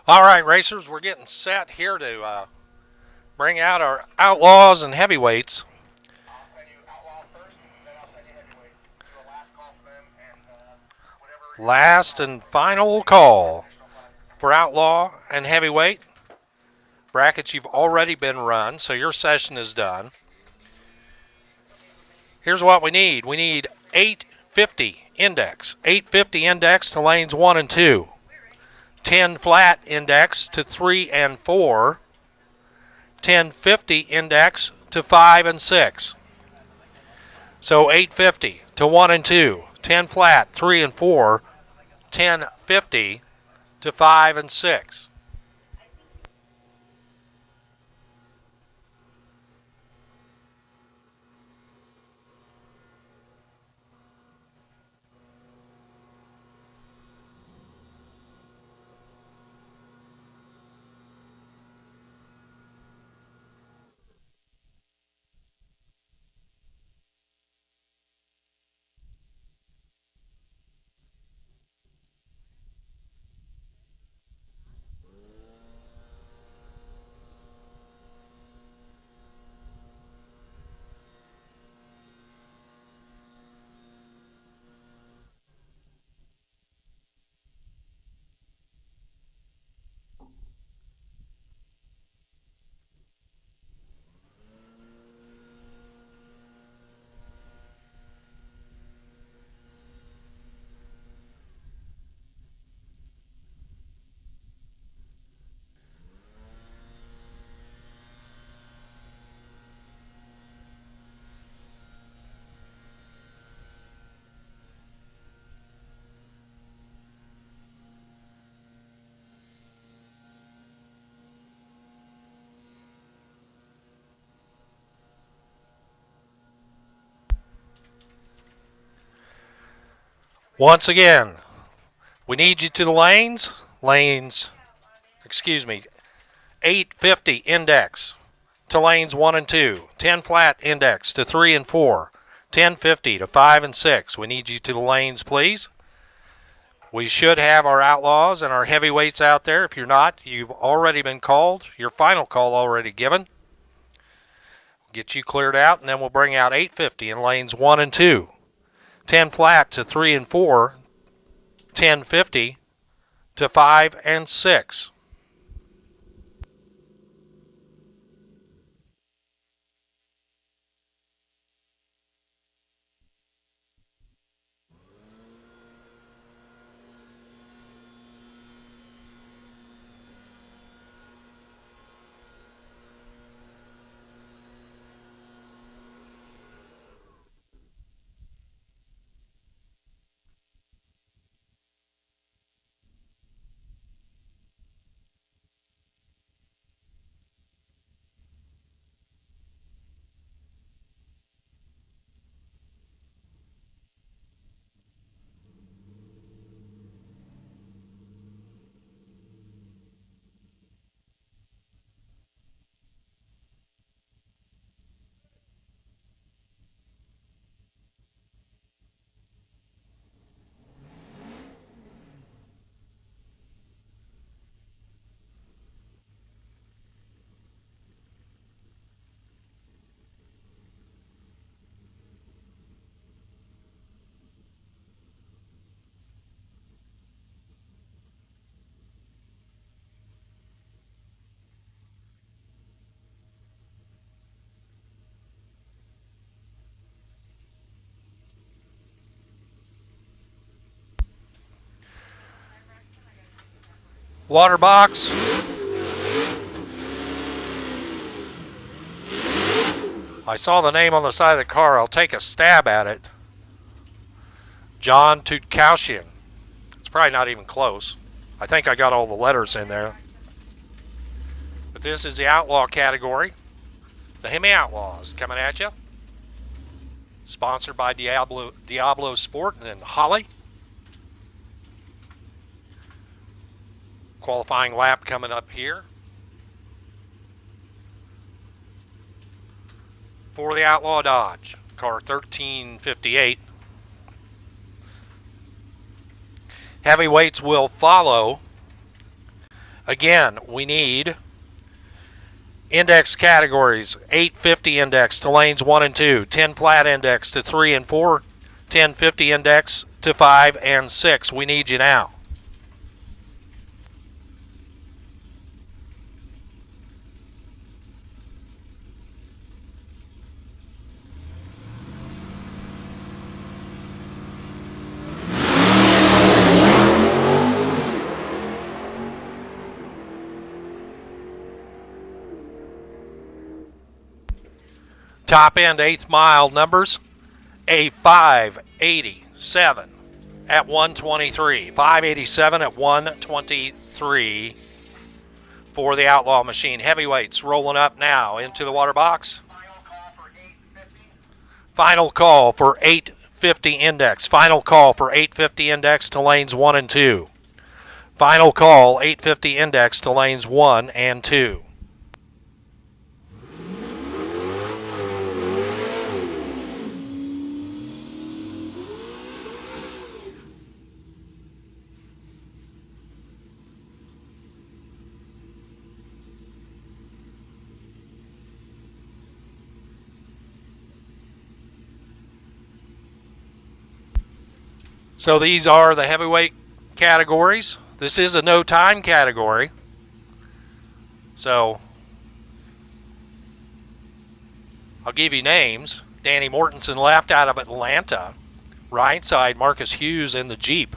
All right, racers, we're getting set here to bring out our outlaws and heavyweights. Last and final call for outlaw and heavyweight. Brackets, you've already been run, so your session is done. Here's what we need. We need 850 index. 850 index to lanes 1 and 2. 10 flat index to 3 and 4. 1050 index to 5 and 6. So 850 to 1 and 2. 10 flat, 3 and 4. 1050 to 5 and 6. Once again, we need you to the lanes. 850 index to lanes 1 and 2. 10 flat index to 3 and 4. 1050 to 5 and 6. We need you to the lanes, please. We should have our outlaws and our heavyweights out there. If you're not, you've already been called. Your final call already given. We'll get you cleared out, and then we'll bring out 850 in lanes 1 and 2. 10 flat to 3 and 4. 1050 to 5 and 6. Water box. I saw the name on the side of the car. I'll take a stab at it. John Tutkowshian. It's probably not even close. I think I got all the letters in there. But this is the outlaw category. The Hemi Outlaws coming at you. Sponsored by Diablo Sport and Holly. Qualifying lap coming up here. For the Outlaw Dodge, car 1358. Heavyweights will follow. Again, we need index categories, 850 index to lanes 1 and 2, 10 flat index to 3 and 4, 1050 index to 5 and 6. We need you now. Top end 8th mile numbers, a 587 at 123. 587 at 123 for the Outlaw machine. Heavyweights rolling up now into the water box. Final call for 850 index. Final call for 850 index to lanes 1 and 2. Final call 850 index to lanes 1 and 2. So these are the heavyweight categories. This is a no time category. So I'll give you names. Danny Mortensen left out of Atlanta. Right side, Marcus Hughes in the Jeep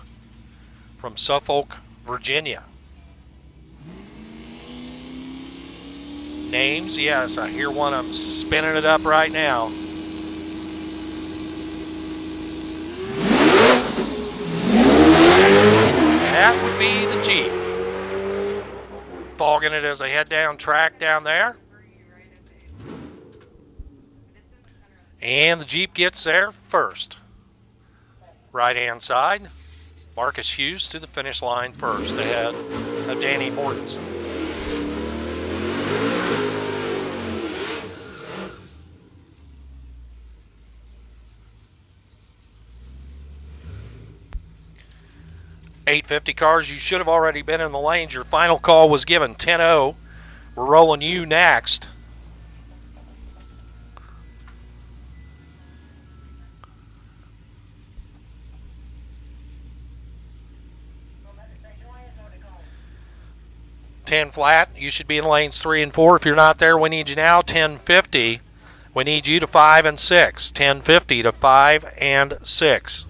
from Suffolk, Virginia. Names, yes, I hear one. I'm spinning it up right now. That would be the Jeep. Fogging it as they head down track down there. And the Jeep gets there first. Right hand side. Marcus Hughes to the finish line first ahead of Danny Mortensen. .850 cars, you should have already been in the lanes. Your final call was given 10-0. We're rolling you next. .10 flat, you should be in lanes 3 and 4. If you're not there, we need you now. .1050, we need you to 5 and 6. .1050 to 5 and 6.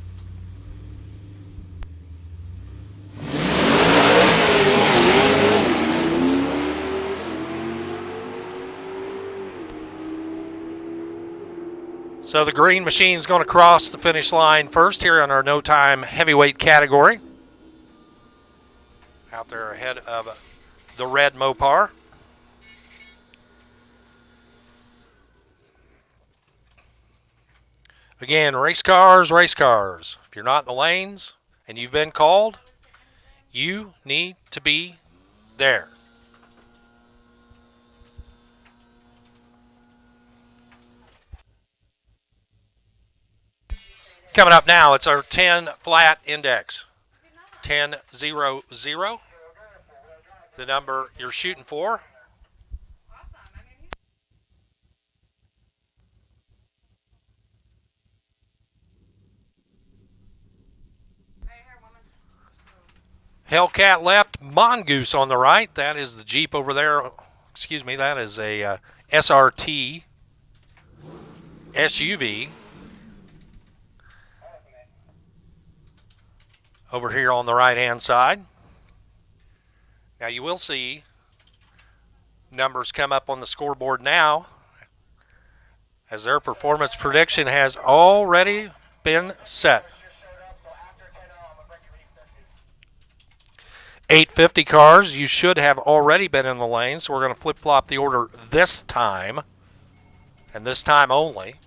So the green machine is going to cross the finish line first here on our no time heavyweight category. Out there ahead of the red Mopar. Again, race cars, race cars. If you're not in the lanes and you've been called, you need to be there. Coming up now, it's our 10 flat index. 10-0-0. The number you're shooting for. Hellcat left, Mongoose on the right. That is the Jeep over there. Excuse me, that is a SRT SUV. Over here on the right-hand side. Now you will see numbers come up on the scoreboard now as their performance prediction has already been set. 850 cars, you should have already been in the lane, so we're going to flip-flop the order this time, and this time only.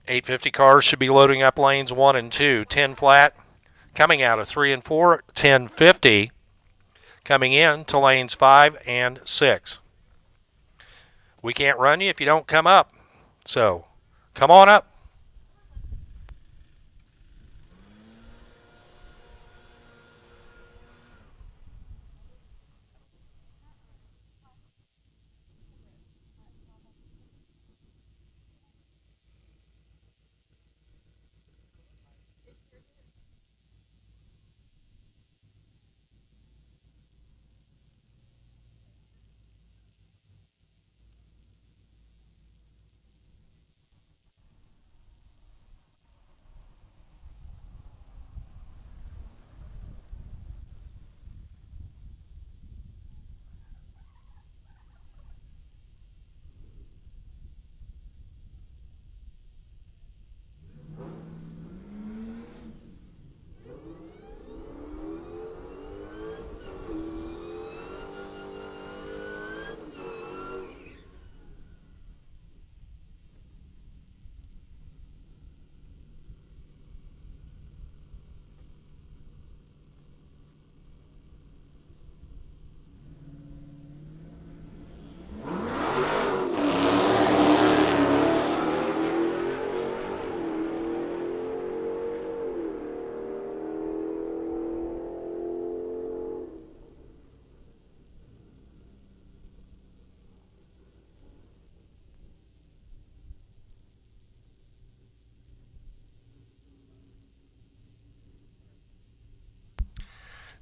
850 cars should be loading up lanes 1 and 2. 10 flat coming out of 3 and 4. 1050 coming in to lanes 5 and 6. We can't run you if you don't come up. So, come on up.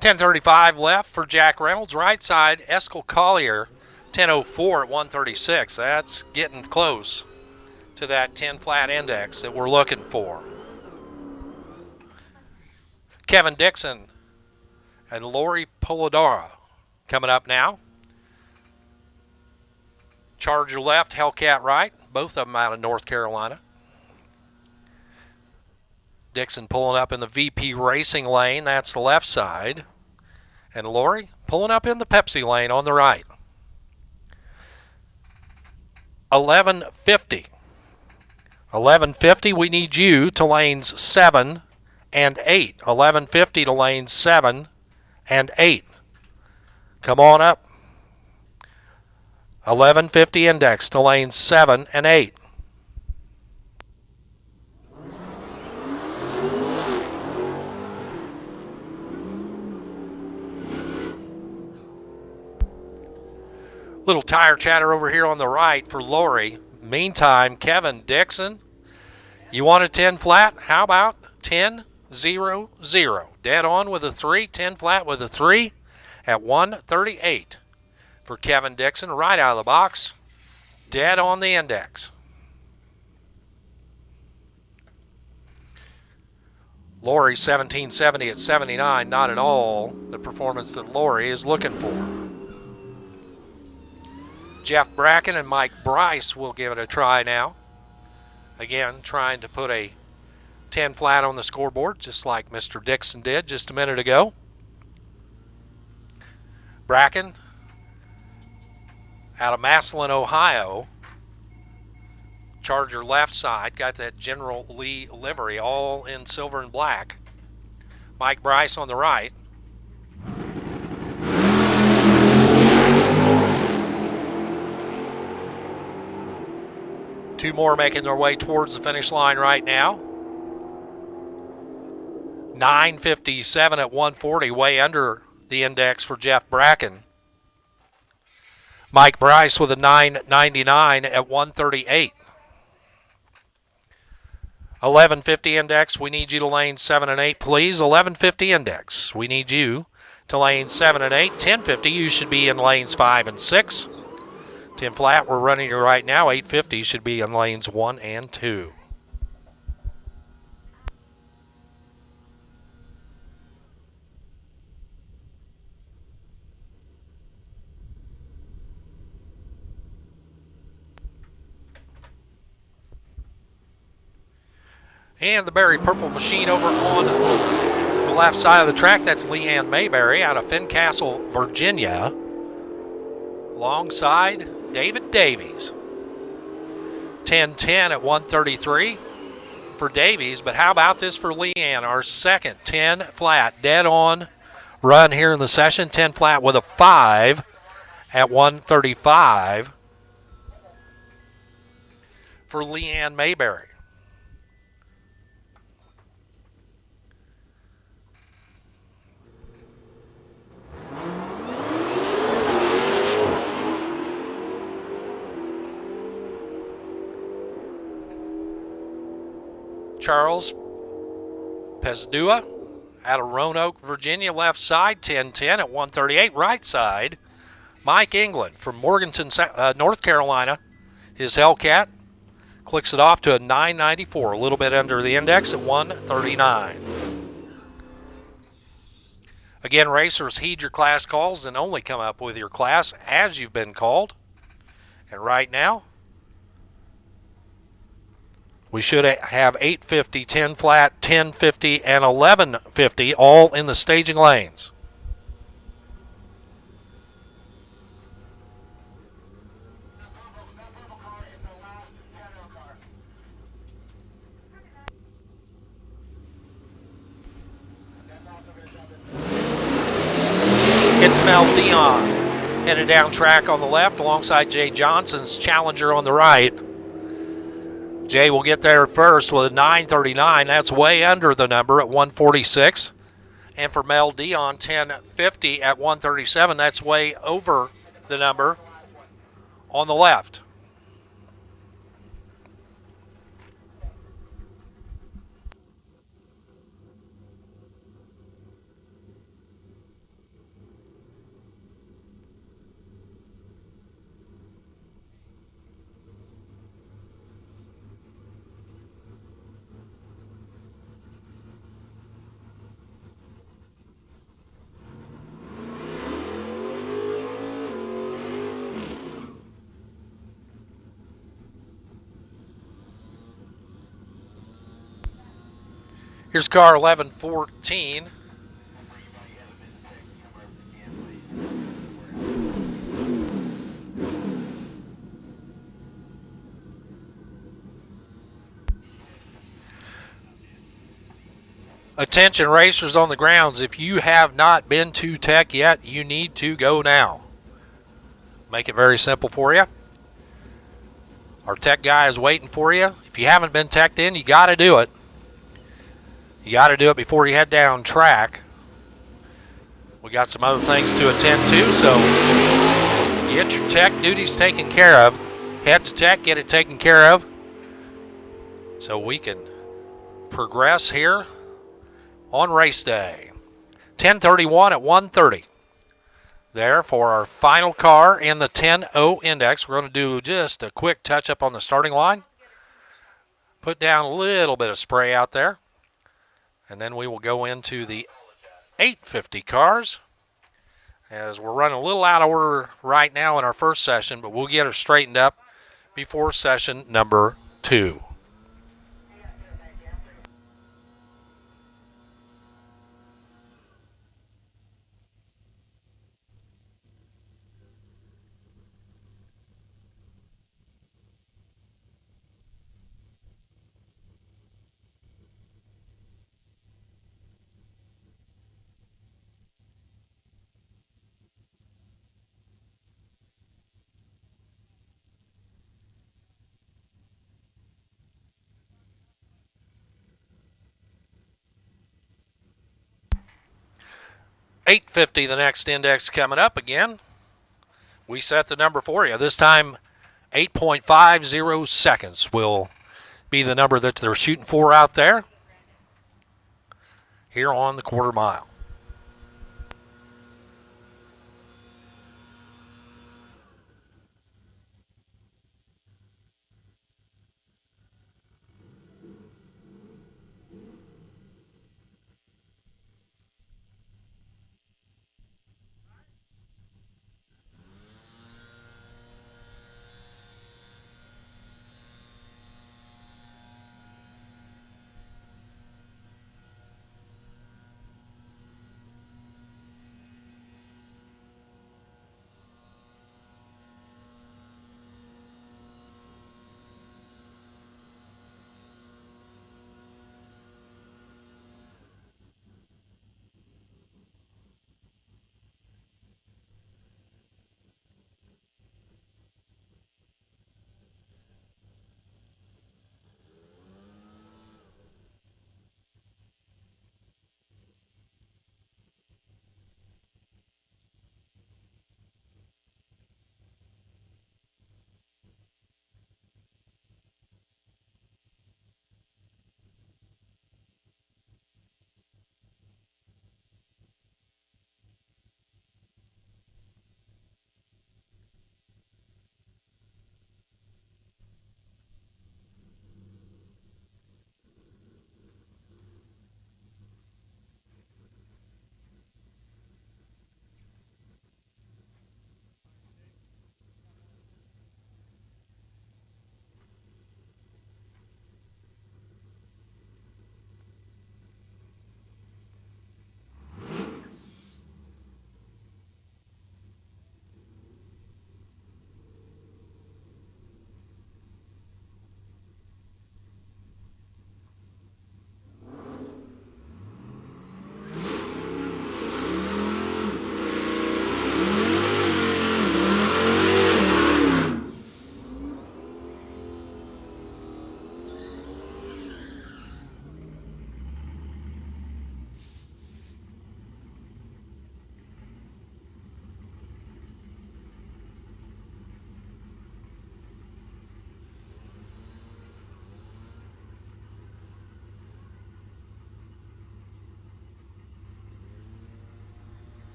10:35 left for Jack Reynolds. Right side, Eskel Collier, 10:04 at 136. That's getting close to that 10 flat index that we're looking for. Kevin Dixon and Lori Polidora coming up now. Charger left, Hellcat right. Both of them out of North Carolina. Dixon pulling up in the VP Racing lane. That's the left side. And Lori pulling up in the Pepsi lane on the right. 11:50. 11:50, we need you to lanes 7 and 8. 11:50 to lanes 7 and 8. Come on up. 11:50 index to lanes 7 and 8. Little tire chatter over here on the right for Lori. Meantime, Kevin Dixon, you want a 10 flat? How about 10-0-0? Dead on with a 3, 10 flat with a 3 at 138 for Kevin Dixon. Right out of the box, dead on the index. Lori 1770 at 79, not at all the performance that Lori is looking for. Jeff Bracken and Mike Bryce will give it a try now. Again, trying to put a 10 flat on the scoreboard, just like Mr. Dixon did just a minute ago. Bracken out of Massillon, Ohio. Charger left side, got that General Lee livery all in silver and black. Mike Bryce on the right. Two more making their way towards the finish line right now. 9:57 at 140, way under the index for Jeff Bracken. Mike Bryce with a 9:99 at 138. 11:50 index, we need you to lane 7 and 8, please. 11:50 index, we need you to lane 7 and 8. 10:50, you should be in lanes 5 and 6. 10 flat, we're running it right now. 8:50 should be in lanes 1 and 2. And the Berry Purple machine over on the left side of the track, that's Leanne Mayberry out of Fincastle, Virginia, alongside David Davies. 10:10 at 133 for Davies, but how about this for Leanne, our second 10 flat, dead on run here in the session. 10 flat with a 5 at 135 for Leanne Mayberry. Charles Pesdua out of Roanoke, Virginia, left side, 10:10 at 138. Right side, Mike England from Morganton, North Carolina. His Hellcat clicks it off to a 994, a little bit under the index at 139. Again, racers, heed your class calls and only come up with your class as you've been called. And right now, we should have 850, 10 flat, 1050, and 1150 all in the staging lanes. It's Mel Dion headed down track on the left alongside Jay Johnson's Challenger on the right. Jay will get there first with a 939. That's way under the number at 146. And for Mel Dion, 1050 at 137. That's way over the number on the left. Here's car 1114. Attention racers on the grounds, if you have not been to tech yet, you need to go now. Make it very simple for you. Our tech guy is waiting for you. If you haven't been teched in, you got to do it. You got to do it before you head down track. We got some other things to attend to, so get your tech duties taken care of. Head to tech, get it taken care of, so we can progress here on race day. 10:31 at 1:30. There for our final car in the 10-0 index. We're going to do just a quick touch-up on the starting line. Put down a little bit of spray out there. And then we will go into the 850 cars, as we're running a little out of order right now in our first session, but we'll get her straightened up before session number 2. $8.50, the next index coming up again. We set the number for you. This time, 8.50 seconds will be the number that they're shooting for out there here on the quarter mile.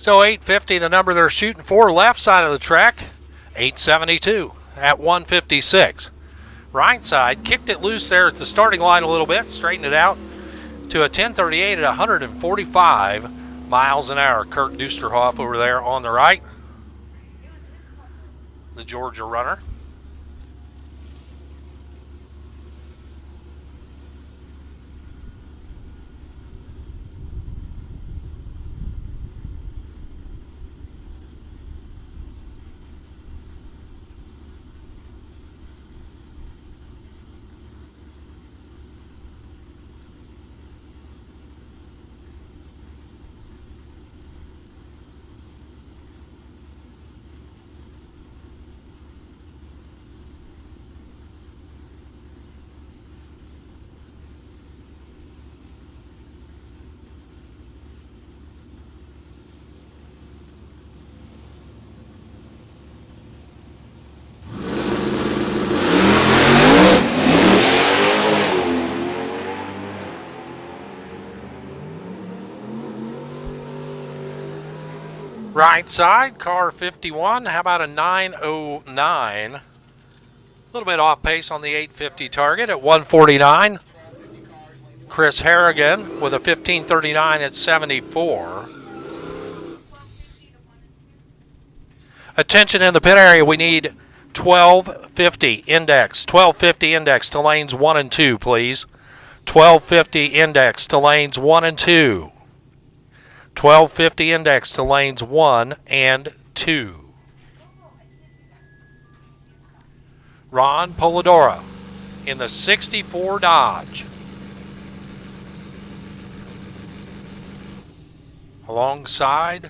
So 850, the number they're shooting for, left side of the track, 872 at 156. Right side, kicked it loose there at the starting line a little bit, straightened it out to a 1038 at 145 miles an hour. Kurt Dusterhoff over there on the right, the Georgia runner. Right side, car 51. How about a 909? A little bit off pace on the 850 target at 149. Chris Harrigan with a 1539 at 74. Attention in the pit area. We need 1250 index. 1250 index to lanes 1 and 2, please. 1250 index to lanes 1 and 2. 1250 index to lanes 1 and 2. Ron Polidora in the 64 Dodge. Alongside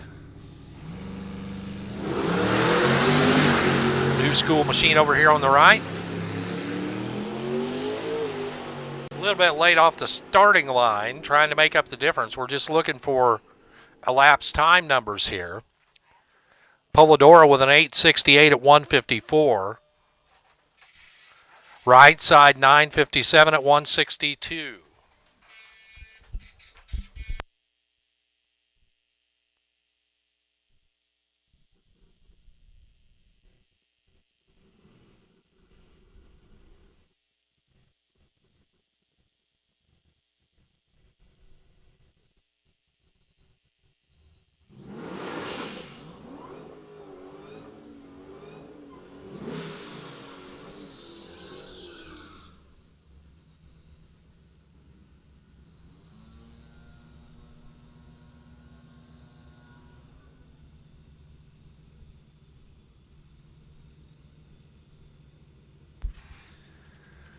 New School Machine over here on the right. A little bit late off the starting line, trying to make up the difference. We're just looking for elapsed time numbers here. Polidora with an 868 at 154. Right side 957 at 162.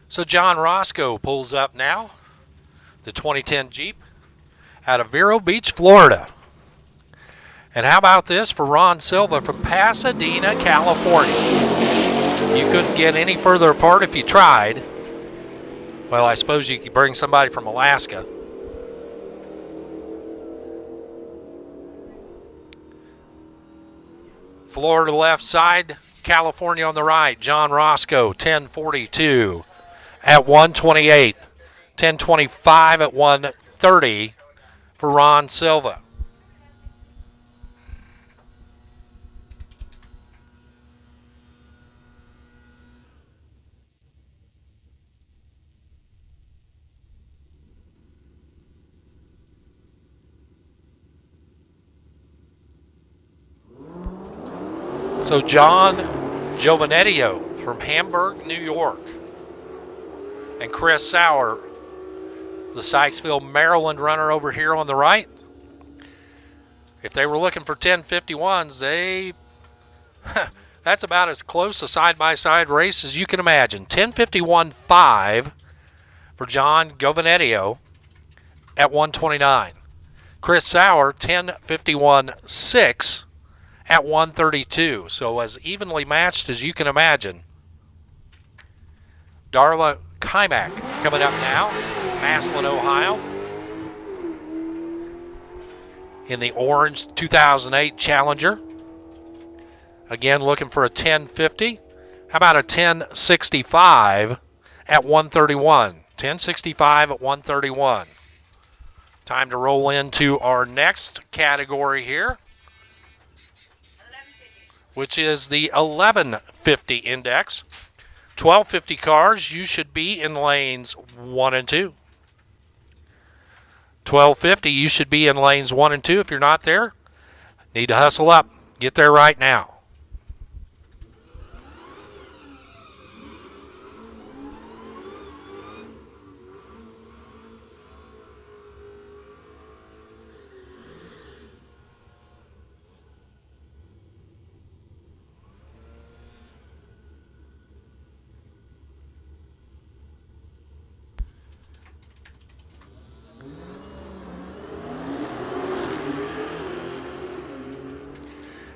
So John Roscoe pulls up now, the 2010 Jeep, out of Vero Beach, Florida. And how about this for Ron Silva from Pasadena, California? You couldn't get any further apart if you tried. Well, I suppose you could bring somebody from Alaska. Florida left side, California on the right. John Roscoe, 1042 at 128. 1025 at 130 for Ron Silva. So John Giovanetio from Hamburg, New York. And Chris Sauer, the Sykesville, Maryland runner over here on the right. If they were looking for 1051s, that's about as close a side-by-side race as you can imagine. 1051.5 for John Giovanetio at 129. Chris Sauer, 1051.6 at 132. So as evenly matched as you can imagine. Darla Kimak coming up now, Maslin, Ohio, in the orange 2008 Challenger. Again, looking for a 1050. How about a 1065 at 131? 1065 at 131. Time to roll into our next category here. which is the 1150 index. 1250 cars, you should be in lanes 1 and 2. 1250, you should be in lanes 1 and 2. If you're not there, need to hustle up. Get there right now.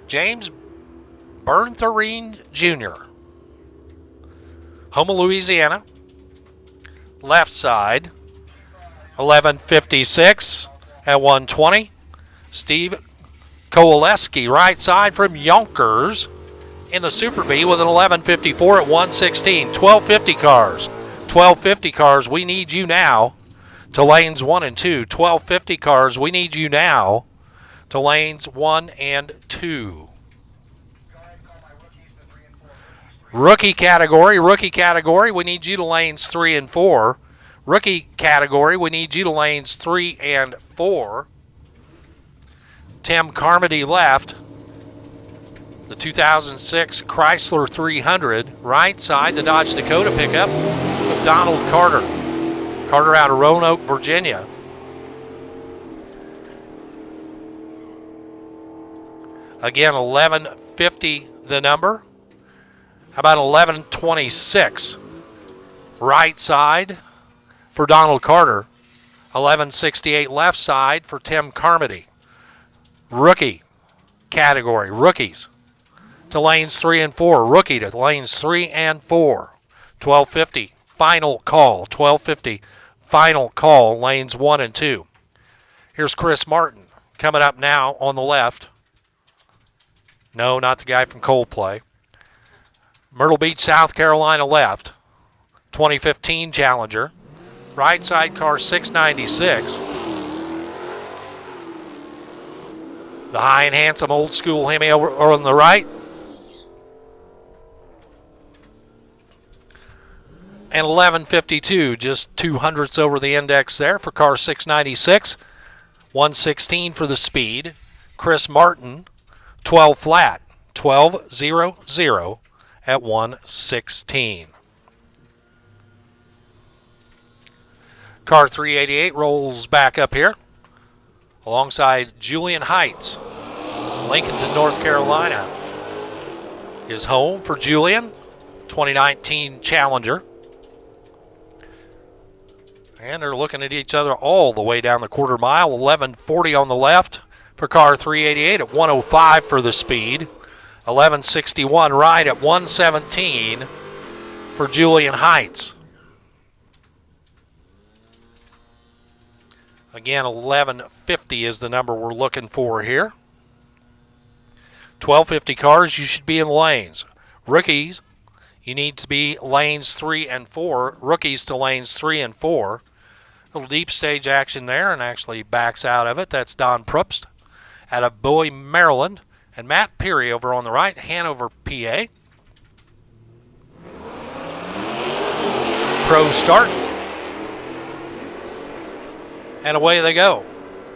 James Bernthorine Jr., Houma, Louisiana. Left side, 1156 at 120. Steve Kowaleski, right side from Yonkers in the Super B with an 1154 at 116. 1250 cars. 1250 cars, we need you now to lanes 1 and 2. 1250 cars, we need you now to lanes 1 and 2. Rookie category, we need you to lanes 3 and 4. Rookie category, we need you to lanes 3 and 4. Tim Carmody left. The 2006 Chrysler 300, right side, the Dodge Dakota pickup with Donald Carter. Carter out of Roanoke, Virginia. Again, 1150 the number. How about 1126? Right side for Donald Carter. 1168 left side for Tim Carmody. Rookie category, rookies to lanes 3 and 4. Rookie to lanes 3 and 4. 1250 final call. 1250 final call, lanes 1 and 2. Here's Chris Martin coming up now on the left. No, not the guy from Coldplay. Myrtle Beach, South Carolina left. 2015 Challenger. Right side car 696. The high and handsome old school Hemi over on the right. And 1152, just 200ths over the index there for car 696. 116 for the speed. Chris Martin, 12 flat, 12.00 at 116. Car 388 rolls back up here alongside Julian Heights. Lincolnton, North Carolina is home for Julian, 2019 Challenger. And they're looking at each other all the way down the quarter mile. 1140 on the left for car 388 at 105 for the speed. 1161 right at 117 for Julian Heights. Again, 1150 is the number we're looking for here. 1250 cars, you should be in the lanes. Rookies, you need to be lanes 3 and 4. Rookies to lanes 3 and 4. Little deep stage action there, and actually backs out of it. That's Don Probst out of Bowie, Maryland. And Matt Peary over on the right, Hanover, PA. Pro start. And away they go.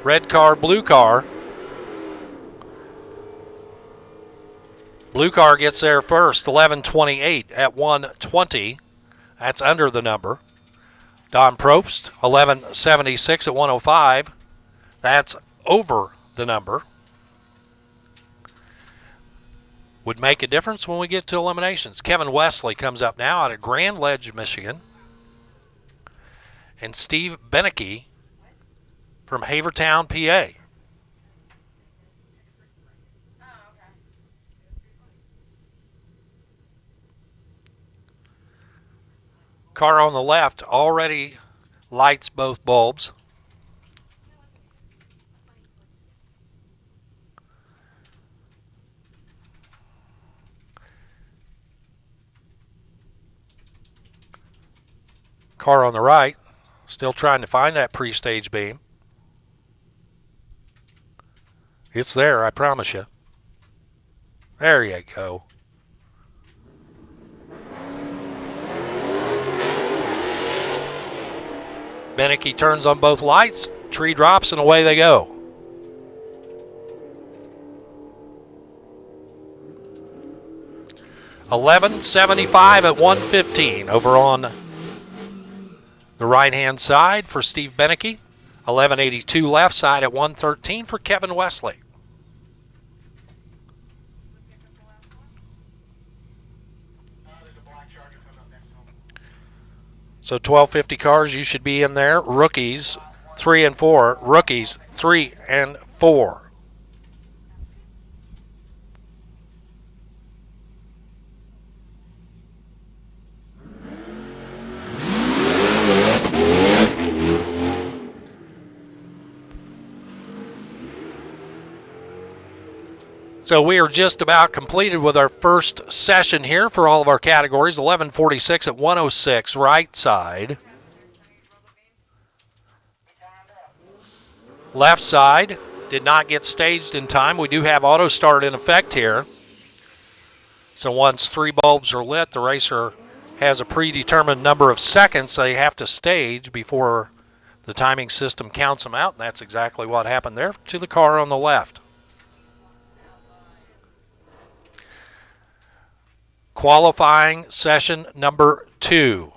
Red car, blue car. Blue car gets there first, 1128 at 120. That's under the number. Don Probst, 1176 at 105. That's over the number. Would make a difference when we get to eliminations. Kevin Wesley comes up now out of Grand Ledge, Michigan. And Steve Beneke from Havertown, PA. Car on the left already lights both bulbs. Car on the right, still trying to find that pre-stage beam. It's there, I promise you. There you go. Beneke turns on both lights, tree drops, and away they go. $11.75 at 115 over on the right-hand side for Steve Beneke. $11.82 left side at 113 for Kevin Wesley. So 1250 cars, you should be in there. Rookies 3 and 4. Rookies 3 and 4. So we are just about completed with our first session here for all of our categories. 1146 at 106 right side. Left side did not get staged in time. We do have auto start in effect here. So once 3 bulbs are lit, the racer has a predetermined number of seconds they have to stage before the timing system counts them out. And that's exactly what happened there to the car on the left. Qualifying session number 2.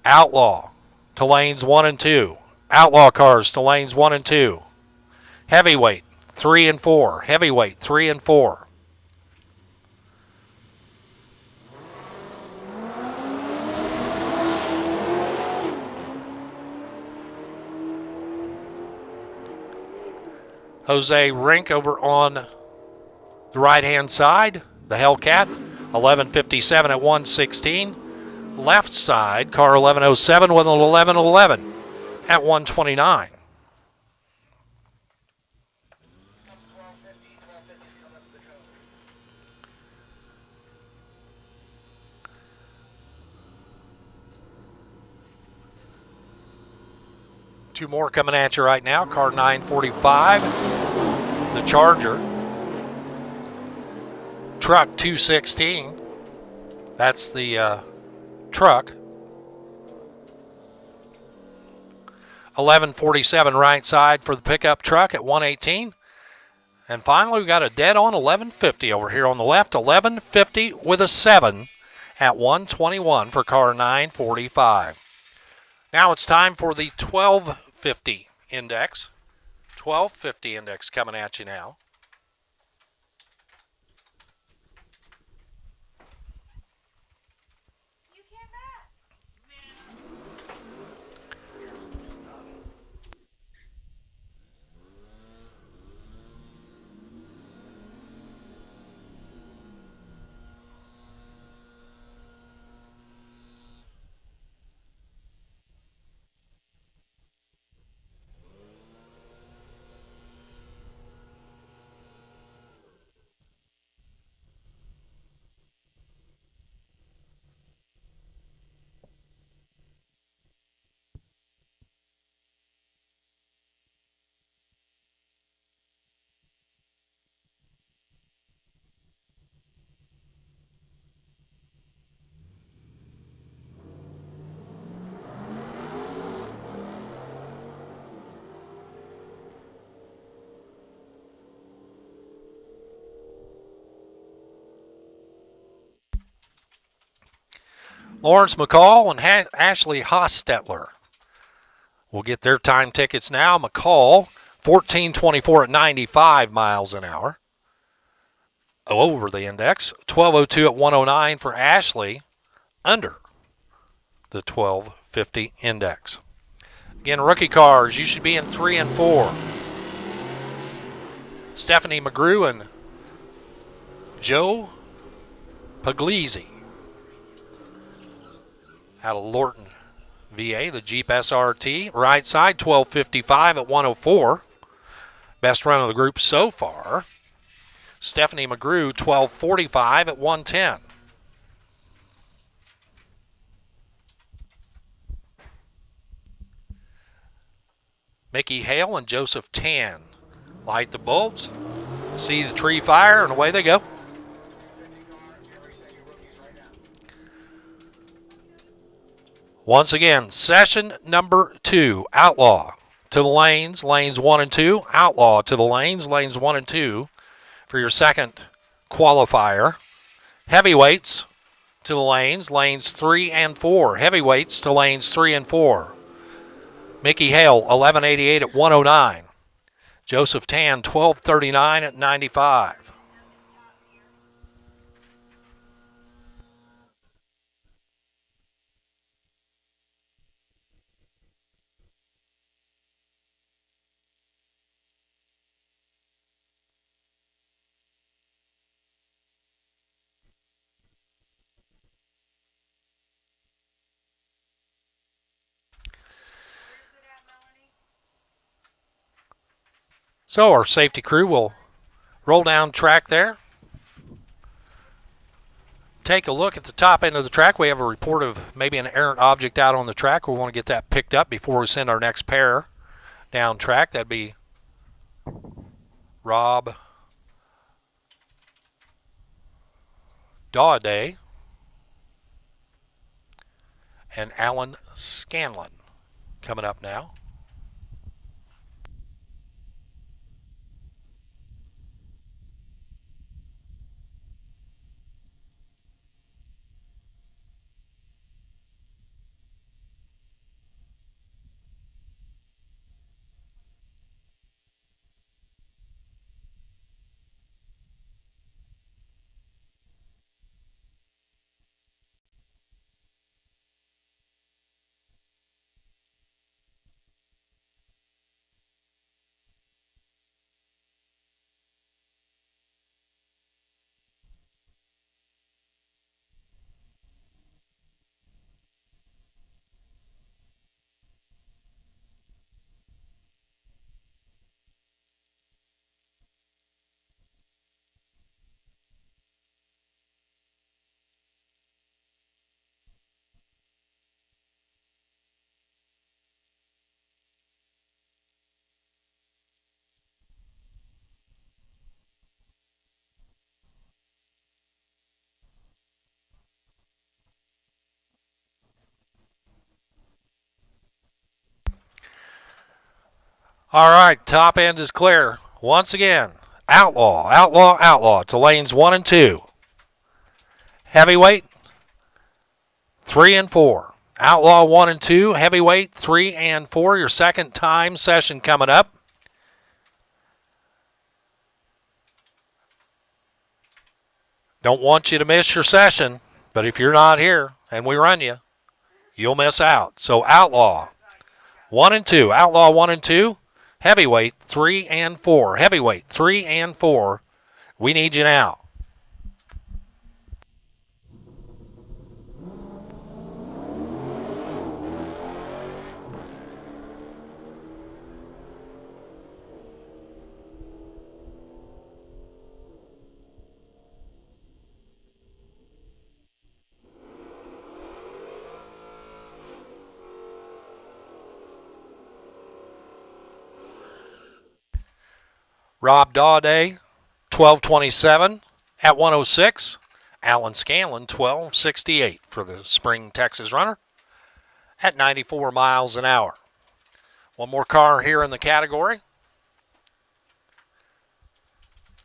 Outlaw to lanes 1 and 2. Outlaw cars to lanes 1 and 2. Heavyweight 3 and 4. Heavyweight 3 and 4. Jose Rink over on the right-hand side, the Hellcat, 1157 at 116. Left side, car 1107 with an 1111 at 129. Two more coming at you right now. Car 945, the Charger. Truck 216, that's the truck. 1147 right side for the pickup truck at 118. And finally, we got a dead on 1150 over here on the left. 1150 with a 7 at 121 for car 945. Now it's time for the 1250 index. 1250 index coming at you now. Lawrence McCall and Ashley Hostetler will get their time tickets now. McCall, 14:24 at 95 miles an hour. Over the index. 12:02 at 109 for Ashley, under the 1250 index. Again, rookie cars, you should be in 3 and 4. Stephanie McGrew and Joe Puglisi out of Lorton, VA, the Jeep SRT. Right side, 1255 at 104. Best run of the group so far. Stephanie McGrew, 1245 at 110. Mickey Hale and Joseph Tan light the bulbs, see the tree fire, and away they go. Once again, session number 2, Outlaw to the lanes, lanes 1 and 2. Outlaw to the lanes, lanes 1 and 2 for your second qualifier. Heavyweights to the lanes, lanes 3 and 4. Heavyweights to lanes 3 and 4. Mickey Hale, 1188 at 109. Joseph Tan, 1239 at 95. So our safety crew will roll down track there. Take a look at the top end of the track. We have a report of maybe an errant object out on the track. We want to get that picked up before we send our next pair down track. That'd be Rob Dawday and Alan Scanlon coming up now. All right, top end is clear. Once again, Outlaw, Outlaw, Outlaw to lanes 1 and 2. Heavyweight, 3 and 4. Outlaw 1 and 2. Heavyweight, 3 and 4. Your second time session coming up. Don't want you to miss your session, but if you're not here and we run you, you'll miss out. So Outlaw 1 and 2. Outlaw 1 and 2. Heavyweight, 3 and 4. Heavyweight, 3 and 4. We need you now. Rob Dawday, 1227 at 106. Alan Scanlon, 1268 for the Spring, Texas runner at 94 miles an hour. One more car here in the category.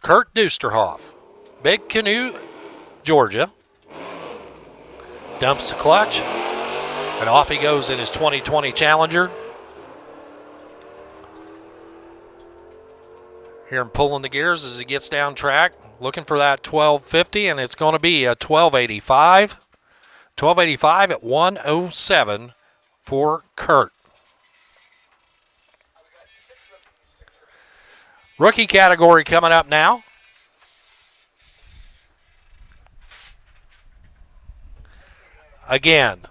Kurt Dusterhoff, Big Canoe, Georgia. Dumps the clutch, and off he goes in his 2020 Challenger. Hear him pulling the gears as he gets down track, looking for that 1250, and it's going to be a 1285. 1285 at 107 for Kurt. Rookie category coming up now. Again,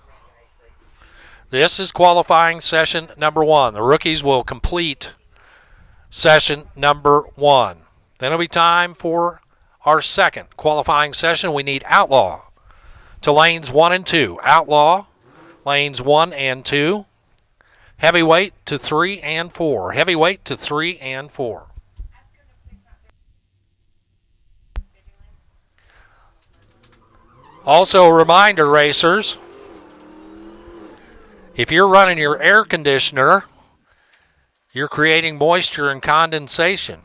this is qualifying session number 1. The rookies will complete session number 1. Then it'll be time for our second qualifying session. We need Outlaw to lanes 1 and 2. Outlaw, lanes 1 and 2. Heavyweight to 3 and 4. Heavyweight to 3 and 4. Also, a reminder, racers, If you're running your air conditioner, you're creating moisture and condensation.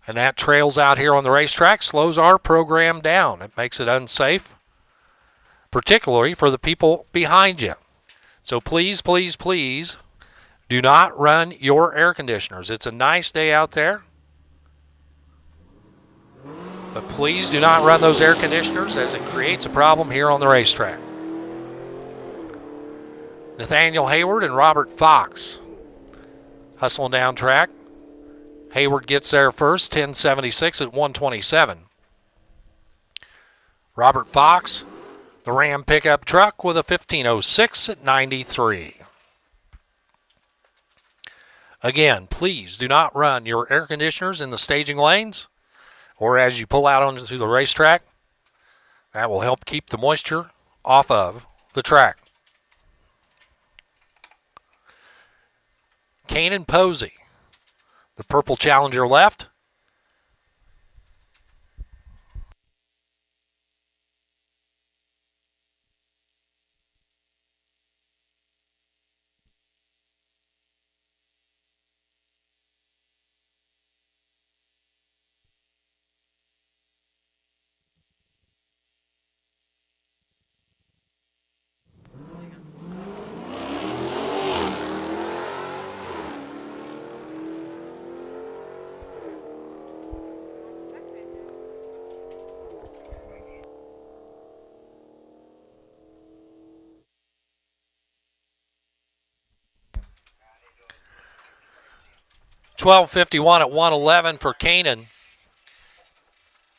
And that trails out here on the racetrack, slows our program down. It makes it unsafe, particularly for the people behind you. So please, please, please do not run your air conditioners. It's a nice day out there, but please do not run those air conditioners as it creates a problem here on the racetrack. Nathaniel Hayward and Robert Fox hustling down track. Hayward gets there first, 10:76 at 1:27. Robert Fox, the Ram pickup truck, with a 15:06 at 93. Again, please do not run your air conditioners in the staging lanes or as you pull out onto the racetrack. That will help keep the moisture off of the track. Kanan Posey, the purple Challenger left. $12.51 at 111 for Kanan.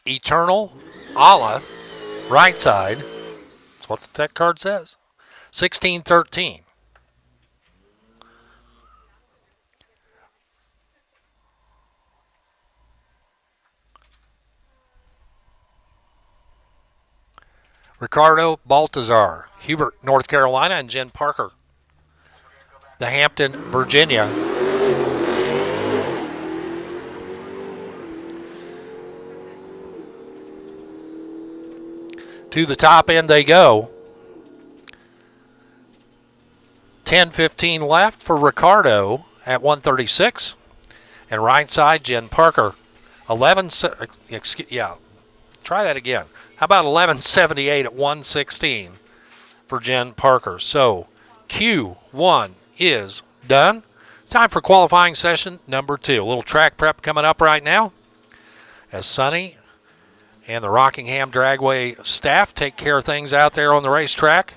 Eternal, Allah, right side. That's what the tech card says. 16-13. Ricardo Baltazar, Hubert, North Carolina, and Jen Parker, the Hampton, Virginia. To the top end they go. 10:15 left for Ricardo at 136. And right side, Jen Parker. Try that again. How about 11:78 at 116 for Jen Parker? So Q1 is done. It's time for qualifying session number 2. A little track prep coming up right now as Sonny and the Rockingham Dragway staff take care of things out there on the racetrack.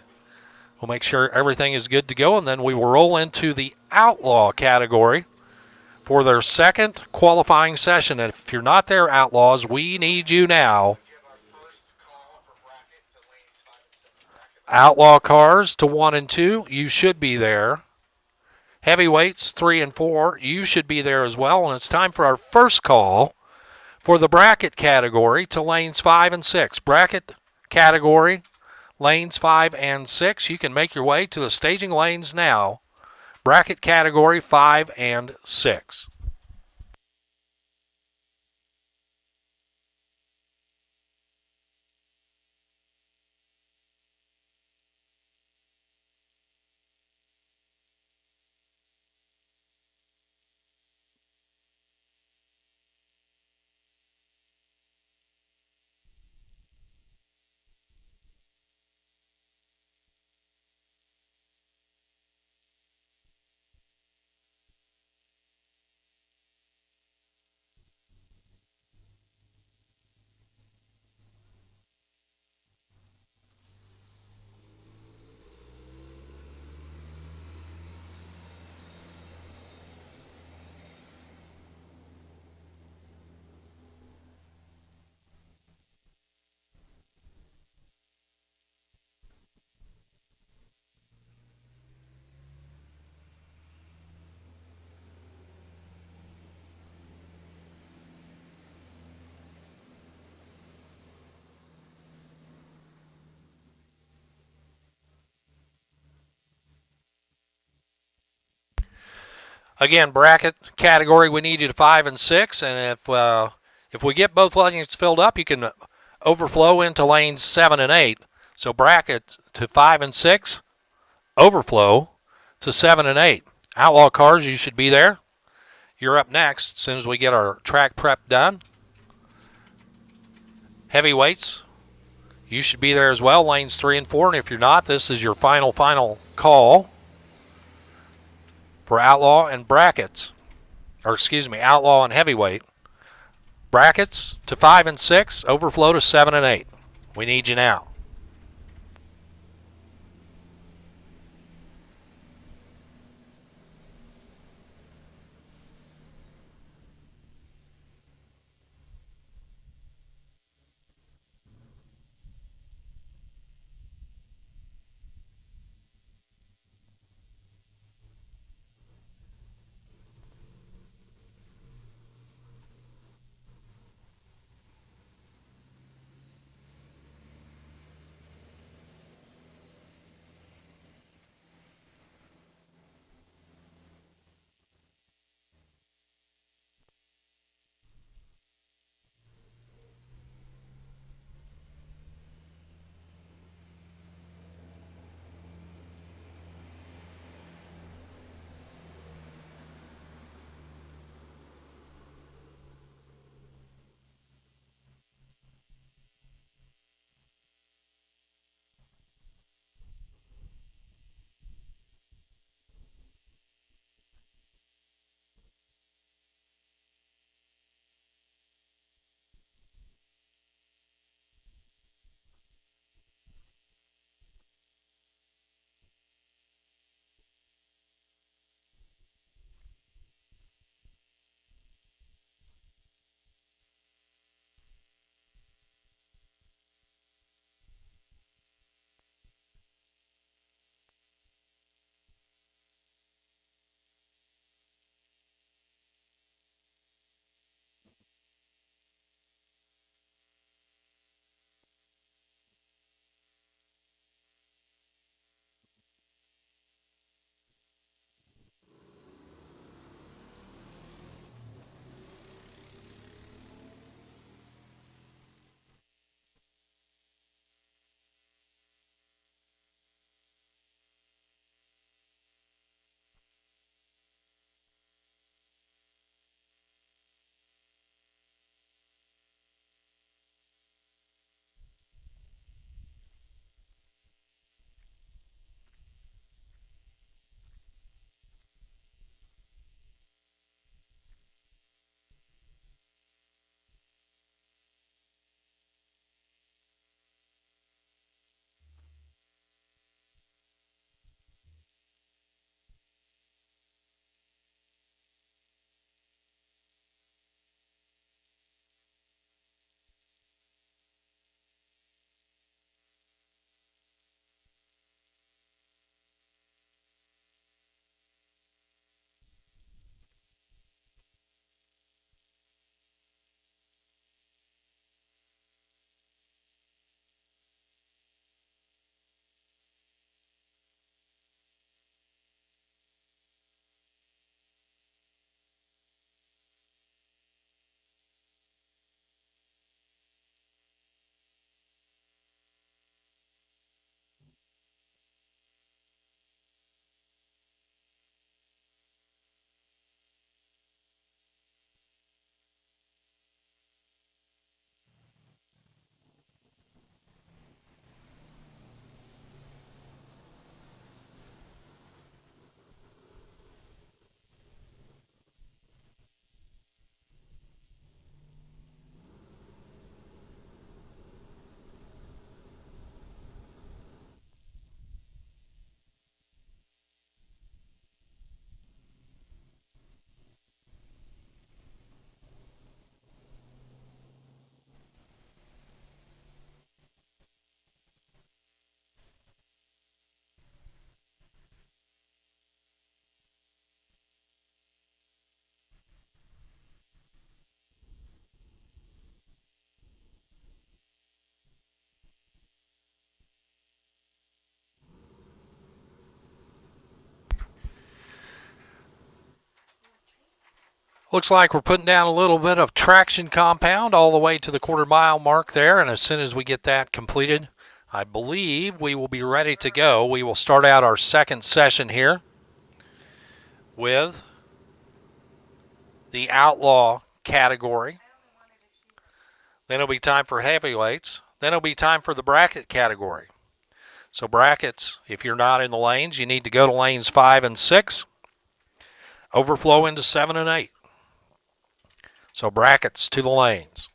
We'll make sure everything is good to go, and then we will roll into the Outlaw category for their second qualifying session. And if you're not there, Outlaws, we need you now. Outlaw cars to 1 and 2, you should be there. Heavyweights 3 and 4, you should be there as well. And it's time for our first call for the bracket category to lanes 5 and 6. Bracket category, lanes 5 and 6. You can make your way to the staging lanes now. Bracket category 5 and 6. Again, bracket category, we need you to 5 and 6, and if we get both lanes filled up, you can overflow into lanes 7 and 8. So bracket to 5 and 6, overflow to 7 and 8. Outlaw cars, you should be there. You're up next as soon as we get our track prep done. Heavyweights, you should be there as well, lanes 3 and 4. And if you're not, this is your final call for Outlaw and brackets. Or excuse me, Outlaw and heavyweight. Brackets to 5 and 6, overflow to 7 and 8. We need you now. Looks like we're putting down a little bit of traction compound all the way to the quarter mile mark there, and as soon as we get that completed, I believe we will be ready to go. We will start out our second session here with the Outlaw category. Then it'll be time for heavyweights. Then it'll be time for the bracket category. So brackets, if you're not in the lanes, you need to go to lanes 5 and 6. Overflow into 7 and 8. So brackets to the lanes.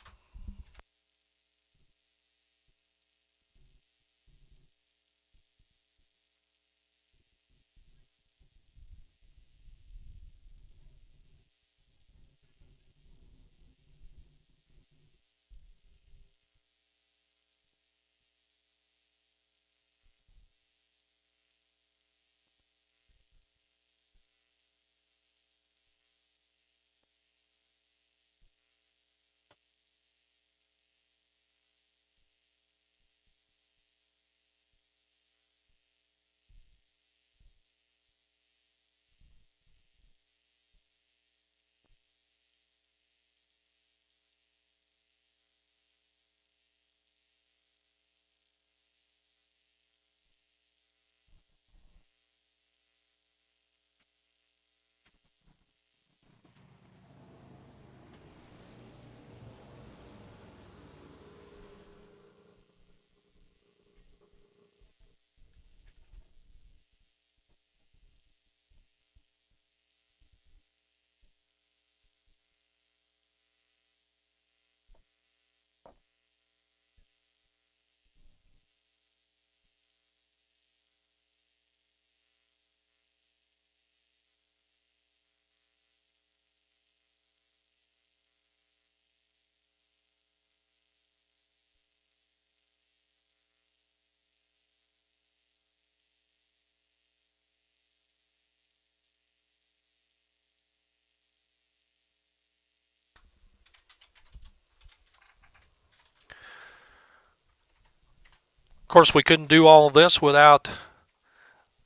Of course, we couldn't do all of this without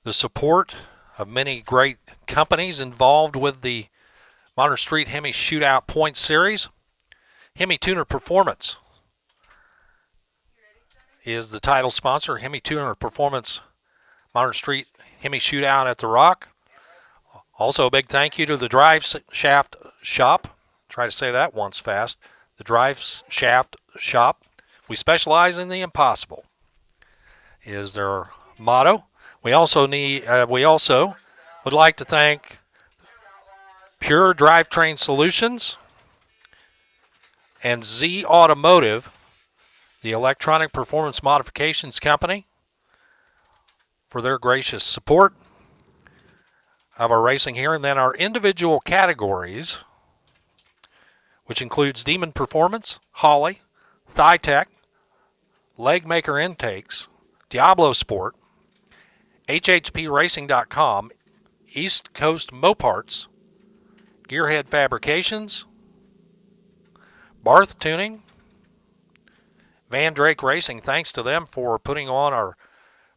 the support of many great companies involved with the Modern Street Hemi Shootout Point Series. Hemi Tuner Performance is the title sponsor. Hemi Tuner Performance Modern Street Hemi Shootout at the Rock. Also, a big thank you to the Drive Shaft Shop. Try to say that once fast. The Drive Shaft Shop. We specialize in the impossible, is their motto. We also would like to thank Pure Drivetrain Solutions and Z Automotive, the electronic performance modifications company, for their gracious support of our racing here. And then our individual categories, which includes Demon Performance, Holly, Thigh Tech, Leg Maker Intakes, Diablo Sport, HHPRacing.com, East Coast Moparts, Gearhead Fabrications, Barth Tuning, Van Drake Racing. Thanks to them for putting on our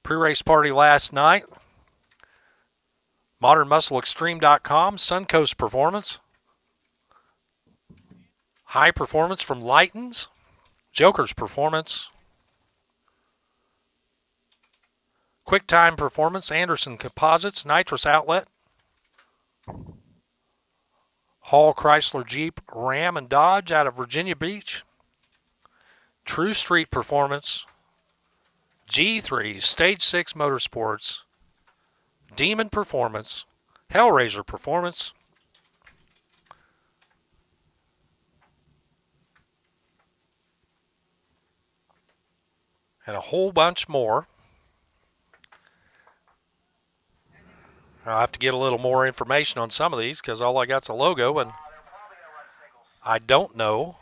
pre-race party last night. ModernMuscleExtreme.com, Suncoast Performance, High Performance from Lightens, Joker's Performance, QuickTime Performance, Anderson Composites, Nitrous Outlet, Hall Chrysler Jeep Ram and Dodge out of Virginia Beach, True Street Performance, G3, Stage 6 Motorsports, Demon Performance, Hellraiser Performance, and a whole bunch more. I'll have to get a little more information on some of these because all I got's a logo, and I don't know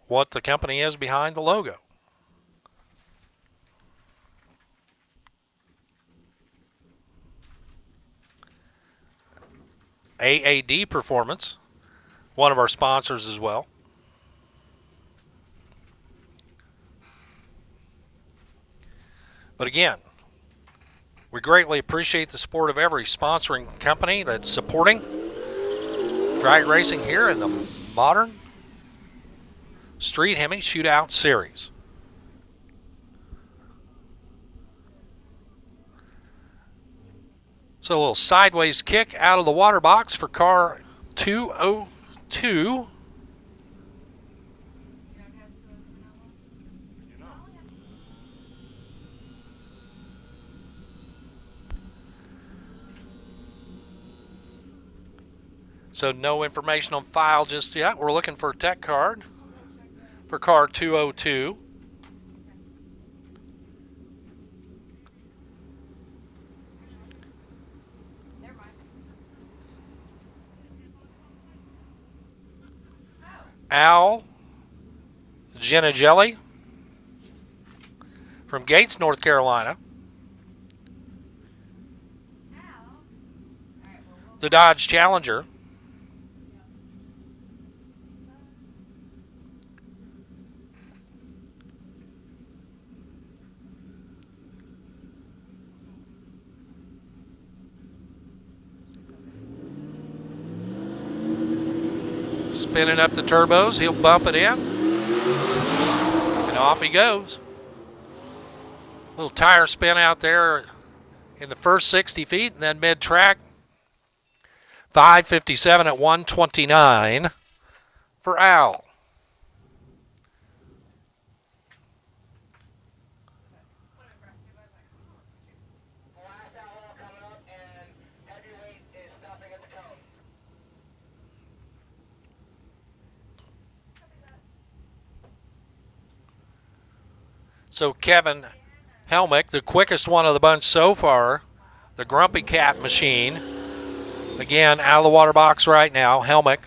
what the company is behind the logo. AAD Performance, one of our sponsors as well. But again, we greatly appreciate the support of every sponsoring company that's supporting drag racing here in the Modern Street Hemi Shootout Series. So a little sideways kick out of the water box for car 202. So no information on file just yet. We're looking for a tech card for car 202. Al Genigelli from Gates, North Carolina. The Dodge Challenger. Spinning up the turbos, he'll bump it in, and off he goes. Little tire spin out there in the first 60 feet, and then mid-track. 5:57 at 129 for Al. So Kevin Helmick, the quickest one of the bunch so far, the Grumpy Cat machine. Again, out of the water box right now, Helmick.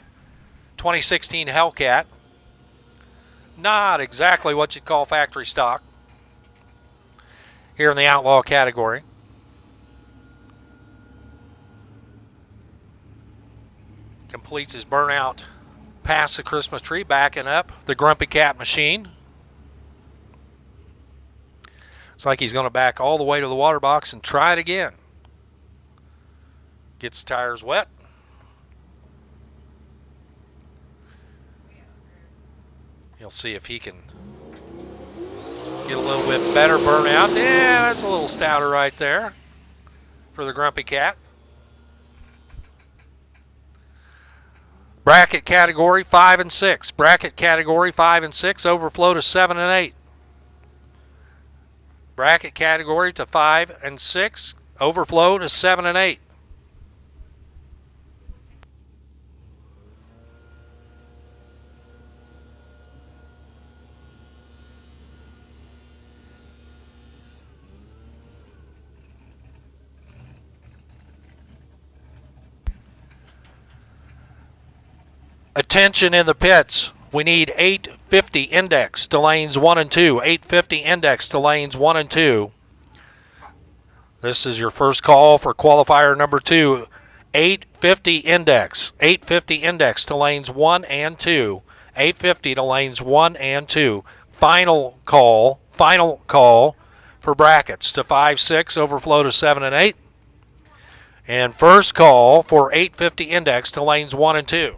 2016 Hellcat. Not exactly what you'd call factory stock here in the Outlaw category. Completes his burnout past the Christmas tree, backing up the Grumpy Cat machine. Looks like he's going to back all the way to the water box and try it again. Gets the tires wet. He'll see if he can get a little bit better burnout. Yeah, that's a little stouter right there for the Grumpy Cat. Bracket category 5 and 6. Bracket category 5 and 6. Overflow to 7 and 8. Bracket category to 5 and 6. Overflow to 7 and 8. Attention in the pits. We need 850 index to lanes 1 and 2. 850 index to lanes 1 and 2. This is your first call for qualifier number 2. 850 index. 850 index to lanes 1 and 2. 850 to lanes 1 and 2. Final call for brackets to 5-6, overflow to 7 and 8. And first call for 850 index to lanes 1 and 2.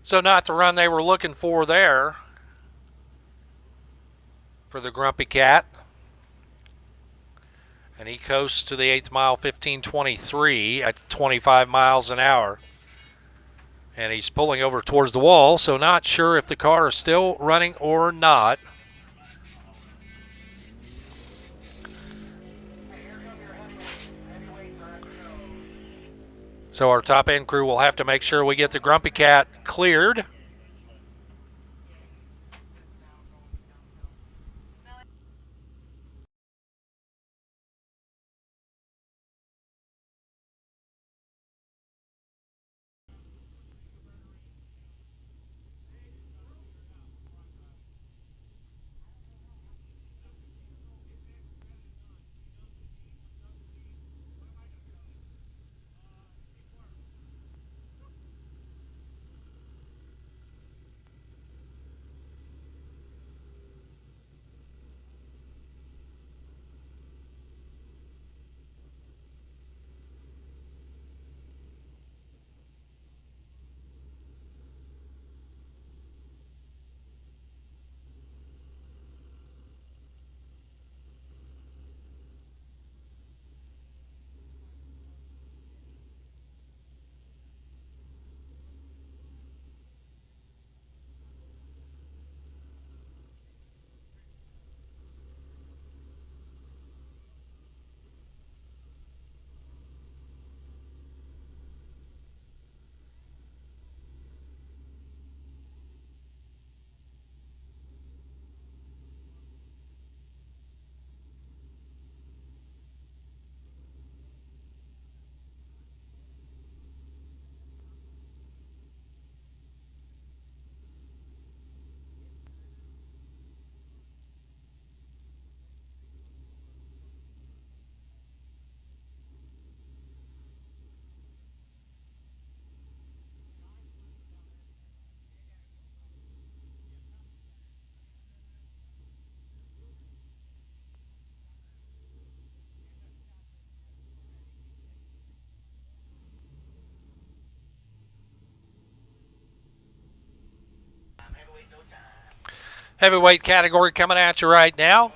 So not the run they were looking for there for the Grumpy Cat. And he coasts to the 8th mile, 15:23 at 25 miles an hour. And he's pulling over towards the wall, so not sure if the car is still running or not. So our top end crew will have to make sure we get the Grumpy Cat cleared. Heavyweight category coming at you right now.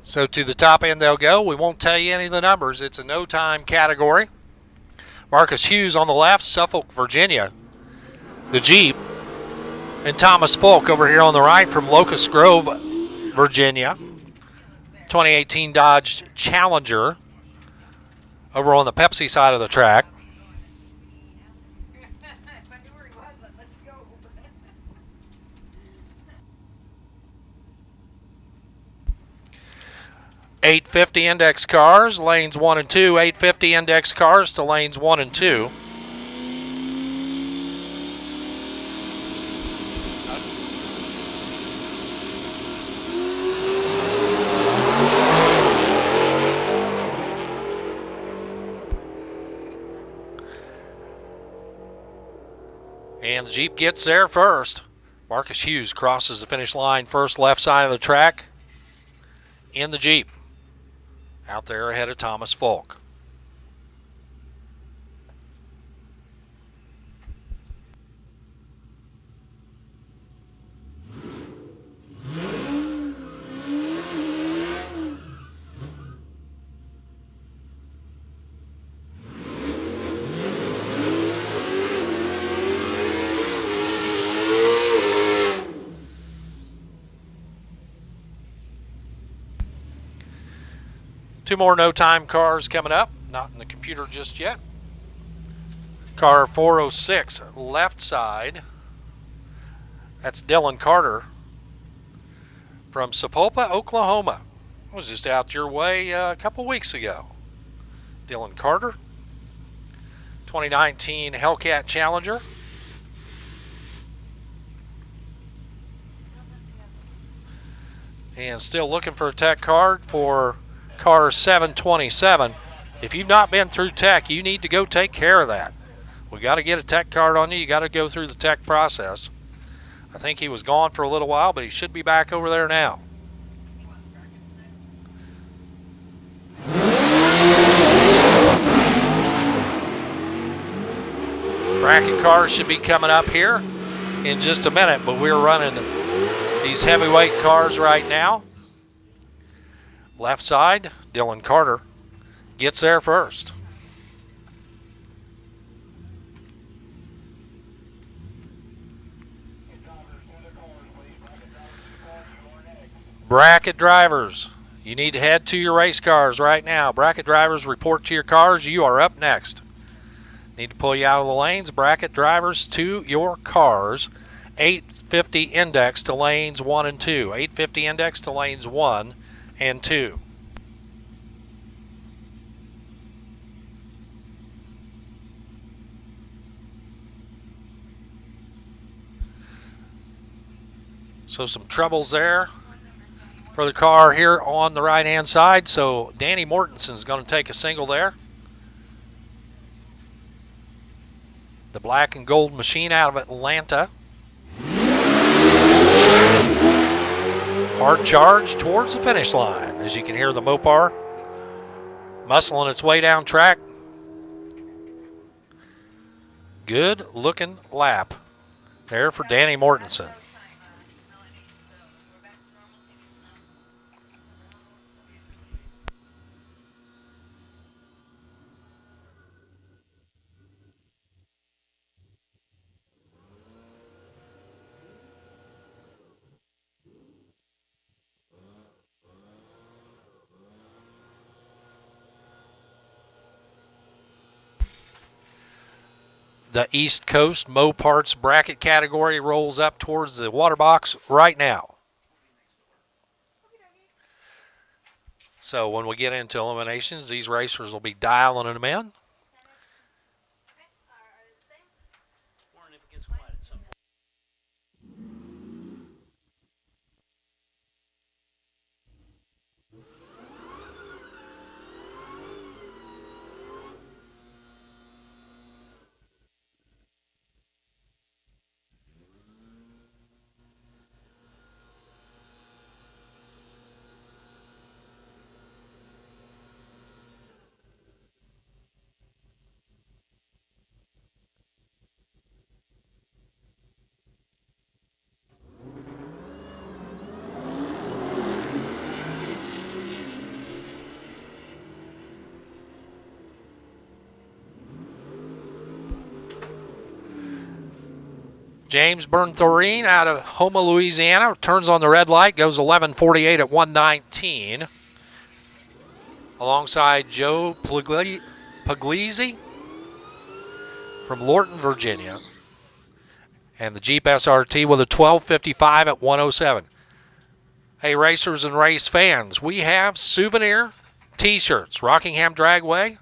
So to the top end they'll go. We won't tell you any of the numbers. It's a no-time category. Marcus Hughes on the left, Suffolk, Virginia, the Jeep. And Thomas Folk over here on the right from Locust Grove, Virginia. 2018 Dodge Challenger over on the Pepsi side of the track. .850 index cars, lanes 1 and 2. .850 index cars to lanes 1 and 2. And the Jeep gets there first. Marcus Hughes crosses the finish line first, left side of the track in the Jeep. Out there ahead of Thomas Folk. Two more no-time cars coming up. Not in the computer just yet. Car 406, left side. That's Dylan Carter from Sapulpa, Oklahoma. I was just out your way a couple weeks ago. Dylan Carter. 2019 Hellcat Challenger. And still looking for a tech card for car 727. If you've not been through tech, you need to go take care of that. We got to get a tech card on you. You got to go through the tech process. I think he was gone for a little while, but he should be back over there now. Bracket cars should be coming up here in just a minute, but we're running these heavyweight cars right now. Left side, Dylan Carter gets there first. Bracket drivers, you need to head to your race cars right now. Bracket drivers, report to your cars. You are up next. Need to pull you out of the lanes. Bracket drivers to your cars. 850 index to lanes 1 and 2. 850 index to lanes 1 and 2. So some troubles there for the car here on the right-hand side. So Danny Mortenson's going to take a single there. The black and gold machine out of Atlanta. Hard charge towards the finish line. As you can hear the Mopar muscling its way down track. Good looking lap there for Danny Mortensen. The East Coast Moparts bracket category rolls up towards the water box right now. So when we get into eliminations, these racers will be dialing them in. James Bernthorine out of Houma, Louisiana, turns on the red light, goes 11:48 at 119. Alongside Joe Puglisi from Lorton, Virginia. And the Jeep SRT with a 12:55 at 107. Hey, racers and race fans, we have souvenir T-shirts, Rockingham Dragway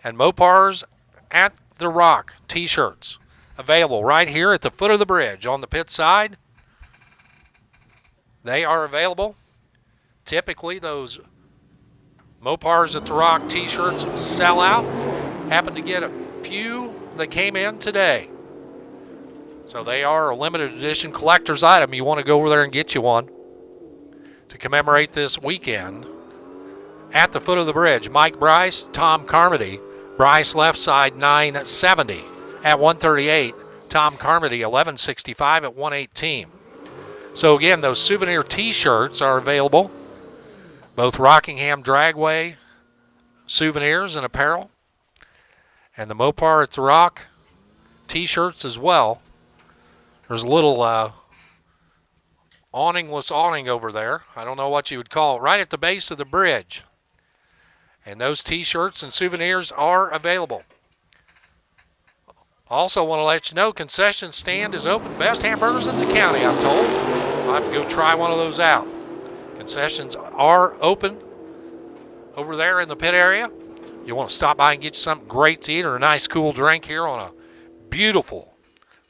and Mopars at the Rock T-shirts available right here at the foot of the bridge on the pit side. They are available. Typically, those Mopars at the Rock T-shirts sell out. Happened to get a few that came in today. So they are a limited edition collector's item. You want to go over there and get you one to commemorate this weekend. At the foot of the bridge, Mike Bryce, Tom Carmody. Bryce left side 970 at 138. Tom Carmody 1165 at 118. So again, those souvenir T-shirts are available. Both Rockingham Dragway souvenirs and apparel, and the Mopar at the Rock T-shirts as well. There's a little awningless awning over there. I don't know what you would call it, right at the base of the bridge. And those T-shirts and souvenirs are available. Also want to let you know, concession stand is open. Best hamburgers in the county, I'm told. I'll have to go try one of those out. Concessions are open over there in the pit area. You want to stop by and get you something great to eat or a nice cool drink here on a beautiful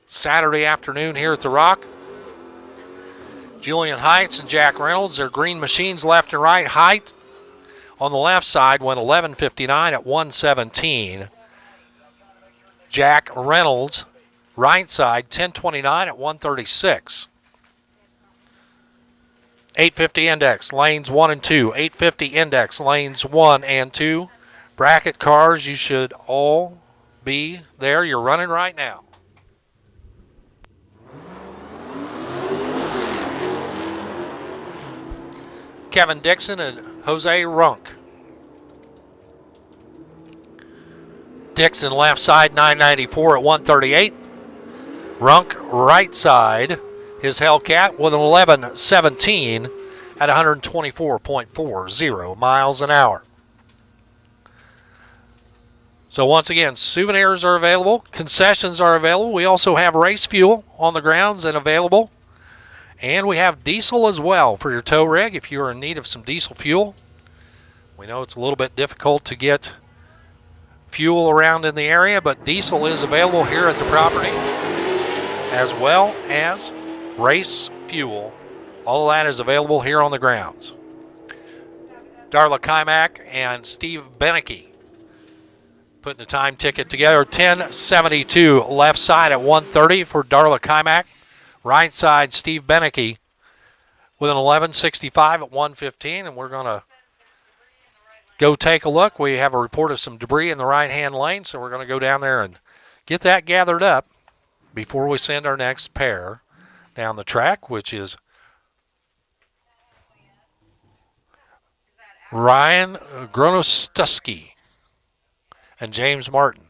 Saturday afternoon here at the Rock. Julian Heights and Jack Reynolds, their green machines left and right. Height on the left side went 11:59 at 117. Jack Reynolds, right side, 10:29 at 136. 850 index, lanes 1 and 2. 850 index, lanes 1 and 2. Bracket cars, you should all be there. You're running right now. Kevin Dixon and Jose Runk. Dixon left side 994 at 138. Runk right side, his Hellcat with an 1117 at 124.40 miles an hour. So once again, souvenirs are available, concessions are available. We also have race fuel on the grounds and available. And we have diesel as well for your tow rig if you're in need of some diesel fuel. We know it's a little bit difficult to get fuel around in the area, but diesel is available here at the property, as well as race fuel. All of that is available here on the grounds. Darla Kimack and Steve Beneke putting a time ticket together. 10:72 left side at 130 for Darla Kimack. Right side, Steve Beneke with an 1165 at 115, and we're going to go take a look. We have a report of some debris in the right-hand lane, so we're going to go down there and get that gathered up before we send our next pair down the track, which is Ryan Gronostuski and James Martin.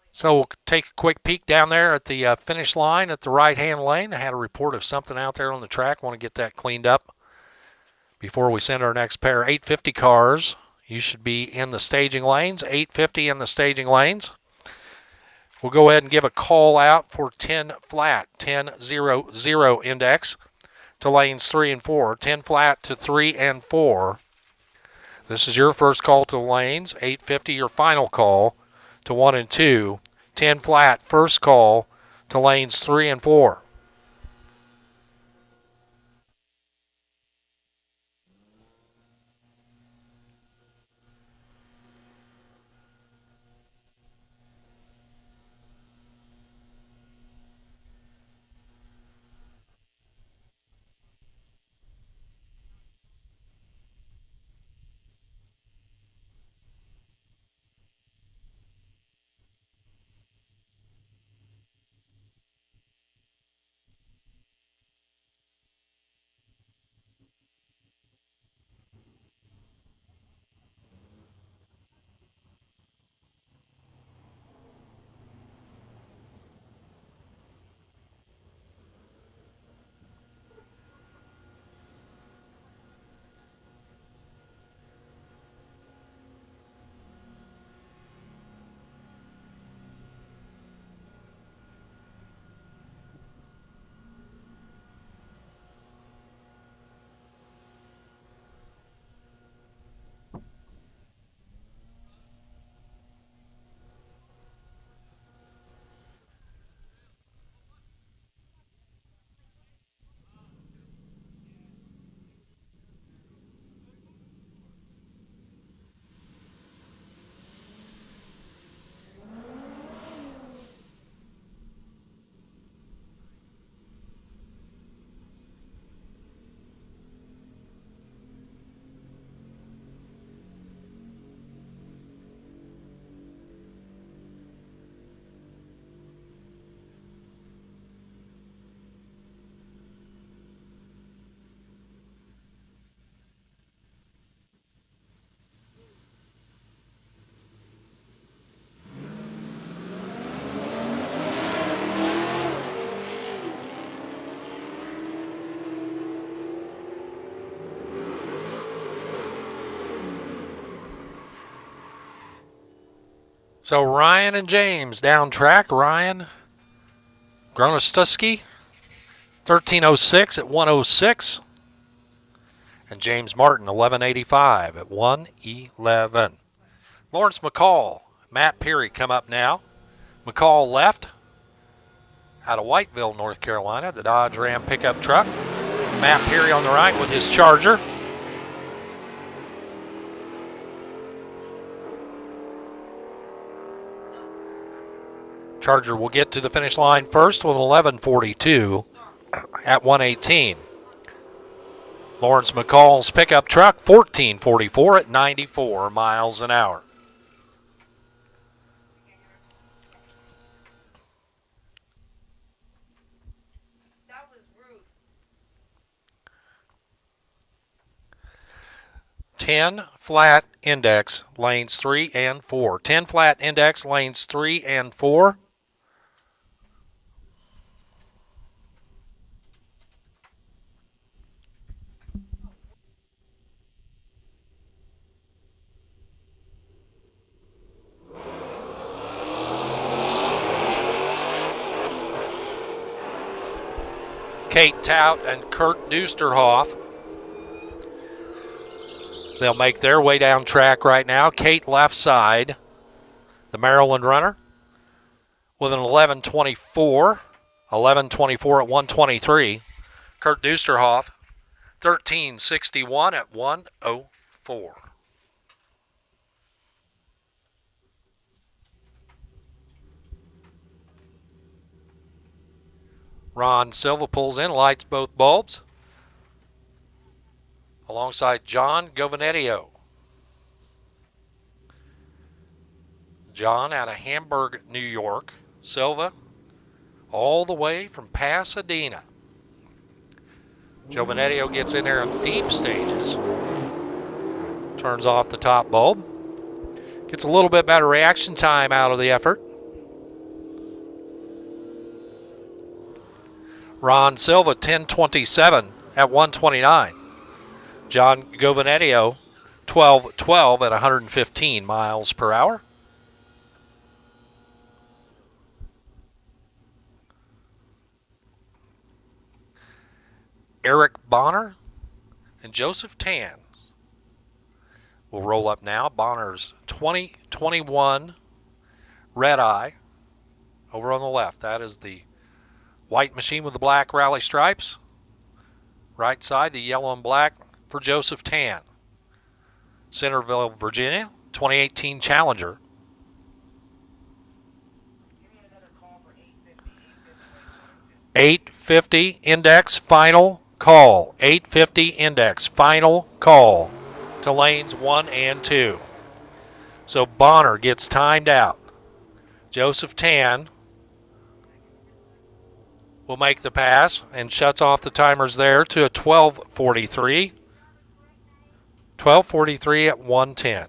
So we'll take a quick peek down there at the finish line at the right-hand lane. I had a report of something out there on the track. Want to get that cleaned up before we send our next pair. 850 cars. You should be in the staging lanes. 850 in the staging lanes. We'll go ahead and give a call out for 10 flat, 10-0-0 index to lanes 3 and 4. 10 flat to 3 and 4. This is your first call to the lanes. 850 your final call to 1 and 2. 10 flat, first call to lanes 3 and 4. So Ryan and James down track. Ryan Gronostuski, 13:06 at 1:06. And James Martin, 11:85 at 1:11. Lawrence McCall, Matt Peary come up now. McCall left out of Whiteville, North Carolina, the Dodge Ram pickup truck. Matt Peary on the right with his Charger. Charger will get to the finish line first with an 11:42 at 1:18. Lawrence McCall's pickup truck, 14:44 at 94 miles an hour. That was rude. 10 flat index, lanes 3 and 4. 10 flat index, lanes 3 and 4. Kate Tout and Kurt Dusterhoff. They'll make their way down track right now. Kate left side, the Maryland runner, with an 11:24. 11:24 at 1:23. Kurt Dusterhoff, 13:61 at 1:04. Ron Silva pulls in, lights both bulbs, alongside John Govanetio. John out of Hamburg, New York. Silva all the way from Pasadena. Govanetio gets in there on deep stages. Turns off the top bulb. Gets a little bit better reaction time out of the effort. Ron Silva, 10:27 at 1:29. John Govanetio, 12:12 at 115 miles per hour. Eric Bonner and Joseph Tan will roll up now. Bonner's 2021 Red Eye over on the left. That is the white machine with the black rally stripes. Right side, the yellow and black for Joseph Tan. Centerville, Virginia, 2018 Challenger. 850 index final call. 850 index final call to lanes 1 and 2. So Bonner gets timed out. Joseph Tan will make the pass and shuts off the timers there to a 12:43. 12:43 at 1:10.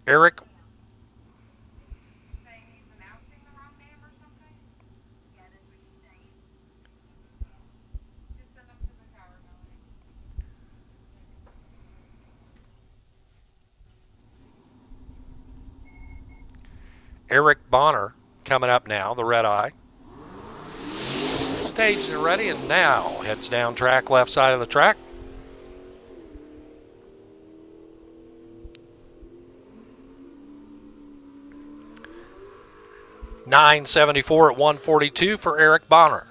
Eric Eric Bonner coming up now, the Red Eye. Staged and ready, and now heads down track, left side of the track. .974 at 1:42 for Eric Bonner.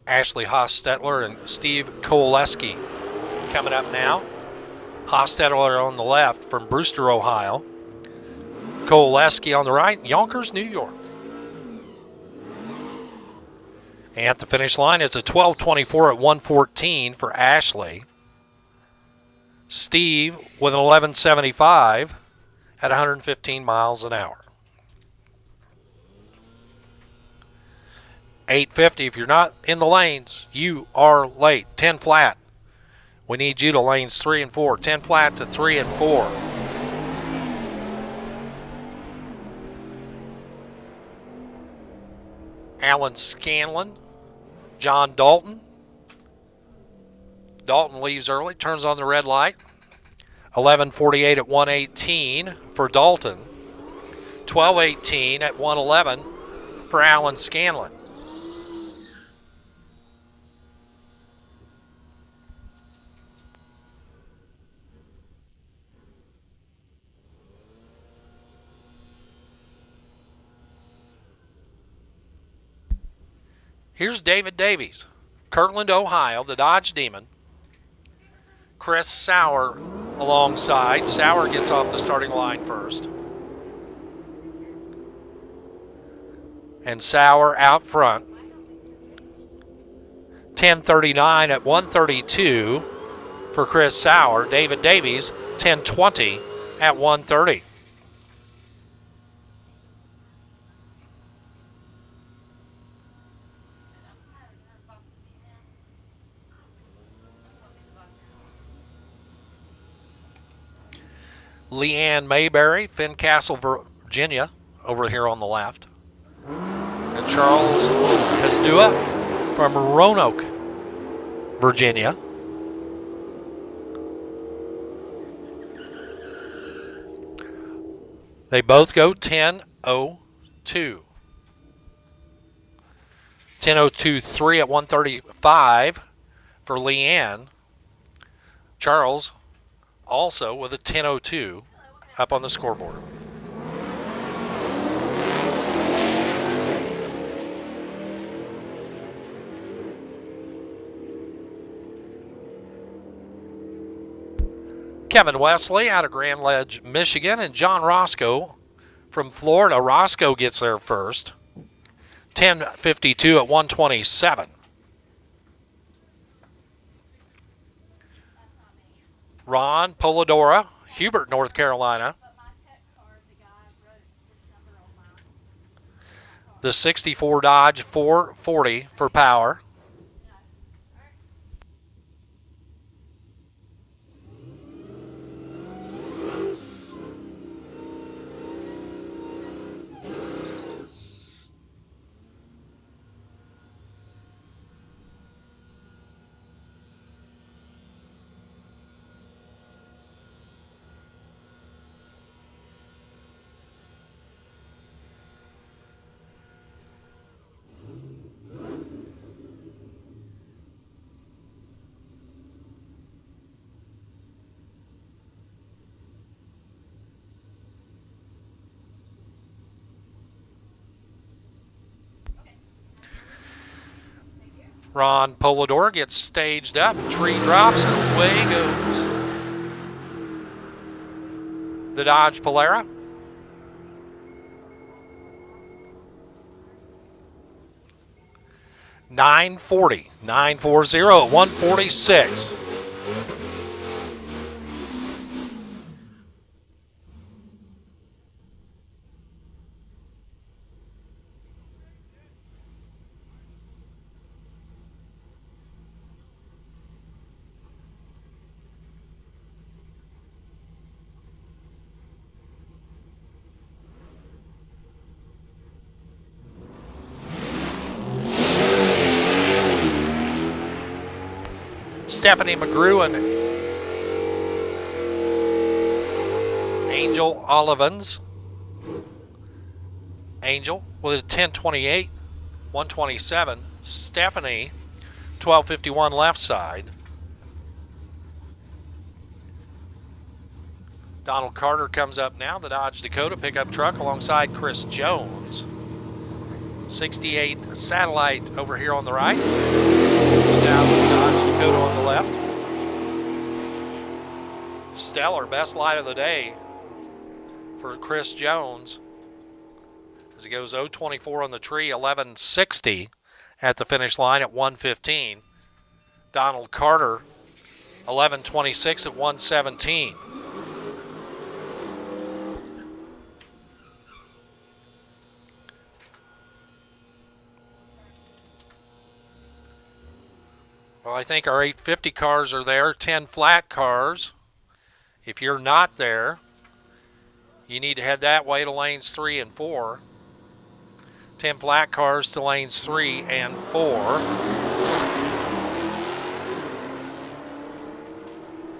Ashley Hostetler and Steve Kowaleski coming up now. Hostetler on the left from Brewster, Ohio. Koleski on the right, Yonkers, New York. And at the finish line, it's a 12:24 at 1:14 for Ashley. Steve with an 11:75 at 115 miles an hour. 8:50, if you're not in the lanes, you are late. 10 flat. We need you to lanes 3 and 4. 10 flat to 3 and 4. Alan Scanlon, John Dalton. Dalton leaves early, turns on the red light. 11:48 at 1:18 for Dalton. 12:18 at 1:11 for Alan Scanlon. Here's David Davies, Kirtland, Ohio, the Dodge Demon. Chris Sauer alongside. Sauer gets off the starting line first. And Sauer out front. 10:39 at 1:32 for Chris Sauer. David Davies, 10:20 at 1:30. Leanne Mayberry, Fincastle, Virginia, over here on the left. And Charles Hasdua from Roanoke, Virginia. They both go 10:02. 10:02.3 at 1:35 for Leanne. Charles also with a 10:02 up on the scoreboard. Kevin Wesley out of Grand Ledge, Michigan, and John Roscoe from Florida. Roscoe gets there first. 10:52 at 1:27. Ron Polidora, Hubert, North Carolina. The 64 Dodge 440 for power. Ron Polidor gets staged up, tree drops, and away goes the Dodge Polara. .940 at 146. Stephanie McGrew and Angel Olivans. Angel with a 10:28, 127. Stephanie, 12:51 left side. Donald Carter comes up now, the Dodge Dakota pickup truck alongside Chris Jones. 68 Satellite over here on the right. Down the Dodge Dakota on the left. Stellar, best light of the day for Chris Jones as he goes 0.24 on the tree, 11.60 at the finish line at 1:15. Donald Carter, 11.26 at 1:17. Well, I think our 850 cars are there, 10 flat cars. If you're not there, you need to head that way to lanes 3 and 4. 10 flat cars to lanes 3 and 4.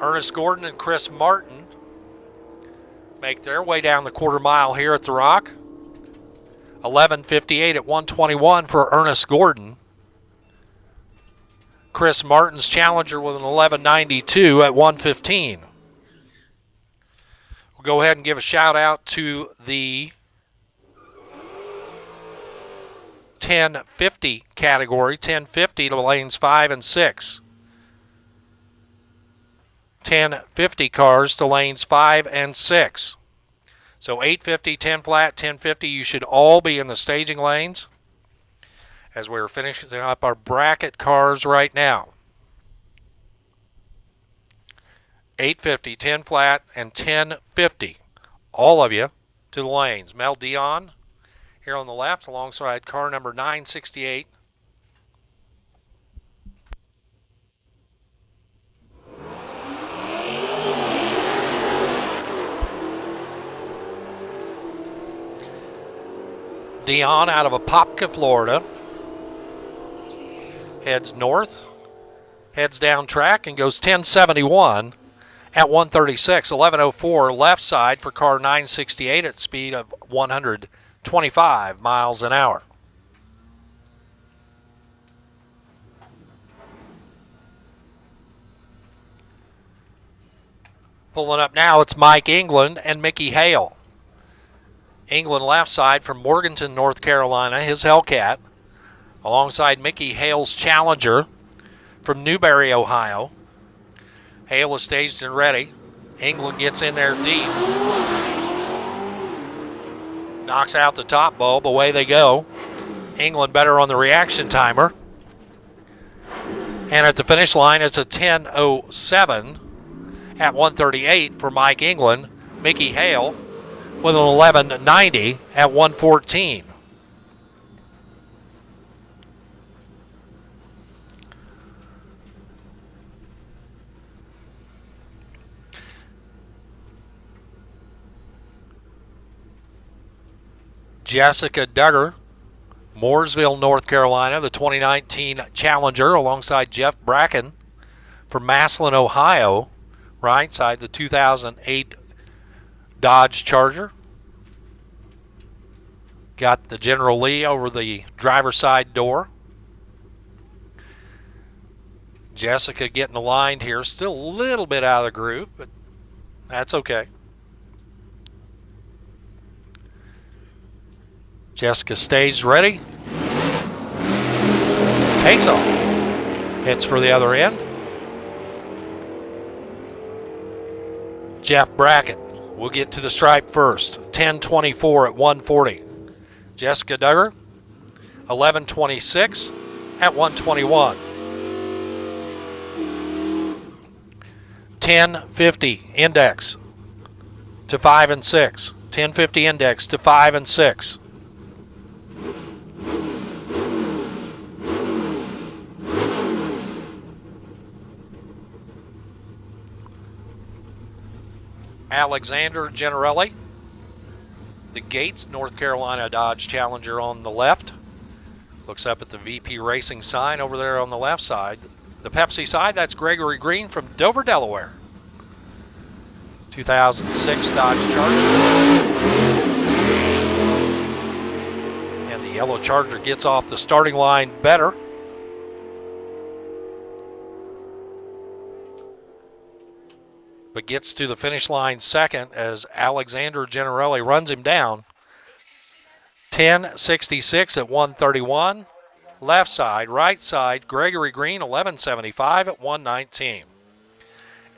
Ernest Gordon and Chris Martin make their way down the quarter mile here at the Rock. 11.58 at 1:21 for Ernest Gordon. Chris Martin's Challenger with an 11.92 at 1:15. We'll go ahead and give a shout out to the 1050 category, 1050 to lanes 5 and 6. 1050 cars to lanes 5 and 6. So 850, 10 flat, 1050, you should all be in the staging lanes as we're finishing up our bracket cars right now. 850, 10 flat, and 1050. All of you to the lanes. Mel Dion here on the left alongside car number 968. Dion out of Apopka, Florida. Heads north, heads down track, and goes 1071 at 136. 1104 left side for car 968 at speed of 125 miles an hour. Pulling up now, it's Mike England and Mickey Hale. England left side from Morganton, North Carolina, his Hellcat, alongside Mickey Hale's Challenger from Newberry, Ohio. Hale is staged and ready. England gets in there deep. Knocks out the top bulb. Away they go. England better on the reaction timer. And at the finish line, it's a 10:07 at 138 for Mike England. Mickey Hale with an 11:90 at 114. Jessica Duggar, Mooresville, North Carolina, the 2019 Challenger, alongside Jeff Bracken from Massillon, Ohio, right side the 2008 Dodge Charger. Got the General Lee over the driver's side door. Jessica getting aligned here, still a little bit out of the groove, but that's okay. Jessica stays ready. Takes off. Hits for the other end. Jeff Bracken will get to the stripe first. 10:24 at 140. Jessica Duggar, 11:26 at 121. 1050 index to 5 and 6. 1050 index to 5 and 6. Alexander Generelli, the Gates, North Carolina Dodge Challenger on the left. Looks up at the VP Racing sign over there on the left side. The Pepsi side, that's Gregory Green from Dover, Delaware. 2006 Dodge Charger. And the yellow Charger gets off the starting line better. But gets to the finish line second as Alexander Generelli runs him down. 10:66 at 131. Left side, right side, Gregory Green, 11:75 at 119.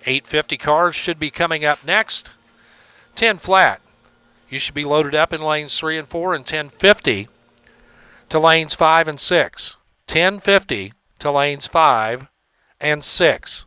850 cars should be coming up next. 10 flat. You should be loaded up in lanes 3 and 4, and 1050 to lanes 5 and 6. 1050 to lanes 5 and 6.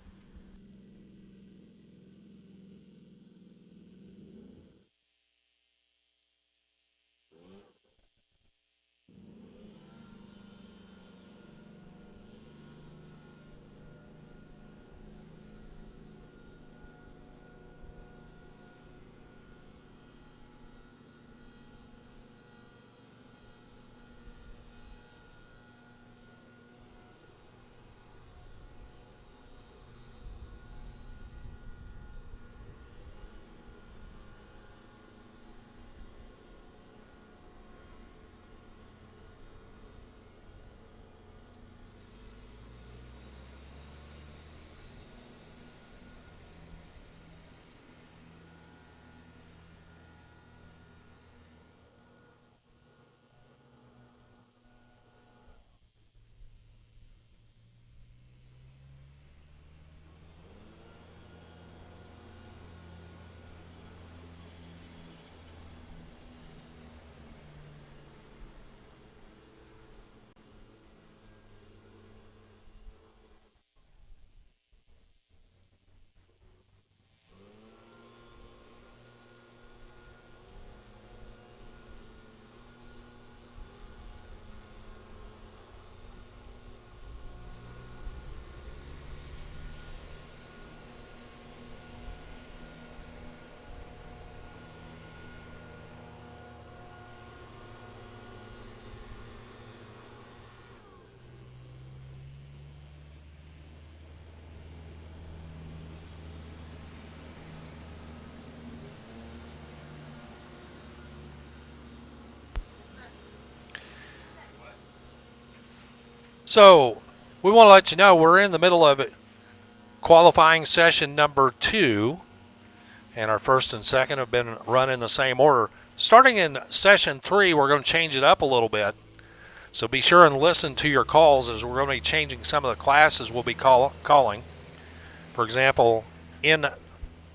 So we want to let you know we're in the middle of it. Qualifying session number 2, and our first and second have been run in the same order. Starting in session 3, we're going to change it up a little bit. So be sure and listen to your calls, as we're going to be changing some of the classes we'll be calling. For example, in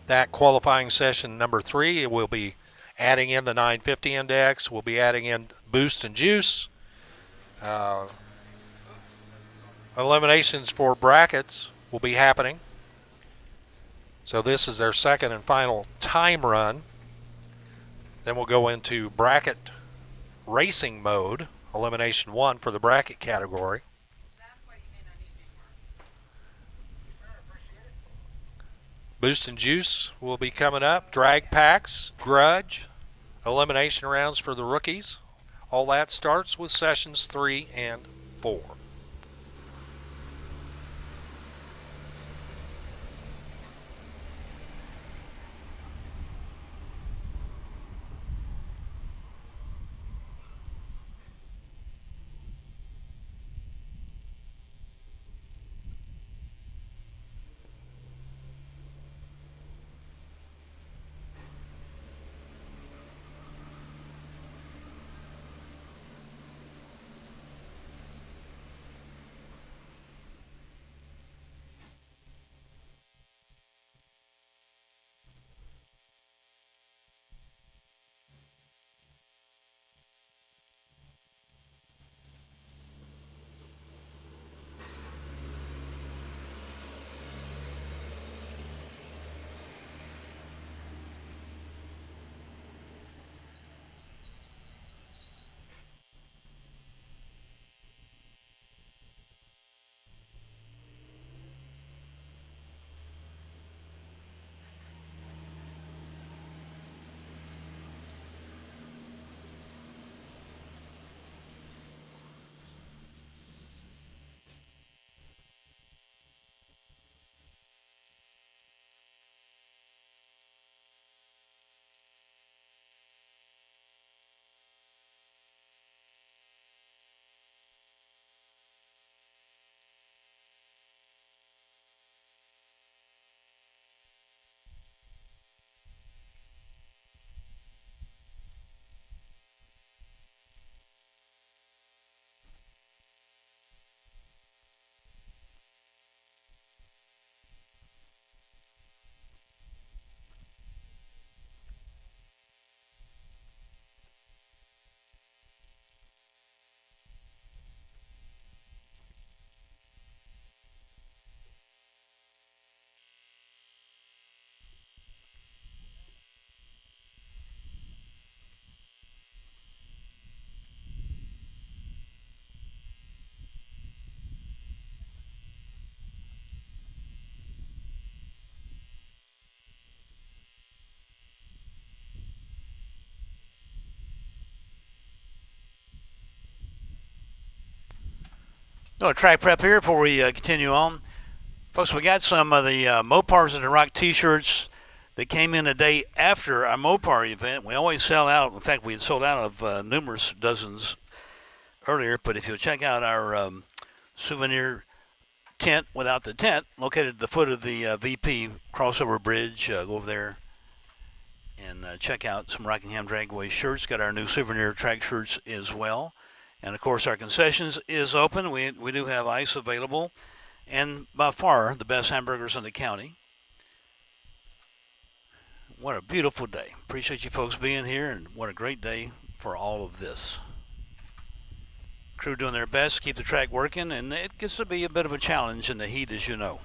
that qualifying session number 3, we'll be adding in the 950 index. We'll be adding in boost and juice. Eliminations for brackets will be happening. So this is their second and final time run. Then we'll go into bracket racing mode, elimination 1 for the bracket category. Boost and juice will be coming up. Drag packs, grudge, elimination rounds for the rookies. All that starts with sessions 3 and 4. A track prep here before we continue on. Folks, we got some of the Mopars and the Rock t-shirts that came in a day after our Mopar event. We always sell out. In fact, we had sold out of numerous dozens earlier. But if you'll check out our souvenir tent without the tent, located at the foot of the VP crossover bridge, go over there and check out some Rockingham Dragway shirts. Got our new souvenir track shirts as well. And, of course, our concessions is open. We do have ice available. And by far the best hamburgers in the county. What a beautiful day. Appreciate you folks being here, and what a great day for all of this. Crew doing their best to keep the track working, and it gets to be a bit of a challenge in the heat, as you know.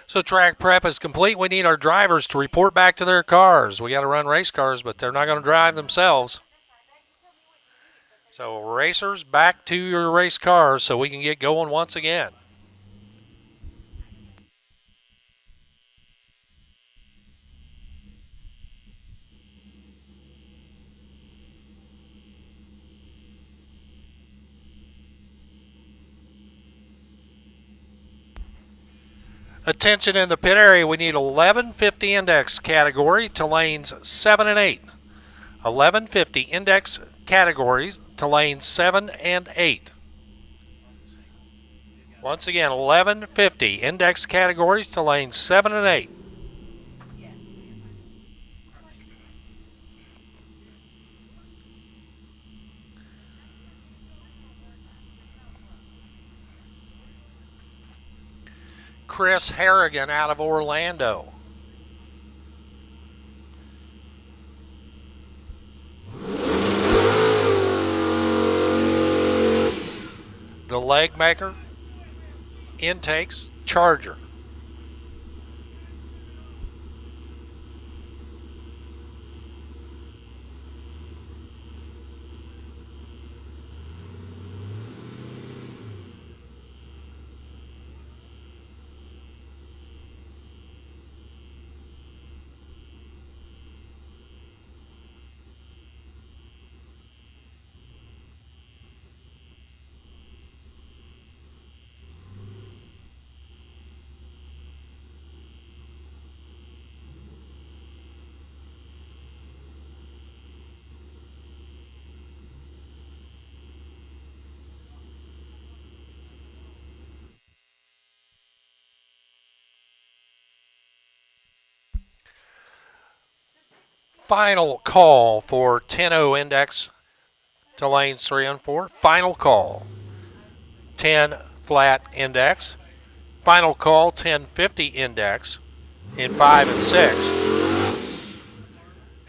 So track prep is complete. We need our drivers to report back to their cars. We got to run race cars, but they're not going to drive themselves. So racers, back to your race cars so we can get going once again. Attention in the pit area, we need 1150 index category to lanes 7 and 8. 1150 index categories to lanes 7 and 8. Once again, 1150 index categories to lanes 7 and 8. Chris Harrigan out of Orlando. The leg maker, intakes, Charger. Final call for 10-0 index to lanes 3 and 4. Final call. 10 flat index. Final call 1050 index in 5 and 6.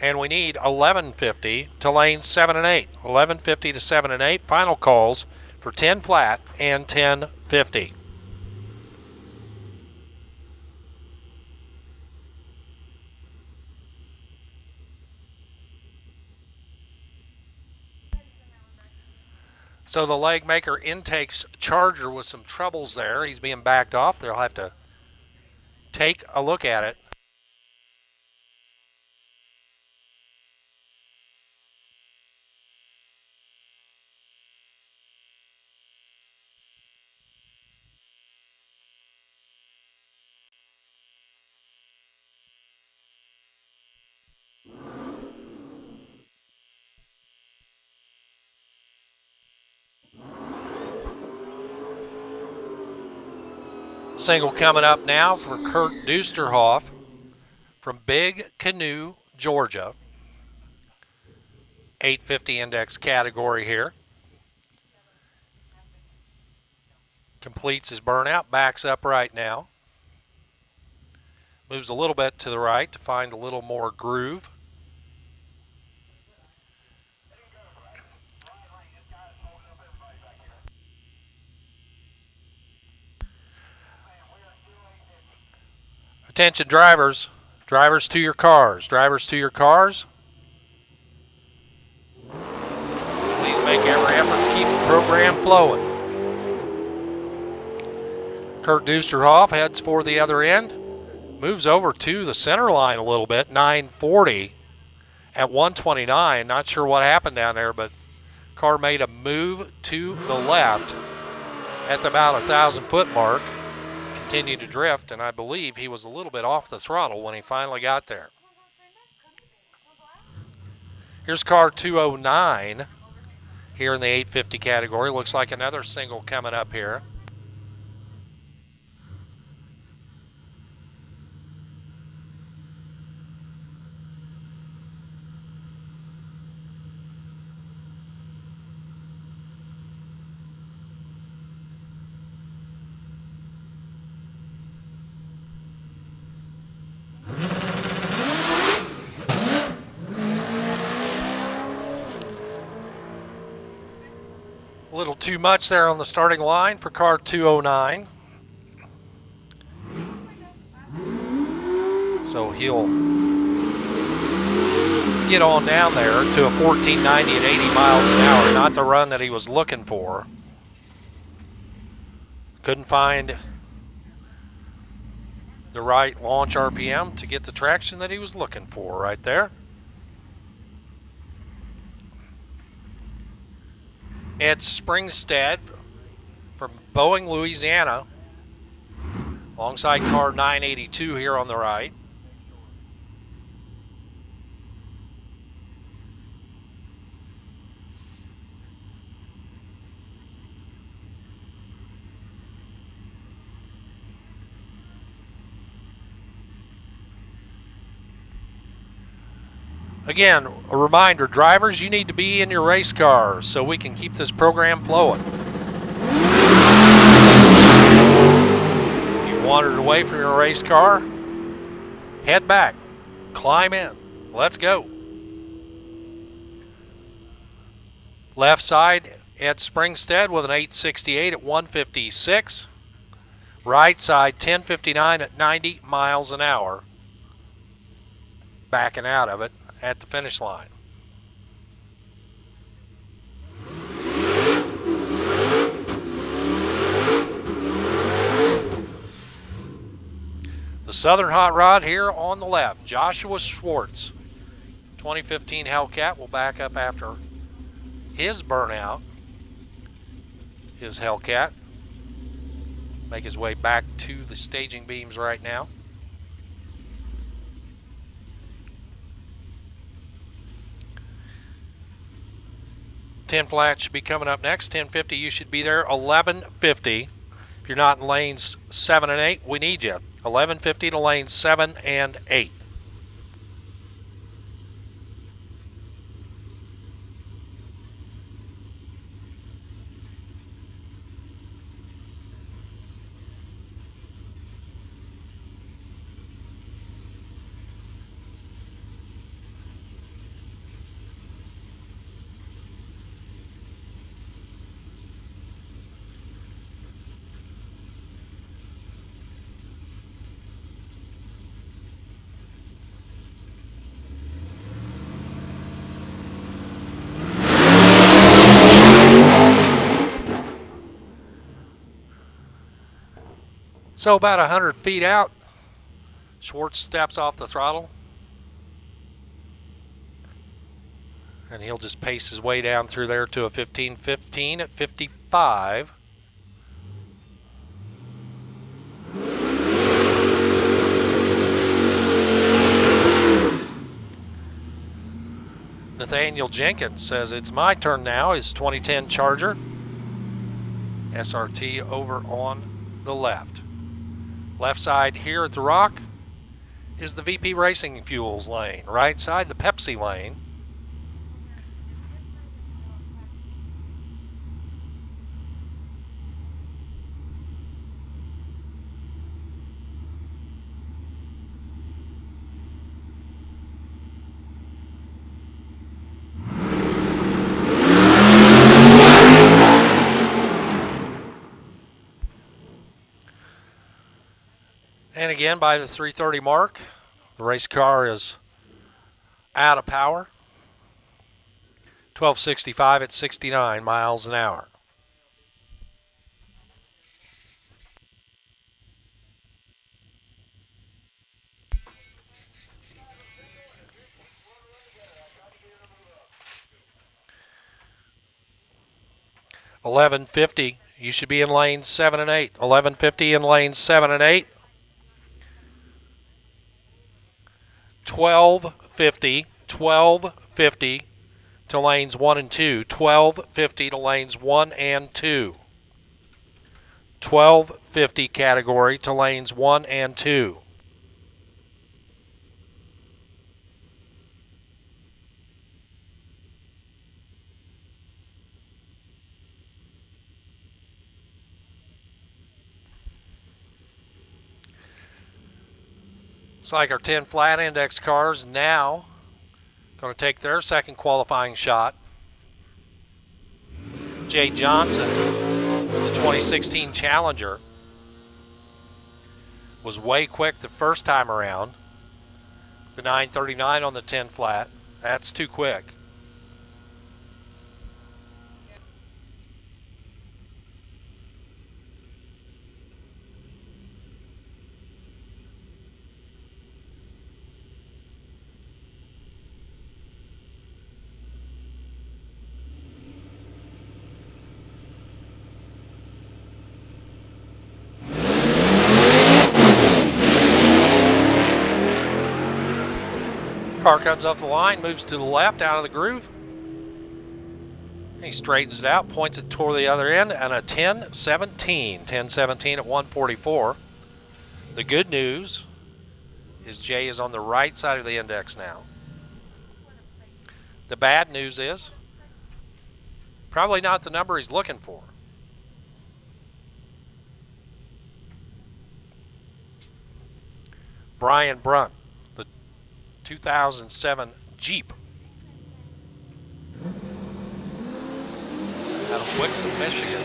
And we need 1150 to lanes 7 and 8. 1150 to 7 and 8. Final calls for 10 flat and 1050. So the leg maker intakes Charger with some troubles there. He's being backed off. They'll have to take a look at it. Single coming up now for Kurt Dusterhoff from Big Canoe, Georgia. 850 index category here. Completes his burnout, backs up right now. Moves a little bit to the right to find a little more groove. Attention drivers. Drivers to your cars. Drivers to your cars. Please make every effort to keep the program flowing. Kurt Dusterhoff heads for the other end. Moves over to the center line a little bit. 940 at 129. Not sure what happened down there, but car made a move to the left at about 1,000-foot mark. Continued to drift, and I believe he was a little bit off the throttle when he finally got there. Here's car 209 here in the 850 category. Looks like another single coming up here. A little too much there on the starting line for car 209. So he'll get on down there to a 1490 at 80 miles an hour. Not the run that he was looking for. Couldn't find the right launch RPM to get the traction that he was looking for right there. Ed Springstead from Boeing, Louisiana, alongside car 982 here on the right. Again, a reminder, drivers, you need to be in your race cars so we can keep this program flowing. If you wandered away from your race car, head back, climb in, let's go. Left side, Ed Springstead with an 868 at 156. Right side, 1059 at 90 miles an hour. Backing out of it at the finish line. The Southern Hot Rod here on the left, Joshua Schwartz. 2015 Hellcat will back up after his burnout. His Hellcat. Make his way back to the staging beams right now. 10 flat should be coming up next. 1050, you should be there. 1150. If you're not in lanes 7 and 8, we need you. 1150 to lanes 7 and 8. So about 100 feet out, Schwartz steps off the throttle. And he'll just pace his way down through there to a 15:15 at 55. Nathaniel Jenkins says it's my turn now. His 2010 Charger SRT over on the left. Left side here at the Rock is the VP Racing Fuels lane. Right side, the Pepsi lane. And again, by the 3:30 mark, the race car is out of power. 1265 at 69 miles an hour. $11.50. You should be in lanes 7 and 8. $11.50 in lanes 7 and 8. $12.50 to lanes 1 and 2. $12.50 to lanes 1 and 2. $12.50 category to lanes 1 and 2. Looks like our 10 flat index cars now going to take their second qualifying shot. Jay Johnson, the 2016 Challenger, was way quick the first time around. The 939 on the 10 flat, that's too quick. Car comes off the line, moves to the left out of the groove. He straightens it out, points it toward the other end, and a 10-17. 10-17 at 144. The good news is Jay is on the right side of the index now. The bad news is probably not the number he's looking for. Brian Brunt, 2007 Jeep out of Wixom, Michigan.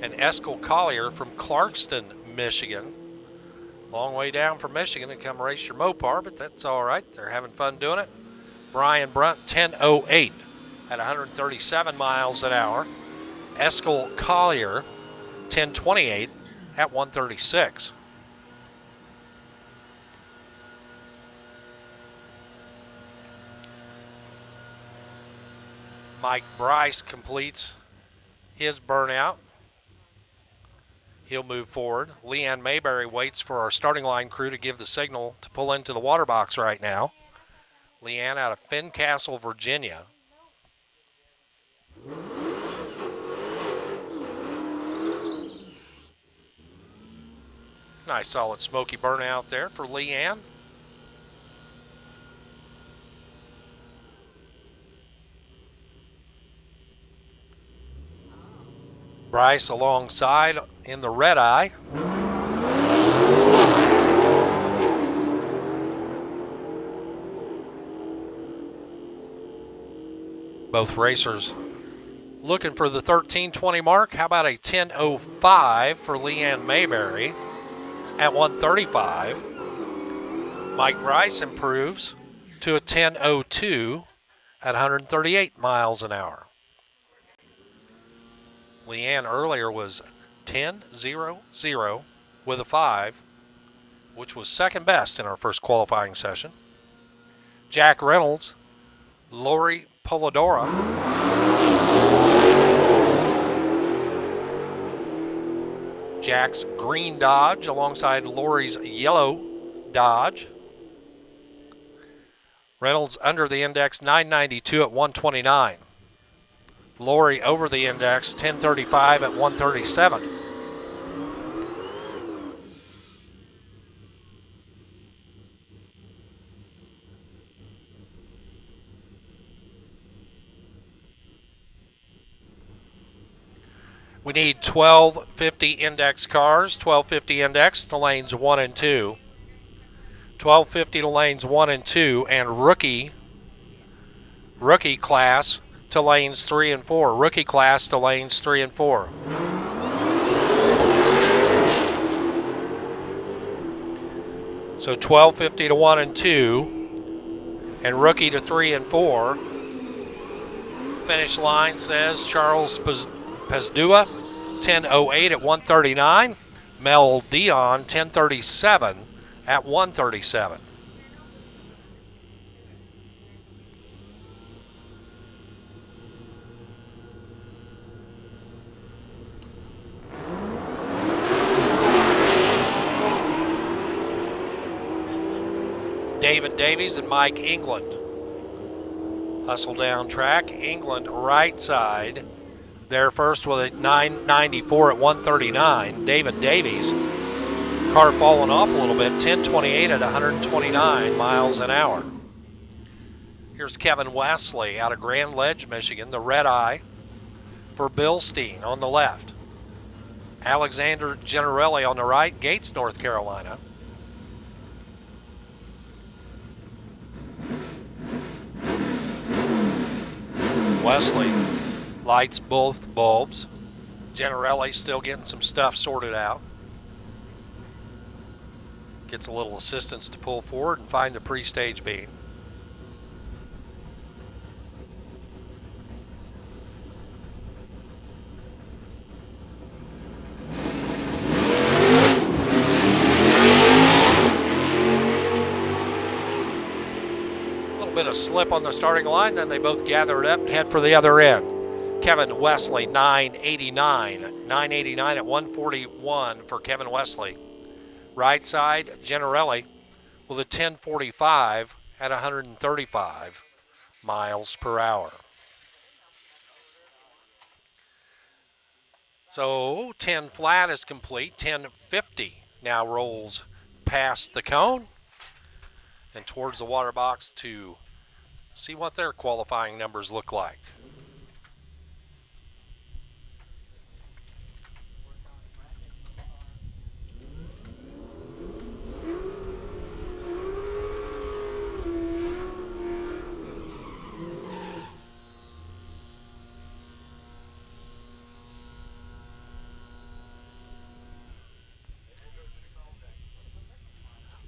And Eskel Collier from Clarkston, Michigan. Long way down from Michigan to come race your Mopar, but that's all right. They're having fun doing it. Brian Brunt, 10:08 at 137 miles an hour. Eskel Collier, 10:28 at 136. Mike Bryce completes his burnout. He'll move forward. Leanne Mayberry waits for our starting line crew to give the signal to pull into the water box right now. Leanne out of Fincastle, Virginia. Nice solid smoky burnout there for Leanne. Bryce alongside in the red eye. Both racers looking for the 13:20 mark. How about a 10:05 for Leanne Mayberry at 135? Mike Bryce improves to a 10:02 at 138 miles an hour. Leanne earlier was 10-0-0 with a 5, which was second best in our first qualifying session. Jack Reynolds, Lori Polidora, Jack's green Dodge alongside Lori's yellow Dodge. Reynolds under the index 992 at 129. Lori over the index 1035 at 137. We need 1250 index cars, 1250 index to lanes 1 and 2. 1250 to lanes 1 and 2, and rookie class to lanes 3 and 4. Rookie class to lanes 3 and 4. So 1250 to 1 and 2, and rookie to 3 and 4. Finish line says Charles Pesdua, 10:08 at 139. Mel Dion, 10:37 at 137. David Davies and Mike England hustle down track. England right side. There first with a 994 at 139. David Davies, car falling off a little bit, 1028 at 129 miles an hour. Here's Kevin Wesley out of Grand Ledge, Michigan, the red eye for Bilstein on the left. Alexander Generelli on the right, Gates, North Carolina. Wesley lights both bulbs. Generelli still getting some stuff sorted out. Gets a little assistance to pull forward and find the pre-stage beam. A little bit of slip on the starting line, then they both gather it up and head for the other end. Kevin Wesley, 989. 989 at 141 for Kevin Wesley. Right side, Generelli with a 1045 at 135 miles per hour. So 10 flat is complete. 1050 now rolls past the cone and towards the water box to see what their qualifying numbers look like.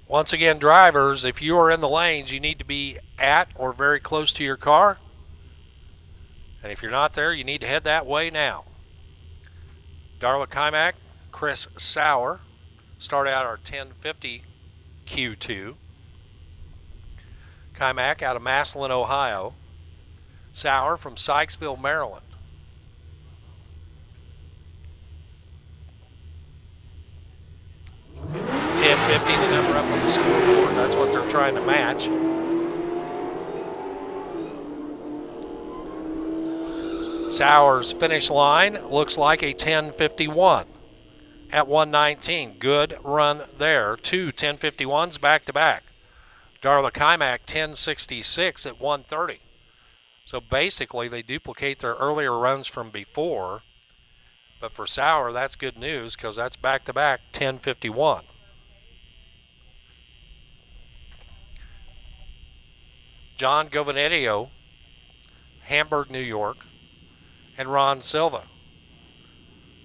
Once again, drivers, if you are in the lanes, you need to be at or very close to your car. And if you're not there, you need to head that way now. Darla Kimack, Chris Sauer start out our 1050 Q2. Kimack out of Massillon, Ohio. Sauer from Sykesville, Maryland. .1050, the number up on the scoreboard. That's what they're trying to match. Sauer's finish line looks like a 1051 at 119. Good run there. Two 1051s back to back. Darla Kimack 1066 at 130. So basically they duplicate their earlier runs from before. But for Sauer, that's good news because that's back to back 1051. John Govanetio, Hamburg, New York, and Ron Silva.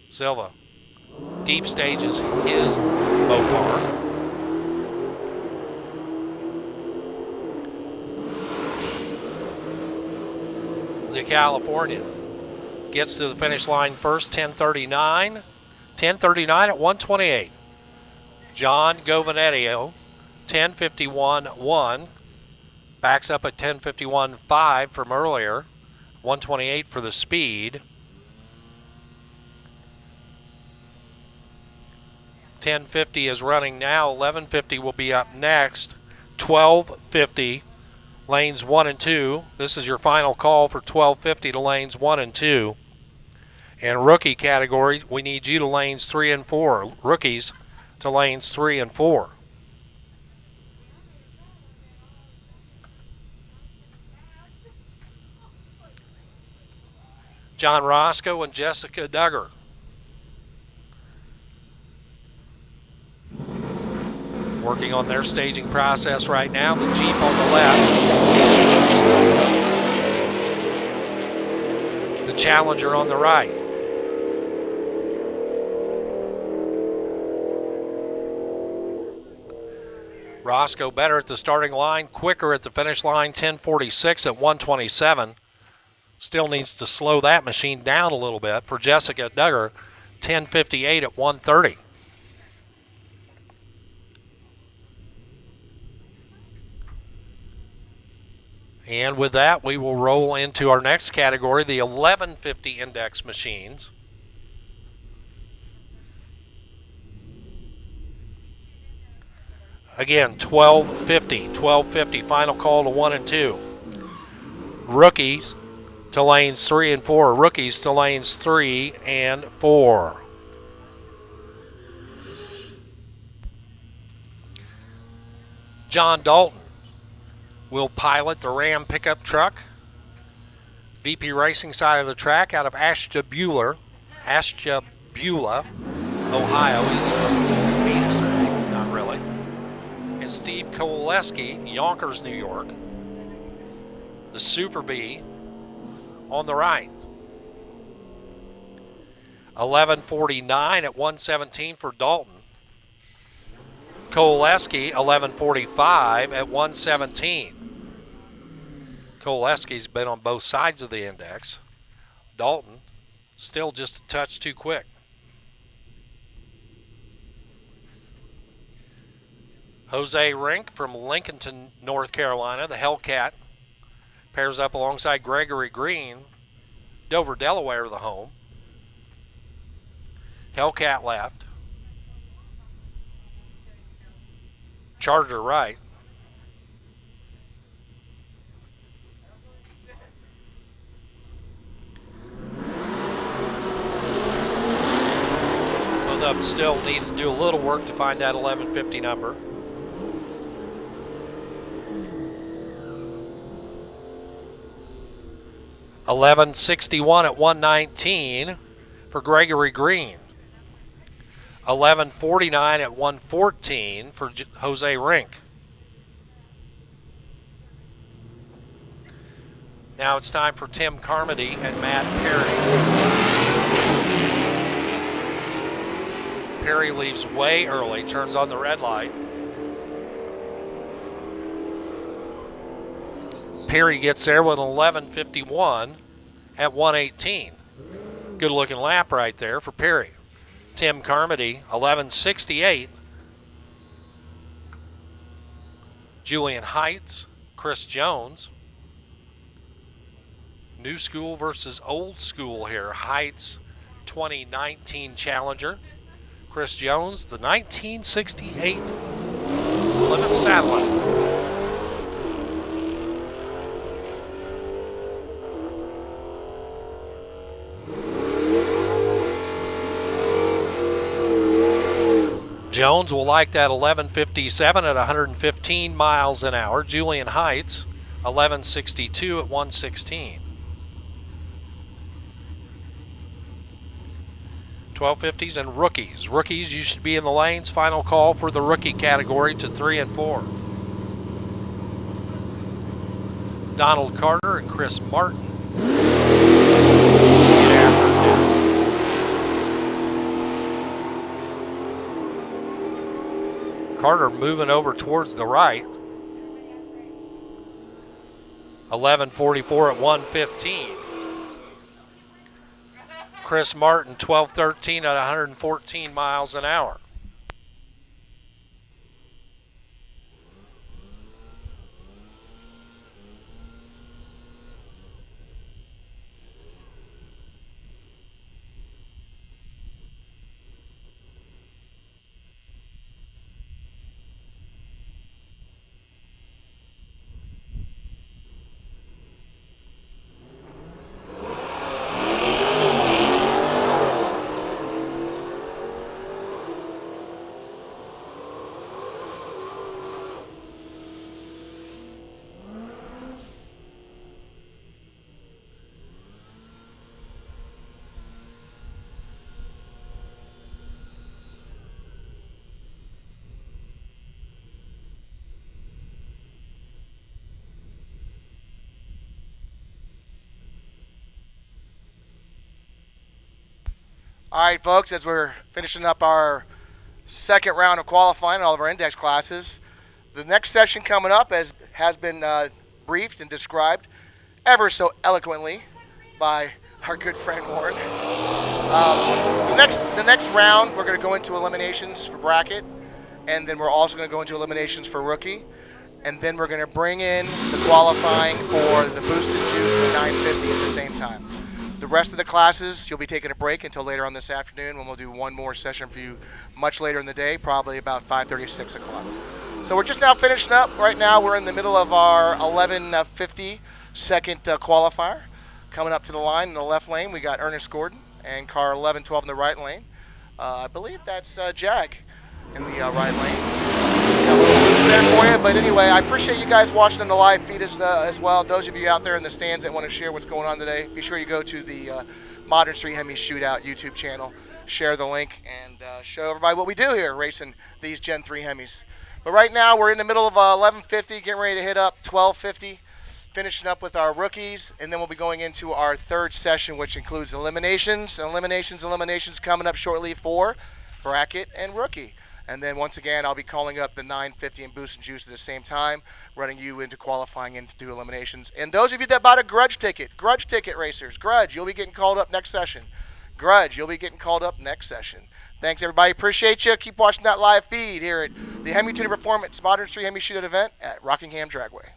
Silva, deep stages his Mopar. The Californian gets to the finish line first, 1039. 10:39 at 128. John Govanetio, 10:51.1. Backs up at 10:51.5 from earlier. 128 for the speed. 10:50 is running now. 11:50 will be up next. 12:50, lanes 1 and 2. This is your final call for 12:50 to lanes 1 and 2. And rookie category, we need you to lanes 3 and 4. Rookies to lanes 3 and 4. John Roscoe and Jessica Duggar. Working on their staging process right now. The Jeep on the left. The Challenger on the right. Roscoe better at the starting line, quicker at the finish line, 10:46 at 127. Still needs to slow that machine down a little bit. For Jessica Duggar, 10:58 at 130. And with that, we will roll into our next category, the 1150 index machines. Again, 1250 final call to 1 and 2. Rookies to lanes 3 and 4. Rookies to lanes 3 and 4. John Dalton will pilot the Ram pickup truck. VP Racing side of the track out of Ashtabula, Ohio. Easy for me to say, not really. And Steve Koleski, Yonkers, New York. The Super Bee on the right. 11:49 at 117 for Dalton. Koleski, 11:45 at 117. Koleski's been on both sides of the index. Dalton, still just a touch too quick. Jose Rink from Lincolnton, North Carolina, the Hellcat, pairs up alongside Gregory Green. Dover, Delaware, the home. Hellcat left. Charger right. Both of them still need to do a little work to find that 1150 number. $11.61 at 119 for Gregory Green. $11.49 at 114 for Jose Rink. Now it's time for Tim Carmody and Matt Perry. Perry leaves way early, turns on the red light. Perry gets there with an 11:51 at 118. Good looking lap right there for Perry. Tim Carmody, 11:68. Julian Heights, Chris Jones. New school versus old school here. Heights, 2019 Challenger. Chris Jones, the 1968 Plymouth Satellite. Jones will like that 11:57 at 115 miles an hour. Julian Heights, 11:62 at 116. 1250s and rookies. Rookies, you should be in the lanes. Final call for the rookie category to 3 and 4. Donald Carter and Chris Martin. Carter moving over towards the right. 11:44 at 115. Chris Martin, 12:13 at 114 miles an hour. All right, folks, as we're finishing up our second round of qualifying all of our index classes, the next session coming up has been briefed and described ever so eloquently by our good friend Warren. The next round, we're going to go into eliminations for bracket, and then we're also going to go into eliminations for rookie, and then we're going to bring in the qualifying for the boosted juice and the 950 at the same time. The rest of the classes, you'll be taking a break until later on this afternoon when we'll do one more session for you much later in the day, probably about 5:30, 6 o'clock. So we're just now finishing up. Right now we're in the middle of our 11:50 second qualifier. Coming up to the line in the left lane, we got Ernest Gordon and car 1112 in the right lane. I believe that's Jag in the right lane. Got a little boost there for you, but anyway, I appreciate you guys watching on the live feed as well. Those of you out there in the stands that want to share what's going on today, be sure you go to the Modern Street Hemi Shootout YouTube channel, share the link, and show everybody what we do here racing these Gen 3 Hemis. But right now, we're in the middle of 11:50, getting ready to hit up 12:50, finishing up with our rookies, and then we'll be going into our third session, which includes eliminations coming up shortly for bracket and rookie. And then once again, I'll be calling up the 950 and Boost and Juice at the same time, running you into qualifying and to do eliminations. And those of you that bought a grudge ticket racers, grudge, you'll be getting called up next session. Grudge, you'll be getting called up next session. Thanks, everybody. Appreciate you. Keep watching that live feed here at the Hemi Tuner Performance Modern Street Hemi Shootout event at Rockingham Dragway.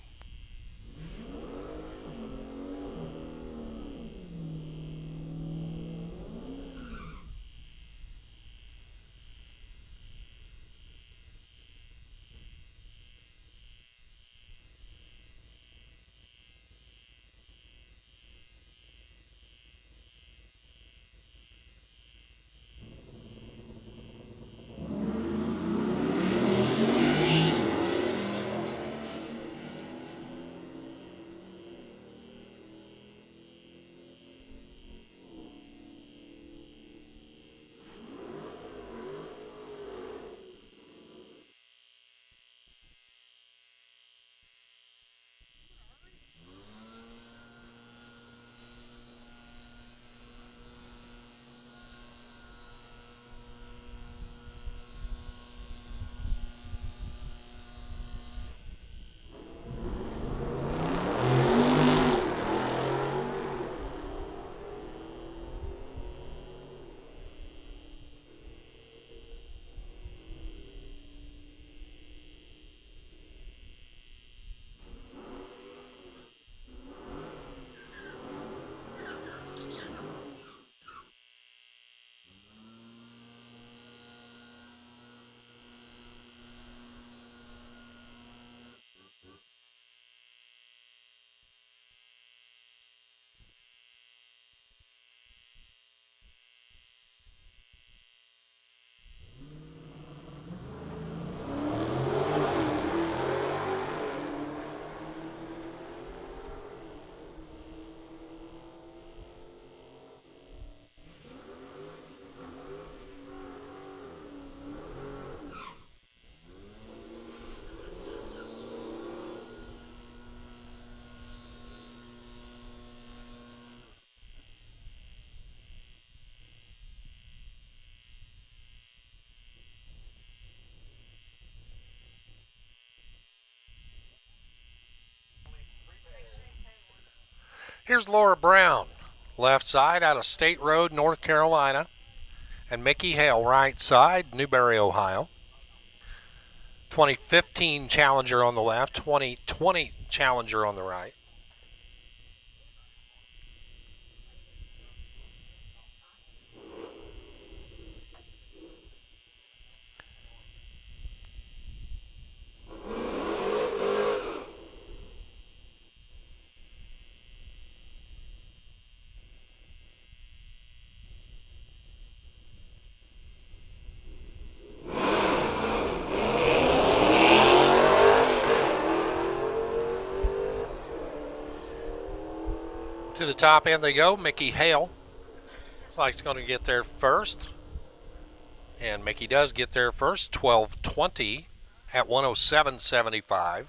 Here's Laura Brown, left side out of State Road, North Carolina. And Mickey Hale, right side, Newberry, Ohio. 2015 Challenger on the left, 2020 Challenger on the right. To the top end they go. Mickey Hale looks like he's going to get there first. And Mickey does get there first, 12:20 at 107.75.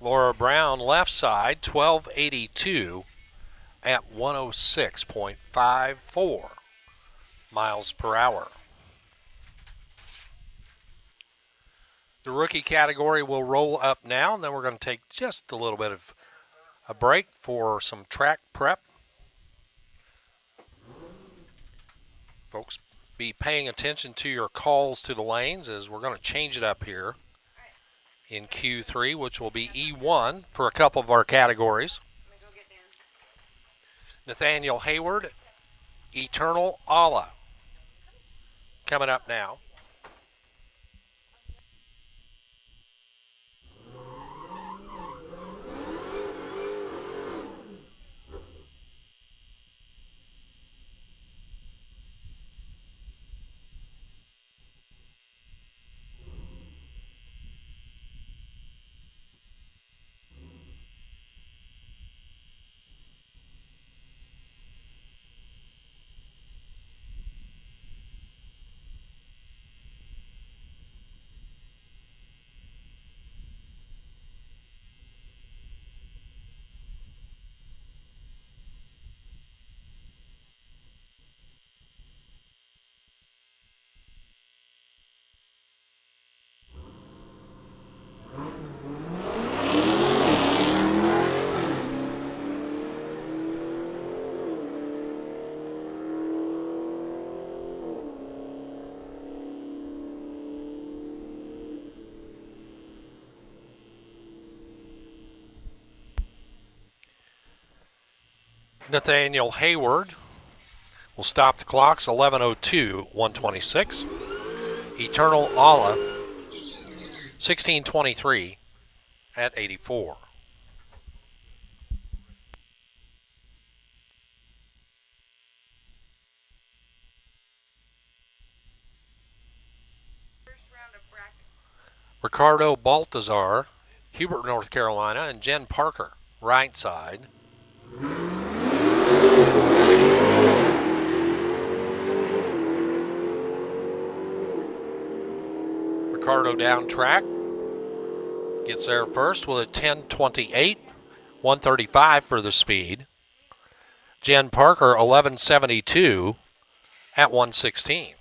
Laura Brown, left side, 12:82 at 106.54 miles per hour. The rookie category will roll up now, and then we're going to take just a little bit of a break for some track prep. Folks, be paying attention to your calls to the lanes as we're going to change it up here in Q3, which will be E1 for a couple of our categories. Nathaniel Hayward, Eternal Allah, coming up now. Nathaniel Hayward will stop the clocks, 11:02, 126. Eternal Allah, 16:23 at 84. First round of brackets. Ricardo Baltazar, Hubert, North Carolina, and Jen Parker, right side. Ricardo down track, gets there first with a 10:28, 135 for the speed. Jen Parker, 11:72 at 116.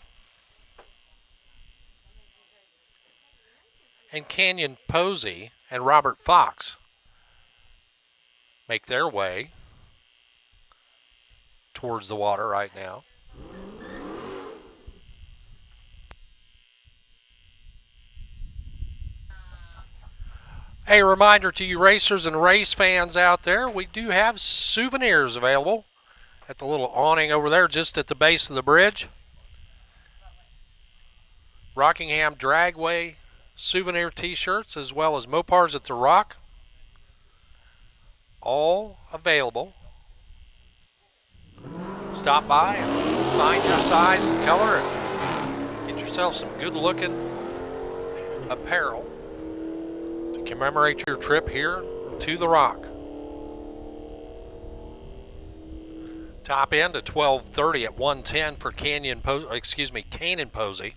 And Canyon Posey and Robert Fox make their way towards the water right now. A reminder to you racers and race fans out there, we do have souvenirs available at the little awning over there just at the base of the bridge. Rockingham Dragway souvenir t-shirts as well as Mopars at the Rock. All available. Stop by and find your size and color and get yourself some good looking apparel to commemorate your trip here to the Rock. Top end at 12:30 at 110 for Canon Posey.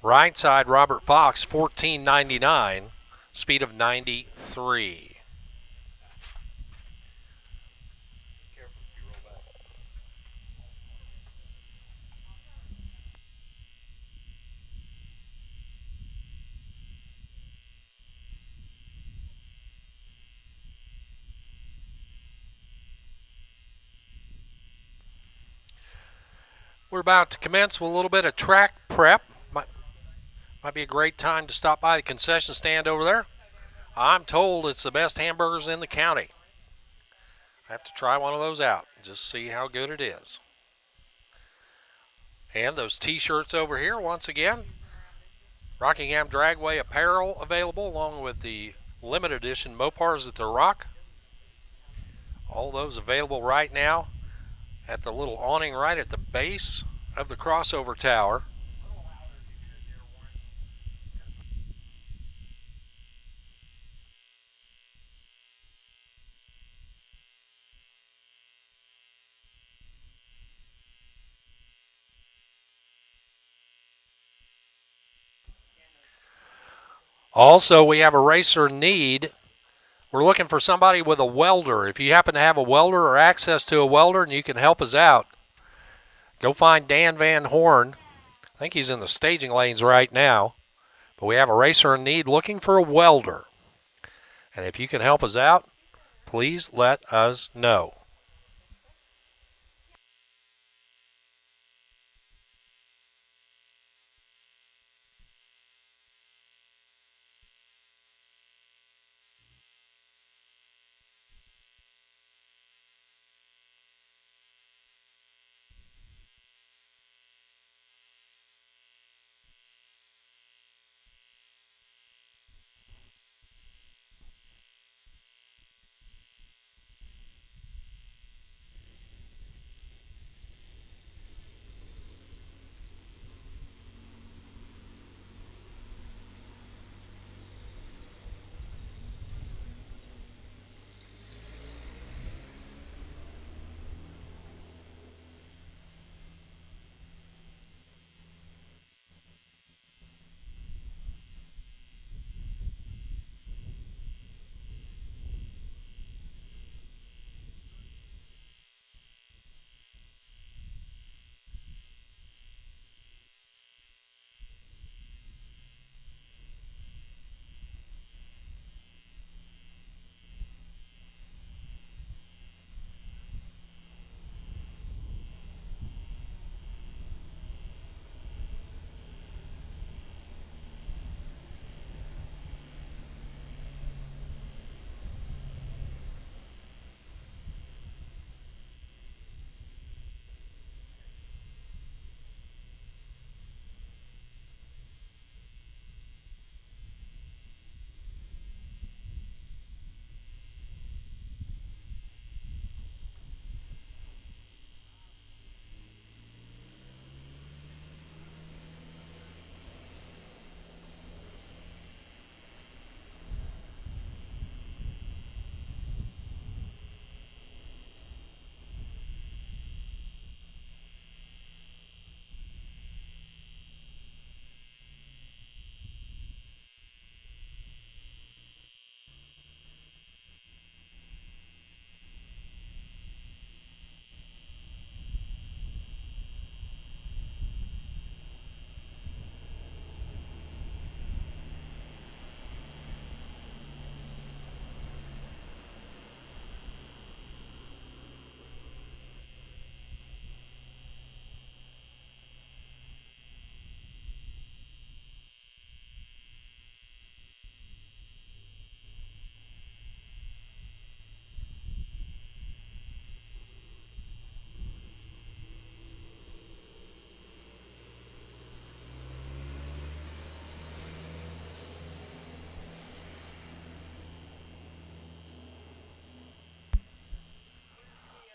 Right side Robert Fox, 14.99, speed of 93. We're about to commence with a little bit of track prep. Might be a great time to stop by the concession stand over there. I'm told it's the best hamburgers in the county. I have to try one of those out, just see how good it is. And those t-shirts over here, once again, Rockingham Dragway apparel available along with the limited edition Mopars at the Rock. All those available right now at the little awning right at the base of the crossover tower. Also, we have a racer need. We're looking for somebody with a welder. If you happen to have a welder or access to a welder and you can help us out, go find Dan Van Horn. I think he's in the staging lanes right now. But we have a racer in need looking for a welder. And if you can help us out, please let us know.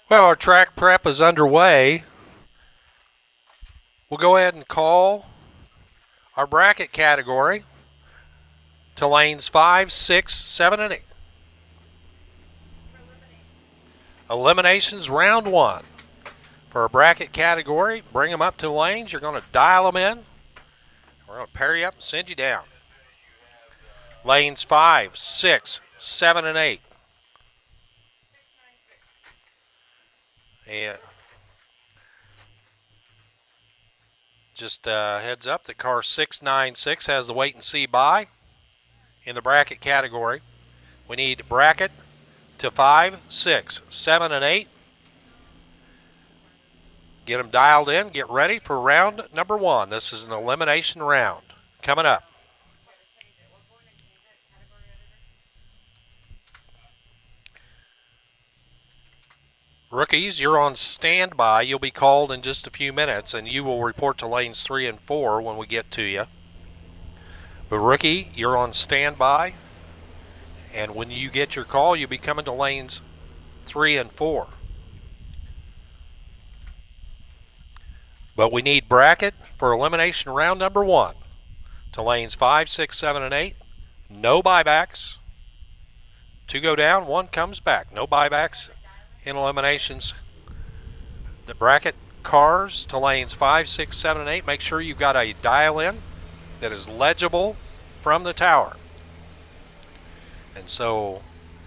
Well, our track prep is underway. We'll go ahead and call our bracket category to lanes 5, 6, 7, and 8. Eliminations round 1. For a bracket category, bring them up to lanes. You're going to dial them in. We're going to pair you up and send you down. Lanes 5, 6, 7, and 8. And just heads up that car 696 has the wait and see by in the bracket category. We need bracket to 5, 6, 7, and 8. Get them dialed in. Get ready for round number 1. This is an elimination round. Coming up. Rookies, you're on standby. You'll be called in just a few minutes, and you will report to lanes 3 and 4 when we get to you. But rookie, you're on standby, and when you get your call, you'll be coming to lanes 3 and 4. But we need bracket for elimination round number 1 to lanes 5, 6, 7, and 8. No buybacks. 2 go down, 1 comes back. No buybacks in eliminations. The bracket cars to lanes 5, 6, 7, and 8. Make sure you've got a dial-in that is legible from the tower. And so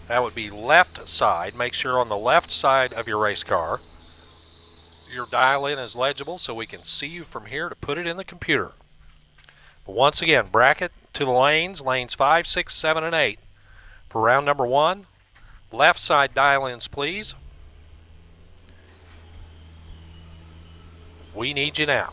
that would be left side. Make sure on the left side of your race car your dial-in is legible so we can see you from here to put it in the computer. But once again, bracket to the lanes 5, 6, 7, and 8 for round number 1. Left side dial-ins, please. We need you now.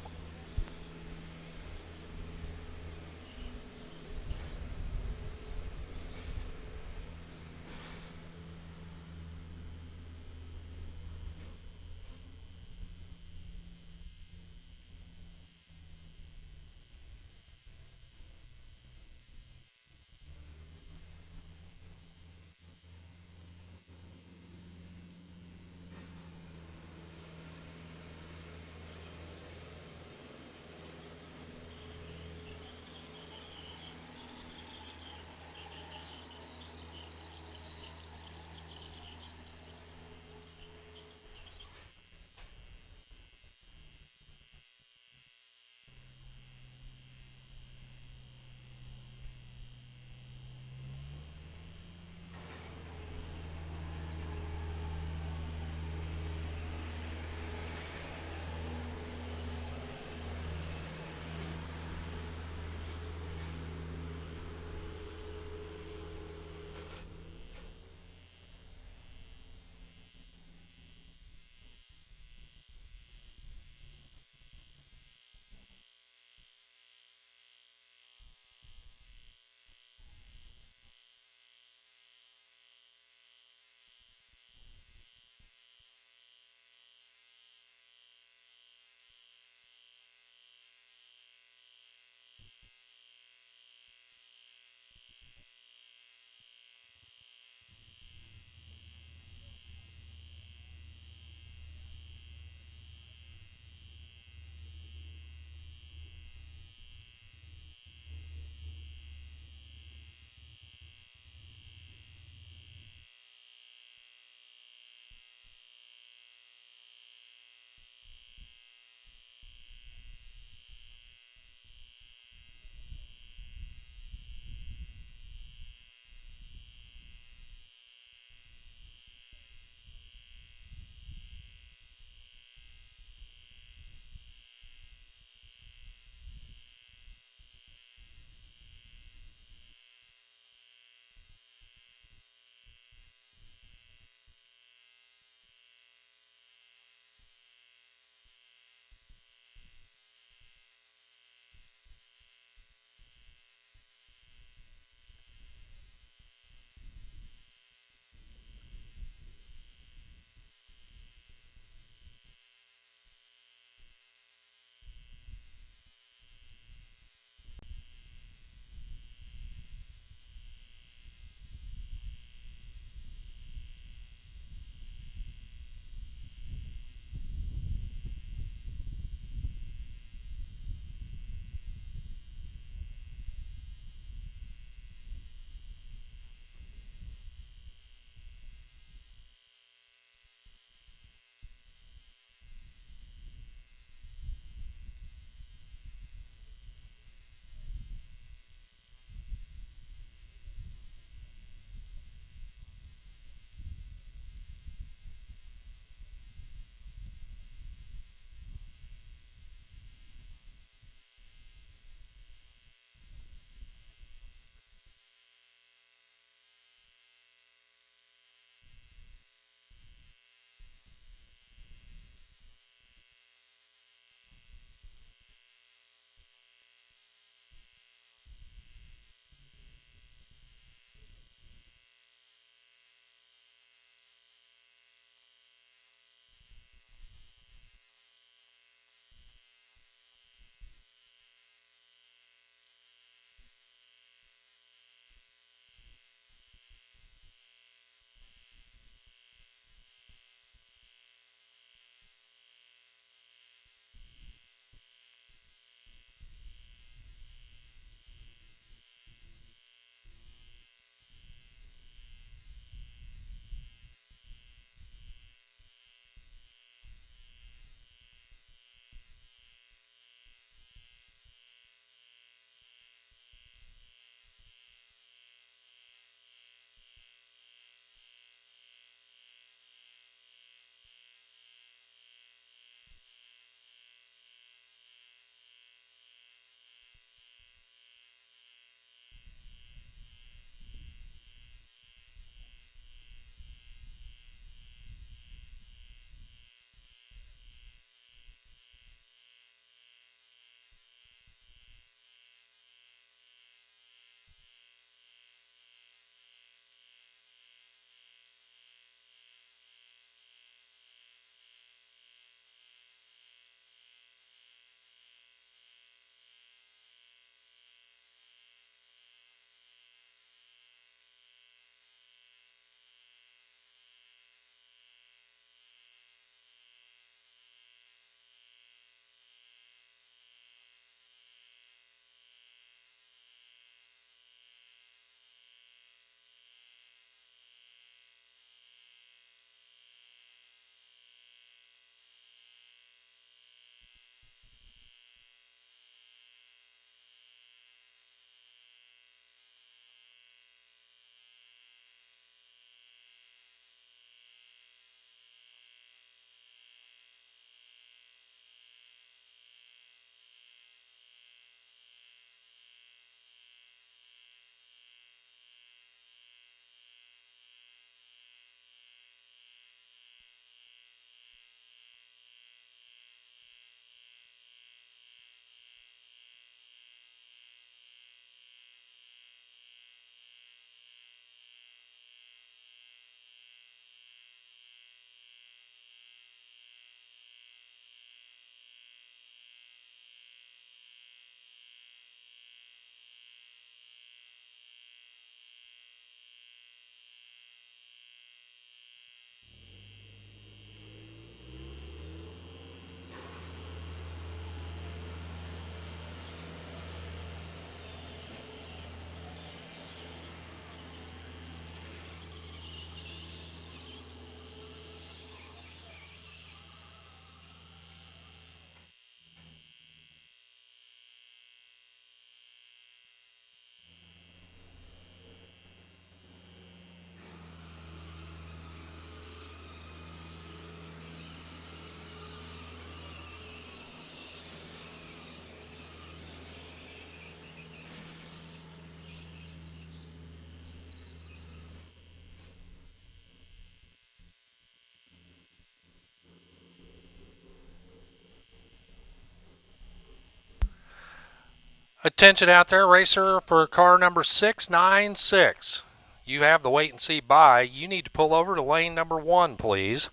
Attention out there, racer, for car number 696. You have the wait and see by. You need to pull over to lane number 1, please.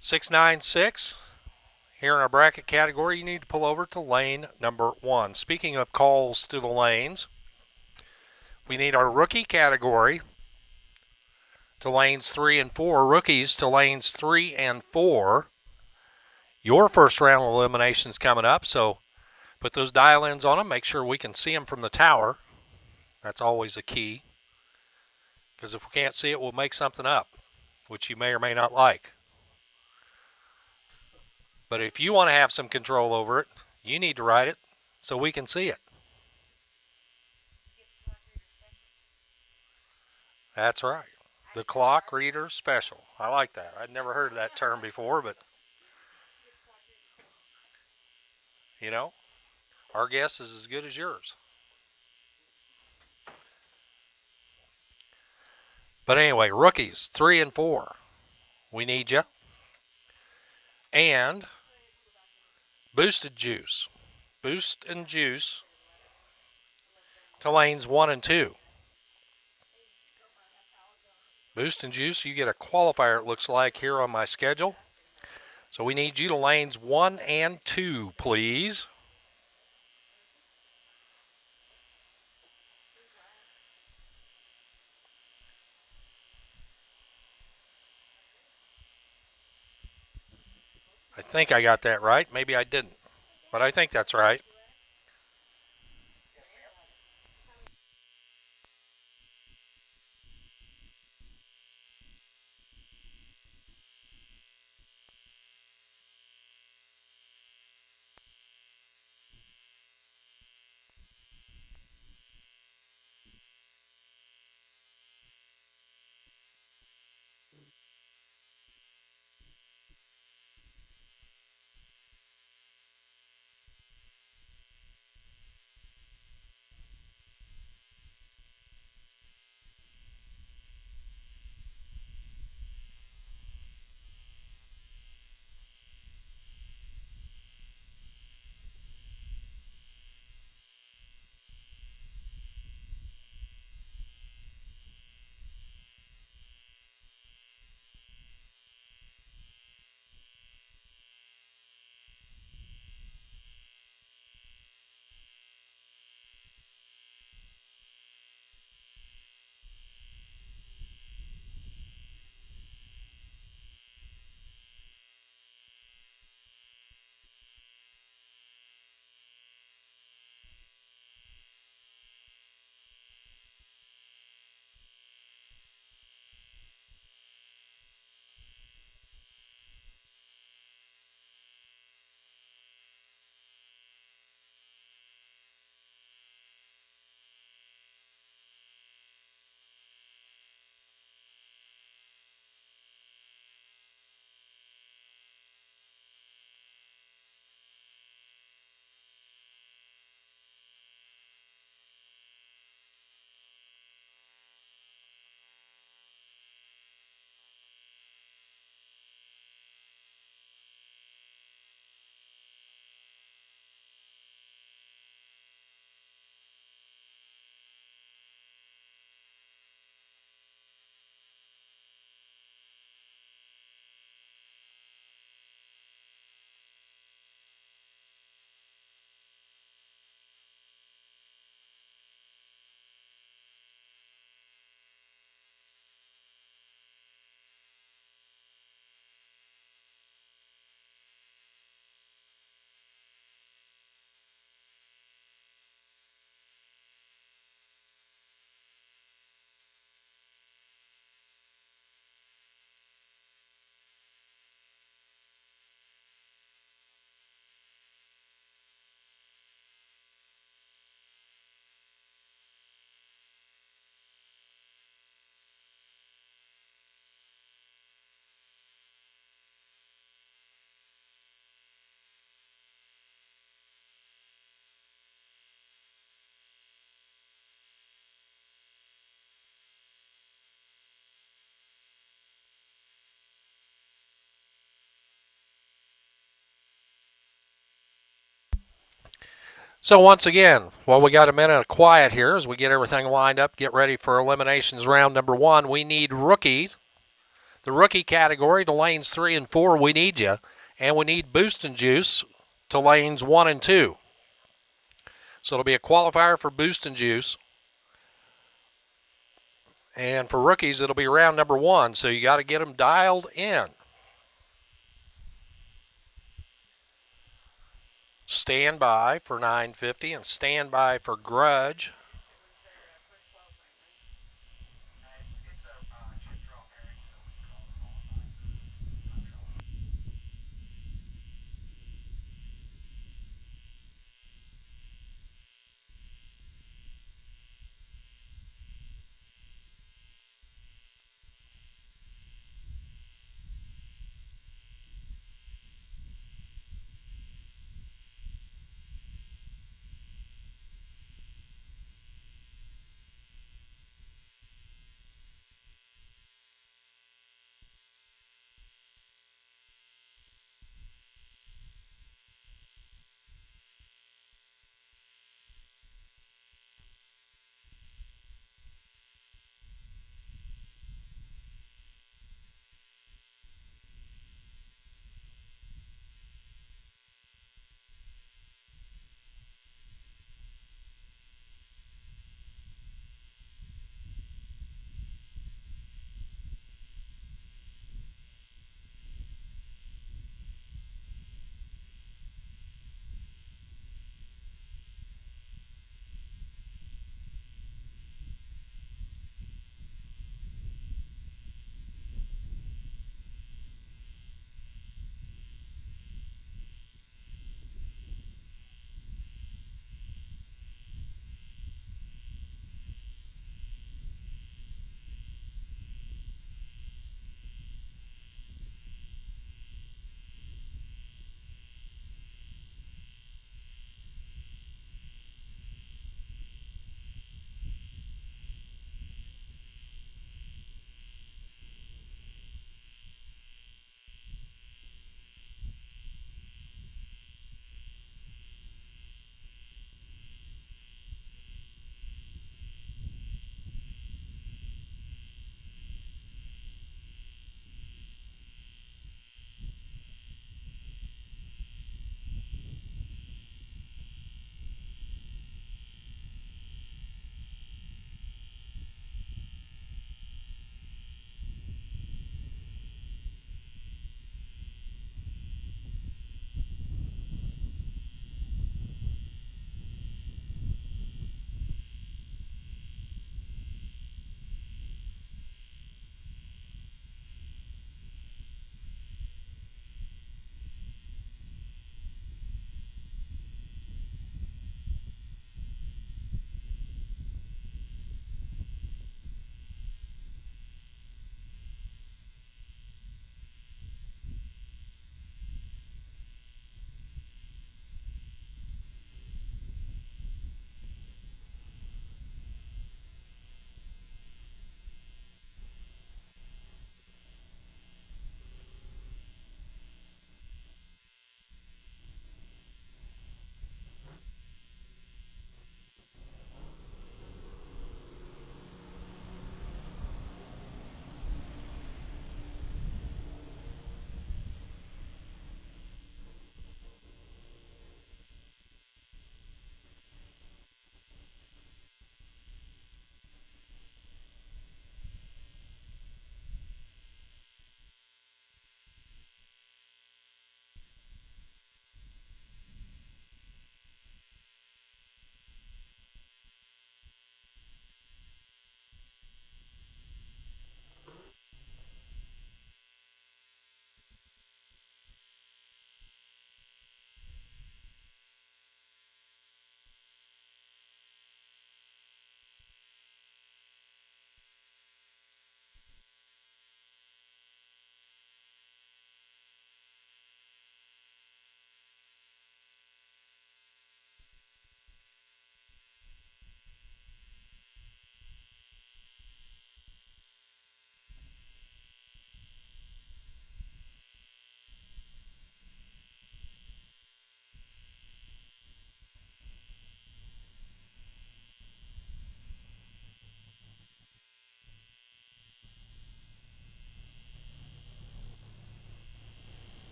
696. Here in our bracket category, you need to pull over to lane number 1. Speaking of calls to the lanes, we need our rookie category to lanes 3 and 4. Rookies to lanes 3 and 4. Your first round of eliminations coming up, so put those dial-ins on them. Make sure we can see them from the tower. That's always a key. Because if we can't see it, we'll make something up, which you may or may not like. But if you want to have some control over it, you need to write it so we can see it. That's right. The clock reader special. I like that. I'd never heard of that term before, but you know, our guess is as good as yours. But anyway, rookies 3 and 4. We need you. And boosted juice. Boost and juice to lanes 1 and 2. Boost and juice, you get a qualifier, it looks like, here on my schedule. So we need you to lanes 1 and 2, please. I think I got that right. Maybe I didn't, but I think that's right. So once again, while we got a minute of quiet here as we get everything lined up, get ready for eliminations round number 1, we need rookies. The rookie category to lanes 3 and 4, we need you. And we need Boost and Juice to lanes 1 and 2. So it'll be a qualifier for Boost and Juice. And for rookies, it'll be round number 1, so you got to get them dialed in. Stand by for 950 and stand by for Grudge.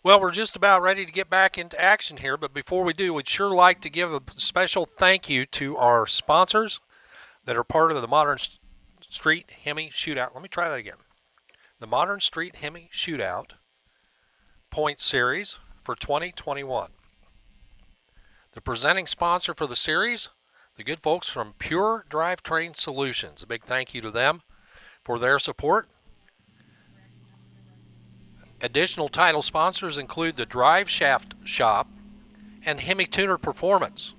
Well, we're just about ready to get back into action here, but before we do, we'd sure like to give a special thank you to our sponsors that are part of the Modern Street Hemi Shootout. Let me try that again. The Modern Street Hemi Shootout Point Series for 2021. The presenting sponsor for the series, the good folks from Pure Drivetrain Solutions. A big thank you to them for their support. Additional title sponsors include the Drive Shaft Shop and Hemi Tuner Performance.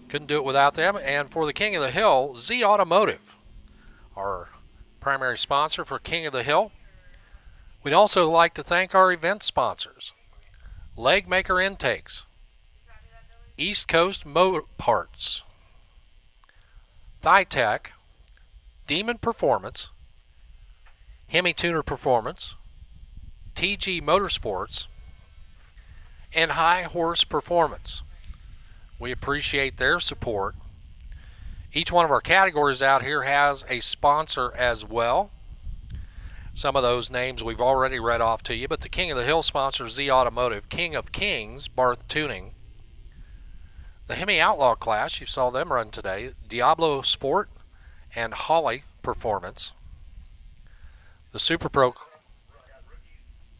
Couldn't do it without them. And for the King of the Hill, Z Automotive, our primary sponsor for King of the Hill. We'd also like to thank our event sponsors, Leg Maker Intakes, East Coast Motor Parts, ThighTech, Demon Performance, Hemi Tuner Performance, TG Motorsports, and High Horse Performance. We appreciate their support. Each one of our categories out here has a sponsor as well. Some of those names we've already read off to you, but the King of the Hill sponsor, Z Automotive, King of Kings, Barth Tuning, the Hemi Outlaw class, you saw them run today, Diablo Sport and Holly Performance. The Super Pro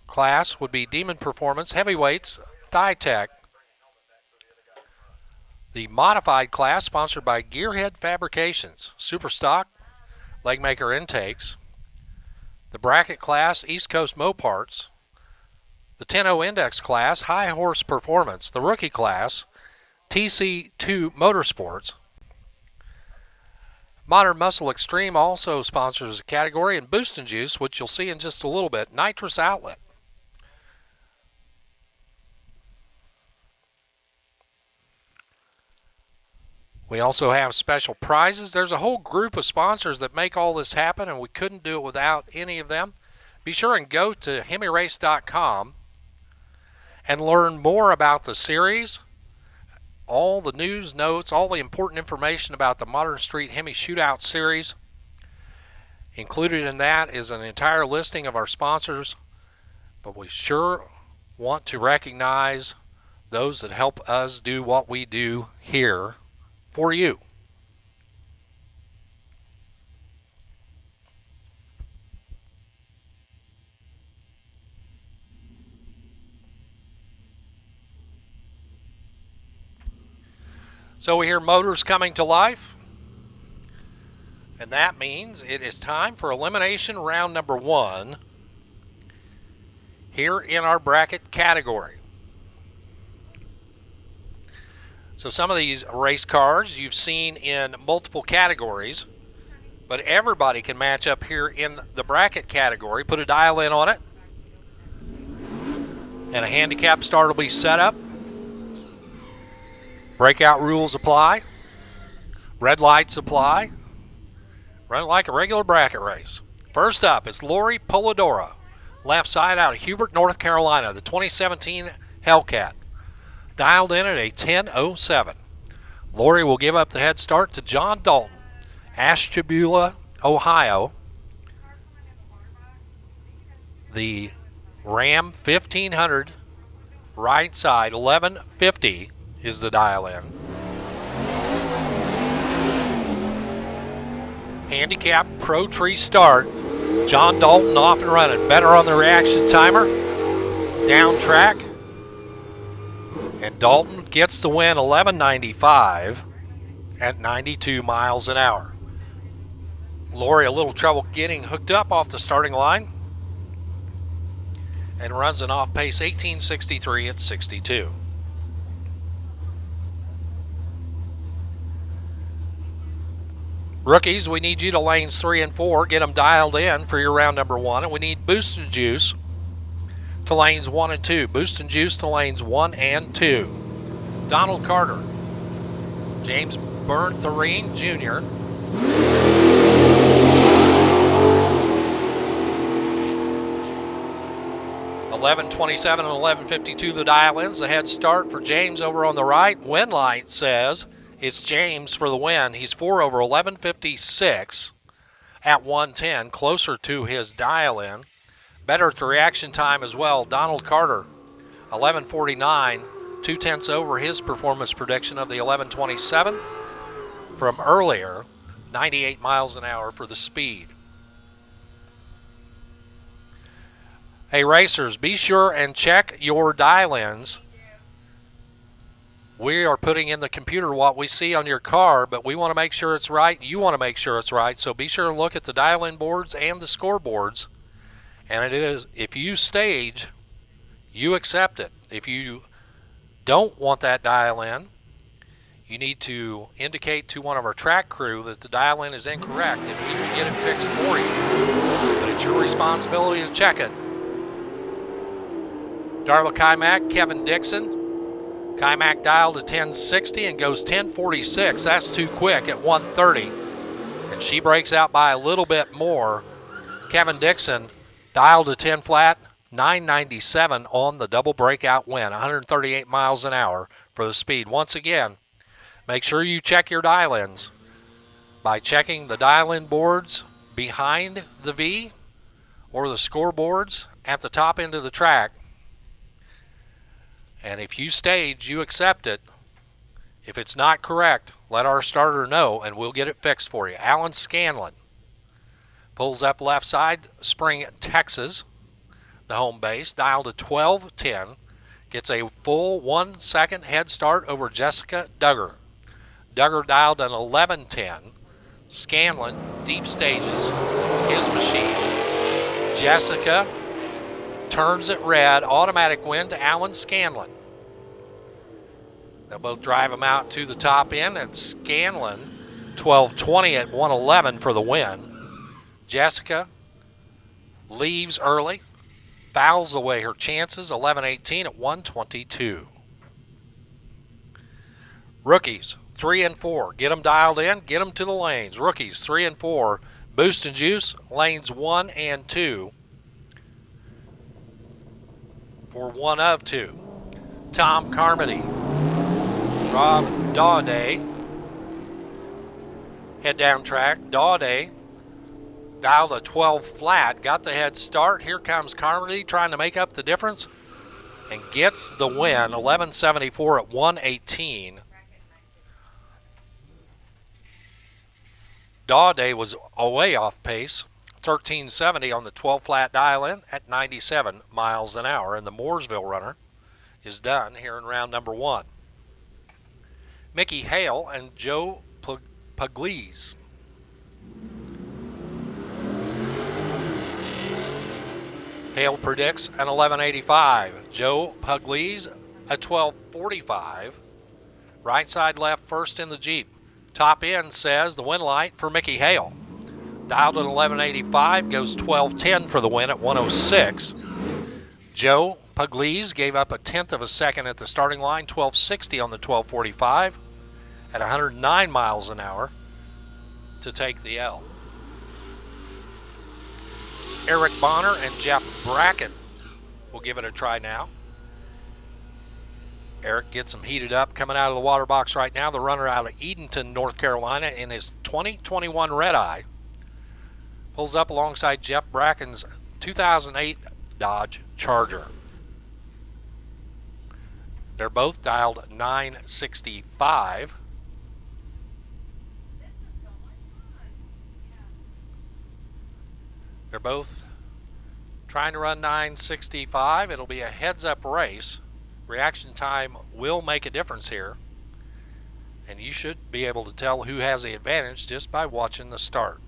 class would be Demon Performance, Heavyweights, ThighTech. The modified class sponsored by Gearhead Fabrications, Superstock, Legmaker Intakes. The bracket class, East Coast Moparts. The 10-0 Index class, High Horse Performance. The rookie class, TC2 Motorsports. Modern Muscle Extreme also sponsors a category, and Boost and Juice, which you'll see in just a little bit, Nitrous Outlet. We also have special prizes. There's a whole group of sponsors that make all this happen, and we couldn't do it without any of them. Be sure and go to HemiRace.com and learn more about the series, all the news, notes, all the important information about the Modern Street Hemi Shootout Series. Included in that is an entire listing of our sponsors, but we sure want to recognize those that help us do what we do here for you. So we hear motors coming to life, and that means it is time for elimination round number 1 here in our bracket category. So some of these race cars you've seen in multiple categories, but everybody can match up here in the bracket category. Put a dial in on it, and a handicap start will be set up. Breakout rules apply. Red lights apply. Run it like a regular bracket race. First up is Lori Polidora, left side out of Hubert, North Carolina, the 2017 Hellcat. Dialed in at a 10:07. Lori will give up the head start to John Dalton, Ashtabula, Ohio. The Ram 1500, right side, 1150 is the dial in. Handicap Pro Tree start. John Dalton off and running. Better on the reaction timer. Down track. And Dalton gets the win, 11.95 at 92 miles an hour. Lori a little trouble getting hooked up off the starting line and runs an off pace 18.63 at 62. Rookies, we need you to lanes 3 and 4. Get them dialed in for your round number 1. And we need Boost and Juice to lanes 1 and 2. Boost and Juice to lanes 1 and 2. Donald Carter, James Bernthorine Jr., .11.27 and 11.52 the dial-ins. The head start for James over on the right. Win light says it's James for the win. He's 4 over 11.56 at 110, closer to his dial-in. Better at the reaction time as well. Donald Carter, 11:49, 2/10 over his performance prediction of the 11:27 from earlier, 98 miles an hour for the speed. Hey racers, be sure and check your dial-ins. We are putting in the computer what we see on your car, but we want to make sure it's right. You want to make sure it's right, so be sure to look at the dial-in boards and the scoreboards. And it is, if you stage, you accept it. If you don't want that dial-in, you need to indicate to one of our track crew that the dial-in is incorrect, and we can get it fixed for you. But it's your responsibility to check it. Darla Kymack, Kevin Dixon. Kymack dialed to 1060 and goes 1046. That's too quick at 130. And she breaks out by a little bit more. Kevin Dixon dialed to 10 flat, 997 on the double breakout win, 138 miles an hour for the speed. Once again, make sure you check your dial-ins by checking the dial-in boards behind the V or the scoreboards at the top end of the track. And if you stage, you accept it. If it's not correct, let our starter know and we'll get it fixed for you. Alan Scanlon pulls up left side, Spring, Texas, the home base, dialed to 1210, gets a full 1 second head start over Jessica Duggar. Duggar dialed an 1110. Scanlon deep stages his machine. Jessica turns it red, automatic win to Alan Scanlon. They'll both drive him out to the top end, and Scanlon 12:20 at 111 for the win. Jessica leaves early, fouls away her chances, 11:18 at 122. Rookies 3 and 4, get them dialed in, get them to the lanes. Rookies 3 and 4, Boost and Juice, lanes 1 and 2. For 1 of 2. Tom Carmody, Rob Dawday, head down track. Dawday dialed a 12 flat, got the head start. Here comes Carmody trying to make up the difference and gets the win, 11:74 at 118. Dawday was away off pace. 1370 on the 12 flat dial-in at 97 miles an hour, and the Mooresville runner is done here in round number 1. Mickey Hale and Joe Pugliese. Hale predicts an 1185. Joe Pugliese a 1245. Right side left first in the Jeep. Top end says the win light for Mickey Hale. Dialed at 1185, goes 1210 for the win at 106. Joe Pugliese gave up a tenth of a second at the starting line, 1260 on the 1245 at 109 miles an hour to take the L. Eric Bonner and Jeff Bracken will give it a try now. Eric gets them heated up coming out of the water box right now. The runner out of Edenton, North Carolina in his 2021 Red Eye. Pulls up alongside Jeff Bracken's 2008 Dodge Charger. They're both dialed 965. They're both trying to run 965. It'll be a heads-up race. Reaction time will make a difference here. And you should be able to tell who has the advantage just by watching the start.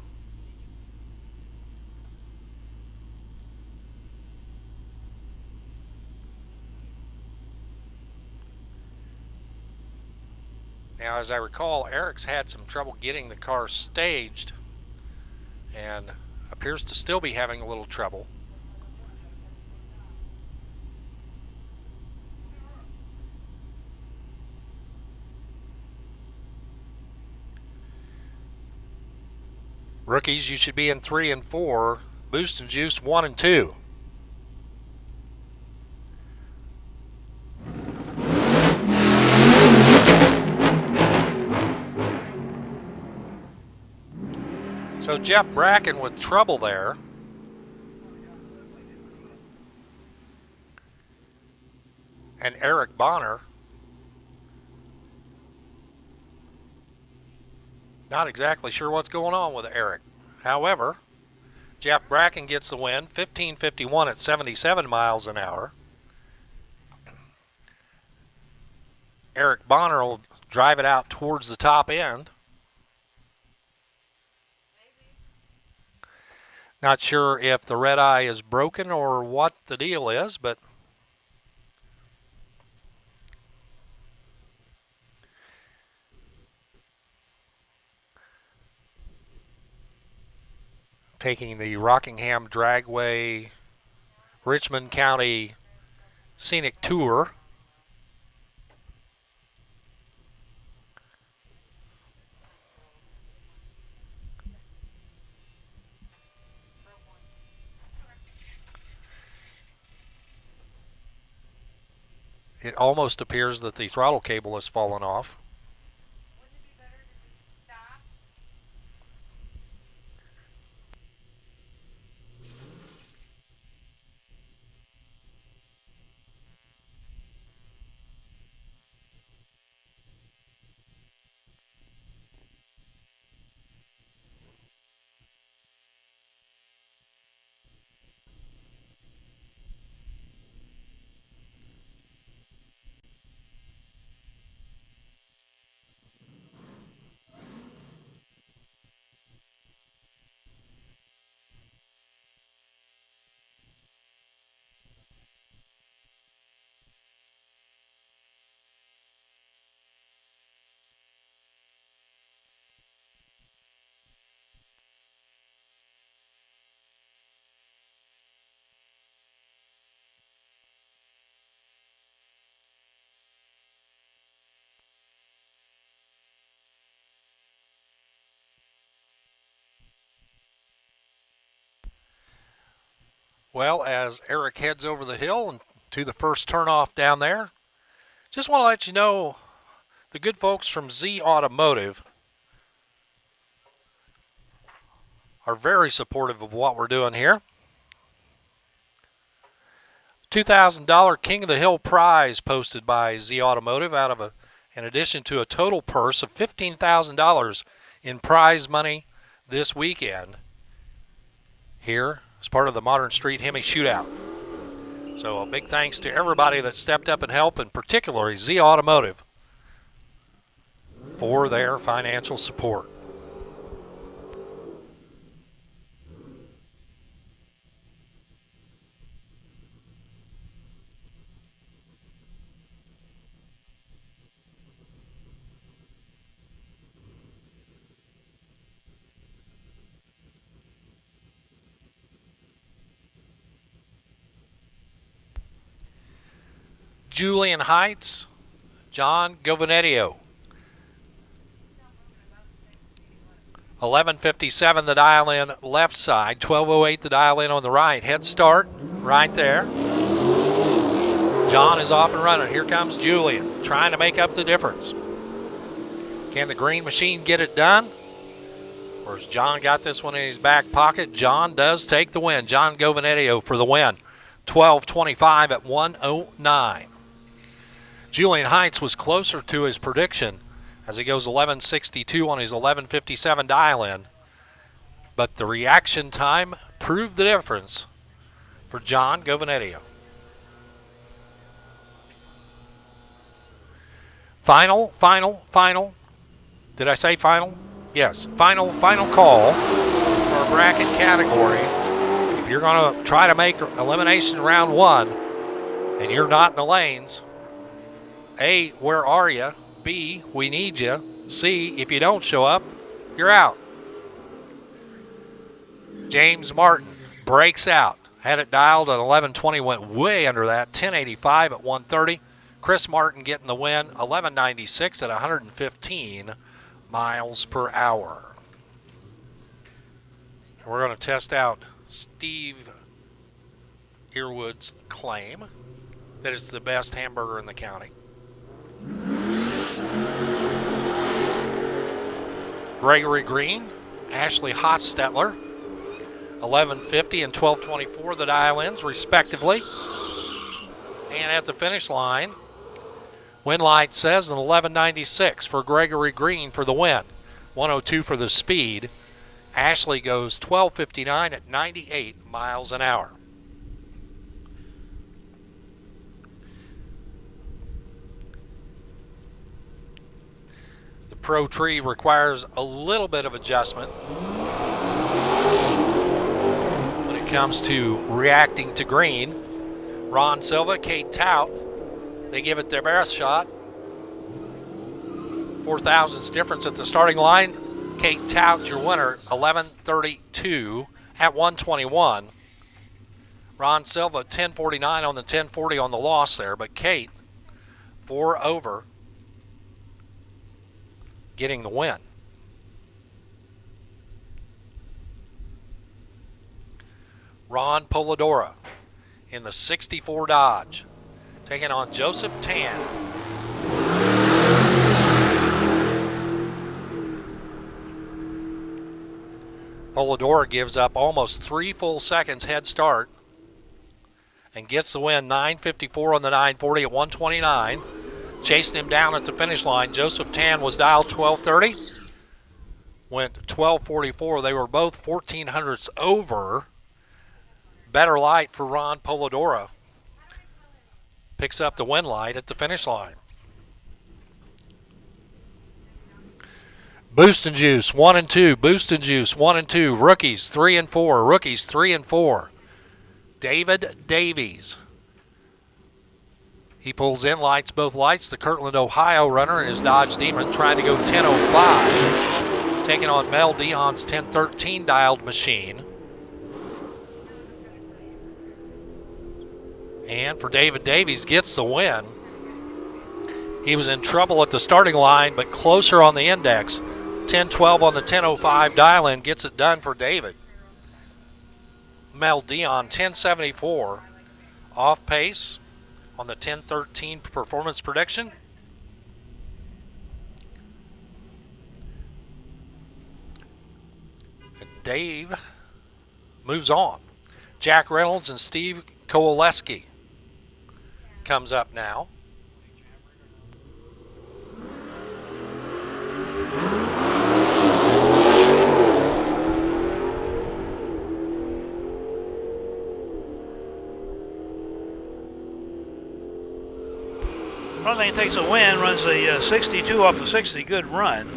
Now, as I recall, Eric's had some trouble getting the car staged and appears to still be having a little trouble. Rookies, you should be in 3 and 4. Boost and Juice 1 and 2. So Jeff Bracken with trouble there. and Eric Bonner. Not exactly sure what's going on with Eric. However, Jeff Bracken gets the win, 15:51 at 77 miles an hour. Eric Bonner will drive it out towards the top end. Not sure if the red eye is broken or what the deal is, but taking the Rockingham Dragway Richmond County Scenic Tour. It almost appears that the throttle cable has fallen off. Wouldn't it be better to just stop? Well, as Eric heads over the hill and to the first turnoff down there, just want to let you know the good folks from Z Automotive are very supportive of what we're doing here. $2,000 King of the Hill prize posted by Z Automotive out of in addition to a total purse of $15,000 in prize money this weekend here as part of the Modern Street Hemi Shootout. So a big thanks to everybody that stepped up and helped, and particularly Z Automotive for their financial support. Julian Heights, John Govanetio. 11:57 the dial in left side, 12:08 the dial in on the right. Head start right there. John is off and running. Here comes Julian trying to make up the difference. Can the green machine get it done? Or has John got this one in his back pocket? John does take the win. John Govanetio for the win. 12:25 at 1:09. Julian Heights was closer to his prediction as he goes 11:62 on his 11:57 dial-in. But the reaction time proved the difference for John Govanetio. Final. Did I say final? Yes. Final call for a bracket category. If you're going to try to make elimination round one and you're not in the lanes, A, where are you? B, we need you. C, if you don't show up, you're out. James Martin breaks out. Had it dialed at 11:20, went way under that. 10:85 at 1:30. Chris Martin getting the win. 11:96 at 115 miles per hour. And we're going to test out Steve Earwood's claim that it's the best hamburger in the county. Gregory Green, Ashley Hostetler, 11:50 and 12:24 the dial-ins respectively. And at the finish line, win light says an 11.96 for Gregory Green for the win. 102 for the speed. Ashley goes 12.59 at 98 miles an hour. The Pro Tree requires a little bit of adjustment when it comes to reacting to green. Ron Silva, Kate Tout, they give it their best shot. 4 thousandths difference at the starting line. Kate Tout, your winner, 11.32 at 121. Ron Silva, 10.49 on the 10.40 on the loss there, but Kate, 4 over, getting the win. Ron Polidora in the 64 Dodge, taking on Joseph Tan. Polidora gives up almost 3 full seconds head start and gets the win. 9.54 on the 9.40 at 129. Chasing him down at the finish line, Joseph Tan was dialed 12.30. Went 12.44. They were both 14 hundredths over. Better light for Ron Polidora. Picks up the win light at the finish line. Boost and Juice 1 and 2. Boost and Juice 1 and 2. Rookies 3 and 4. Rookies 3 and 4. David Davies. He pulls in, lights both lights. The Kirtland, Ohio runner in his Dodge Demon trying to go 10.05. Taking on Mel Dion's 10.13 dialed machine. And for David Davies, gets the win. He was in trouble at the starting line, but closer on the index. 10.12 on the 10.05 dial-in gets it done for David. Mel Dion, 10.74 off pace on the 10.13 performance prediction. And Dave moves on. Jack Reynolds and Steve Kowaleski comes up now. Frontlane takes a win, runs a 62 off a 60, good run.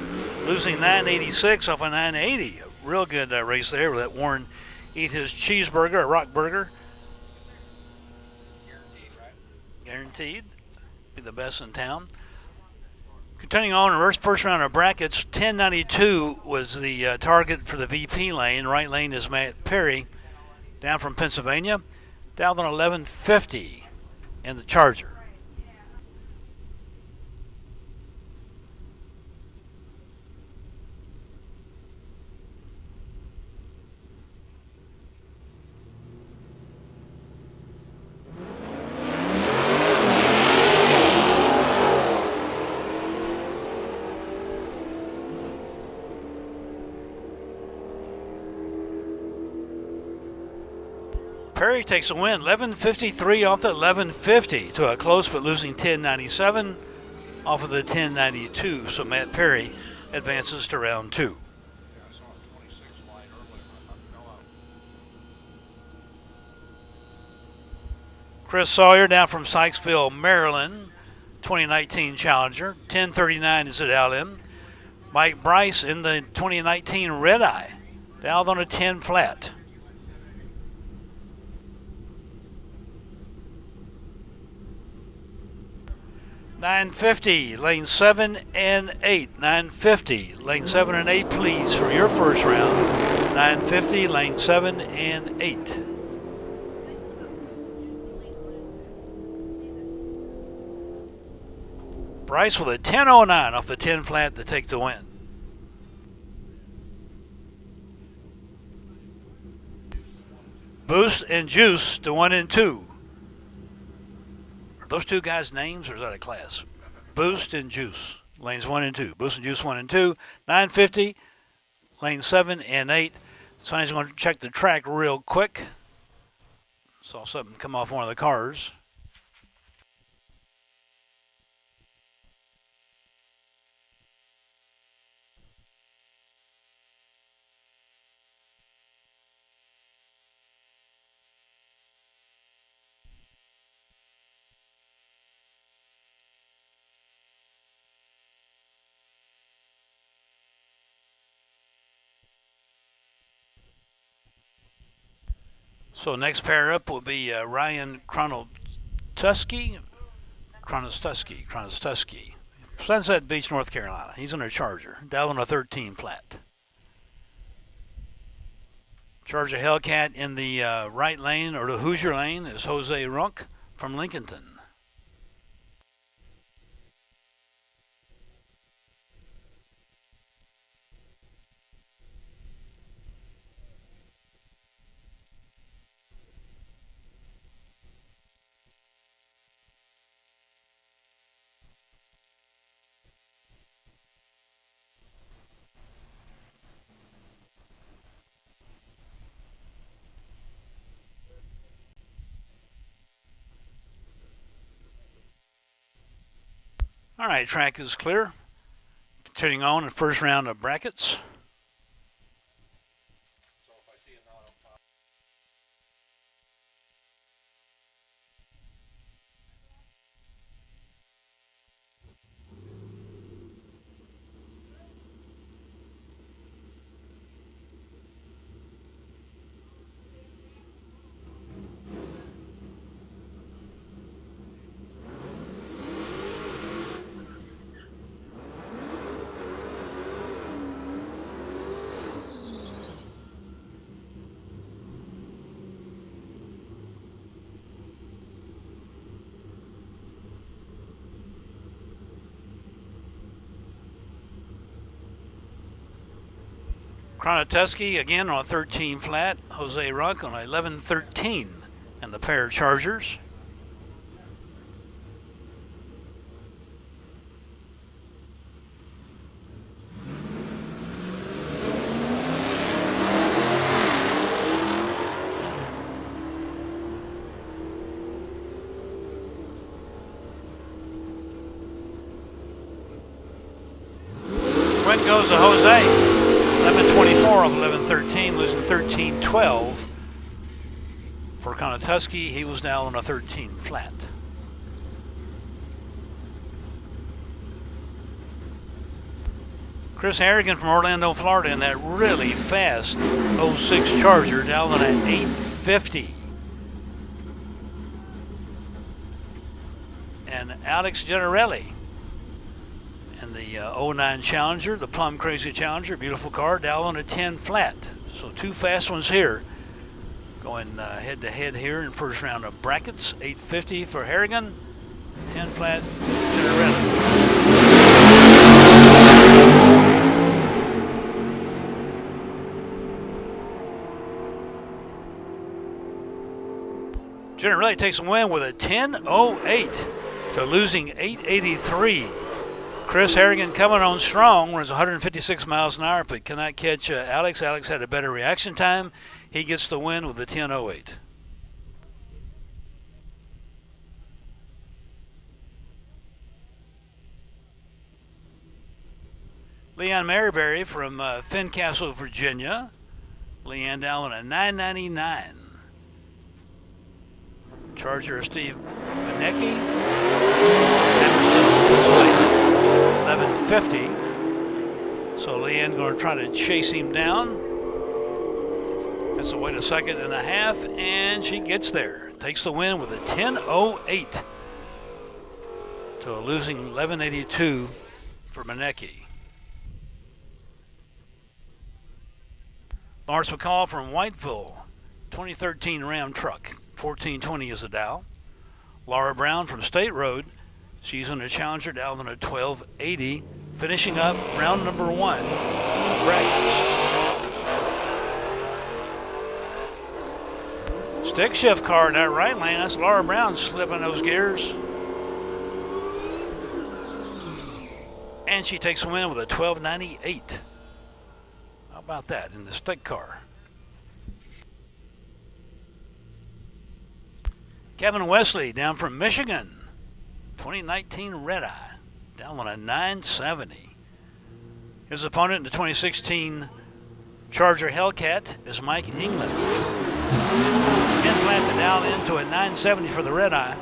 Losing 986 off a 980. A real good race there. Let Warren eat his cheeseburger, a rock burger. Guaranteed. Be the best in town. Continuing on, first round of brackets, 1092 was the target for the VP lane. Right lane is Matt Perry, down from Pennsylvania. Down on 1150 in the Charger. Perry takes a win, 11.53 off the 11.50 to a close, but losing 10.97 off of the 10.92. So Matt Perry advances to round 2. Chris Sawyer down from Sykesville, Maryland, 2019 Challenger. 10.39 is at LM. Mike Bryce in the 2019 Red Eye, down on a 10 flat. $9.50, lane 7 and 8. $9.50, lane 7 and 8, please, for your first round. $9.50, lane 7 and 8. Bryce with a 10.09 off the 10 flat to take the win. Boost and Juice to 1 and 2. Are those two guys' names, or is that a class? Boost and Juice, lanes 1 and 2. Boost and Juice 1 and 2. $9.50, lane 7 and 8. Sonny's going to check the track real quick. Saw something come off one of the cars. So next pair up will be Ryan Kronostuski. Sunset Beach, North Carolina. He's in a Charger, down on a 13 flat. Charger Hellcat in the right lane, or the Hoosier lane, is Jose Runk from Lincolnton. All right, track is clear. Continuing on in the first round of brackets. Kronostuski again on a 13 flat. Jose Runk on a 11-13 and the pair of Chargers. Win goes to Jose. 11-24 of 11-13, losing 13-12. For Kronostuski, he was down on a 13 flat. Chris Harrigan from Orlando, Florida, in that really fast 06 Charger, down on an 850. And Alex Generelli and the 09 Challenger, the Plum Crazy Challenger, beautiful car, down on a 10 flat. So two fast ones here, going head to head here in first round of brackets. 850 for Harrigan, 10 flat Generelli. Generelli takes a win with a 10.08 to losing 883. Chris Harrigan coming on strong, runs 156 miles an hour, but cannot catch Alex. Alex had a better reaction time. He gets the win with the 10.08. Leanne Maryberry from Fincastle, Virginia. Leanne down on a 999. Charger Steve Benecki. 1150. So Leanne going to try to chase him down. That's a wait a second and a half, and she gets there. Takes the win with a 10.08 to a losing 1182 for Benecki. Lawrence McCall from Whiteville, 2013 Ram truck, 1420 is the Dow. Laura Brown from State Road, she's on a Challenger down on a 1280, finishing up round number 1 of brackets. Stick shift car in that right lane. That's Laura Brown slipping those gears. And she takes a win with a 1298. How about that in the stick car? Kevin Wesley down from Michigan, 2019 Red Eye, down on a 970. His opponent in the 2016 Charger Hellcat is Mike England. 10 flat to down into a 970 for the Red Eye.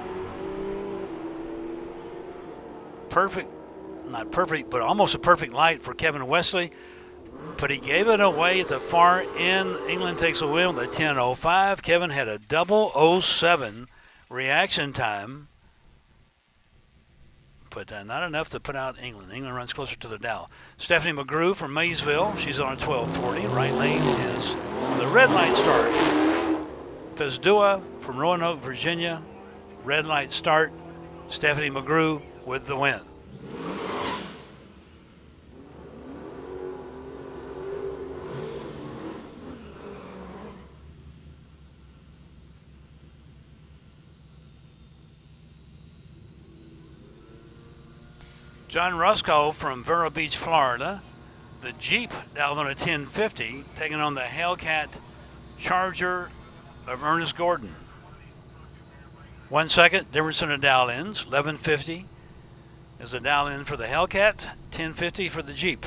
Perfect, not perfect, but almost a perfect light for Kevin Wesley. but he gave it away at the far end. England takes a win with a 10:05. Kevin had a 007 reaction time, but not enough to put out England. England runs closer to the Dow. Stephanie McGrew from Maysville, she's on a 12:40. Right lane is the red light start. Fesdua from Roanoke, Virginia, red light start. Stephanie McGrew with the win. John Roscoe from Vero Beach, Florida. The Jeep down on a 1050, taking on the Hellcat Charger of Ernest Gordon. 1 second difference in the dial ins. 1150 is the dial in for the Hellcat, 1050 for the Jeep.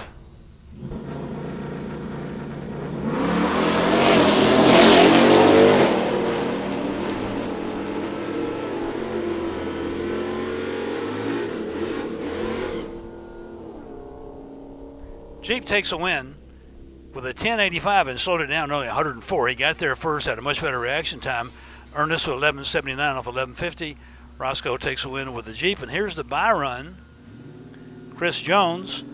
Jeep takes a win with a 1085 and slowed it down to only 104. He got there first, had a much better reaction time. Ernest with 1179 off 1150. Roscoe takes a win with the Jeep. And here's the buy run. Chris Jones,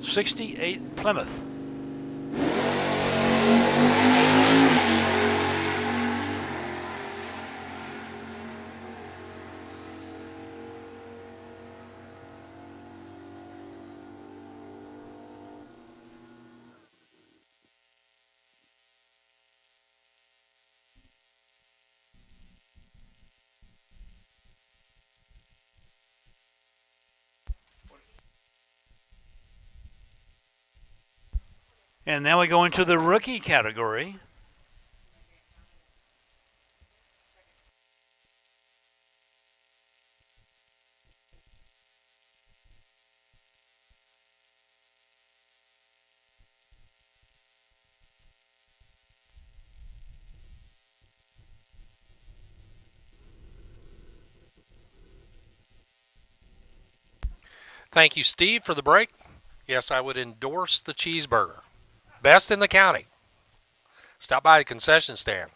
68 Plymouth. And now we go into the rookie category. Thank you, Steve, for the break. Yes, I would endorse the cheeseburger. Best in the county. Stop by the concession stand.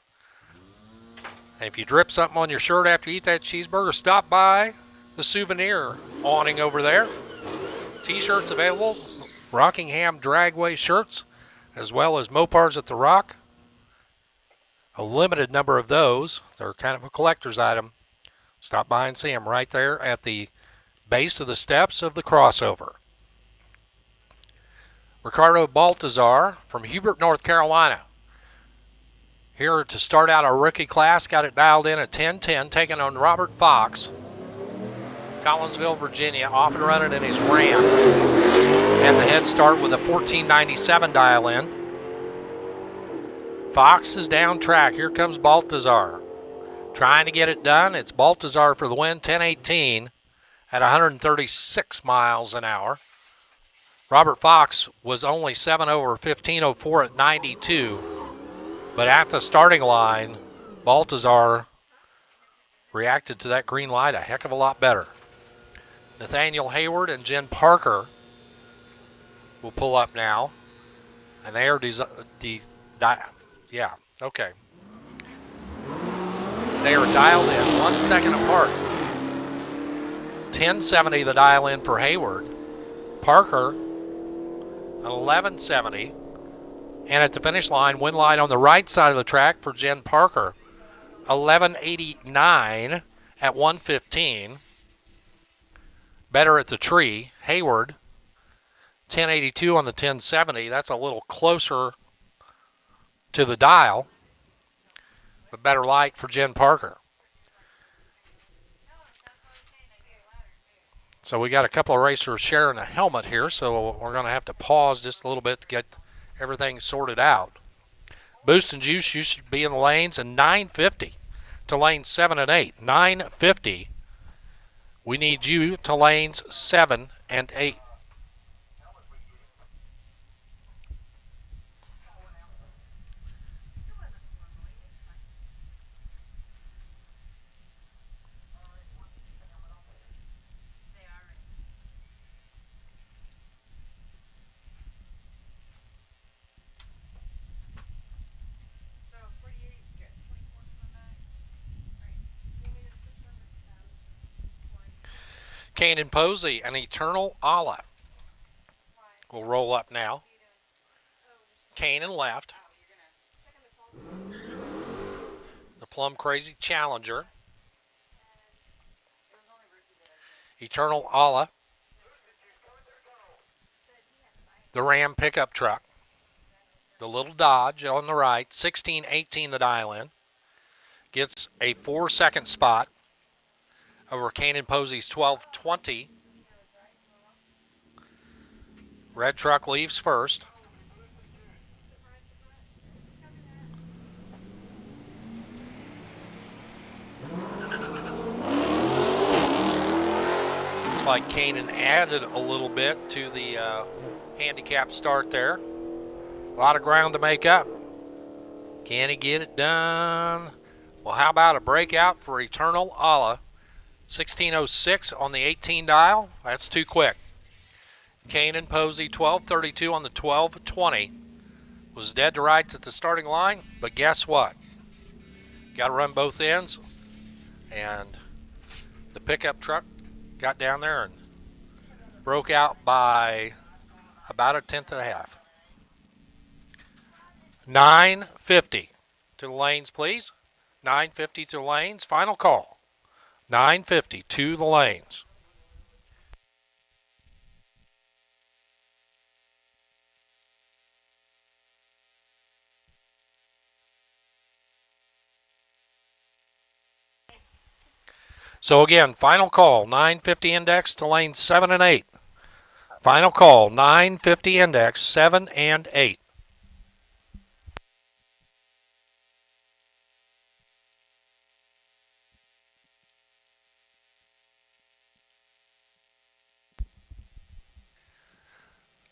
And if you drip something on your shirt after you eat that cheeseburger, stop by the souvenir awning over there. T-shirts available, Rockingham Dragway shirts, as well as Mopars at the Rock. A limited number of those. They're kind of a collector's item. Stop by and see them right there at the base of the steps of the crossover. Ricardo Baltazar from Hubert, North Carolina. Here to start out our rookie class, got it dialed in at 10:10, taking on Robert Fox. Collinsville, Virginia, off and running in his Ram. And the head start with a 1497 dial in. Fox is down track. Here comes Baltazar. Trying to get it done. It's Baltazar for the win, 10:18 at 136 miles an hour. Robert Fox was only 7 over 1504 at 92. But at the starting line, Baltazar reacted to that green light a heck of a lot better. Nathaniel Hayward and Jen Parker will pull up now. And they are They are dialed in 1 second apart. 1070 the dial in for Hayward. Parker, 1170. And at the finish line, win light on the right side of the track for Jen Parker. 1189 at 115. Better at the tree. Hayward, 1082 on the 1070. That's a little closer to the dial. But better light for Jen Parker. So we got a couple of racers sharing a helmet here, so we're going to have to pause just a little bit to get everything sorted out. Boost and Juice, you should be in the lanes, and 950 to lanes 7 and 8. 950. We need you to lanes 7 and 8. Kanan Posey and Eternal Allah will roll up now. Kanan left. The Plum Crazy Challenger. Eternal Allah. The Ram pickup truck. The little Dodge on the right. 16-18 the dial in. Gets a 4-second spot over Kanan Posey's 12-20. Red truck leaves first. Looks like Kanan added a little bit to the handicap start there. A lot of ground to make up. Can he get it done? Well, how about a breakout for Eternal Allah? 16:06 on the 18 dial. That's too quick. Kanan Posey 12:32 on the 12:20. Was dead to rights at the starting line, but guess what? Got to run both ends, and the pickup truck got down there and broke out by about a tenth and a half. 950 to the lanes, please. 950 to the lanes. Final call. 950 to the lanes. So again, final call, 950 index to lanes 7 and 8. Final call, 950 index, 7 and 8.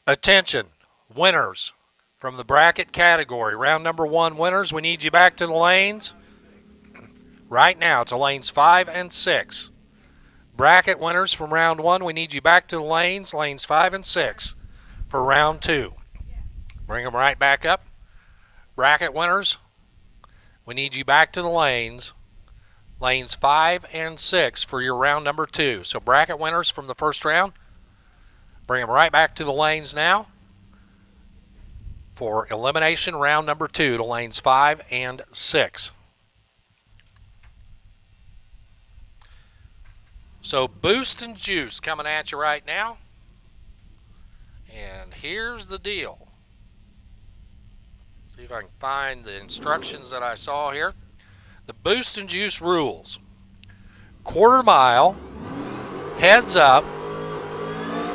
Attention, winners from the bracket category. Round number 1 winners, we need you back to the lanes. Right now to lanes 5 and 6. Bracket winners from round 1, we need you back to the lanes 5 and 6 for round 2. Bring them right back up. Bracket winners, we need you back to the lanes 5 and 6 for your round number 2. So bracket winners from the first round, bring them right back to the lanes now for elimination round number 2 to lanes 5 and 6. So boost and juice coming at you right now. And here's the deal. See if I can find the instructions that I saw here. The boost and juice rules. Quarter mile, heads up,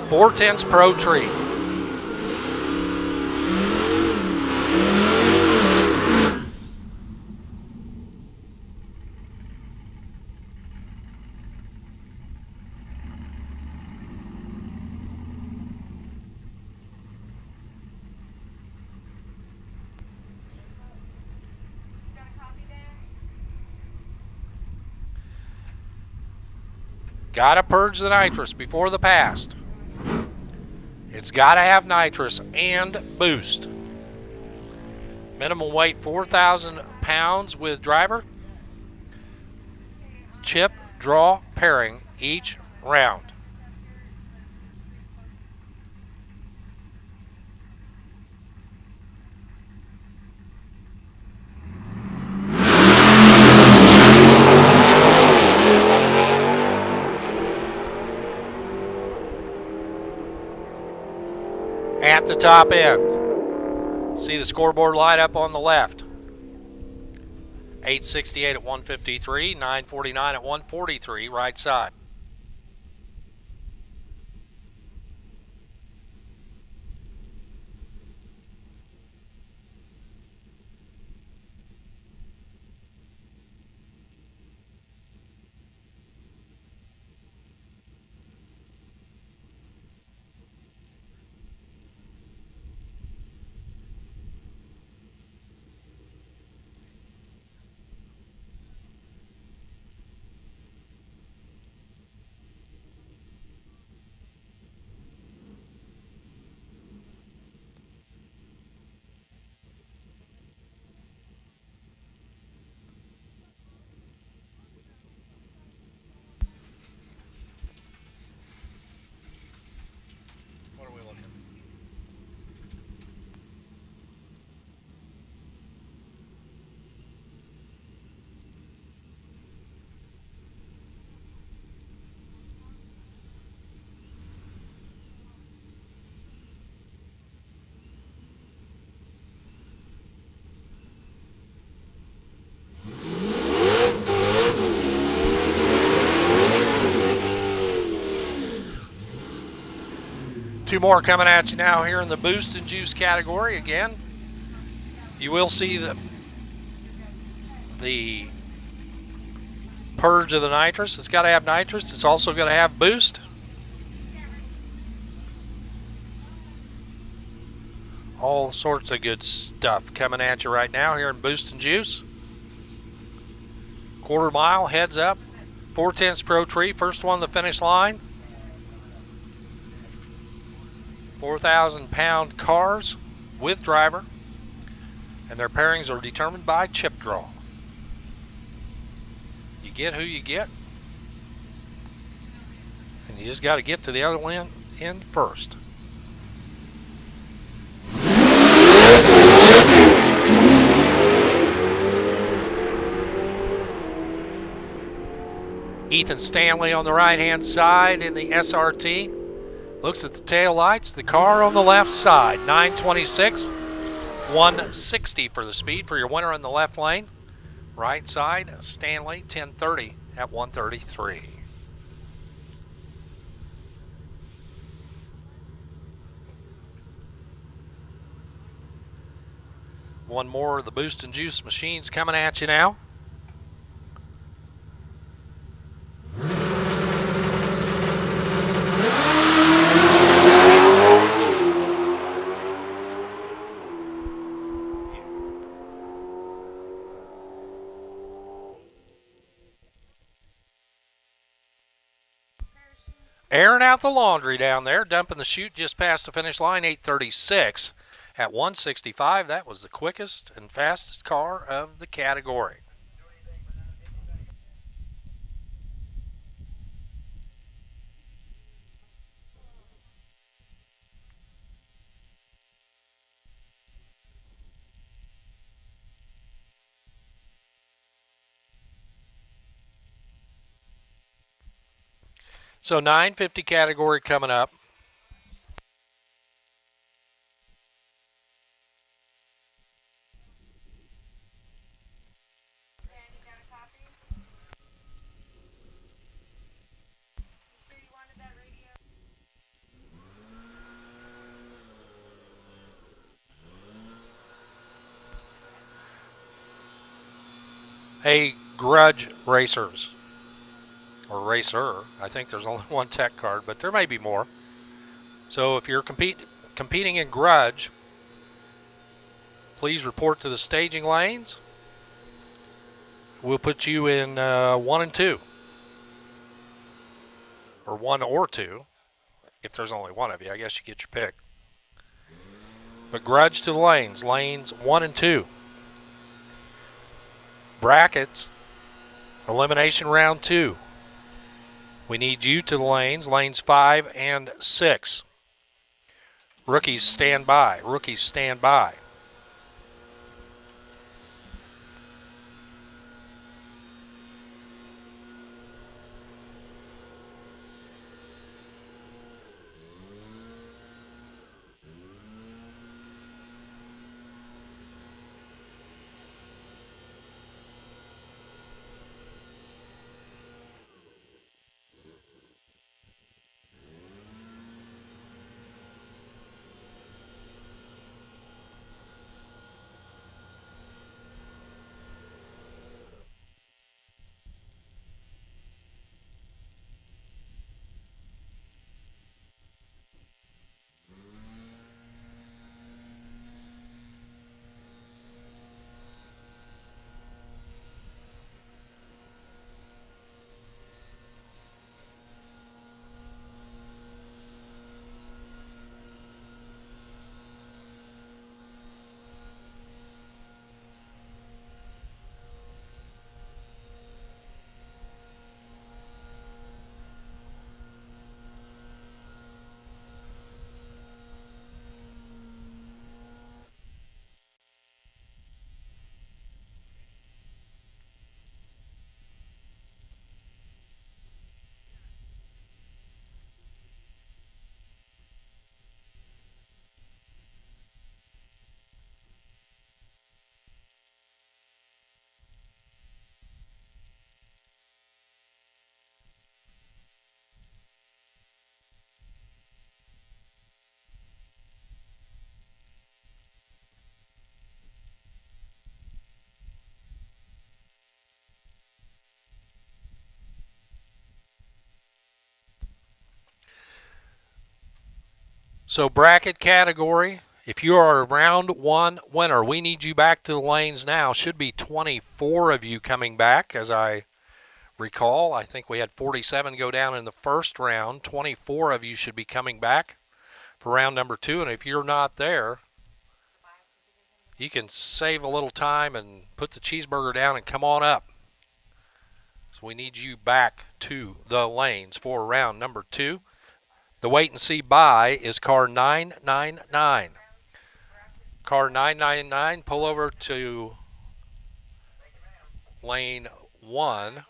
4/10 pro tree. Got a copy there? Got to purge the nitrous before the pass. It's got to have nitrous and boost. Minimum weight 4,000 pounds with driver. Chip, draw, pairing each round. At the top end, see the scoreboard light up on the left. 868 at 153, 949 at 143, right side. Two more coming at you now here in the boost and juice category. Again, you will see the purge of the nitrous. It's got to have nitrous. It's also got to have boost. All sorts of good stuff coming at you right now here in boost and juice. Quarter mile, heads up. 410 Pro Tree, first one to the finish line. 4,000-pound cars with driver, and their pairings are determined by chip draw. You get who you get, and you just got to get to the other end first. Ethan Stanley on the right-hand side in the SRT. Looks at the tail lights. The car on the left side. 926, 160 for the speed for your winner in the left lane. Right side, Stanley, 1030 at 133. One more of the boost and juice machines coming at you now. Airing out the laundry down there, dumping the chute just past the finish line, 836 at 165. That was the quickest and fastest car of the category. So 950 category coming up. Danny, got a copy? You sure you wanted that radio? Hey, grudge racers, or racer. I think there's only one tech card, but there may be more. So if you're competing in grudge, please report to the staging lanes. We'll put you in 1 and 2, or 1 or 2. If there's only one of you, I guess you get your pick. But grudge to the lanes 1 and 2. Brackets, elimination round 2. We need you to the lanes 5 and 6. Rookies stand by. Rookies stand by. So bracket category, if you are a round one winner, we need you back to the lanes now. Should be 24 of you coming back, as I recall. I think we had 47 go down in the first round. 24 of you should be coming back for round number 2. And if you're not there, you can save a little time and put the cheeseburger down and come on up. So we need you back to the lanes for round number 2. The wait and see buy is car 999. Car 999, pull over to lane 1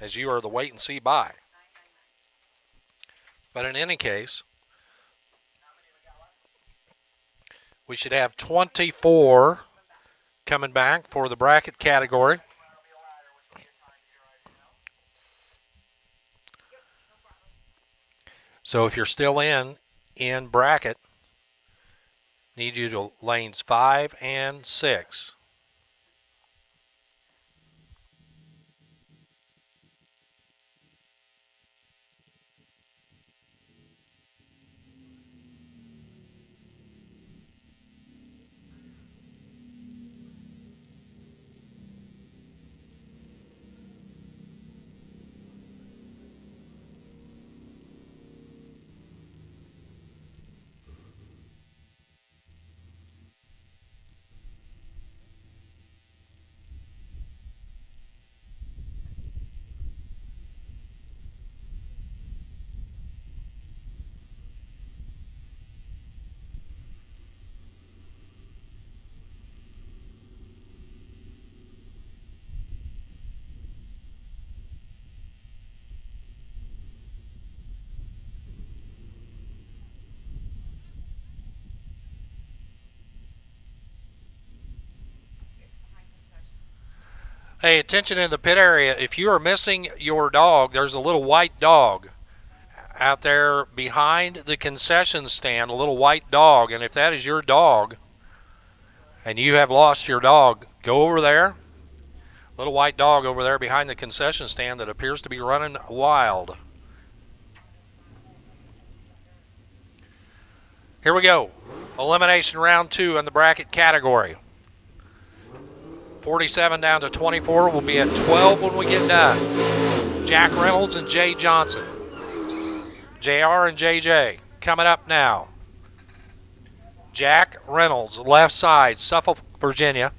as you are the wait and see buy. But in any case, we should have 24 coming back for the bracket category. So if you're still in bracket, need you to lanes 5 and 6. Hey, attention in the pit area. If you are missing your dog, there's a little white dog out there behind the concession stand, a little white dog. And if that is your dog and you have lost your dog, go over there. Little white dog over there behind the concession stand that appears to be running wild. Here we go. Elimination round 2 in the bracket category. 47 down to 24. We'll be at 12 when we get done. Jack Reynolds and Jay Johnson. JR and JJ coming up now. Jack Reynolds, left side, Suffolk, Virginia.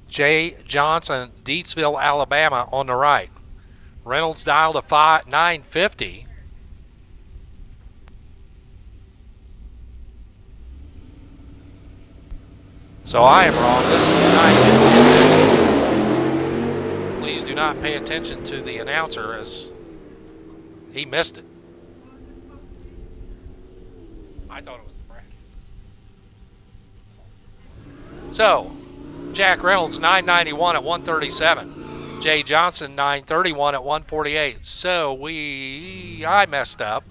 Jay Johnson, Deatsville, Alabama on the right. Reynolds dialed to 950. So I am wrong. This is 950. Please do not pay attention to the announcer as he missed it. I thought it was the brackets. So, Jack Reynolds 991 at 137. Jay Johnson 931 at 148. So I messed up.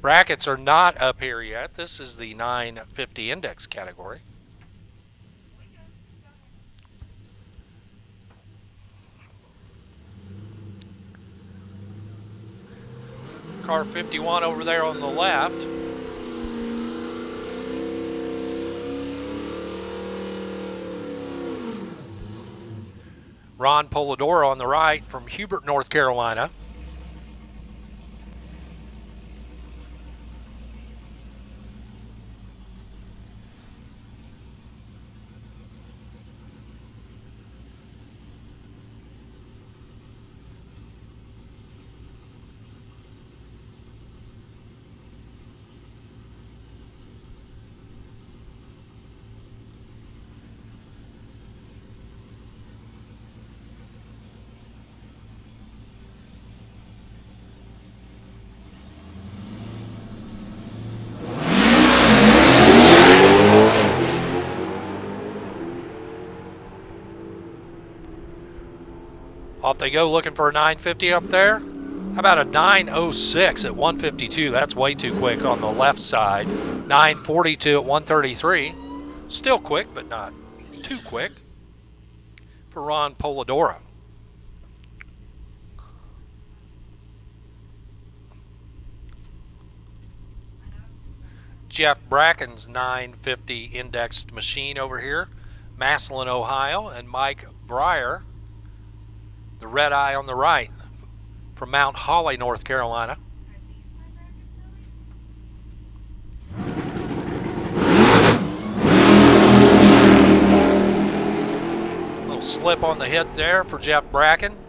Brackets are not up here yet. This is the 950 index category. Car 51 over there on the left. Ron Polidoro on the right from Hubert, North Carolina. Off they go looking for a 950 up there. How about a 906 at 152? That's way too quick on the left side. 942 at 133. Still quick, but not too quick for Ron Polidoro. Jeff Bracken's 950 indexed machine over here, Massillon, Ohio, and Mike Breyer, the red eye on the right, from Mount Holly, North Carolina. Little slip on the hit there for Jeff Bracken.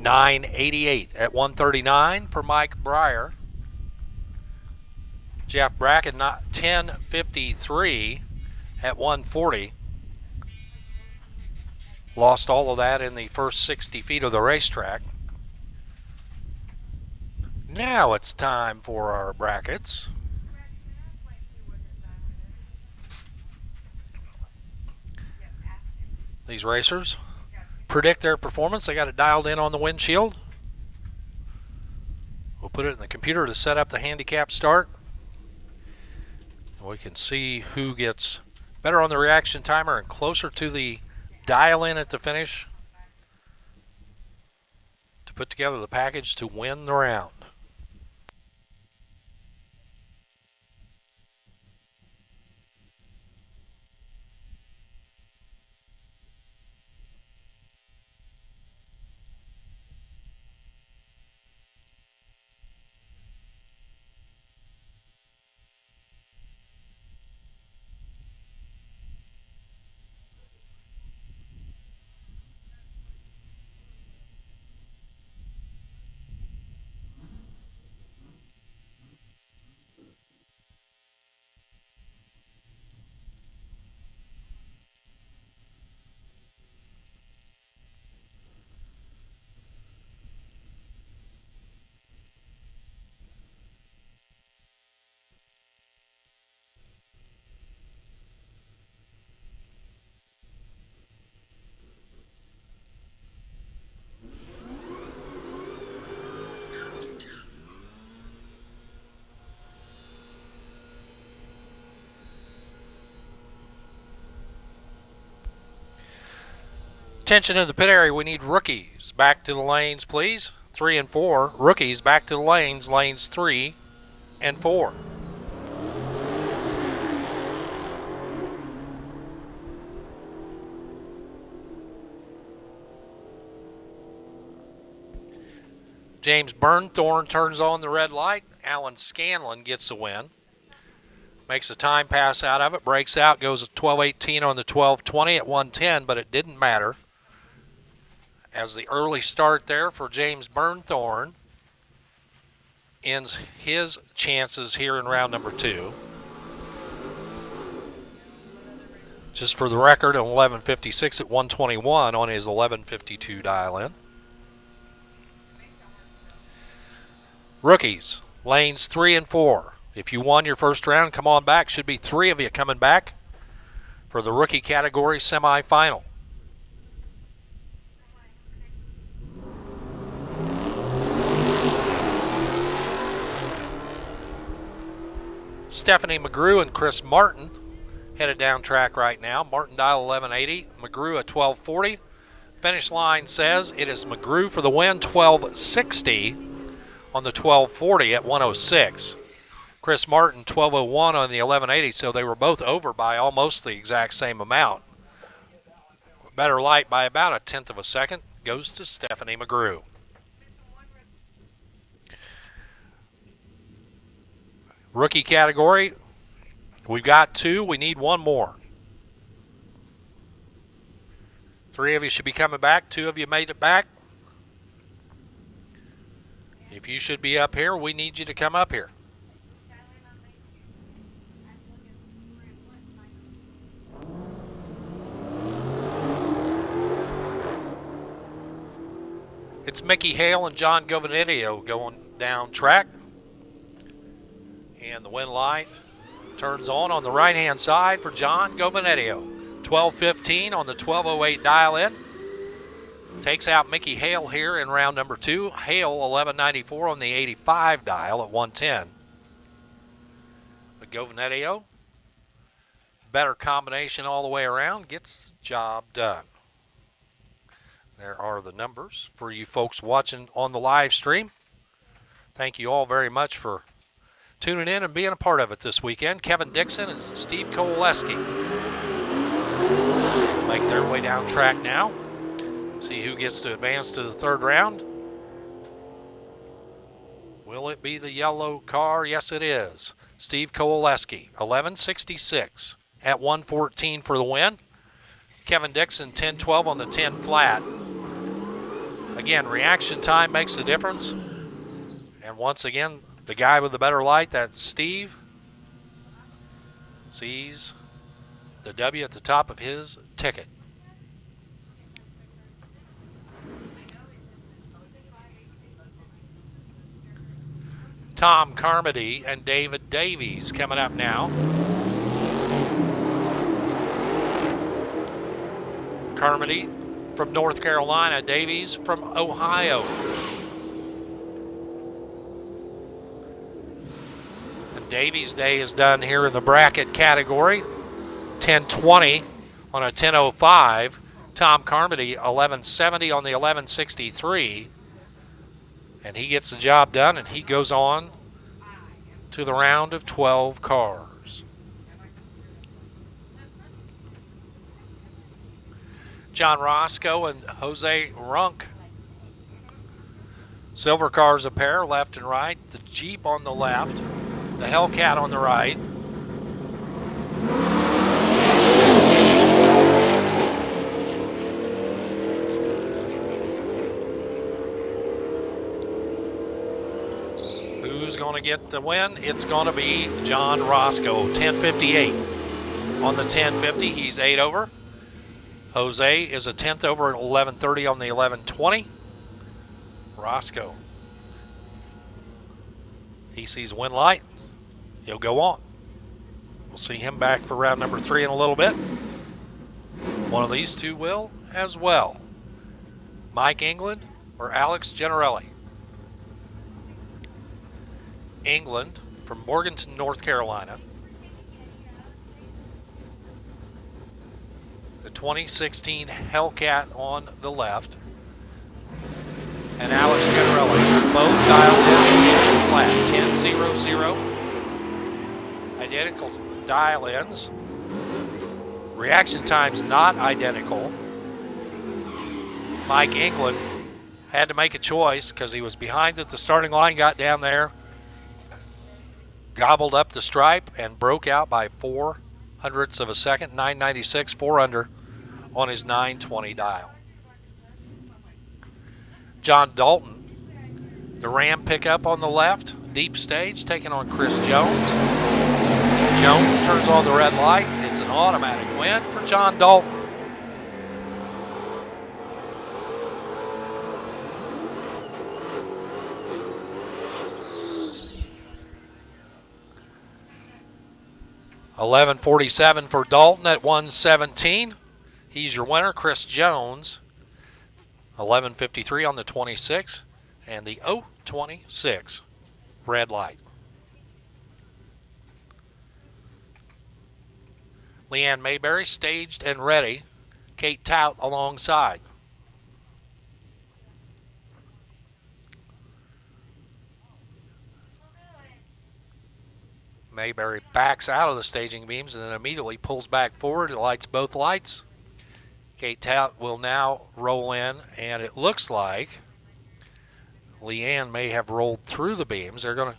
988 at 139 for Mike Breyer. Jeff Bracken, 1053 at 140. Lost all of that in the first 60 feet of the racetrack. Now it's time for our brackets. These racers predict their performance. They got it dialed in on the windshield. We'll put it in the computer to set up the handicap start. We can see who gets better on the reaction timer and closer to the dial in at the finish to put together the package to win the round. Attention in the pit area, we need rookies back to the lanes, please. 3 and 4. Rookies back to the lanes, lanes 3 and 4. James Burnthorne turns on the red light. Alan Scanlon gets the win. Makes a time pass out of it, breaks out, goes at 12:18 on the 12:20 at 110, but it didn't matter, as the early start there for James Burnthorne ends his chances here in round number 2. Just for the record, an 11:56 at 121 on his 11:52 dial-in. Rookies, lanes 3 and 4. If you won your first round, come on back. Should be 3 of you coming back for the rookie category semifinal. Stephanie McGrew and Chris Martin headed down track right now. Martin dial 1180, McGrew at 1240. Finish line says it is McGrew for the win, 1260 on the 1240 at 106. Chris Martin 1201 on the 1180, so they were both over by almost the exact same amount. Better light by about a tenth of a second goes to Stephanie McGrew. Rookie category, we've got 2. We need 1 more. 3 of you should be coming back. 2 of you made it back. If you should be up here, we need you to come up here. It's Mickey Hale and John Govanetio going down track. And the wind light turns on the right-hand side for John Govanetio. 12:15 on the 12:08 dial-in. Takes out Mickey Hale here in round number 2. Hale 1194 on the 85 dial at 110. But Govanetio, better combination all the way around, gets the job done. There are the numbers for you folks watching on the live stream. Thank you all very much for tuning in and being a part of it this weekend. Kevin Dixon and Steve Kowaleski make their way down track now. See who gets to advance to the third round. Will it be the yellow car? Yes, it is. Steve Kowaleski, 11.66 at 1:14 for the win. Kevin Dixon, 10.12 on the 10 flat. Again, reaction time makes the difference. And once again, the guy with the better light, that's Steve, sees the W at the top of his ticket. Tom Carmody and David Davies coming up now. Carmody from North Carolina, Davies from Ohio. And Davies' day is done here in the bracket category. 10.20 on a 10.05. Tom Carmody, 11.70 on the 11.63. And he gets the job done, and he goes on to the round of 12 cars. John Roscoe and Jose Runk. Silver cars a pair, left and right. The Jeep on the left, the Hellcat on the right. Who's going to get the win? It's going to be John Roscoe, 10.58 on the 10.50. He's 8 over. Jose is a 10th over at 11.30 on the 11.20. Roscoe, he sees win light. He'll go on. We'll see him back for round number 3 in a little bit. One of these two will as well. Mike England or Alex Generelli. England from Morganton, North Carolina. The 2016 Hellcat on the left. And Alex Generelli, both dialed in flat, 10.00. Identical dial-ins. Reaction times not identical. Mike England had to make a choice because he was behind at the starting line, got down there, gobbled up the stripe, and broke out by 0.04 of a second, 996, 4 under on his 920 dial. John Dalton, the Ram pickup on the left, deep stage, taking on Chris Jones. Jones turns on the red light. It's an automatic win for John Dalton. $11.47 for Dalton at 117. He's your winner, Chris Jones. 11.53 on the 26 and the 026 red light. Leanne Mayberry staged and ready. Kate Tout alongside. Mayberry backs out of the staging beams and then immediately pulls back forward. It lights both lights. Kate Tout will now roll in, and it looks like Leanne may have rolled through the beams. We're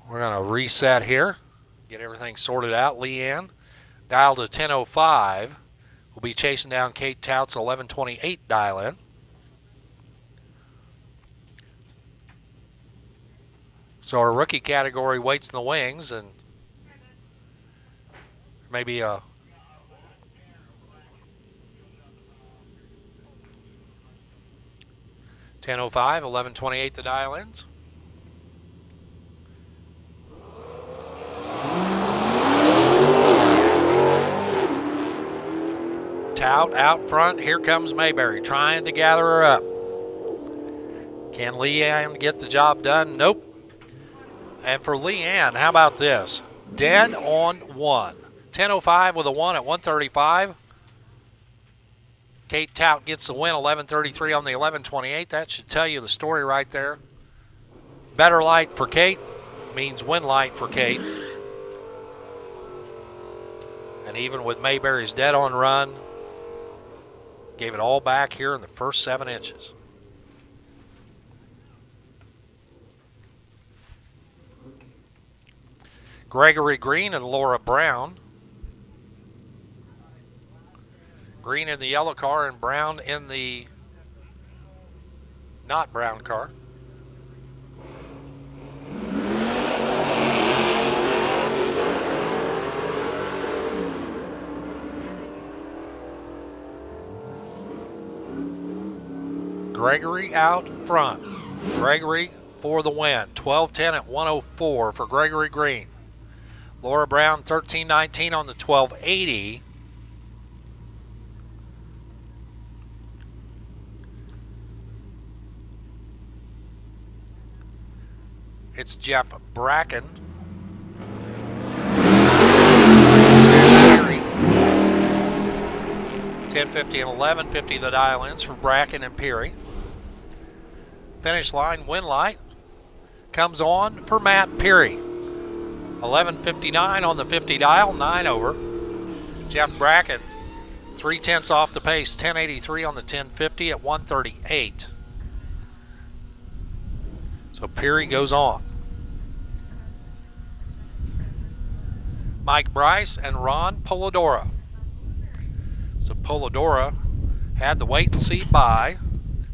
gonna reset here, get everything sorted out. Leanne, dialed to 10.05, will be chasing down Kate Tout's 11.28 dial-in. So our rookie category waits in the wings, and maybe a 10.05, 11.28 the dial-ins. Tout out front. Here comes Mayberry trying to gather her up. Can Leanne get the job done? Nope. And for Leanne, how about this? Dead on 1. 10.05 with a 1 at 135. Kate Tout gets the win, 11:33 on the 11:28. That should tell you the story right there. Better light for Kate means win light for Kate. And even with Mayberry's dead on run, gave it all back here in the first 7 inches. Gregory Green and Laura Brown. Green in the yellow car and Brown in the not brown car. Gregory out front. Gregory for the win. 12:10 at 104 for Gregory Green. Laura Brown 13:19 on the 1280. It's Jeff Bracken. 10:50 and 11:50 the dial-ins for Bracken and Peary. Finish line win light comes on for Matt Peary. 11:59 on the 50 dial, 9 over. Jeff Bracken 3/10 off the pace, 10:83 on the 10:50 at 1:38. So Peary goes on. Mike Bryce and Ron Polidora. So Polidora had the wait and see bye.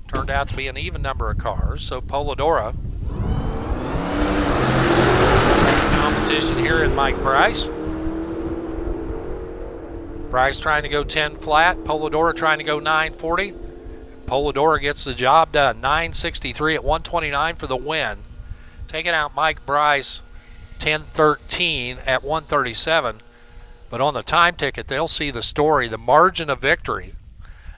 Turned out to be an even number of cars. So Polidora makes competition here in Mike Bryce. Bryce trying to go 10 flat. Polidora trying to go 940. Polidora gets the job done. 963 at 129 for the win. Taking out Mike Bryce 1013 at 137. But on the time ticket, they'll see the story. The margin of victory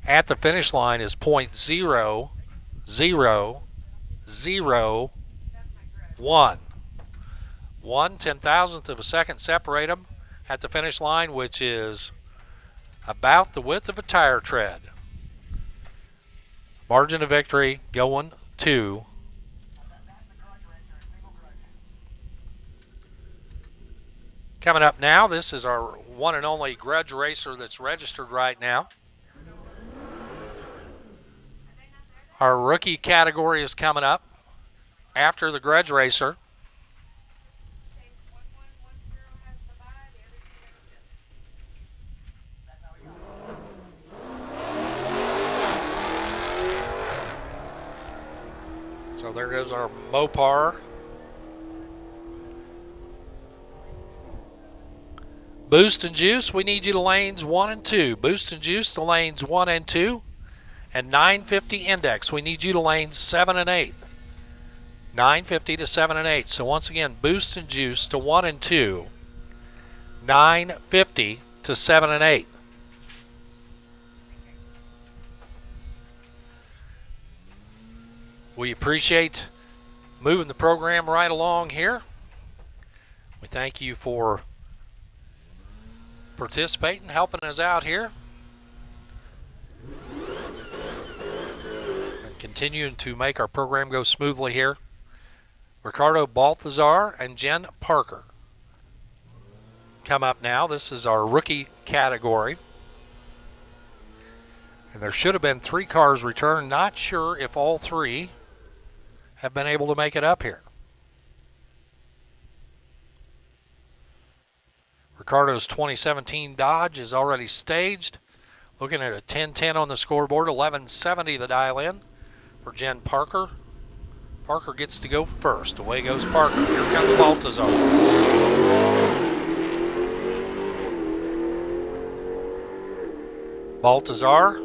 at the finish line is .00001. 1/10,000th of a second separate them at the finish line, which is about the width of a tire tread. Margin of victory going to coming up now. This is our one and only grudge racer that's registered right now. Our rookie category is coming up after the grudge racer. So there goes our Mopar. Boost and juice, we need you to lanes 1 and 2. Boost and juice to lanes 1 and 2. And 950 index, we need you to lanes 7 and 8. 950 to 7 and 8. So once again, boost and juice to 1 and 2. 950 to 7 and 8. We appreciate moving the program right along here. We thank you for participating, helping us out here, and continuing to make our program go smoothly here. Ricardo Balthazar and Jen Parker come up now. This is our rookie category. And there should have been 3 cars returned. Not sure if all 3 have been able to make it up here. Ricardo's 2017 Dodge is already staged. Looking at a 1010 on the scoreboard, 1170 the dial in for Jen Parker. Parker gets to go first. Away goes Parker. Here comes Baltazar. Baltazar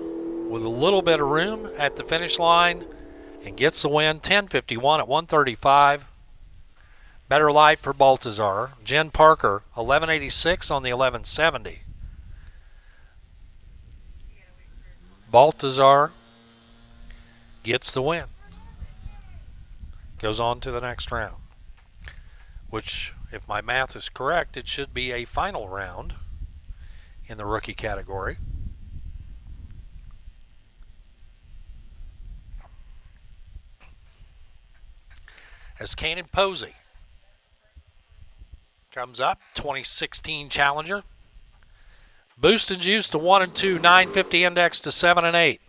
with a little bit of room at the finish line and gets the win. 10:51 at 135. Better light for Baltazar. Jen Parker, 1186 on the 1170. Baltazar gets the win. Goes on to the next round, which, if my math is correct, it should be a final round in the rookie category. as Kanan Posey comes up, 2016 Challenger. Boost and Juice to 1 and 2, 950 index to 7 and 8.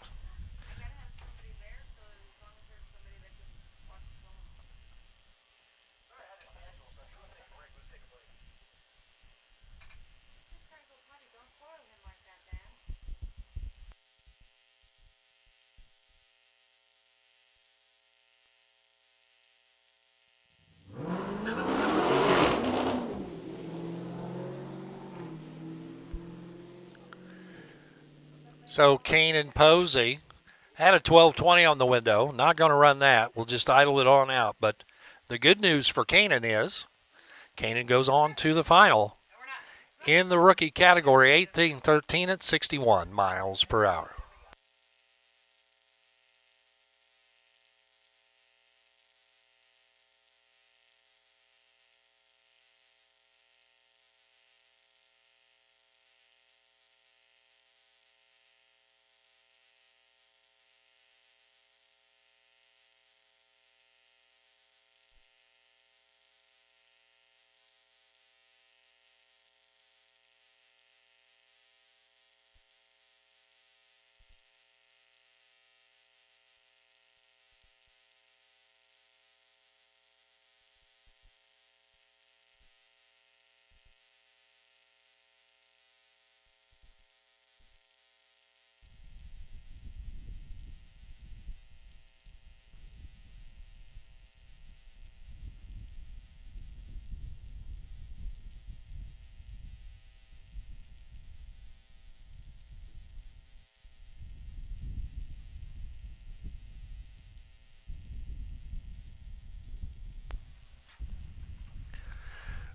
So Kanan Posey had a 1220 on the window. Not going to run that. We'll just idle it on out. But the good news for Kanan is Kanan goes on to the final in the rookie category, 18-13 at 61 miles per hour.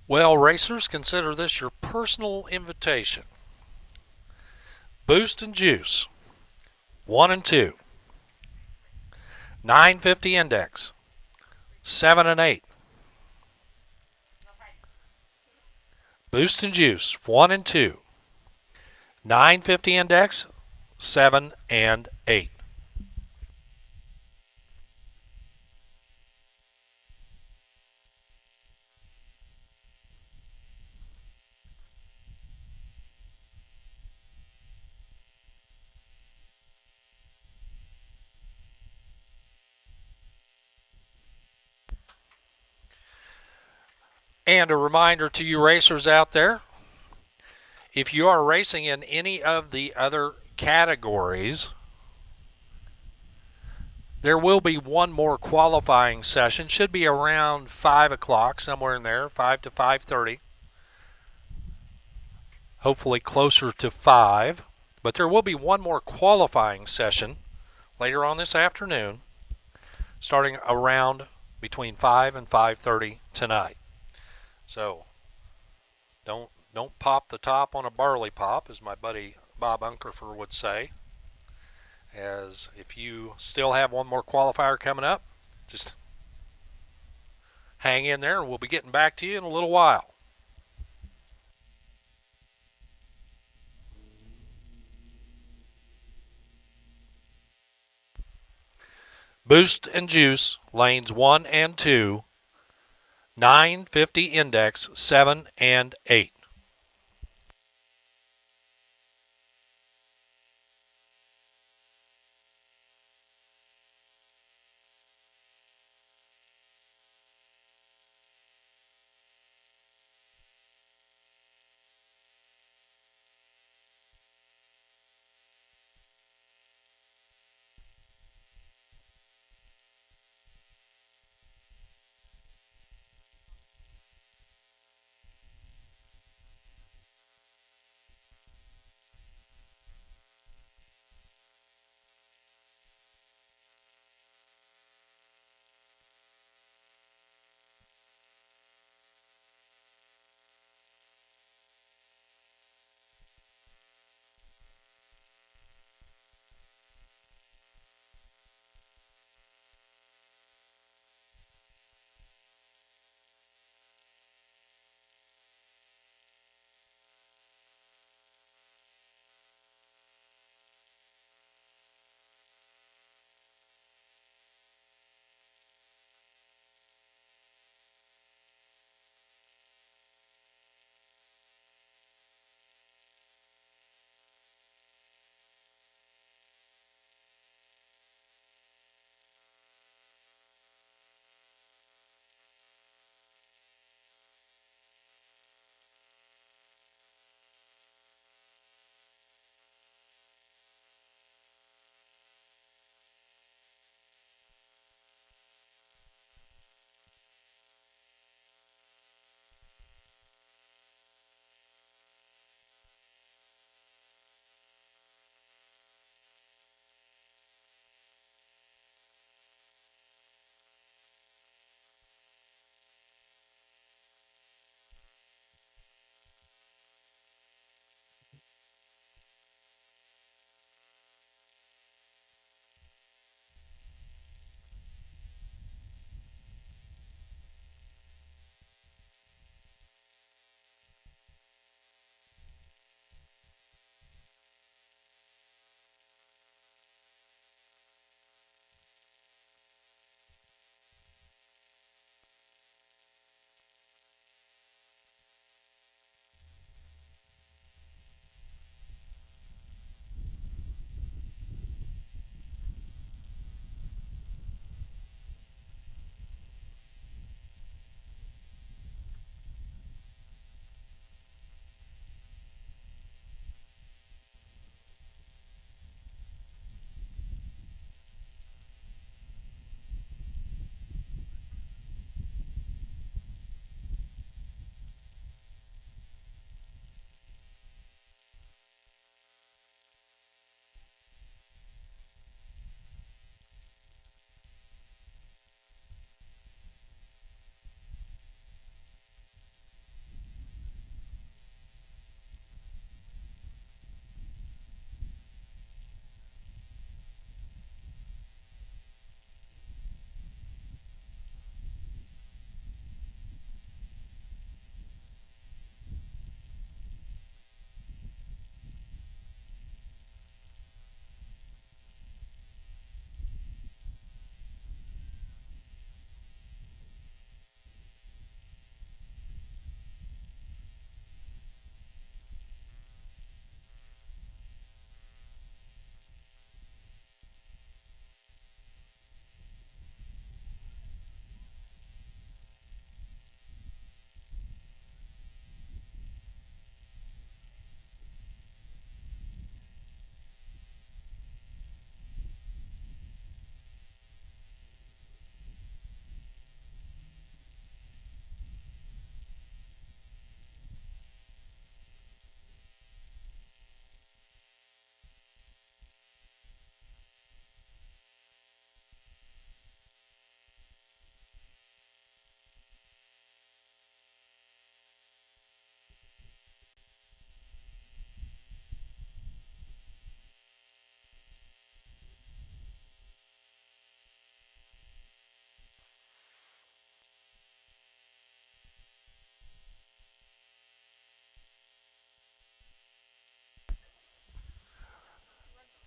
Well, racers, consider this your personal invitation. Boost and Juice, 1 and 2, 950 index, 7 and 8. Boost and Juice, 1 and 2, 950 index, 7 and 8. And a reminder to you racers out there, if you are racing in any of the other categories, there will be one more qualifying session. Should be around 5 o'clock, somewhere in there, 5 to 5:30. Hopefully closer to 5. But there will be one more qualifying session later on this afternoon, starting around between 5 and 5:30 tonight. So don't pop the top on a barley pop, as my buddy Bob Unkerfer would say. As if you still have one more qualifier coming up, just hang in there and we'll be getting back to you in a little while. Boost and Juice, lanes 1 and 2, 950 index, 7 and 8.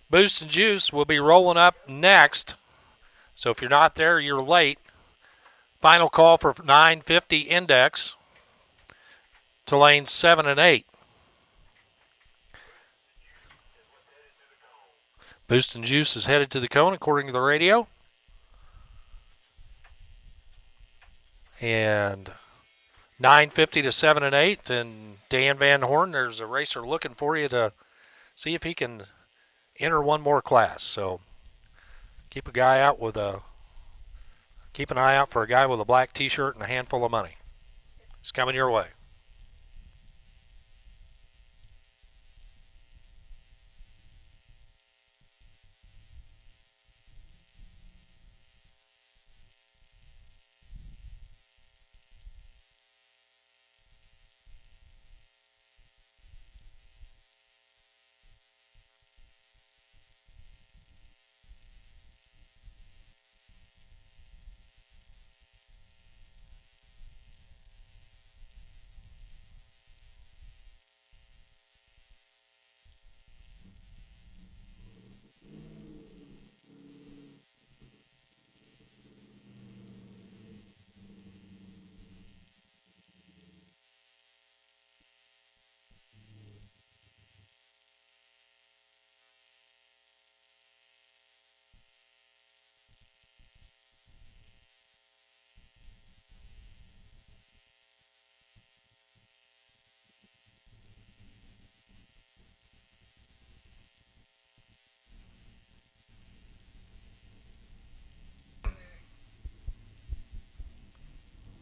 Boost and Juice will be rolling up next. So if you're not there, you're late. Final call for 950 index to lanes 7 and 8. Boost and Juice is headed to the cone according to the radio. And 950 to 7 and 8. And Dan Van Horn, there's a racer looking for you to see if he can enter one more class. So keep an eye out for a guy with a black t-shirt and a handful of money. It's coming your way.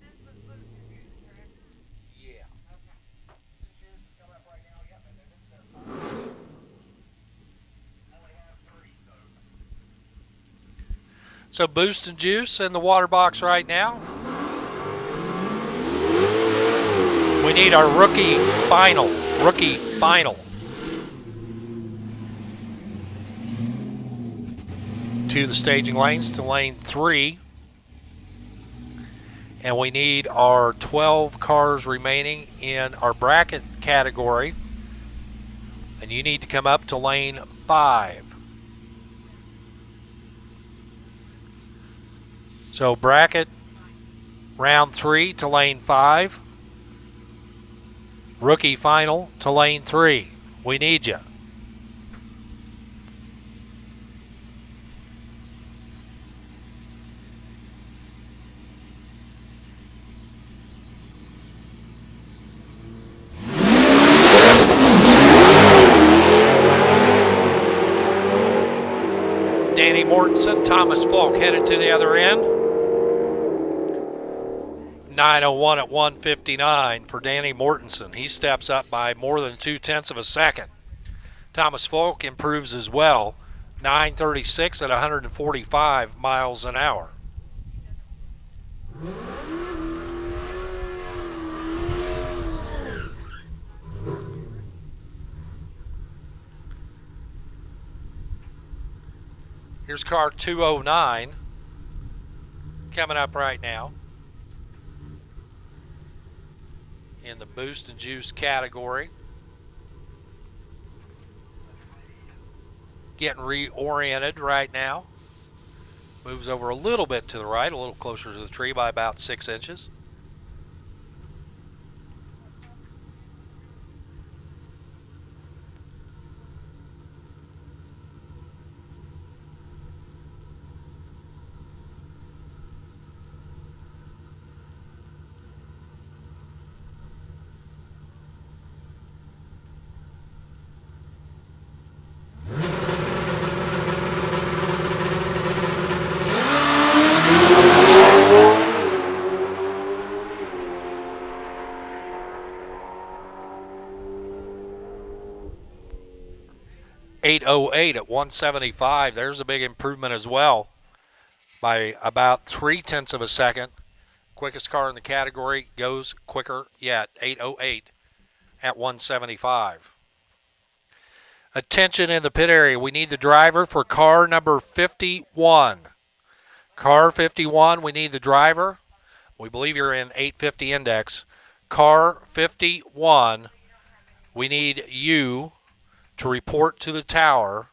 This was Boost and Juice, correct? Yeah. So Boost and Juice in the water box right now. We need our rookie final. To the staging lanes to lane 3. And we need our 12 cars remaining in our bracket category. And you need to come up to lane 5. So bracket round 3 to lane 5. Rookie final to lane 3. We need you. Danny Mortensen, Thomas Falk headed to the other end. 9:01 at 1:59 for Danny Mortensen. He steps up by more than 0.2 of a second. Thomas Falk improves as well. 9:36 at 145 miles an hour. Here's car 209 coming up right now in the Boost and Juice category. Getting reoriented right now. Moves over a little bit to the right, a little closer to the tree by about 6 inches. .808 at 175. There's a big improvement as well by about 0.3 of a second. Quickest car in the category goes quicker yet. 808 at 175. Attention in the pit area. We need the driver for car number 51. Car 51, we need the driver. We believe you're in 850 index. Car 51, we need you to report to the tower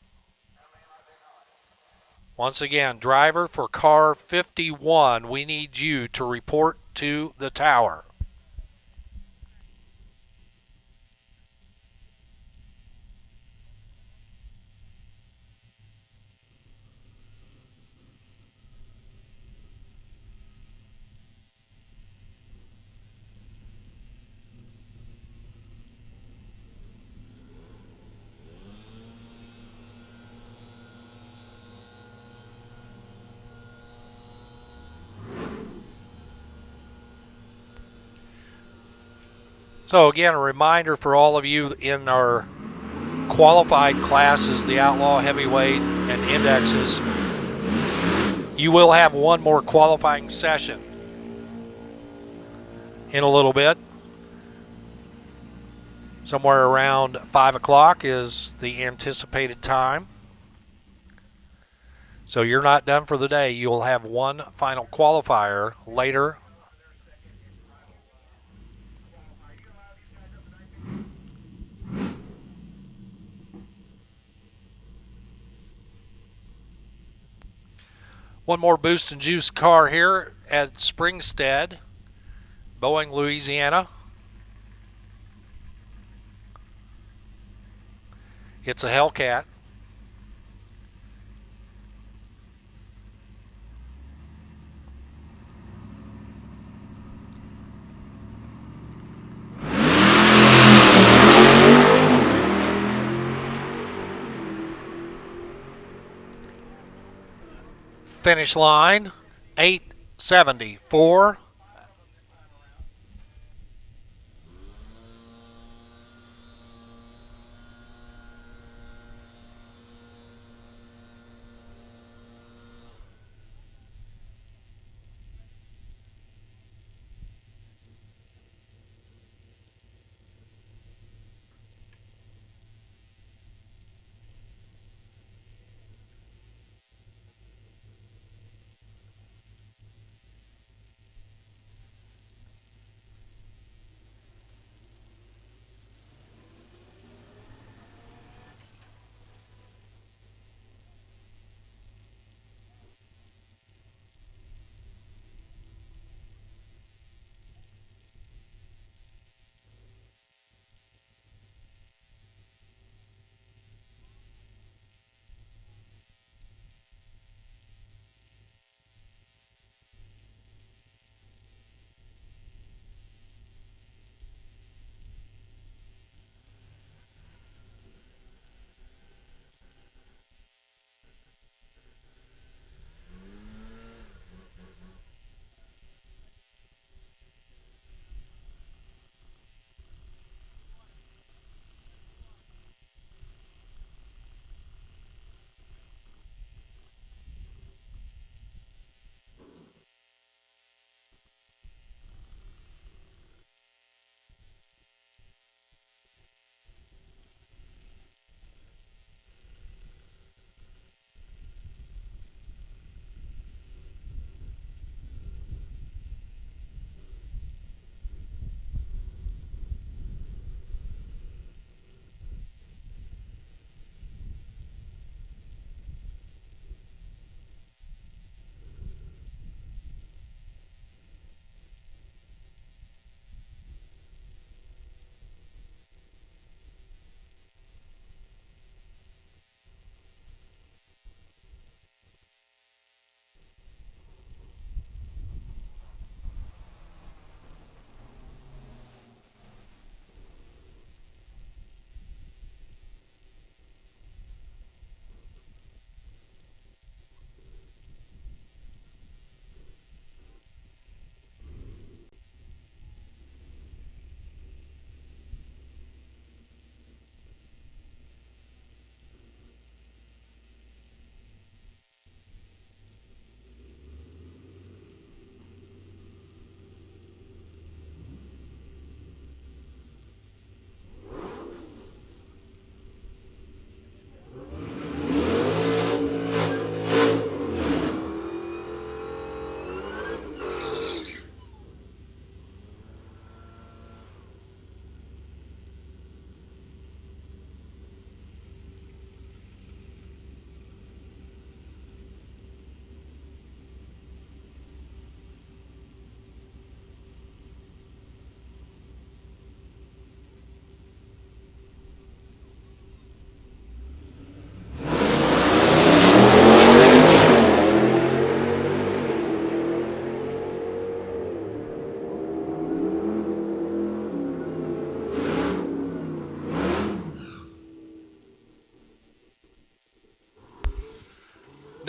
Once again, driver for car 51, we need you to report to the tower. So again, a reminder for all of you in our qualified classes, the Outlaw, Heavyweight, and Indexes, you will have one more qualifying session in a little bit. Somewhere around 5 o'clock is the anticipated time. So you're not done for the day. You'll have one final qualifier later. One more Boost and Juice car here at Springstead, Boeing, Louisiana. It's a Hellcat. Finish line 874.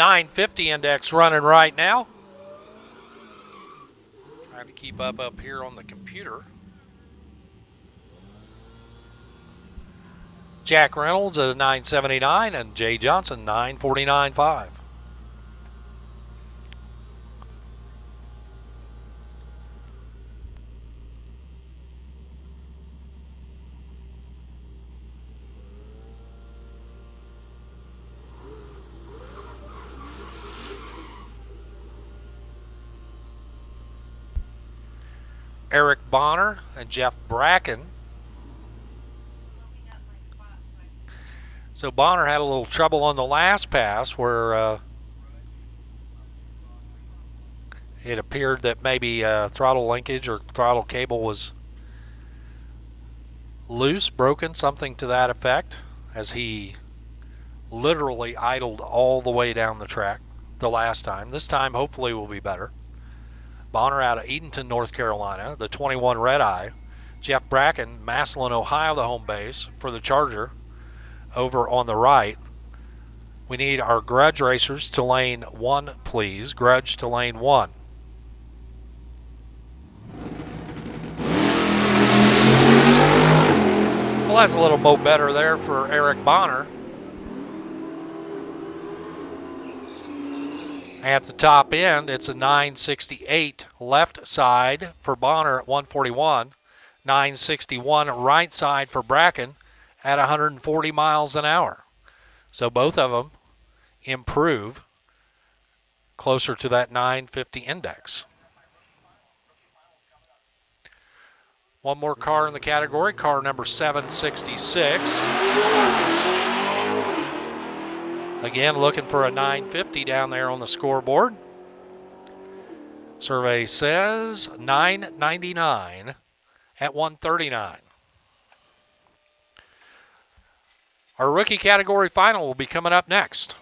950 index running right now. Trying to keep up here on the computer. Jack Reynolds at 979 and Jay Johnson 949.5. Eric Bonner and Jeff Bracken. So Bonner had a little trouble on the last pass where it appeared that maybe throttle linkage or throttle cable was loose, broken, something to that effect, as he literally idled all the way down the track the last time. This time hopefully will be better. Bonner out of Edenton, North Carolina, the 21 Red Eye. Jeff Bracken, Massillon, Ohio, the home base for the Charger. Over on the right, we need our grudge racers to lane 1, please. Grudge to lane 1. Well, that's a little mo better there for Eric Bonner. At the top end, it's a 968 left side for Bonner at 141, 961 right side for Bracken at 140 miles an hour. So both of them improve closer to that 950 index. One more car in the category, car number 766. Again, looking for a 950 down there on the scoreboard. Survey says 999 at 139. Our rookie category final will be coming up next.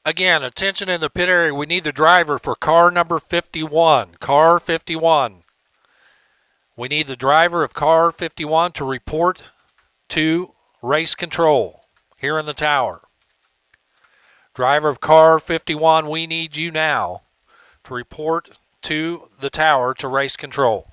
Again, attention in the pit area. We need the driver for car number 51. Car 51. We need the driver of car 51 to report to race control here in the tower. Driver of car 51, we need you now to report to the tower to race control.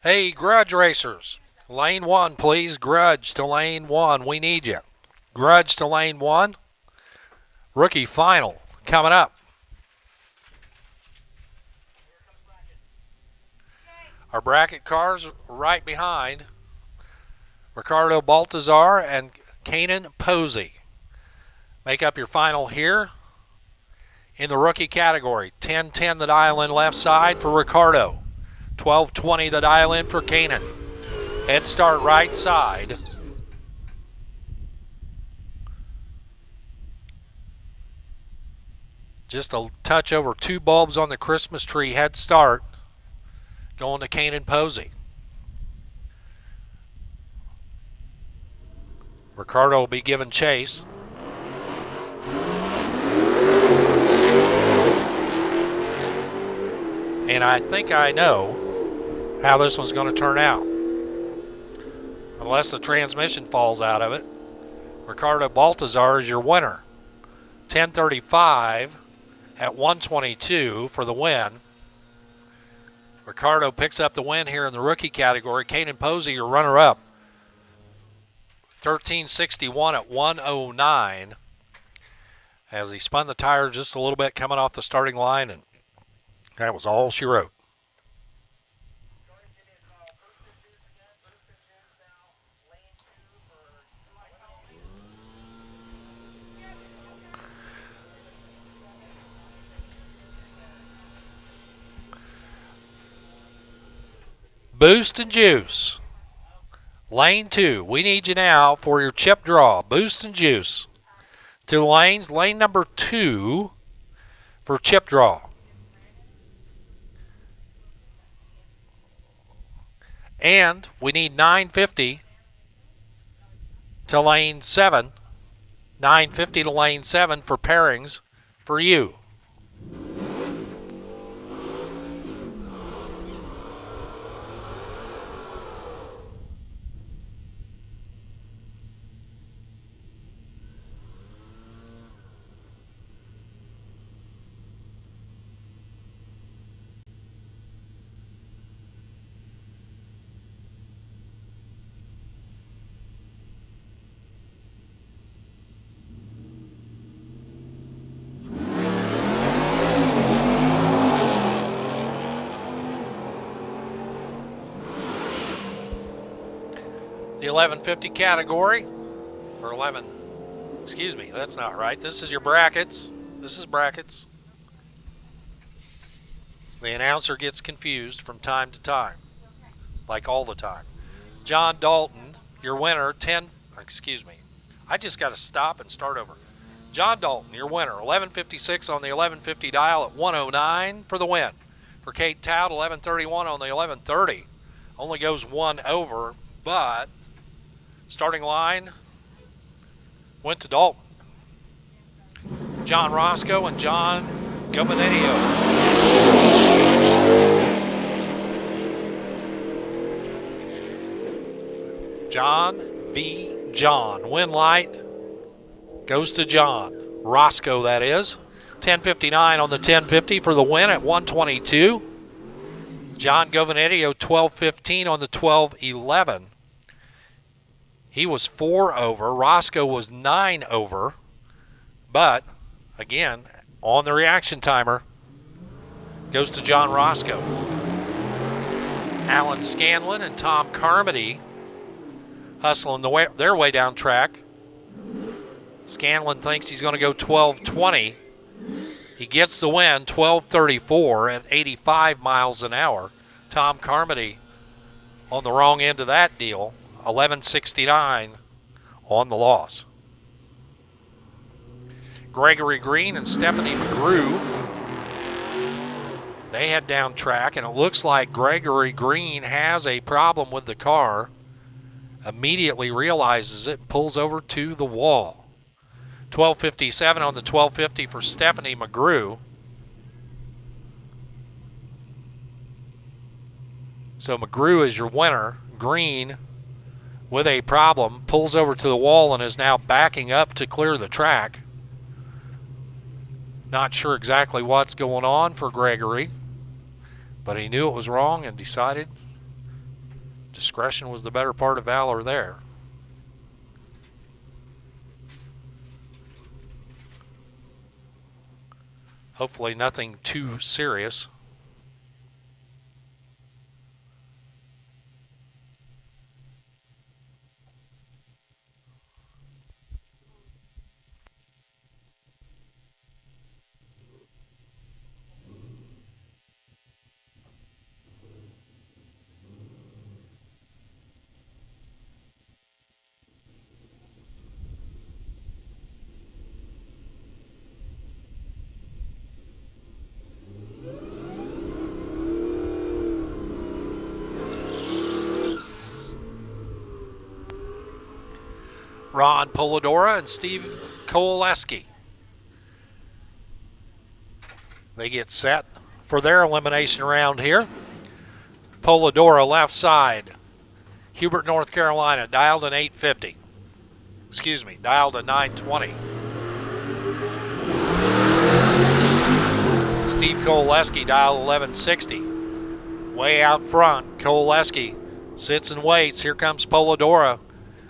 Hey, grudge racers, lane 1, please. Grudge to lane 1. We need you. Grudge to lane 1. Rookie final coming up. Our bracket cars right behind Ricardo Baltazar and Kanan Posey. Make up your final here in the rookie category. 10-10 the dial in left side for Ricardo. 12-20 the dial in for Kanan. Head start right side Just a touch over 2 bulbs on the Christmas tree head start going to Kane and Posey. Ricardo will be given chase. And I think I know how this one's going to turn out. Unless the transmission falls out of it. Ricardo Baltazar is your winner. 10:35 at 122 for the win. Ricardo picks up the win here in the rookie category. Kane and Posey, your runner-up. 13:61 at 109 as he spun the tire just a little bit coming off the starting line, and that was all she wrote. Boost and Juice. Lane 2. We need you now for your chip draw. Boost and Juice. 2 lanes. Lane number 2 for chip draw. And we need 950 to lane 7. 950 to lane 7 for pairings for you. The 1150 category, or 11, excuse me, that's not right. This is your brackets. This is brackets. The announcer gets confused from time to time, like all the time. John Dalton, your winner, I just got to stop and start over. John Dalton, your winner, 1156 on the 1150 dial at 109 for the win. For Kate Tout, 1131 on the 1130. Only goes 1 over, but starting line went to Dalton. John Roscoe and John Gobernadillo. John v. John. Win light goes to John. Roscoe, that is. 10:59 on the 1050 for the win at 122. John Gobernadillo, 12:15 on the 12:11. He was 4 over. Roscoe was 9 over. But, again, on the reaction timer, goes to John Roscoe. Alan Scanlon and Tom Carmody hustling their way down track. Scanlon thinks he's going to go 12:20. He gets the win, 12:34 at 85 miles an hour. Tom Carmody on the wrong end of that deal. 11:69 on the loss. Gregory Green and Stephanie McGrew, they head down track, and it looks like Gregory Green has a problem with the car. Immediately realizes it and pulls over to the wall. 12:57 on the 1250 for Stephanie McGrew. So McGrew is your winner. Green, with a problem, pulls over to the wall and is now backing up to clear the track. Not sure exactly what's going on for Gregory, but he knew it was wrong and decided discretion was the better part of valor there. Hopefully nothing too serious. Ron Polidora and Steve Kowaleski. They get set for their elimination round here. Polidora left side. Hubert, North Carolina, dialed an 850. Excuse me, dialed a 920. Steve Kowaleski dialed 1160. Way out front, Kowaleski sits and waits. Here comes Polidora.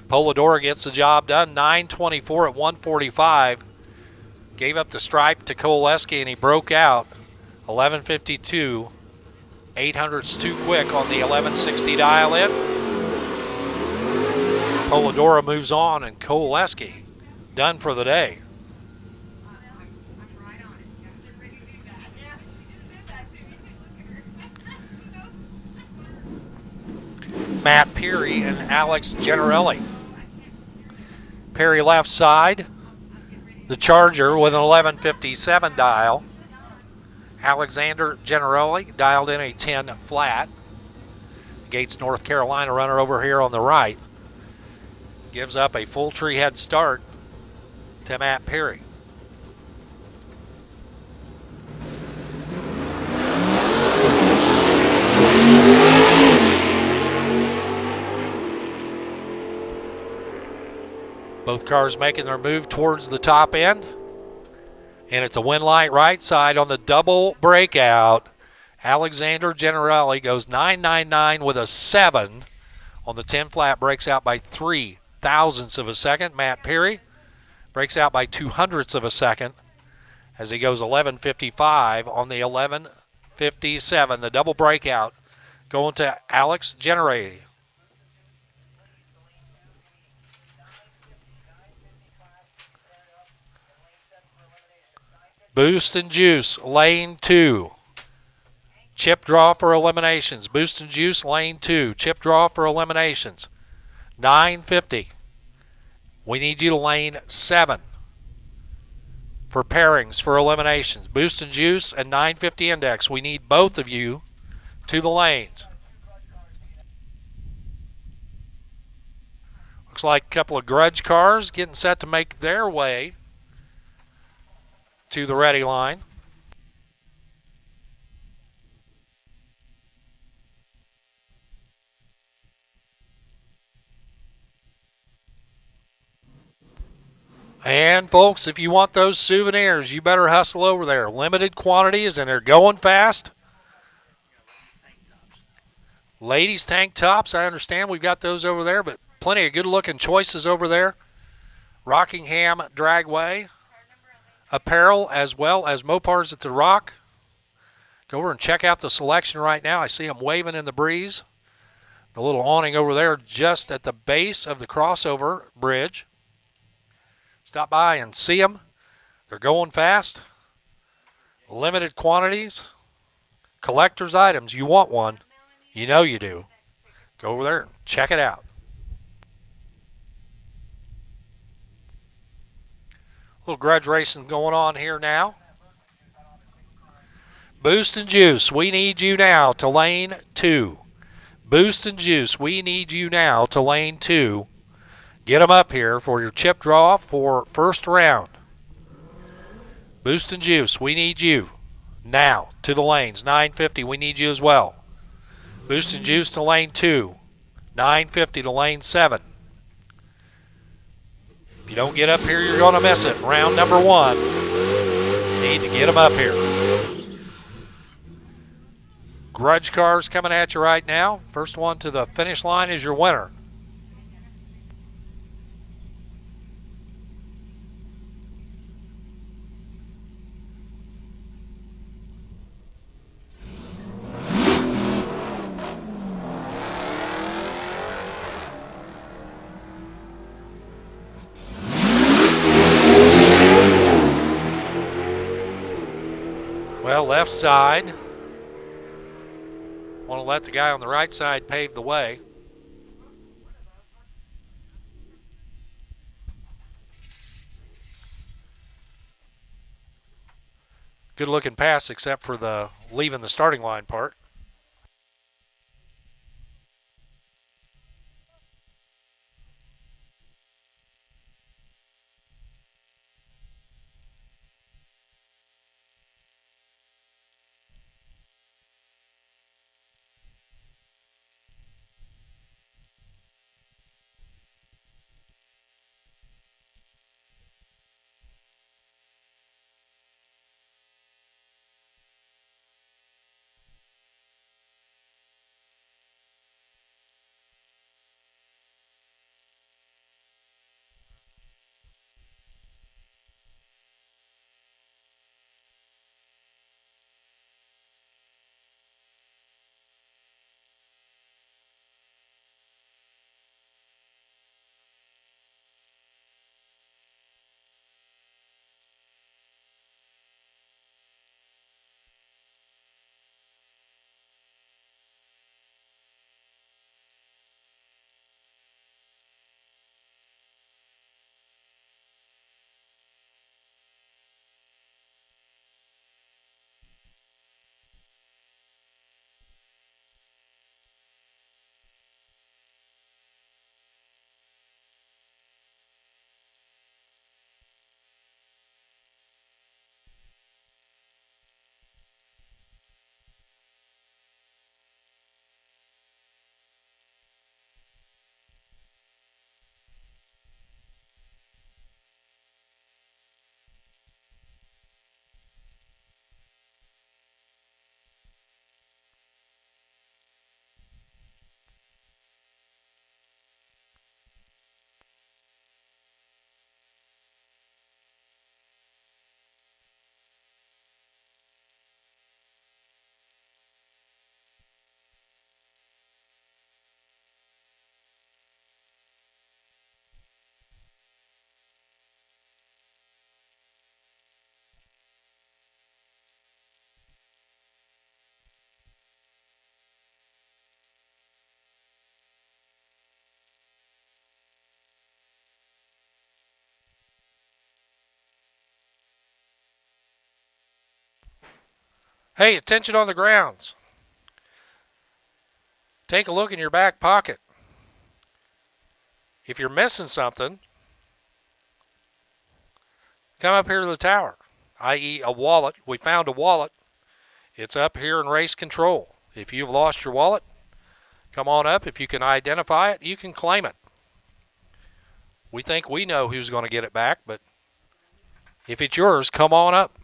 Polidora gets the job done. 924 at 145. Gave up the stripe to Kowaleski and he broke out. 1152. 800's too quick on the 1160 dial in. Polidora moves on and Kowaleski done for the day. I'm right on it. Yeah, get ready to do that. Yeah, she just did that to me. Look at her. Matt Peary and Alex Generelli. Peary left side. The Charger with an 1157 dial. Alexander Generelli dialed in a 10 flat. Gates, North Carolina runner over here on the right. Gives up a full tree head start to Matt Peary. Both cars making their move towards the top end. And it's a win light right side on the double breakout. Alexander Generelli goes 999 with a 7 on the 10 flat, breaks out by 3 thousandths of a second. Matt Peary breaks out by 200ths of a second as he goes 1155 on the 1157. The double breakout going to Alex Generelli. Boost and Juice, lane 2. Chip draw for eliminations. Boost and Juice, lane 2. Chip draw for eliminations. 950. We need you to lane 7 for pairings for eliminations. Boost and Juice and 950 Index. We need both of you to the lanes. Looks like a couple of grudge cars getting set to make their way to the ready line. And folks, if you want those souvenirs, you better hustle over there. Limited quantities and they're going fast. Ladies tank tops, I understand we've got those over there, but plenty of good looking choices over there. Rockingham Dragway apparel as well as Mopars at the Rock. Go over and check out the selection right now. I see them waving in the breeze. The little awning over there just at the base of the crossover bridge. Stop by and see them. They're going fast. Limited quantities. Collector's items. You want one. You know you do. Go over there and check it out. A little grudge racing going on here now. Boost and Juice, we need you now to lane 2. Boost and Juice, we need you now to lane 2. Get them up here for your chip draw for first round. Boost and Juice, we need you now to the lanes. 950, we need you as well. Boost and Juice to lane 2. 950 to lane 7. If you don't get up here, you're going to miss it. Round number 1. You need to get them up here. Grudge cars coming at you right now. First one to the finish line is your winner. Well, left side. Want to let the guy on the right side pave the way. Good looking pass except for the leaving the starting line part. Hey, attention on the grounds. Take a look in your back pocket. If you're missing something, come up here to the tower, i.e. a wallet. We found a wallet. It's up here in race control. If you've lost your wallet, come on up. If you can identify it, you can claim it. We think we know who's going to get it back, but if it's yours, come on up.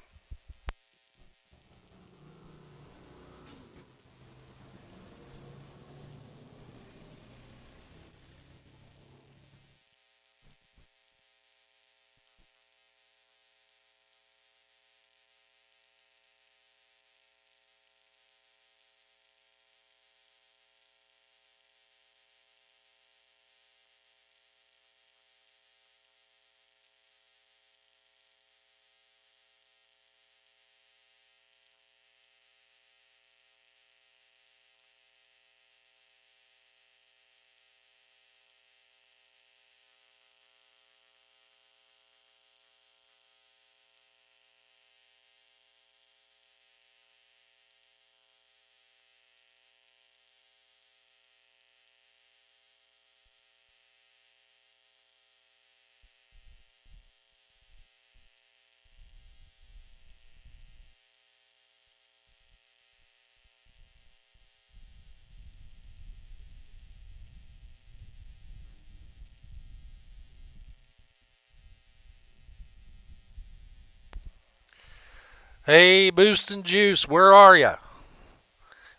Hey, Boost and Juice, where are you?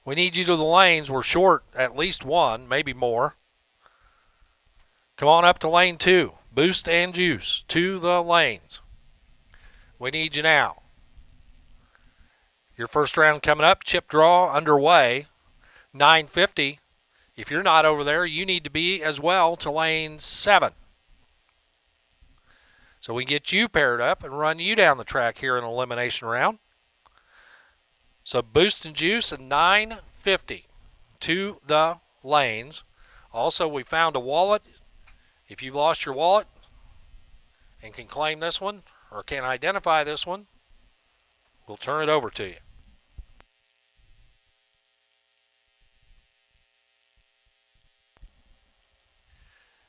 We need you to the lanes. We're short at least one, maybe more. Come on up to lane 2. Boost and Juice to the lanes. We need you now. Your first round coming up. Chip draw underway. 950. If you're not over there, you need to be as well to lane 7. So we get you paired up and run you down the track here in elimination round. So Boost and Juice and 950 to the lanes. Also, we found a wallet. If you've lost your wallet and can claim this one or can identify this one, we'll turn it over to you.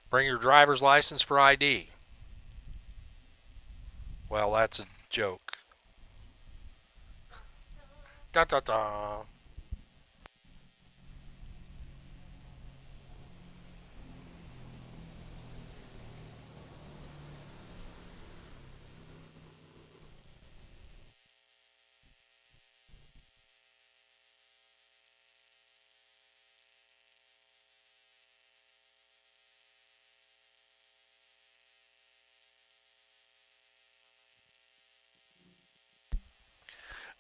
Bring your driver's license for ID. Well, that's a joke. Da da da.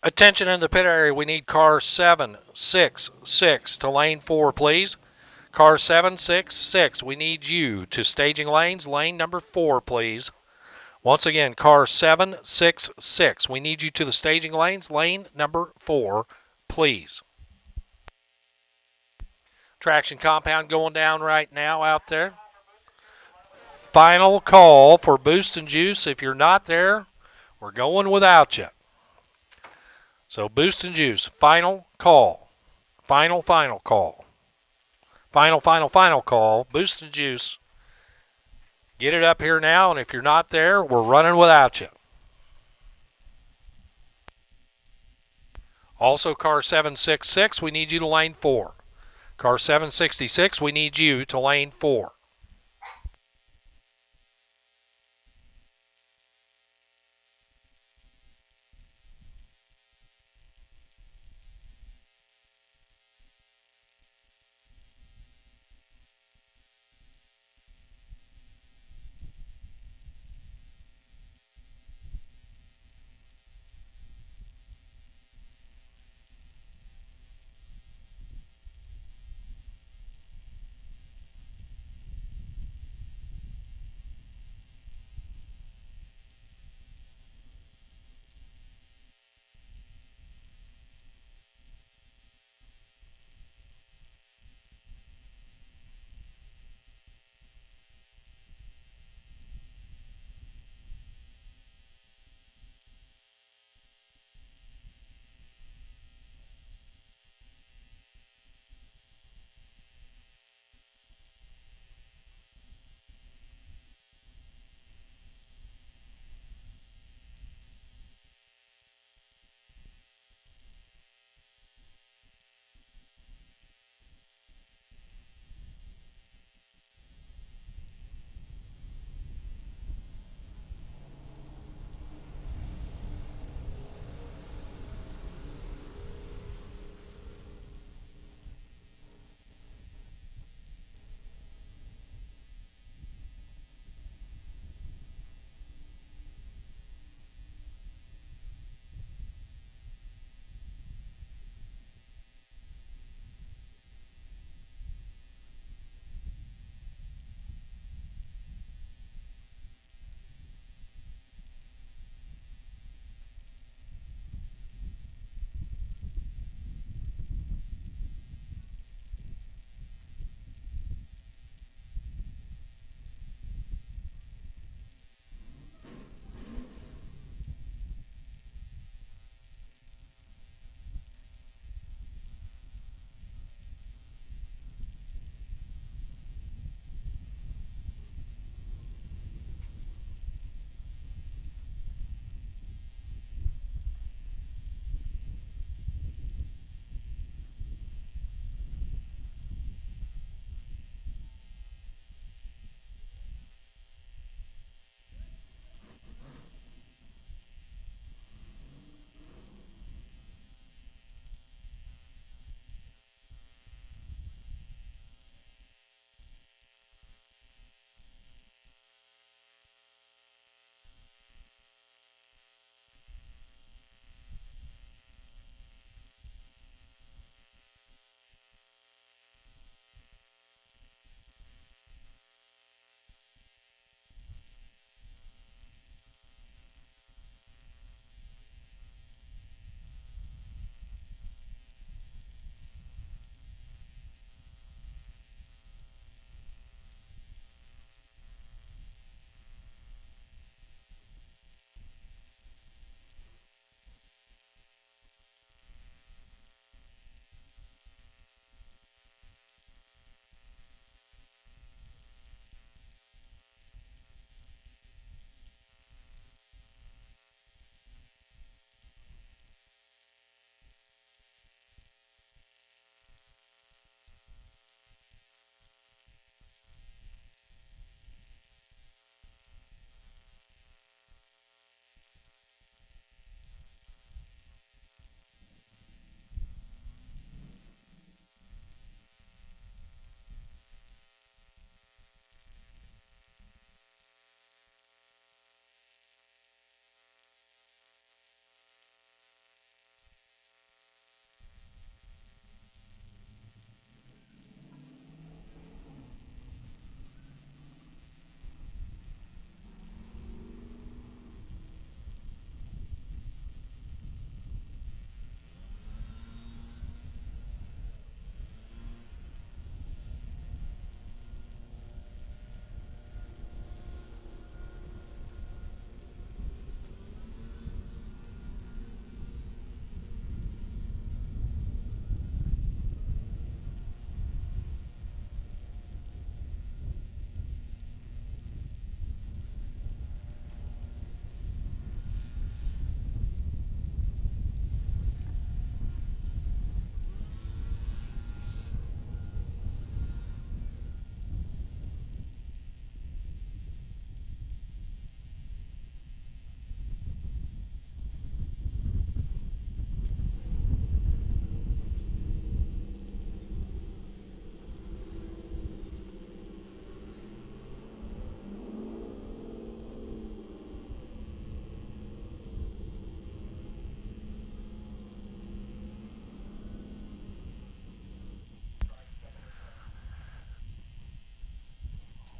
Attention in the pit area. We need car 766 to lane 4, please. Car 766, we need you to staging lanes, lane number 4, please. Once again, car 766, we need you to the staging lanes, lane number 4, please. Traction compound going down right now out there. Final call for Boost and Juice. If you're not there, we're going without you. So Boost and Juice, final call. Final call. Final call. Boost and Juice. Get it up here now, and if you're not there, we're running without you. Also, car 766, we need you to lane 4. Car 766, we need you to lane 4.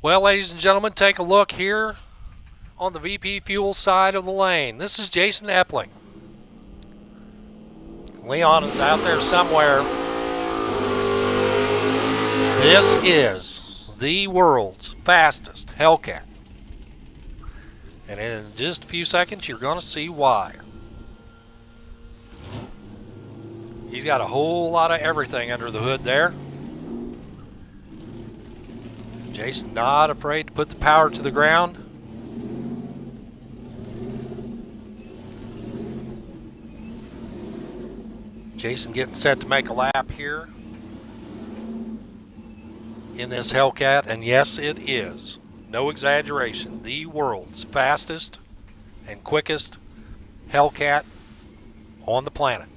Well, ladies and gentlemen, take a look here on the VP Fuel side of the lane. This is Jason Epling. Leon is out there somewhere. This is the world's fastest Hellcat. And in just a few seconds, you're going to see why. He's got a whole lot of everything under the hood there. Jason not afraid to put the power to the ground. Jason getting set to make a lap here in this Hellcat, and yes, it is, no exaggeration, the world's fastest and quickest Hellcat on the planet.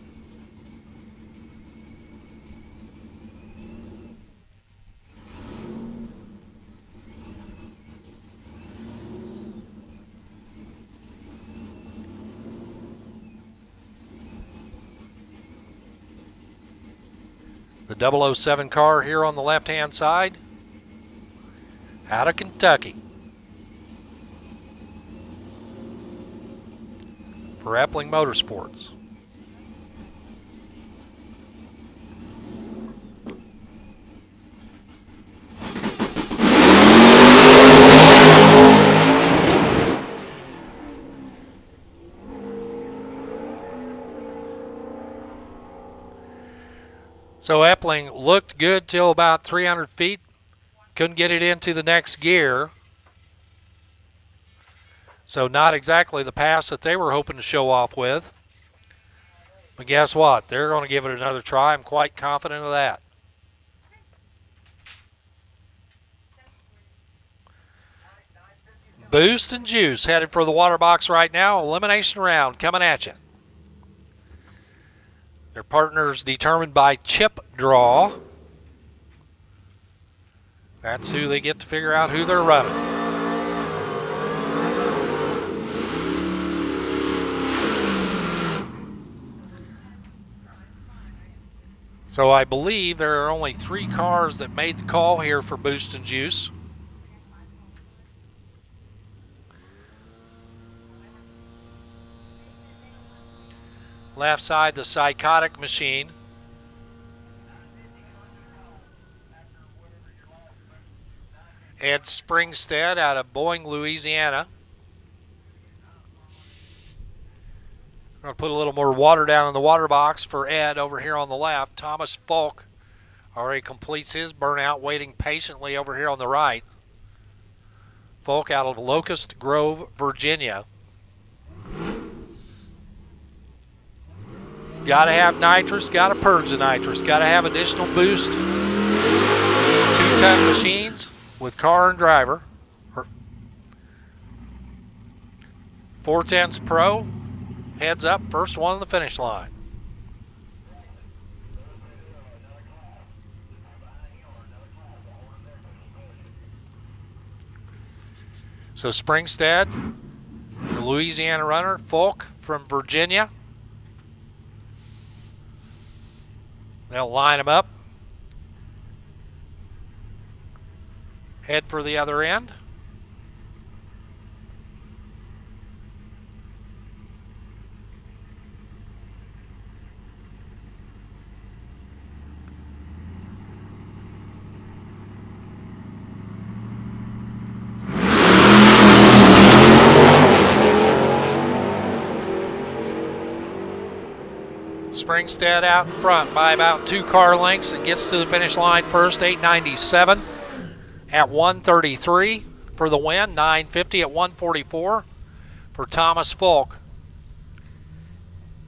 The 007 car here on the left-hand side, out of Kentucky. For Epling Motorsports. So Epling looked good till about 300 feet. Couldn't get it into the next gear. So not exactly the pass that they were hoping to show off with. But guess what? They're going to give it another try. I'm quite confident of that. Boost and Juice headed for the water box right now. Elimination round coming at you. Their partners determined by chip draw. That's who they get to figure out who they're running. So I believe there are only 3 cars that made the call here for Boost and Juice. Left side, the Psychotic Machine. Ed Springstead out of Boeing, Louisiana. I'm going to put a little more water down in the water box for Ed over here on the left. Thomas Falk already completes his burnout, waiting patiently over here on the right. Falk out of Locust Grove, Virginia. Got to have nitrous, got to purge the nitrous, got to have additional boost. 2-ton machines with car and driver. 410s Pro, heads up, first one on the finish line. So Springstead, the Louisiana runner, Falk from Virginia. They'll line them up. Head for the other end. Springstead out in front by about 2 car lengths and gets to the finish line first, 897 at 133 for the win, 950 at 144 for Thomas Falk.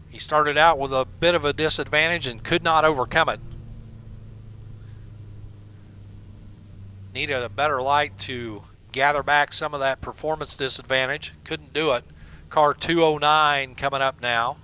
He started out with a bit of a disadvantage and could not overcome it. Needed a better light to gather back some of that performance disadvantage. Couldn't do it. Car 209 coming up now.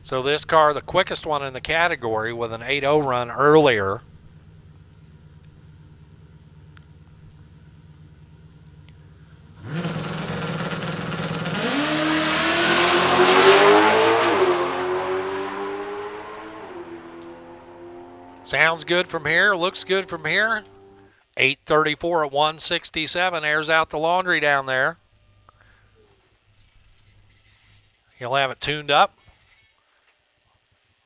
So this car, the quickest one in the category with an 8.0 run earlier. Sounds good from here, looks good from here. 834 at 167, airs out the laundry down there. He'll have it tuned up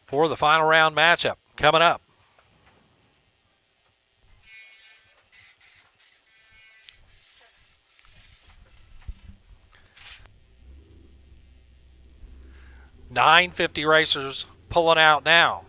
for the final round matchup coming up. .950 racers pulling out now.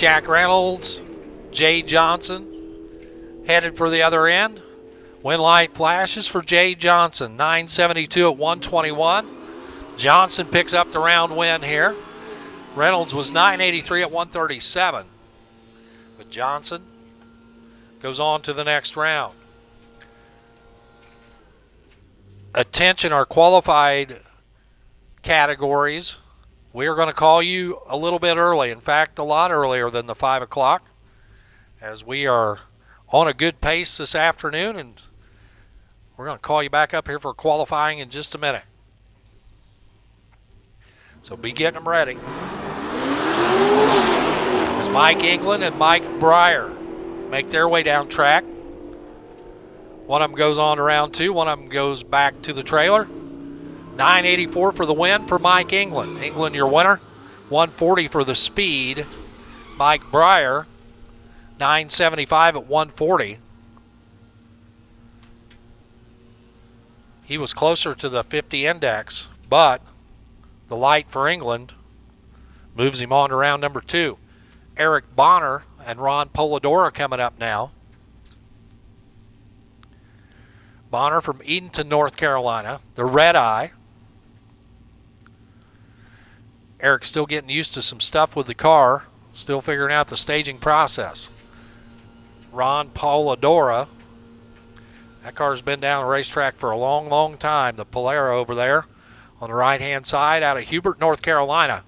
Jack Reynolds, Jay Johnson headed for the other end. Win light flashes for Jay Johnson, 972 at 121. Johnson picks up the round win here. Reynolds was 983 at 137. But Johnson goes on to the next round. Attention, our qualified categories. We are going to call you a little bit early. In fact, a lot earlier than the 5 o'clock, as we are on a good pace this afternoon, and we're going to call you back up here for qualifying in just a minute. So be getting them ready. As Mike England and Mike Breyer make their way down track. One of them goes on to round 2. One of them goes back to the trailer. 984 for the win for Mike England. England, your winner. 140 for the speed. Mike Breyer, 975 at 140. He was closer to the 50 index, but the light for England moves him on to round number 2. Eric Bonner and Ron Polidora coming up now. Bonner from Edenton, North Carolina, the Red Eye. Eric's still getting used to some stuff with the car, still figuring out the staging process. Ron Polidora, that car's been down the racetrack for a long, long time. The Polaro over there on the right-hand side out of Hubert, North Carolina.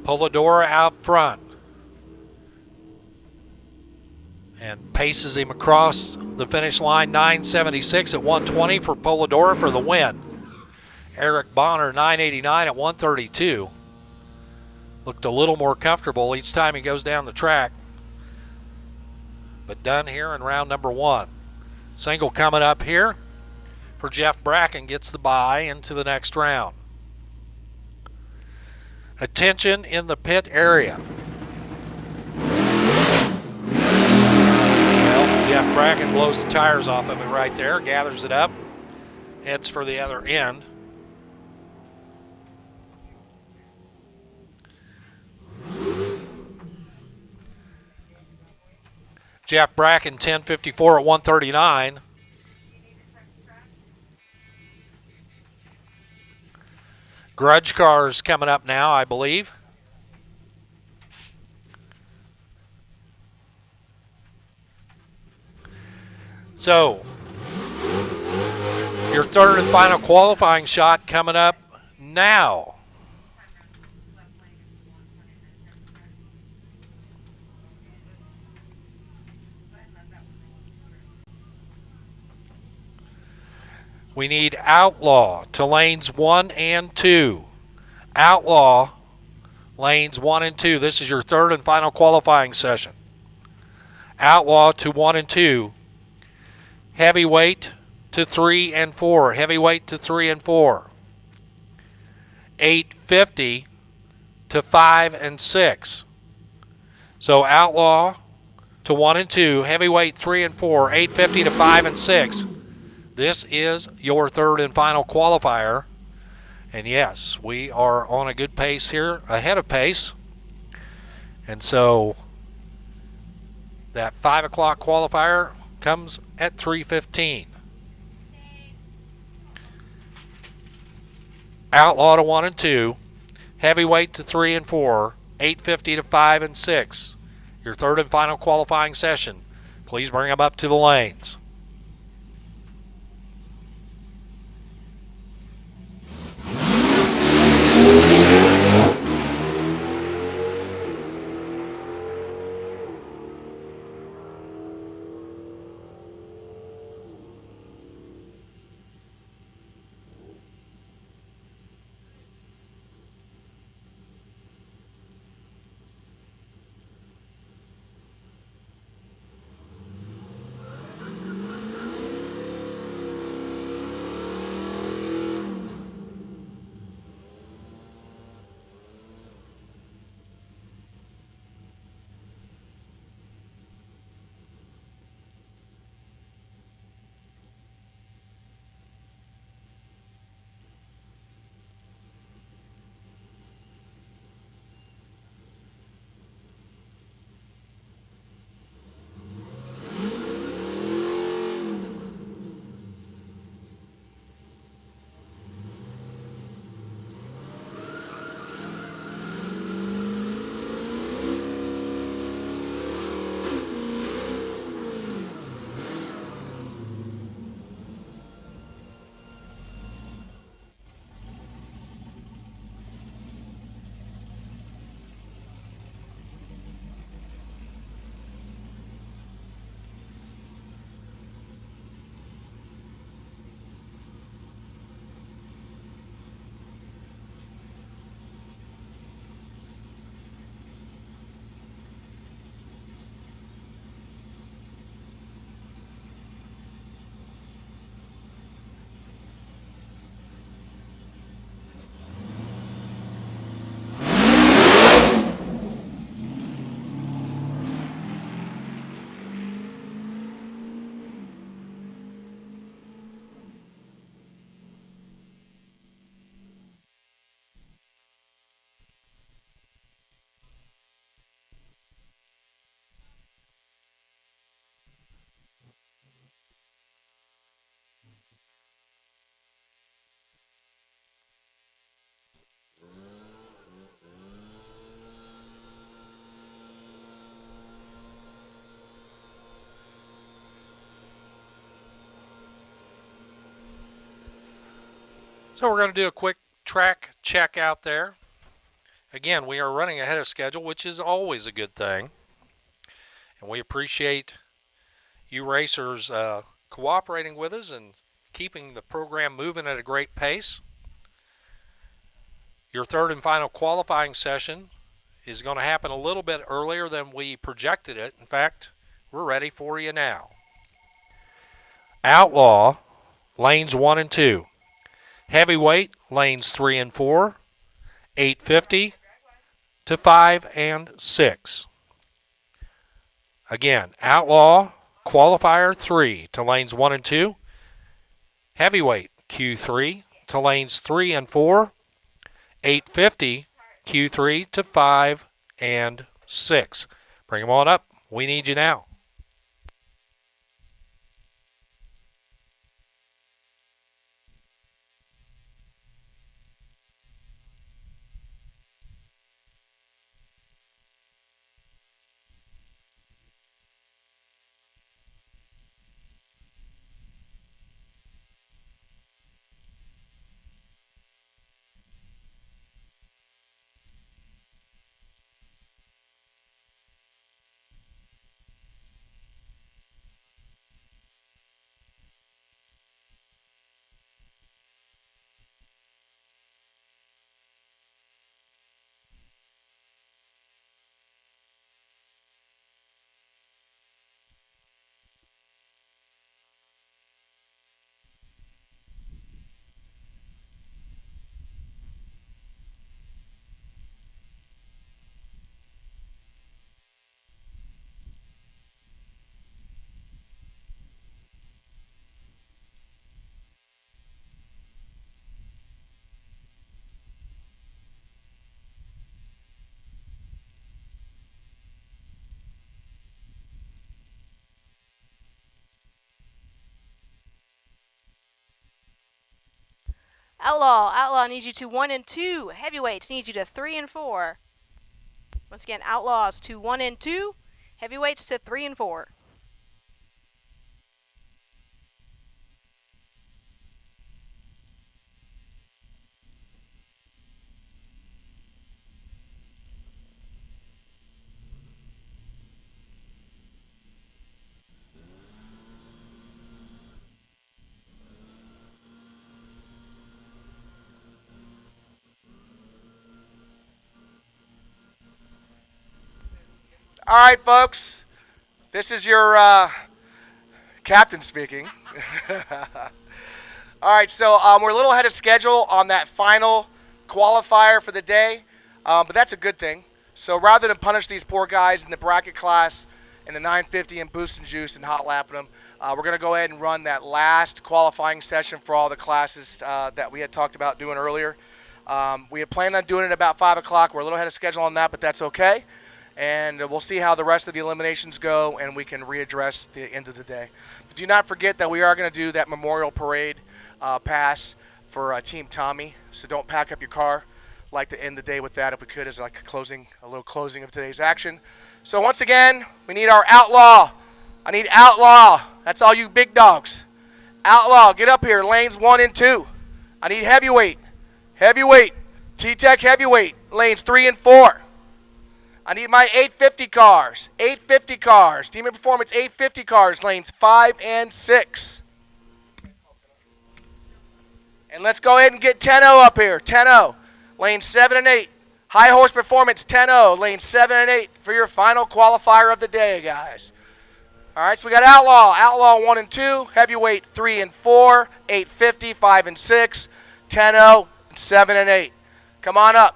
Polidora out front and paces him across the finish line. 976 at 120 for Polidora for the win. Eric Bonner 989 at 132. Looked a little more comfortable each time he goes down the track, but done here in round number 1. Single coming up here for Jeff Bracken, gets the bye into the next round. Attention in the pit area. Well, Jeff Bracken blows the tires off of it right there, gathers it up, heads for the other end. Jeff Bracken 1054 at 139. Grudge cars coming up now, I believe. So, your third and final qualifying shot coming up now. We need Outlaw to lanes 1 and 2. Outlaw, lanes 1 and 2. This is your third and final qualifying session. Outlaw to 1 and 2. heavyweight to 3 and 4. Heavyweight to 3 and 4. 850 to 5 and 6. So Outlaw to 1 and 2, heavyweight 3 and 4, 850 to 5 and 6. This is your third and final qualifier. And yes, we are on a good pace here, ahead of pace. And so that 5 o'clock qualifier comes at 3:15. Outlaw to 1 and 2, heavyweight to 3 and 4, 850 to 5 and 6. Your third and final qualifying session. Please bring them up to the lanes. So we're going to do a quick track check out there. Again, we are running ahead of schedule, which is always a good thing. And we appreciate you racers cooperating with us and keeping the program moving at a great pace. Your third and final qualifying session is going to happen a little bit earlier than we projected it. In fact, we're ready for you now. Outlaw, lanes 1 and 2. Heavyweight, lanes 3 and 4, 850 to 5 and 6. Again, Outlaw, qualifier 3 to lanes 1 and 2. Heavyweight, Q3 to lanes 3 and 4, 850 Q3 to 5 and 6. Bring them on up. We need you now. Outlaw, I need you to 1 and 2. Heavyweights need you to 3 and 4. Once again, Outlaws to 1 and 2. Heavyweights to 3 and 4. All right, folks. This is your captain speaking. All right, so we're a little ahead of schedule on that final qualifier for the day, but that's a good thing. So rather than punish these poor guys in the bracket class in the 950 and boost and juice and hot lapping them, we're going to go ahead and run that last qualifying session for all the classes that we had talked about doing earlier. We had planned on doing it at about 5 o'clock. We're a little ahead of schedule on that, but that's okay. And we'll see how the rest of the eliminations go, and we can readdress the end of the day. But do not forget that we are going to do that memorial parade pass for Team Tommy. So don't pack up your car. Like to end the day with that if we could, as like a little closing of today's action. So once again, we need our Outlaw. I need Outlaw. That's all you big dogs. Outlaw, get up here. Lanes 1 and 2. I need Heavyweight. Heavyweight. T-Tech Heavyweight. Lanes 3 and 4. I need my 850 cars. 850 cars. Demon Performance 850 cars. Lanes 5 and 6. And let's go ahead and get 10-0 up here. 10-0. Lanes 7 and 8. High Horse Performance 10-0. Lanes 7 and 8 for your final qualifier of the day, guys. All right, so we got Outlaw. Outlaw 1 and 2. Heavyweight 3 and 4. 850, 5 and 6. 10-0, 7 and 8. Come on up.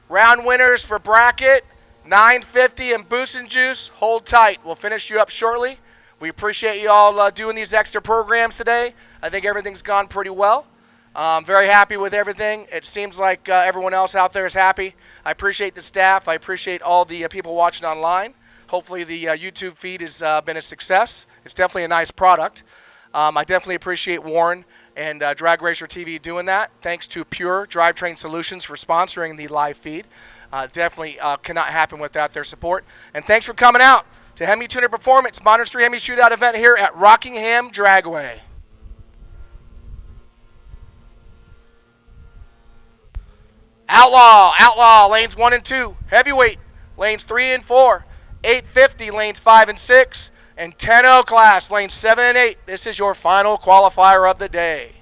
Round winners for bracket, 950 and Boost and Juice. Hold tight. We'll finish you up shortly. We appreciate you all doing these extra programs today. I think everything's gone pretty well. I'm very happy with everything. It seems like everyone else out there is happy. I appreciate the staff. I appreciate all the people watching online. Hopefully the YouTube feed has been a success. It's definitely a nice product. I definitely appreciate Warren and Drag Racer TV doing that. Thanks to Pure Drivetrain Solutions for sponsoring the live feed. Definitely cannot happen without their support. And thanks for coming out to Hemi Tuner Performance Modern Street Hemi Shootout event here at Rockingham Dragway. Outlaw, lanes 1 and 2. Heavyweight, lanes 3 and 4. 850, lanes 5 and 6. And 10-0 class, lanes 7 and 8. This is your final qualifier of the day.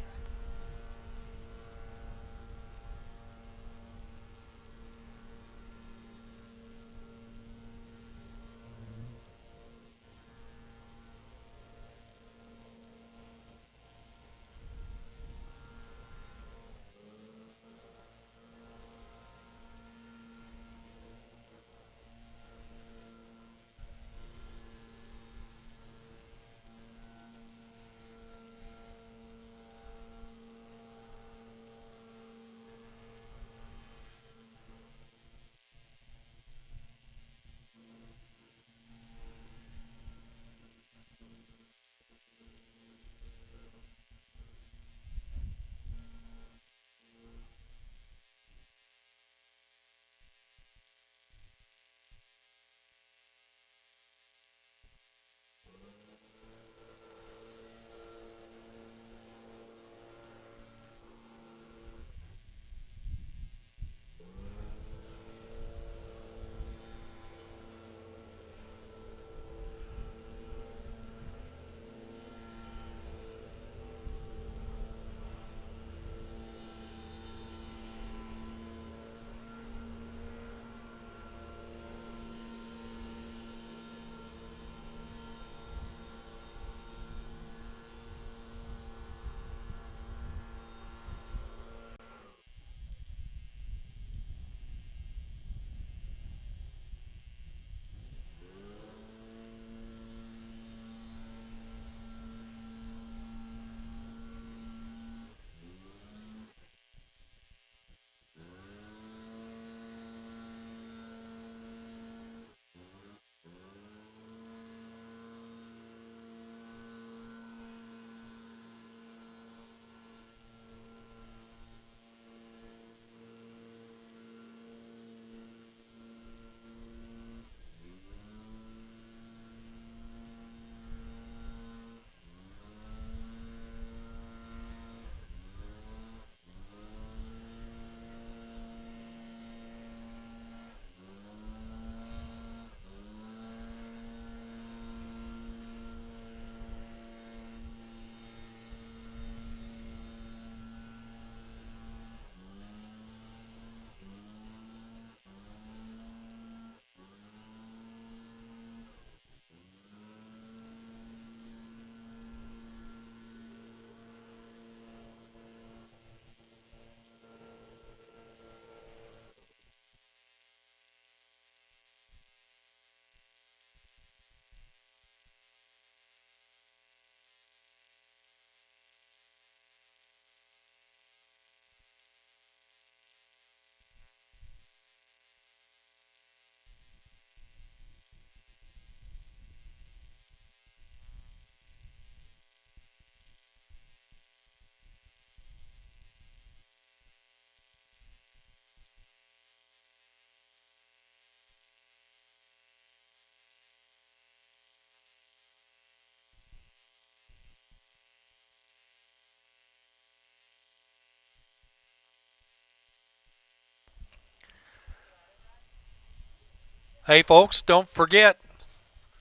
Hey, folks, don't forget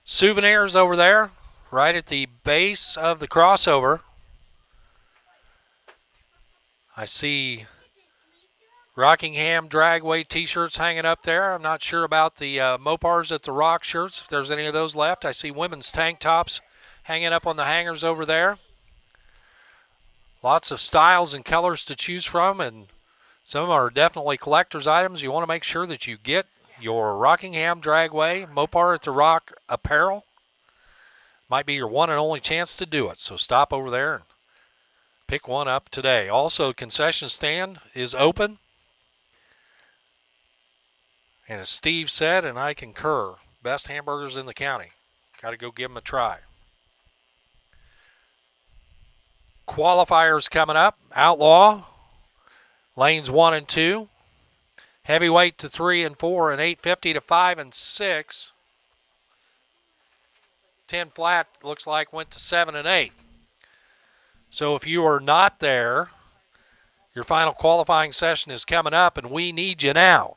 souvenirs over there, right at the base of the crossover. I see Rockingham Dragway t-shirts hanging up there. I'm not sure about the Mopars at the Rock shirts, if there's any of those left. I see women's tank tops hanging up on the hangers over there. Lots of styles and colors to choose from, and some are definitely collector's items. You want to make sure that you get your Rockingham Dragway Mopar at the Rock apparel. Might be your one and only chance to do it, so stop over there and pick one up today. Also, concession stand is open. And as Steve said, and I concur, best hamburgers in the county. Got to go give them a try. Qualifiers coming up. Outlaw, lanes 1 and 2. Heavyweight to 3 and 4, and 850 to 5 and 6. 10 flat looks like went to 7 and 8. So if you are not there, your final qualifying session is coming up, and we need you now.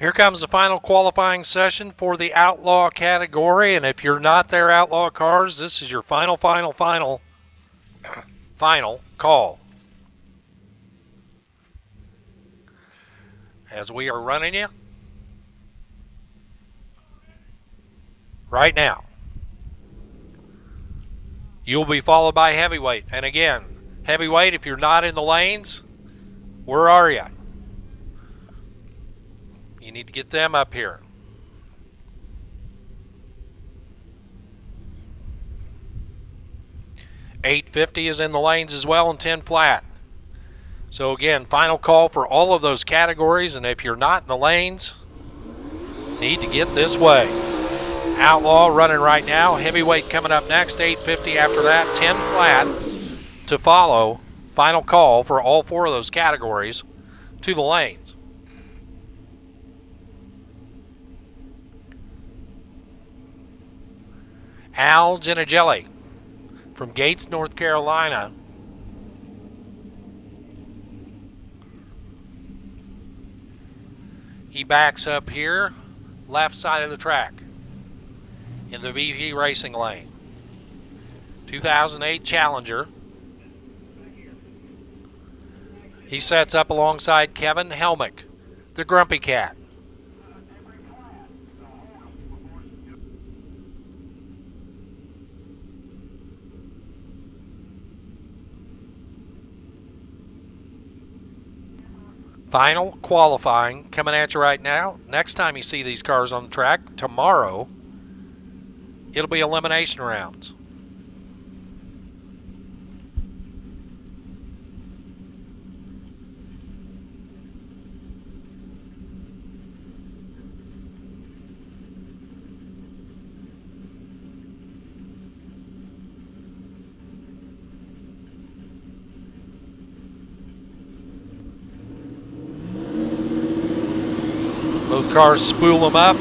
Here comes the final qualifying session for the Outlaw category, and if you're not there, Outlaw cars, this is your final call. As we are running you right now. You'll be followed by heavyweight. And again, heavyweight, if you're not in the lanes, where are you? You need to get them up here. .850 is in the lanes as well, and 10 flat. So again, final call for all of those categories, and if you're not in the lanes, need to get this way. Outlaw running right now, heavyweight coming up next, .850 after that, 10 flat to follow. Final call for all four of those categories to the lanes. Al Genigelli from Gates, North Carolina. He backs up here, left side of the track in the VP racing lane. 2008 Challenger. He sets up alongside Kevin Helmick, the Grumpy Cat. Final qualifying coming at you right now. Next time you see these cars on the track, tomorrow, it'll be elimination rounds. Both cars spool them up.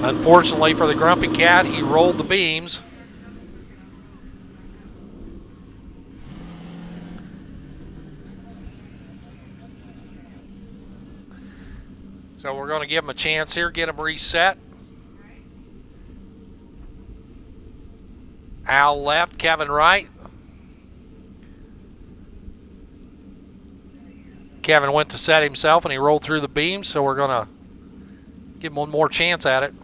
Unfortunately for the Grumpy Cat, he rolled the beams. So we're going to give him a chance here, get him reset. Al left, Kevin right. Kevin went to set himself and he rolled through the beams, so we're going to give him one more chance at it.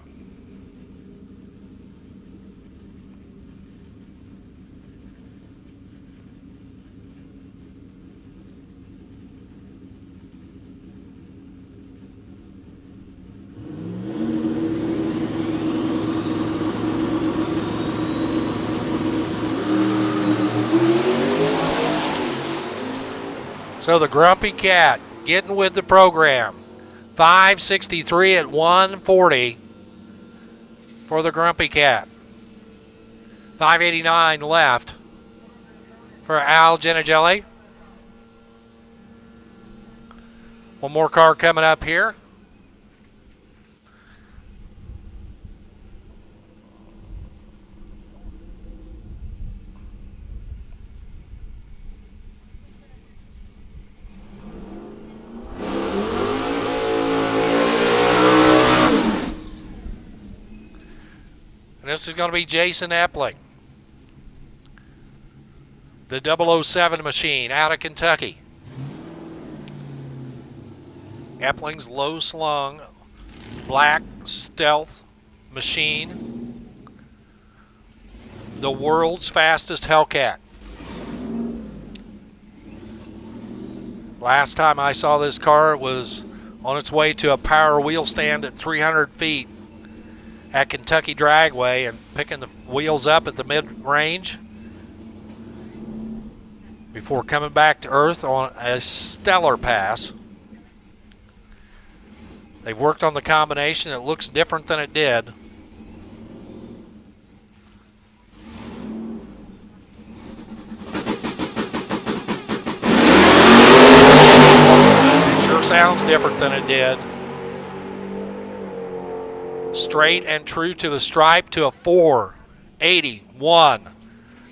So the Grumpy Cat getting with the program. 563 at 140 for the Grumpy Cat. 589 left for Al Genigelli. One more car coming up here. This is going to be Jason Epling, the 007 machine out of Kentucky. Epling's low-slung, black stealth machine, the world's fastest Hellcat. Last time I saw this car, it was on its way to a power wheel stand at 300 feet. At Kentucky Dragway and picking the wheels up at the mid-range before coming back to earth on a stellar pass. They've worked on the combination. It looks different than it did. It sure sounds different than it did. Straight and true to the stripe to a 481.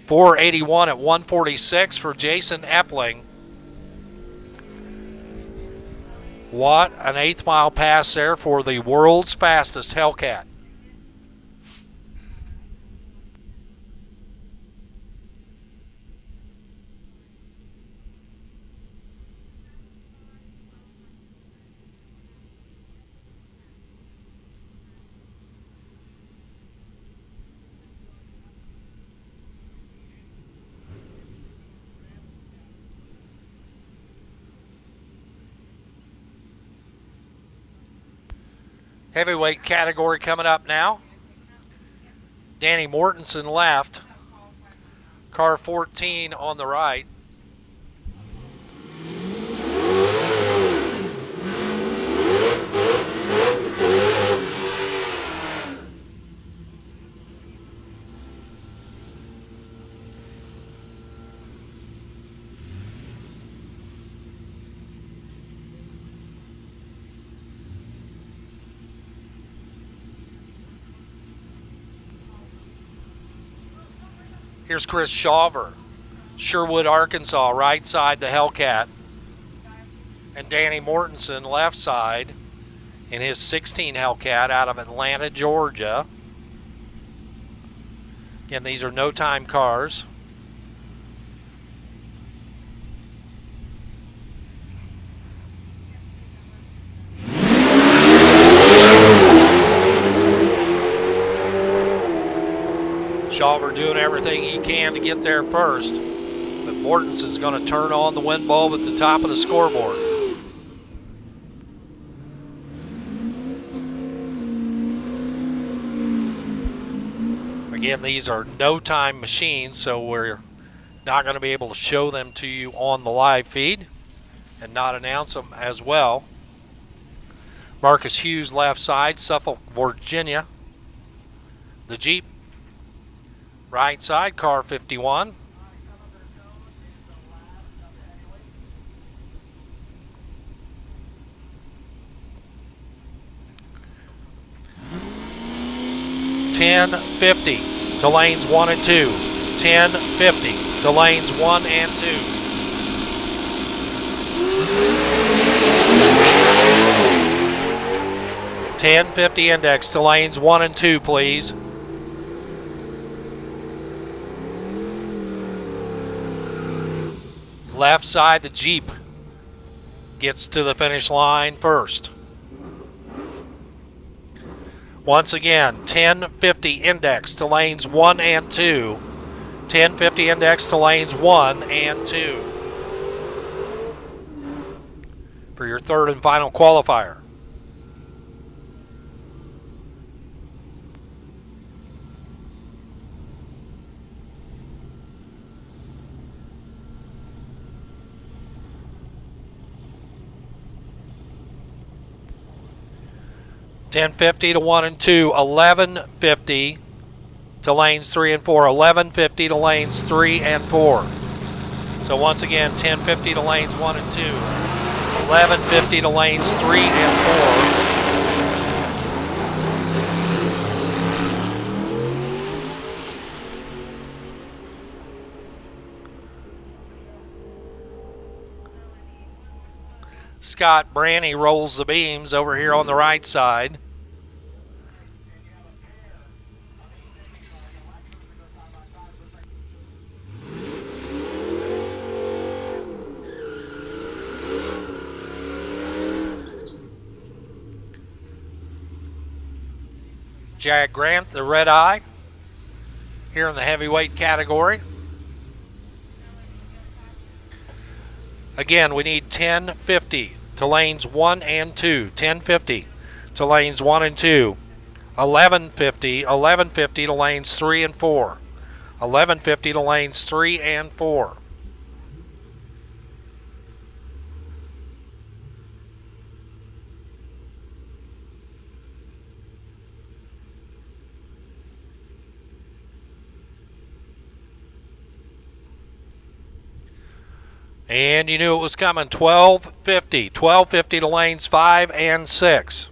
481 at 146 for Jason Epling. What an 1/8 mile pass there for the world's fastest Hellcat. Heavyweight category coming up now. Danny Mortensen left. Car 14 on the right. Here's Chris Shawver, Sherwood, Arkansas, right side the Hellcat. And Danny Mortensen, left side, in his 16 Hellcat out of Atlanta, Georgia. Again, these are no-time cars. Shawver doing everything he can to get there first, but Mortensen's going to turn on the wind bulb at the top of the scoreboard. Again, these are no-time machines, so we're not going to be able to show them to you on the live feed and not announce them as well. Marcus Hughes, left side, Suffolk, Virginia. The Jeep, right side, car 51. $10.50 to lanes 1 and 2. $10.50 to lanes 1 and 2. $10.50 index to lanes 1 and 2, please. Left side, the Jeep gets to the finish line first. Once again, $10.50 index to lanes 1 and 2. $10.50 index to lanes 1 and 2. For your third and final qualifier. $10.50 to 1 and 2, $11.50 to lanes 3 and 4, $11.50 to lanes 3 and 4. So once again, $10.50 to lanes 1 and 2, $11.50 to lanes 3 and 4. Scott Branny rolls the beams over here on the right side. Jag Grant, the red eye, here in the heavyweight category. Again, we need $10.50 to lanes 1 and 2. $10.50 to lanes 1 and 2. $11.50 to lanes 3 and 4. $11.50 to lanes 3 and 4. And you knew it was coming. $12.50 to lanes 5 and 6.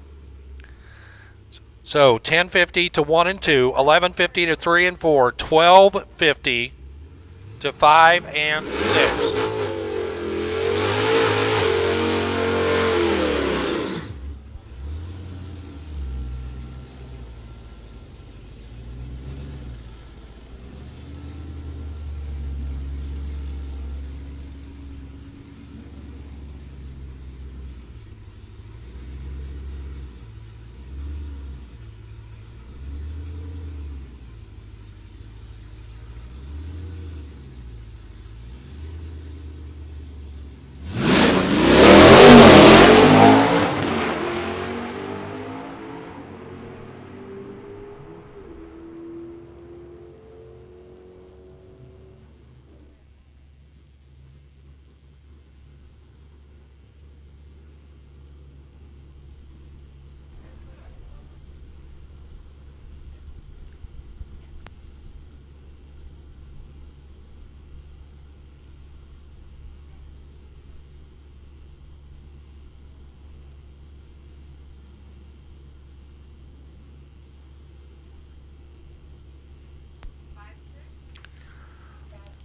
So $10.50 to 1 and 2, $11.50 to 3 and 4, $12.50 to 5 and 6.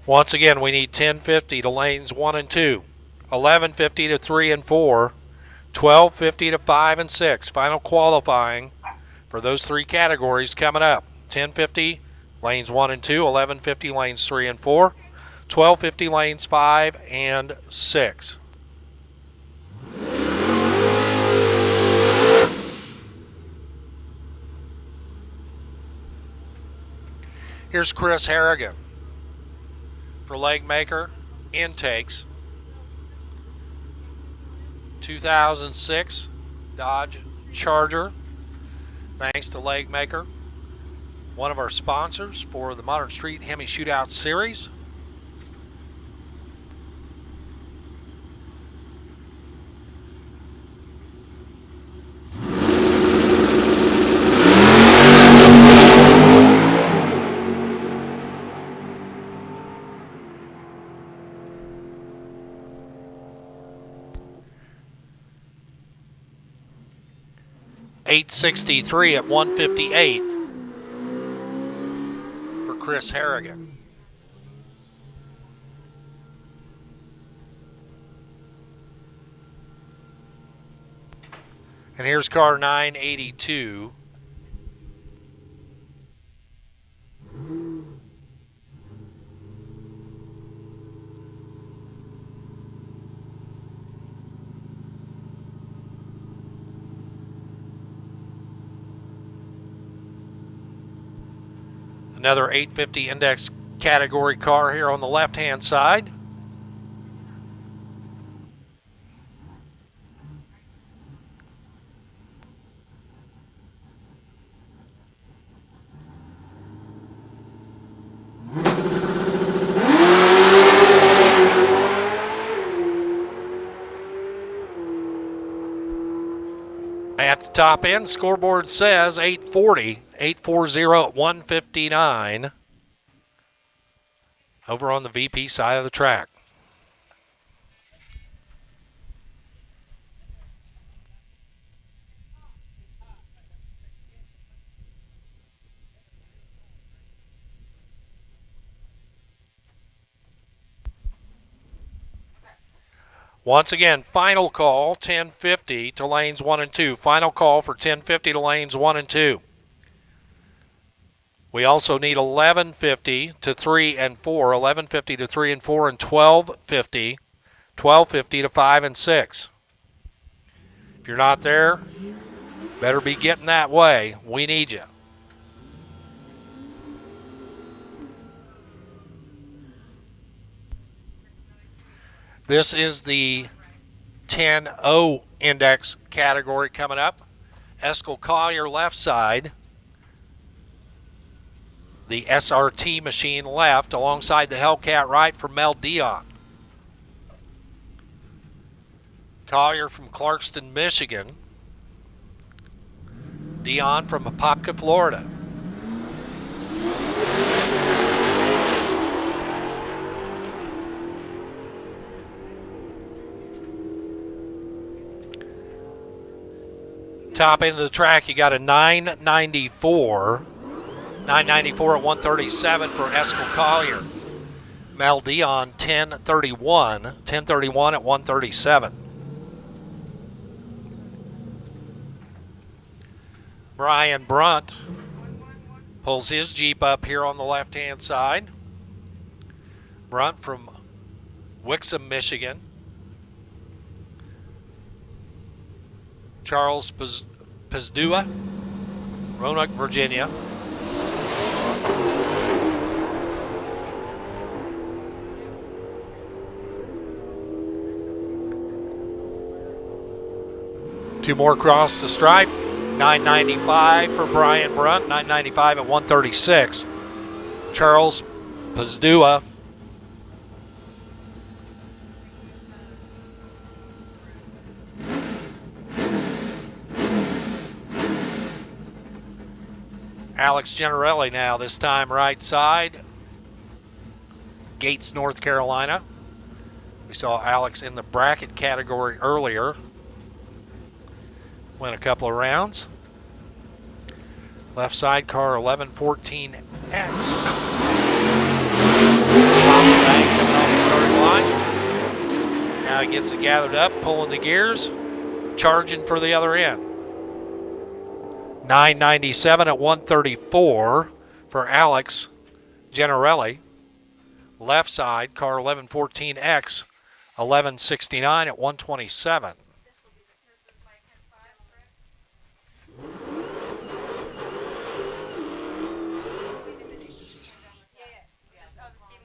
Once again, we need 1050 to lanes 1 and 2, 1150 to 3 and 4, 1250 to 5 and 6. Final qualifying for those three categories coming up. 1050 lanes 1 and 2, 1150 lanes 3 and 4, 1250 lanes 5 and 6. Here's Chris Harrigan for leg maker intakes. 2006 Dodge Charger. Thanks to Leg Maker, one of our sponsors for the Modern Street Hemi Shootout Series. .863 at 158 for Chris Harrigan. And here's car 982. Another 850 index category car here on the left-hand side. At the top end, scoreboard says 840 at 159 over on the VP side of the track. Once again, final call, 1050 to lanes 1 and 2. Final call for 1050 to lanes 1 and 2. We also need 1150 to 3 and 4, 1150 to 3 and 4, and 1250 to 5 and 6. If you're not there, better be getting that way. We need you. This is the 10-0 index category coming up. Eskel Collier left side. The SRT machine left alongside the Hellcat right for Mel Dion. Collier from Clarkston, Michigan. Dion from Apopka, Florida. Top end of the track, you got a 994 at 137 for Eskel Collier. Mel Dion 1031 at 137. Brian Brunt pulls his Jeep up here on the left-hand side. Brunt from Wixom, Michigan. Charles Pizdua, Roanoke, Virginia. Two more across the stripe. 995 for Brian Brunt, 995 at 136. Charles Pizdua. Alex Generelli now, this time right side. Gates, North Carolina. We saw Alex in the bracket category earlier. Went a couple of rounds. Left side car 1114X. Now he gets it gathered up, pulling the gears, charging for the other end. 997 at 134 for Alex Generelli. Left side, car 1114X, 1169 at 127.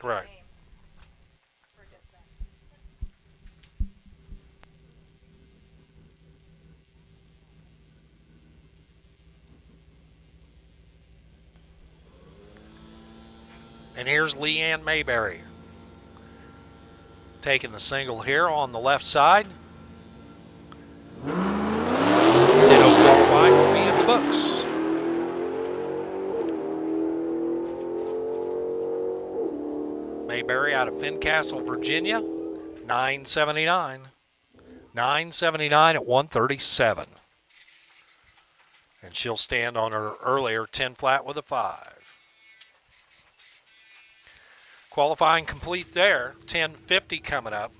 Right. And here's Leanne Mayberry taking the single here on the left side. 10:05 will be in the books. Mayberry out of Fincastle, Virginia, 979. 979 at 137. And she'll stand on her earlier 10 flat with a 5. Qualifying complete there. 10:50 coming up.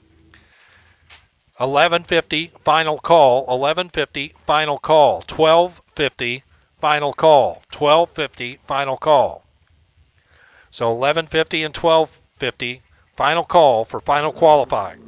11:50 final call. 11:50 final call. 12:50 final call. 12:50 final call. So 11:50 and 12:50 final call for final qualifying.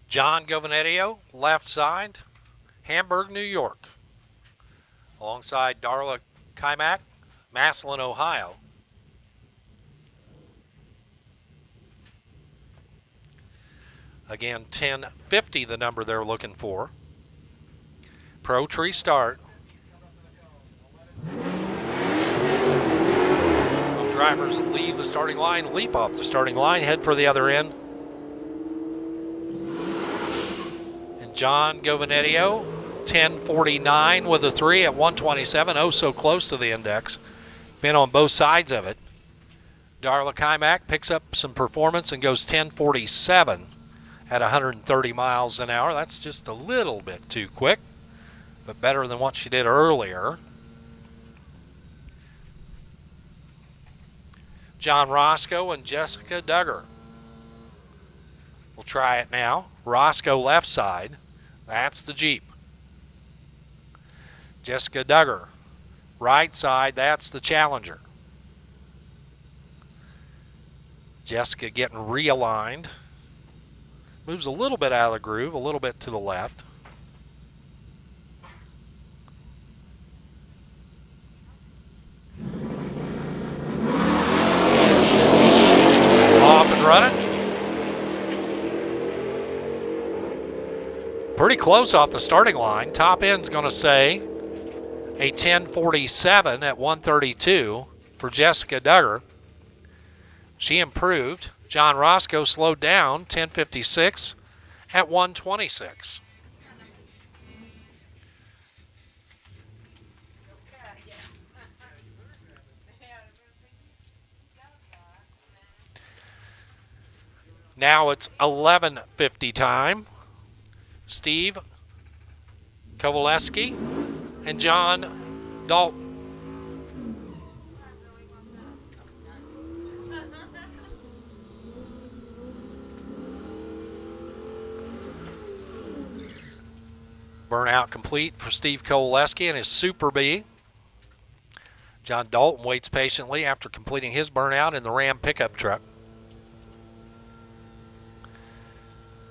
John Govanetio, left side, Hamburg, New York. Alongside Darla Kimak, Massillon, Ohio. Again, 10:50 the number they're looking for. Pro tree start. Drivers leave the starting line, leap off the starting line, head for the other end. John Govanetio, 10:49 with a 3 at 127. Oh, so close to the index. Been on both sides of it. Darla Kimak picks up some performance and goes 10:47 at 130 miles an hour. That's just a little bit too quick, but better than what she did earlier. John Roscoe and Jessica Duggar. We'll try it now. Roscoe left side. That's the Jeep. Jessica Duggar, right side, that's the Challenger. Jessica getting realigned. Moves a little bit out of the groove, a little bit to the left. Off and running. Pretty close off the starting line. Top end's going to say a 10:47 at 132 for Jessica Duggar. She improved. John Roscoe slowed down, 10:56 at 126. Now it's 11:50 time. Steve Kovaleski and John Dalton. Burnout complete for Steve Kovaleski and his Super B. John Dalton waits patiently after completing his burnout in the Ram pickup truck.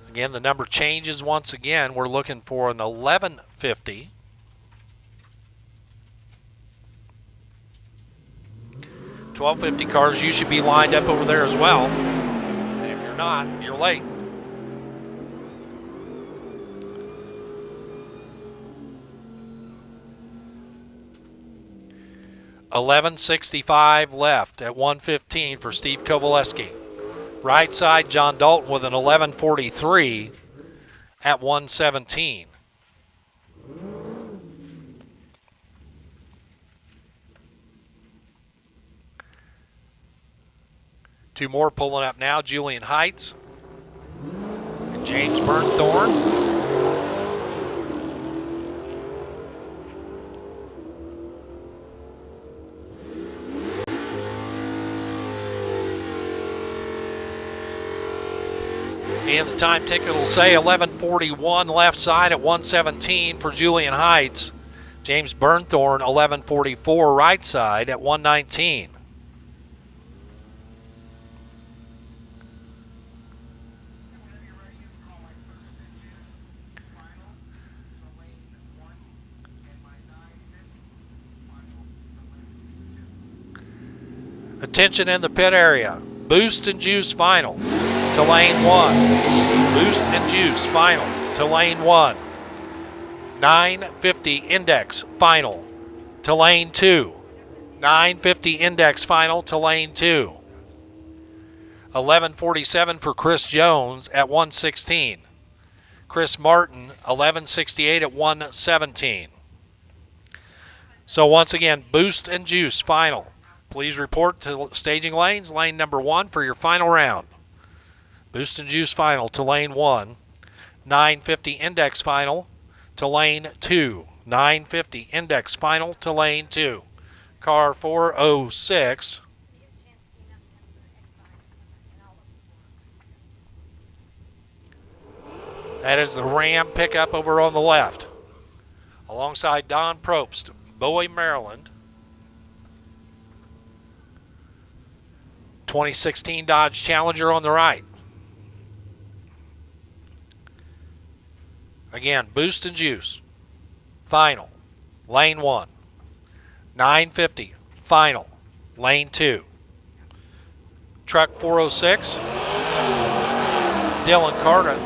Again, the number changes once again. We're looking for an 11:50. $12.50 cars, you should be lined up over there as well. And if you're not, you're late. $11.65 left at 115 for Steve Kovaleski. Right side, John Dalton with an 11:43 at 117. Two more pulling up now, Julian Heights and James Burnthorne. And the time ticket will say 11:41 left side at 1:17 for Julian Heights. James Burnthorne 11:44 right side at 1:19. Attention in the pit area. Boost and juice final to lane 1. Boost and juice final to lane 1. 950 index final to lane 2. 950 index final to lane 2. 11:47 for Chris Jones at 1:16. Chris Martin 11:68 at 1:17. So once again, boost and juice final. Please report to staging lanes, lane number 1 for your final round. Boost and juice final to lane 1. 950 index final to lane 2. 950 index final to lane 2. Car 406. That is the Ram pickup over on the left. Alongside Don Probst, Bowie, Maryland. 2016 Dodge Challenger on the right. Again, boost and juice. Final. Lane 1. 950. Final. Lane 2. Truck 406. Dylan Carter.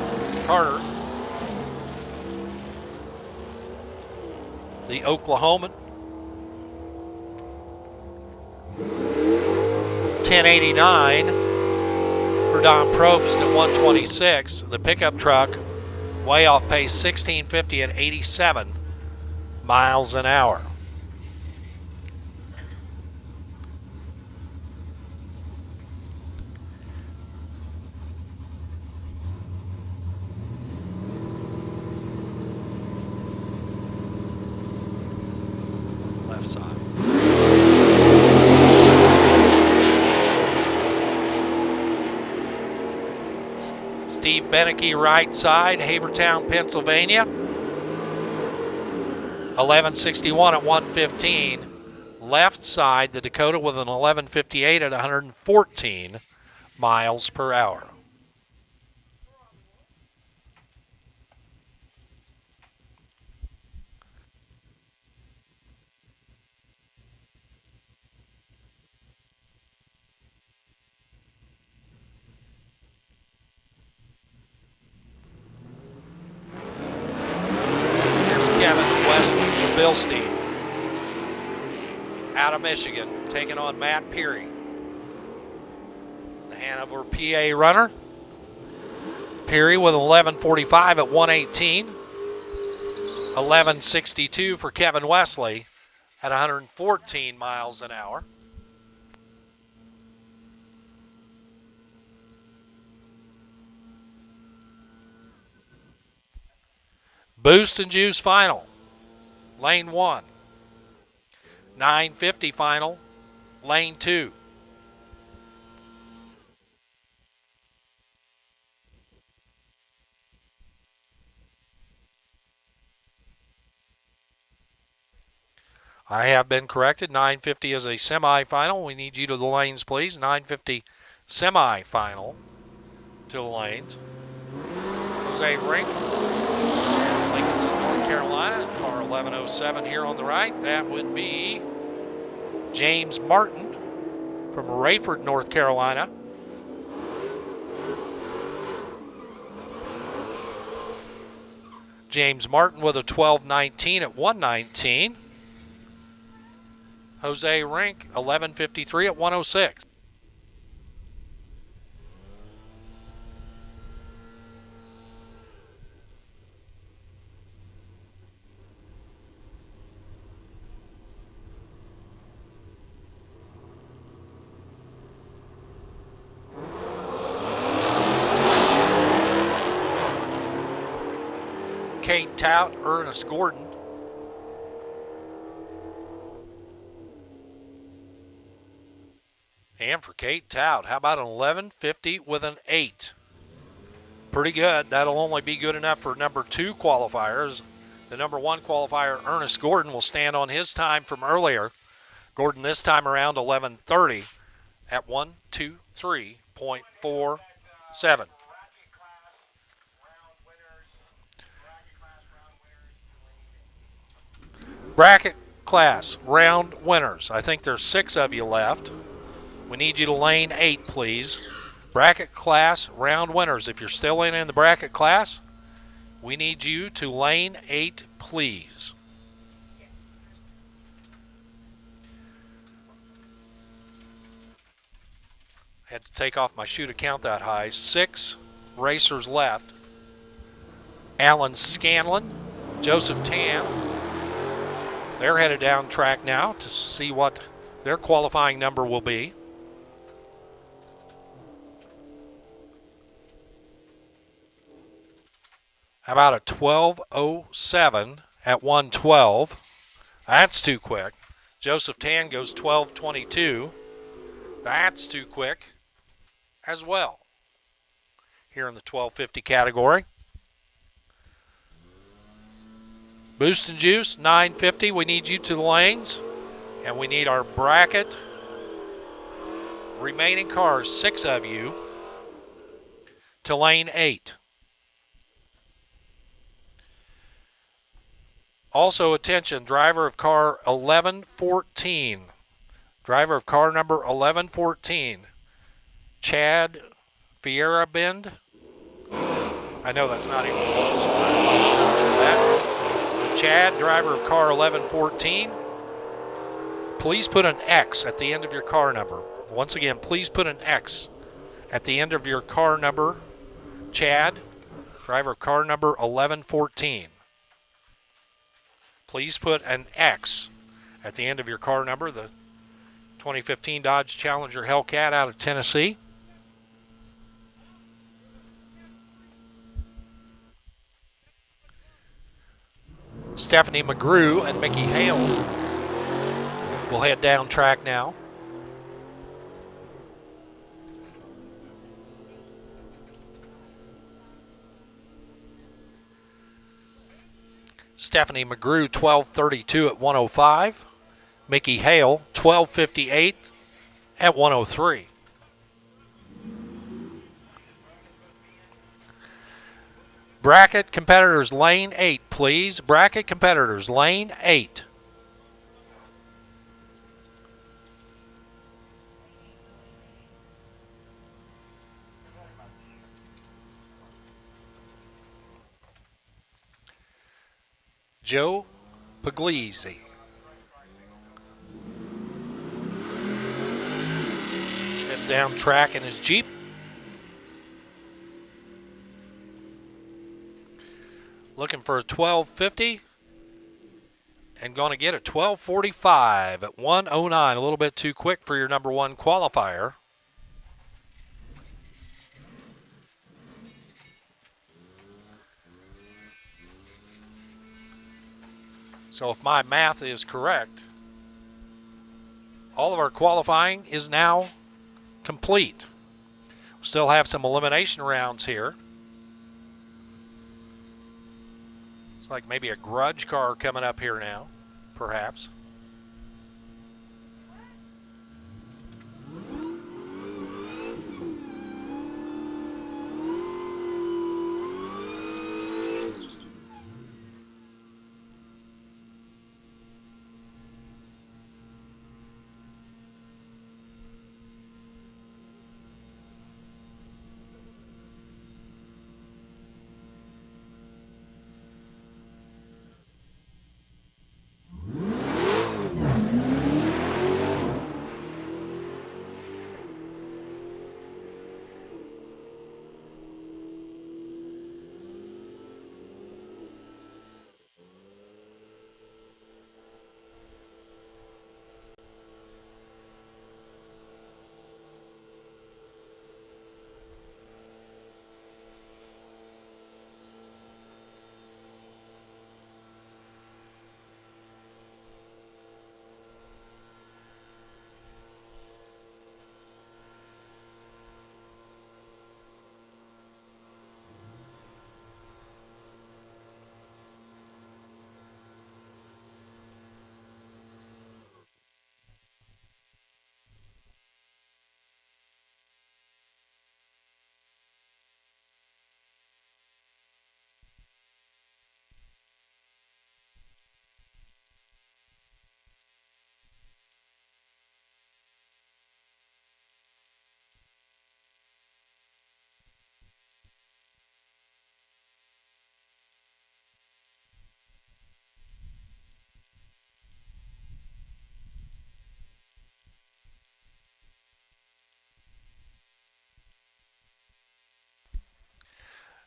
The Oklahoman. 1089 for Don Probst at 126. The pickup truck way off pace 1650 at 87 miles an hour. Left side. Steve Beneke, right side, Havertown, Pennsylvania. 1161 at 115. Left side, the Dakota with an 1158 at 114 miles per hour. Kevin Wesley from Bilstein. Out of Michigan, taking on Matt Peary. The Hanover, PA runner. Peary with 11:45 at 118. 11:62 for Kevin Wesley at 114 miles an hour. Boost and juice final. Lane 1. 950 final. Lane 2. I have been corrected. 950 is a semi-final. We need you to the lanes, please. 950 semi-final to the lanes. Jose Rink. Lincolnton, North Carolina, car 1107 here on the right. That would be James Martin from Rayford, North Carolina. James Martin with a 1219 at 119. Jose Rink, 1153 at 106. Kate Tout, Ernest Gordon. And for Kate Tout, how about an 1150 with an 8? Pretty good. That'll only be good enough for number 2 qualifiers. The number 1 qualifier, Ernest Gordon, will stand on his time from earlier. Gordon this time around 11:30 at 123.47. Bracket class round winners. I think there's 6 of you left. We need you to lane 8, please. Bracket class round winners. If you're still in the bracket class, we need you to lane 8, please. Had to take off my shoe to count that high. 6 racers left. Alan Scanlon, Joseph Tan. They're headed down track now to see what their qualifying number will be. How about a 12:07 at 1:12? That's too quick. Joseph Tan goes 12:22. That's too quick as well. Here in the 1250 category. Boost and Juice, 950. We need you to the lanes. And we need our bracket. Remaining cars, 6 of you, to lane 8. Also, attention, driver of car 1114. Driver of car number 1114. Chad Fierabend. I know that's not even close. That. Chad, driver of car 1114. Please put an X at the end of your car number. Once again, please put an X at the end of your car number. Chad, driver of car number 1114. Please put an X at the end of your car number, the 2015 Dodge Challenger Hellcat out of Tennessee. Stephanie McGrew and Mickey Hale will head down track now. Stephanie McGrew, 12:32 at 105. Mickey Hale, 12:58 at 103. Bracket competitors, lane 8, please. Bracket competitors, lane 8. Joe Puglisi. Heads down track in his Jeep. Looking for a 1250 and going to get a 1245 at 109. A little bit too quick for your number 1 qualifier. So if my math is correct, all of our qualifying is now complete. We still have some elimination rounds here. It's like maybe a grudge car coming up here now, perhaps.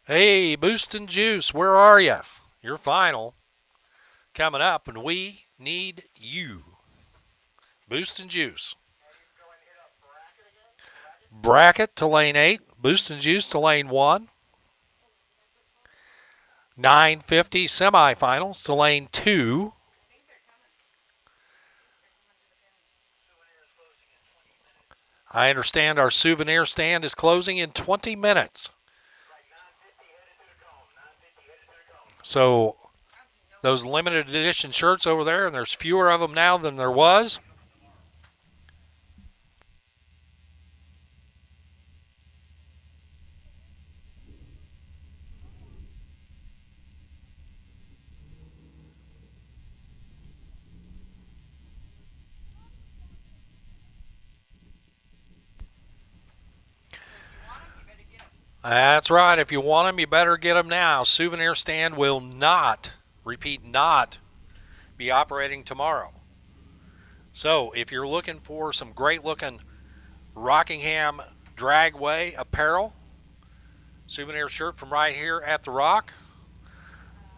Hey, Boost and Juice, where are you? Your final coming up, and we need you. Boost and Juice. Bracket to lane 8. Boost and Juice to lane 1. 950 semifinals to lane 2. I understand our souvenir stand is closing in 20 minutes. So those limited edition shirts over there, and there's fewer of them now than there was. That's right. If you want them, you better get them now. Souvenir stand will not, repeat, not be operating tomorrow. So if you're looking for some great looking Rockingham Dragway apparel, souvenir shirt from right here at the Rock,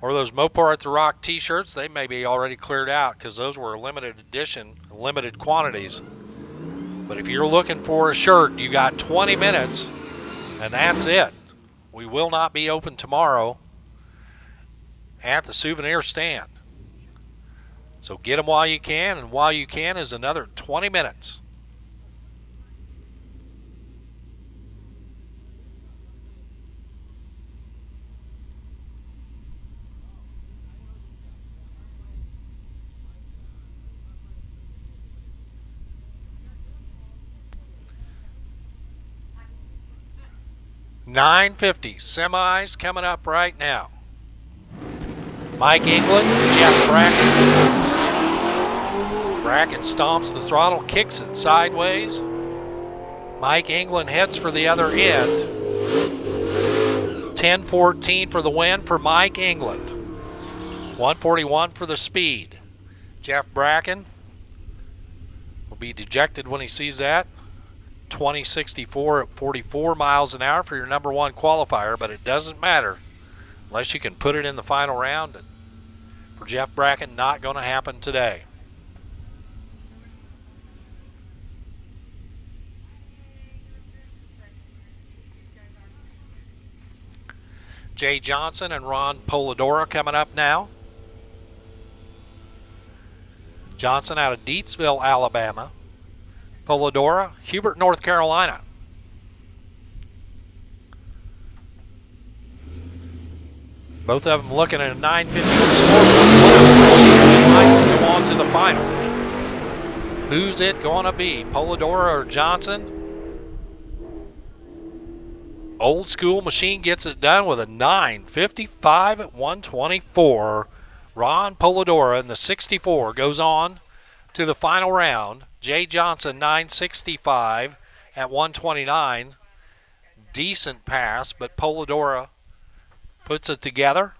or those Mopar at the Rock t-shirts, they may be already cleared out because those were limited edition, limited quantities. But if you're looking for a shirt, you got 20 minutes, and that's it. We will not be open tomorrow at the souvenir stand. So get them while you can, and while you can is another 20 minutes. $9.50 semis coming up right now. Mike England, Jeff Bracken. Bracken stomps the throttle, kicks it sideways. Mike England heads for the other end. 10-14 for the win for Mike England. 141 for the speed. Jeff Bracken will be dejected when he sees that. 2064 at 44 miles an hour for your number one qualifier, but it doesn't matter unless you can put it in the final round. And for Jeff Bracken, not going to happen today. Jay Johnson and Ron Polidora coming up now. Johnson out of Deatsville, Alabama. Polidora, Hubert, North Carolina. Both of them looking at a 950 score. To go on to the final. Who's it going to be, Polidora or Johnson? Old School Machine gets it done with a 9:55 at 124. Ron Polidora in the 64 goes on to the final round. Jay Johnson 9:65 at 129. Decent pass, but Polidora puts it together.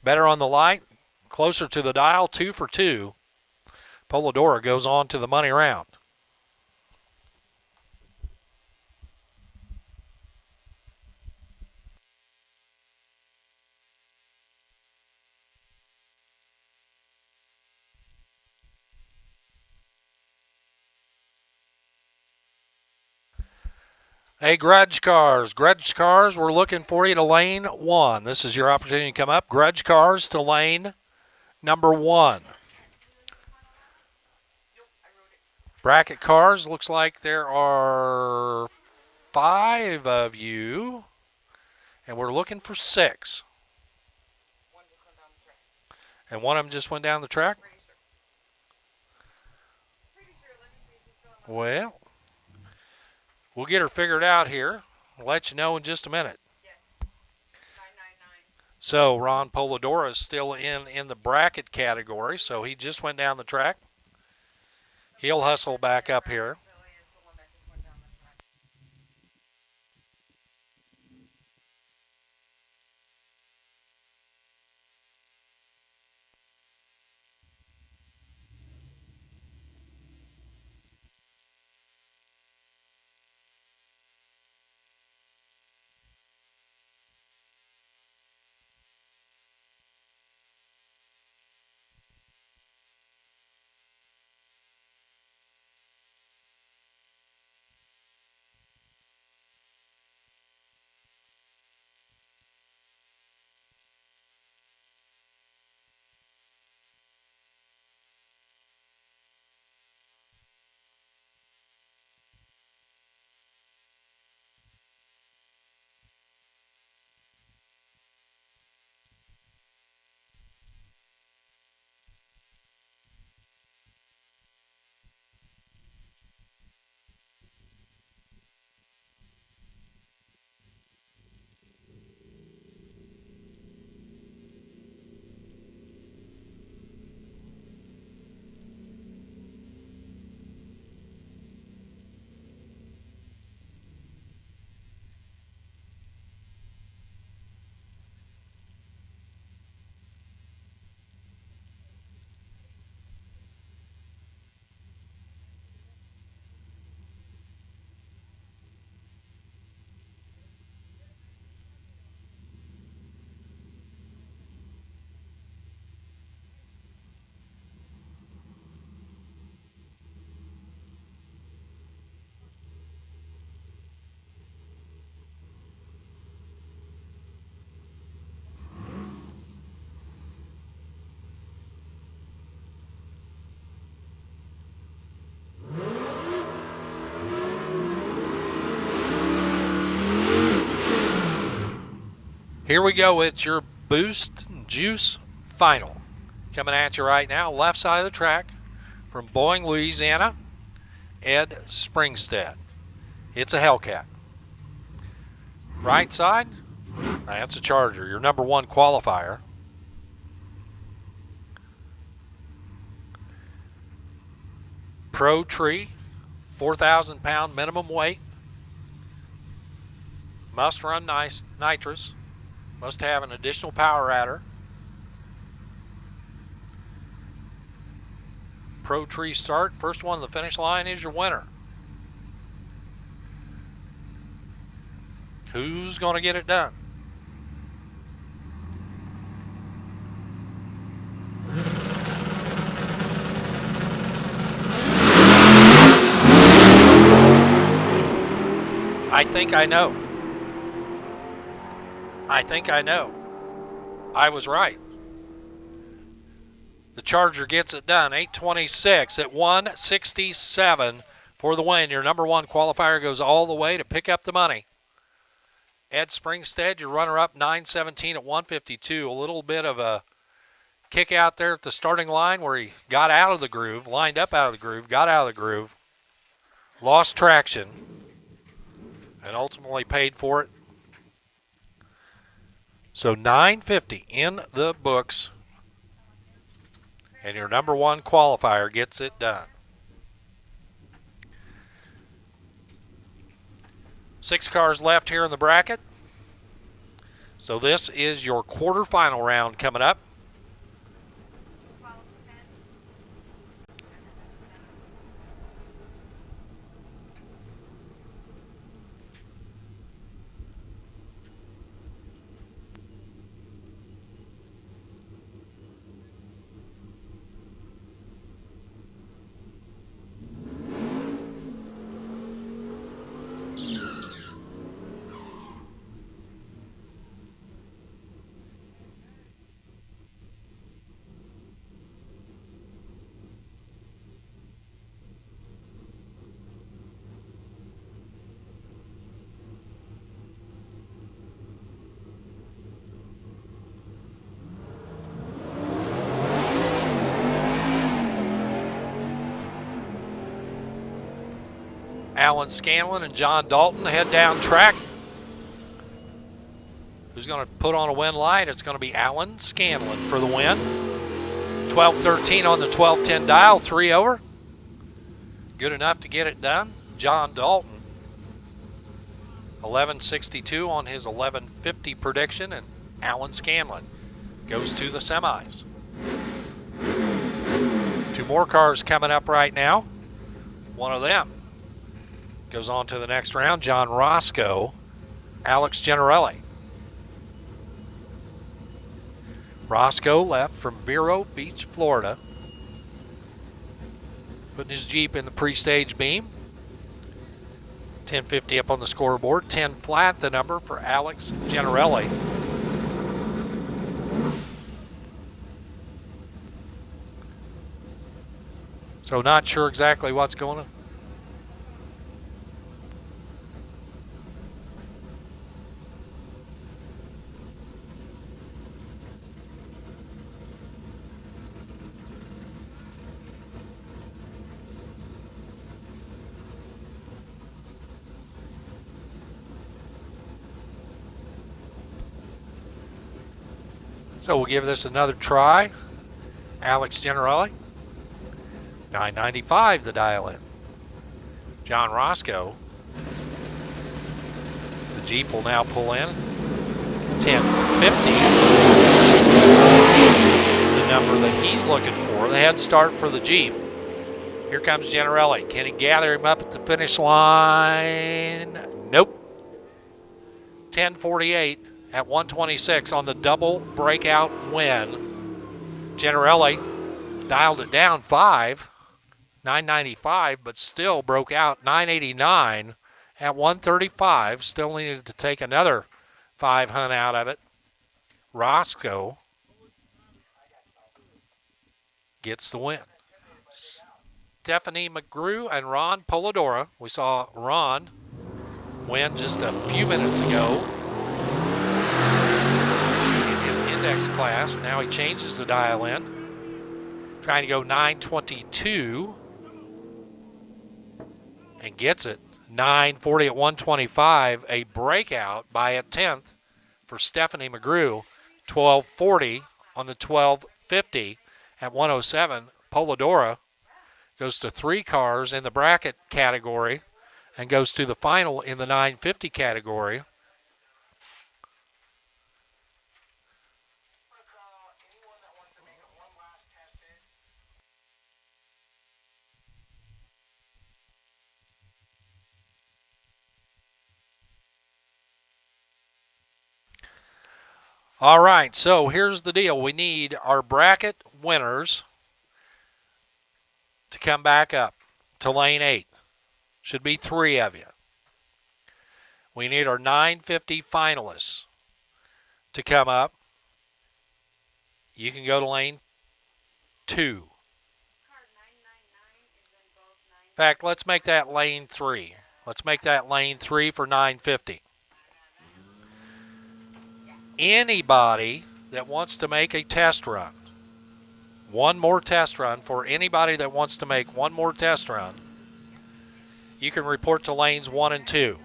Better on the light, closer to the dial, 2 for 2. Polidora goes on to the money round. Hey, Grudge Cars. Grudge Cars, we're looking for you to lane 1. This is your opportunity to come up. Grudge Cars to lane number 1. Bracket Cars, looks like there are 5 of you, and we're looking for 6. And one of them just went down the track? Well, we'll get her figured out here. I'll let you know in just a minute. So Ron Polidora is still in the bracket category, so he just went down the track. He'll hustle back up here. Here we go. It's your Boost Juice Final. Coming at you right now, left side of the track from Boeing, Louisiana, Ed Springstead. It's a Hellcat. Right side, that's a Charger, your number one qualifier. Pro Tree, 4,000 pound minimum weight. Must run nitrous. Must have an additional power adder. Pro Tree start. First one to the finish line is your winner. Who's going to get it done? I think I know. I was right. The Charger gets it done. 8:26 at 167 for the win. Your number one qualifier goes all the way to pick up the money. Ed Springstead, your runner-up, 9:17 at 152. A little bit of a kick out there at the starting line where he got out of the groove, lined up out of the groove, got out of the groove, lost traction, and ultimately paid for it. So 950 in the books, and your number one qualifier gets it done. 6 cars left here in the bracket. So this is your quarterfinal round coming up. Alan Scanlon and John Dalton head down track. Who's going to put on a win light? It's going to be Alan Scanlon for the win. 12:13 on the 12:10 dial, 3 over. Good enough to get it done. John Dalton, 11:62 on his 11:50 prediction, and Alan Scanlon goes to the semis. 2 more cars coming up right now. One of them goes on to the next round. John Roscoe, Alex Generelli. Roscoe left from Vero Beach, Florida, putting his Jeep in the pre-stage beam. 1050 up on the scoreboard. 10 flat, the number for Alex Generelli. So not sure exactly what's going on. So we'll give this another try. Alex Generelli, 995 the dial in. John Roscoe, the Jeep will now pull in. 1050, the number that he's looking for, the head start for the Jeep. Here comes Generelli. Can he gather him up at the finish line? Nope. 1048 at 126 on the double breakout win. Generelli dialed it down 5, 995, but still broke out 989 at 135. Still needed to take another 500 out of it. Roscoe gets the win. Stephanie McGrew and Ron Polidora. We saw Ron win just a few minutes ago. index class. Now he changes the dial in. Trying to go 922 and gets it. 940 at 125, a breakout by a tenth for Stephanie McGrew. 1240 on the 1250 at 107. Polidora goes to 3 cars in the bracket category and goes to the final in the 950 category. All right, so here's the deal. We need our bracket winners to come back up to lane 8. Should be 3 of you. We need our 950 finalists to come up. You can go to lane 2. In fact, let's make that lane 3. Let's make that lane 3 for 950. Anybody that wants to make a test run, one more test run for anybody that wants to make one more test run, you can report to lanes 1 and 2.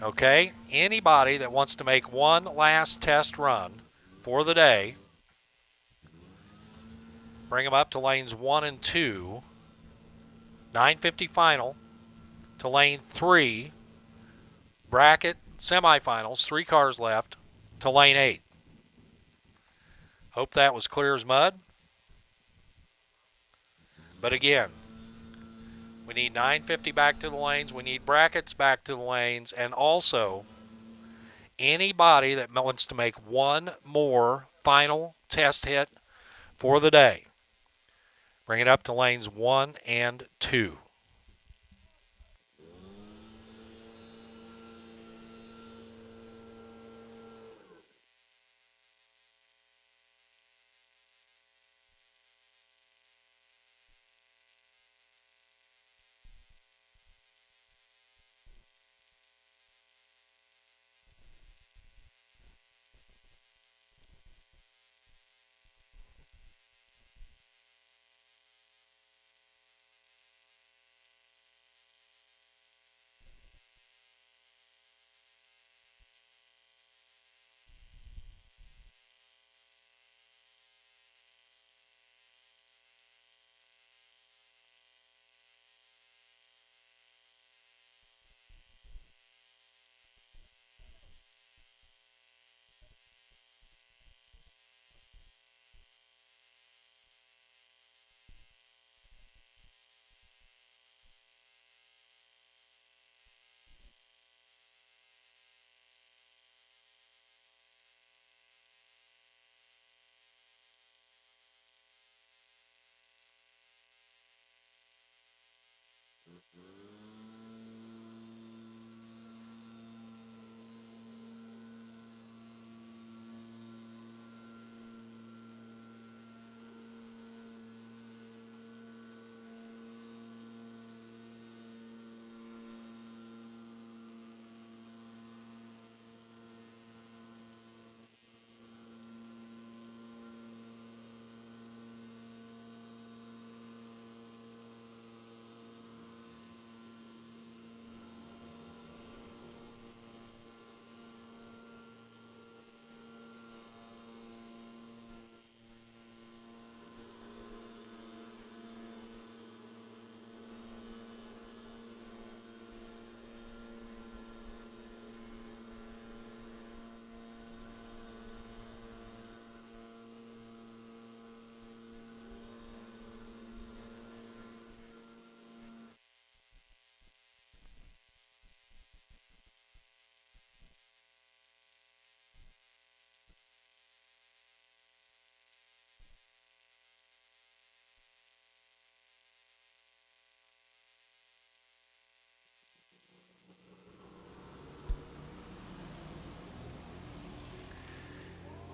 Okay? Anybody that wants to make one last test run for the day, bring them up to lanes 1 and 2. 950 final to lane 3. Bracket semifinals, 3 cars left to lane 8. Hope that was clear as mud. But again, we need 950 back to the lanes. We need brackets back to the lanes. And also, anybody that wants to make one more final test hit for the day, bring it up to lanes 1 and 2.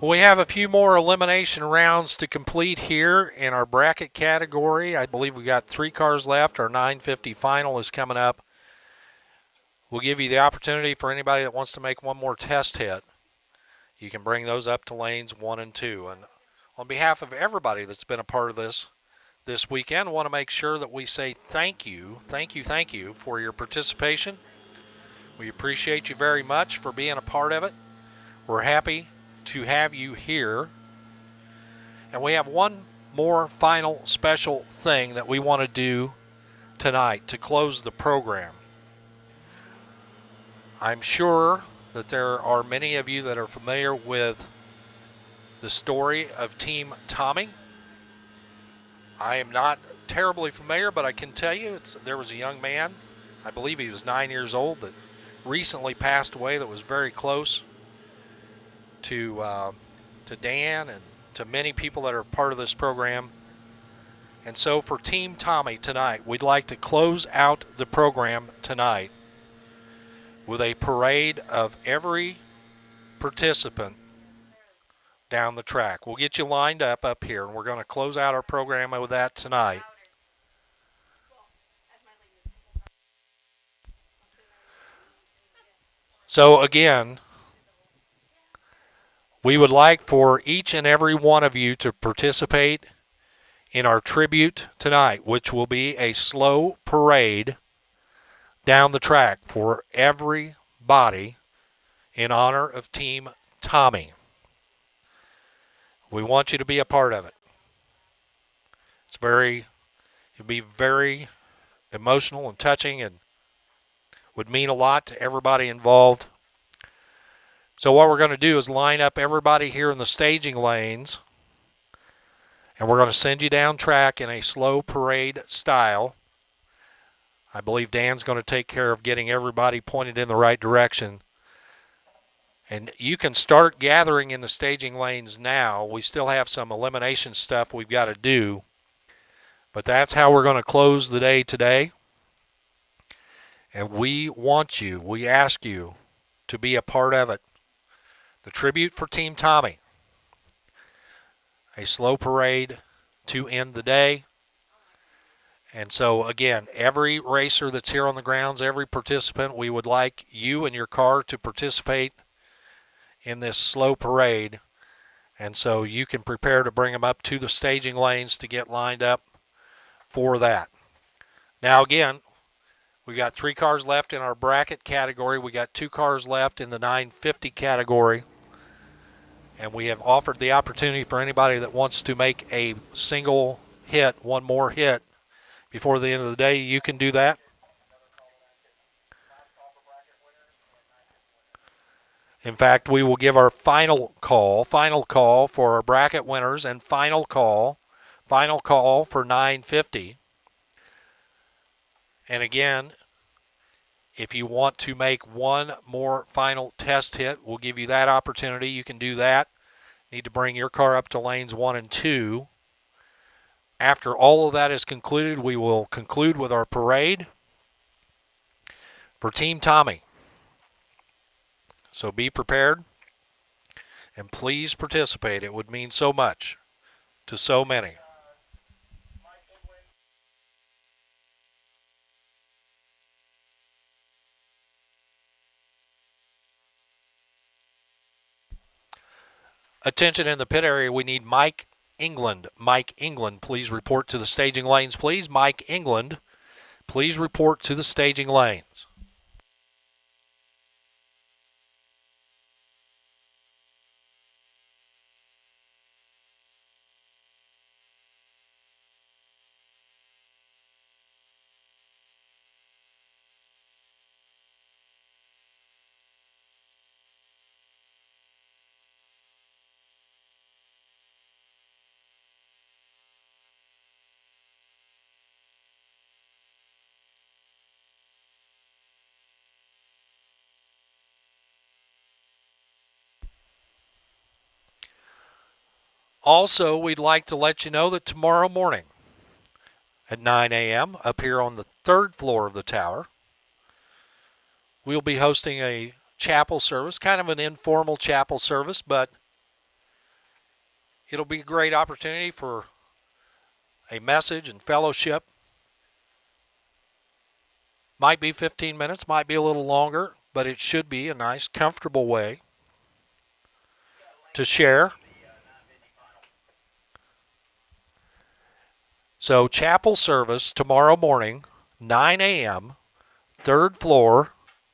We have a few more elimination rounds to complete here in our bracket category. I believe we got 3 cars left. Our 950 final is coming up. We'll give you the opportunity for anybody that wants to make one more test hit. you can bring those up to lanes 1 and 2. And on behalf of everybody that's been a part of this weekend, I want to make sure that we say thank you for your participation. We appreciate you very much for being a part of it. We're happy to have you here. And we have one more final special thing that we want to do tonight to close the program. I'm sure that there are many of you that are familiar with the story of Team Tommy. I am not terribly familiar, but I can tell you there was a young man, I believe he was 9 years old, that recently passed away that was very close to Dan and to many people that are part of this program. And so for Team Tommy tonight, we'd like to close out the program tonight with a parade of every participant down the track. We'll get you lined up here, and we're going to close out our program with that tonight. So again, we would like for each and every one of you to participate in our tribute tonight, which will be a slow parade down the track for everybody in honor of Team Tommy. We want you to be a part of it. It'll be very emotional and touching and would mean a lot to everybody involved. So what we're going to do is line up everybody here in the staging lanes, and we're going to send you down track in a slow parade style. I believe Dan's going to take care of getting everybody pointed in the right direction. And you can start gathering in the staging lanes now. We still have some elimination stuff we've got to do. But that's how we're going to close the day today. And we ask you to be a part of it. The tribute for Team Tommy. A slow parade to end the day. And so, again, every racer that's here on the grounds, every participant, we would like you and your car to participate in this slow parade. And so you can prepare to bring them up to the staging lanes to get lined up for that. Now, again, we got 3 cars left in our bracket category. We got 2 cars left in the 950 category. And we have offered the opportunity for anybody that wants to make a single hit, one more hit, before the end of the day. You can do that. In fact, we will give our final call for our bracket winners, and final call for 950. And again, if you want to make one more final test hit, we'll give you that opportunity. You can do that. Need to bring your car up to lanes 1 and 2. After all of that is concluded, we will conclude with our parade for Team Tommy. So be prepared and please participate. It would mean so much to so many. Attention in the pit area, we need Mike England. Mike England, please report to the staging lanes, please. Mike England, please report to the staging lanes. Also, we'd like to let you know that tomorrow morning at 9 a.m. up here on the 3rd floor of the tower, we'll be hosting a chapel service, kind of an informal chapel service, but it'll be a great opportunity for a message and fellowship. Might be 15 minutes, might be a little longer, but it should be a nice, comfortable way to share. So chapel service tomorrow morning, 9 a.m., third floor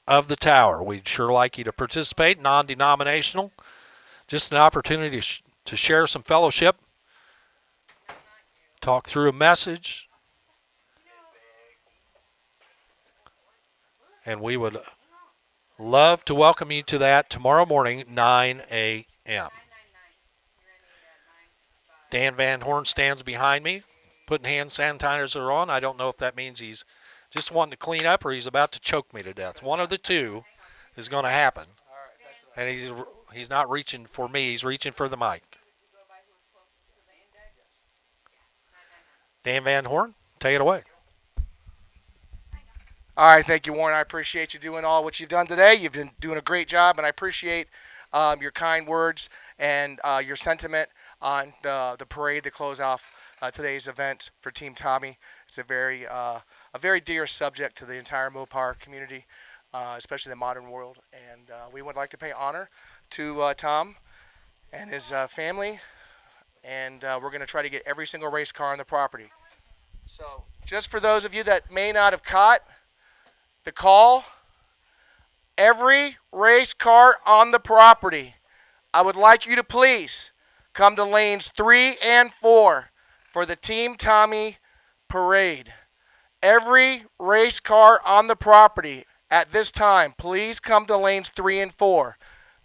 of the tower. We'd sure like you to participate, non-denominational. Just an opportunity to share some fellowship, talk through a message, and we would love to welcome you to that tomorrow morning, 9 a.m. Dan Van Horn stands behind me, putting hand sanitizer on. I don't know if that means he's just wanting to clean up or he's about to choke me to death. One of the two is going to happen. And he's not reaching for me. He's reaching for the mic. Dan Van Horn, take it away. All right, thank you, Warren. I appreciate you doing all what you've done today. You've been doing a great job, and I appreciate your kind words and your sentiment on the parade to close off today's event for Team Tommy. It's a very dear subject to the entire Mopar community, especially the modern world. And we would like to pay honor to Tom and his family, and we're going to try to get every single race car on the property. So just for those of you that may not have caught the call, every race car on the property, I would like you to please come to lanes 3 and 4 for the Team Tommy parade. Every race car on the property at this time, please come to lanes 3 and 4.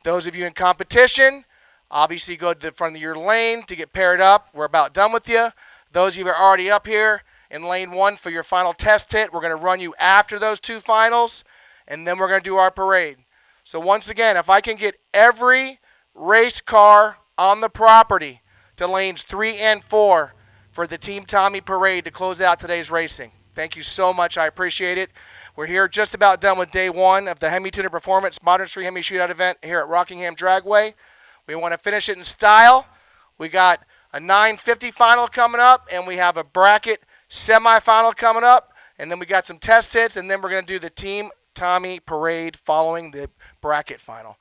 Those of you in competition, obviously go to the front of your lane to get paired up. We're about done with you. Those of you who are already up here in lane 1 for your final test hit, we're going to run you after those 2 finals, and then we're going to do our parade. So once again, if I can get every race car on the property to lanes 3 and 4 for the Team Tommy parade to close out today's racing. Thank you so much. I appreciate it. We're here just about done with day 1 of the Hemi Tuner Performance Modern Street Hemi Shootout event here at Rockingham Dragway. We want to finish it in style. We got a 950 final coming up, and we have a bracket semifinal coming up, and then we got some test hits, and then we're going to do the Team Tommy parade following the bracket final.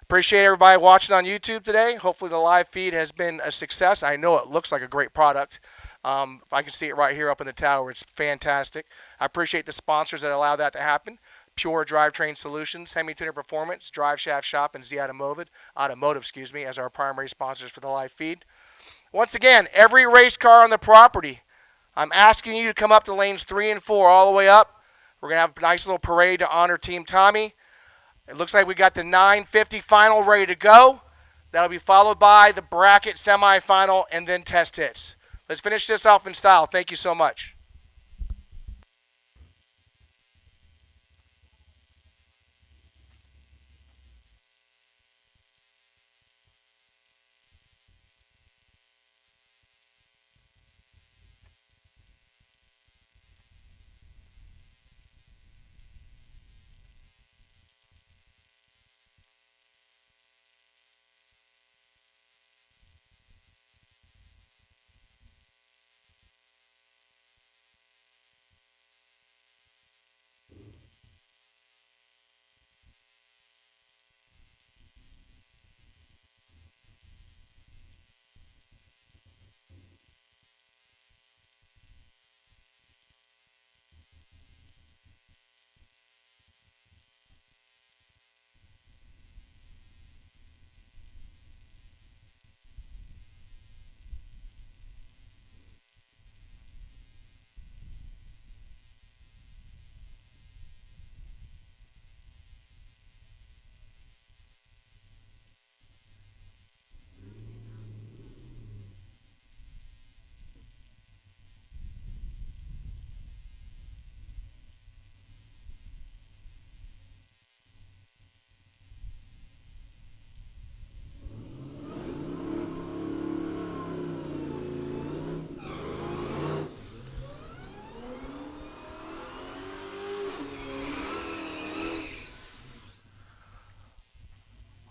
Appreciate everybody watching on YouTube today. Hopefully the live feed has been a success. I know it looks like a great product. If I can see it right here up in the tower, it's fantastic. I appreciate the sponsors that allow that to happen. Pure Drivetrain Solutions, Hemi Tuner Performance, Drive Shaft Shop, and Z Automotive, as our primary sponsors for the live feed. Once again, every race car on the property, I'm asking you to come up to lanes 3 and 4 all the way up. We're going to have a nice little parade to honor Team Tommy. It looks like we got the 950 final ready to go. That'll be followed by the bracket semifinal and then test hits. Let's finish this off in style. Thank you so much.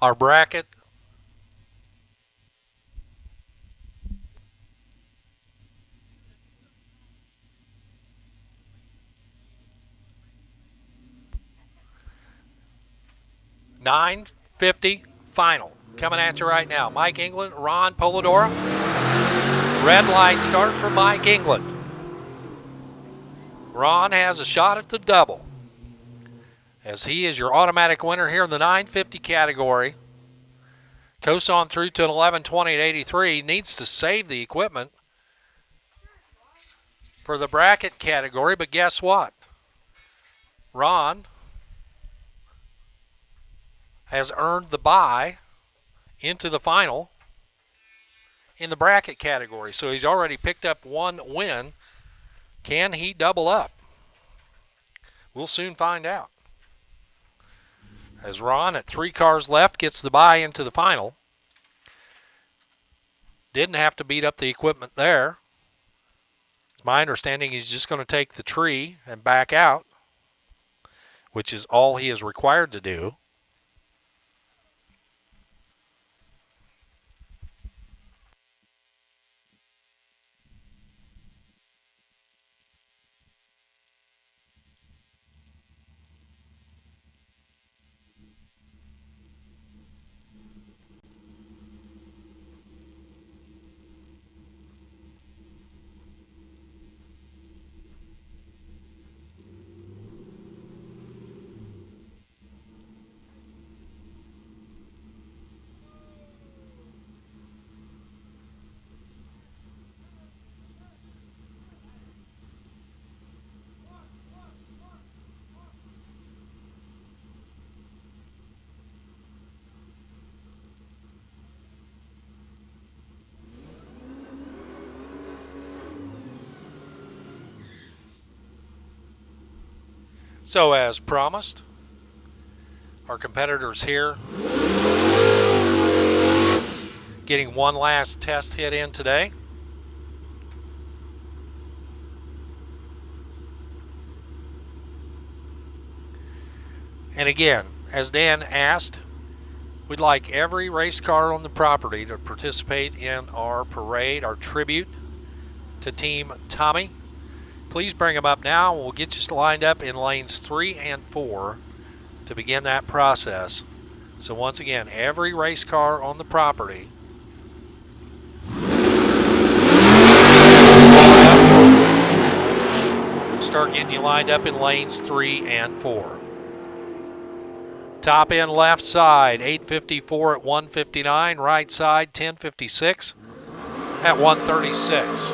Our bracket $950 final. coming at you right now. Mike England, Ron Polidora. Red light start for Mike England. Ron has a shot at the double, as he is your automatic winner here in the 950 category. Coasts on through to an 11:20 at 83. Needs to save the equipment for the bracket category, but guess what? Ron has earned the bye into the final in the bracket category. So he's already picked up one win. Can he double up? We'll soon find out. As Ron, at 3 cars left, gets the bye into the final. Didn't have to beat up the equipment there. It's my understanding he's just going to take the tree and back out, which is all he is required to do. So as promised, our competitors here getting one last test hit in today. And again, as Dan asked, we'd like every race car on the property to participate in our parade, our tribute to Team Tommy. Please bring them up now. We'll get you lined up in lanes 3 and 4 to begin that process. So once again, every race car on the property we'll start getting you lined up in lanes 3 and 4. Top end left side, 854 at 159. Right side, 1056 at 136.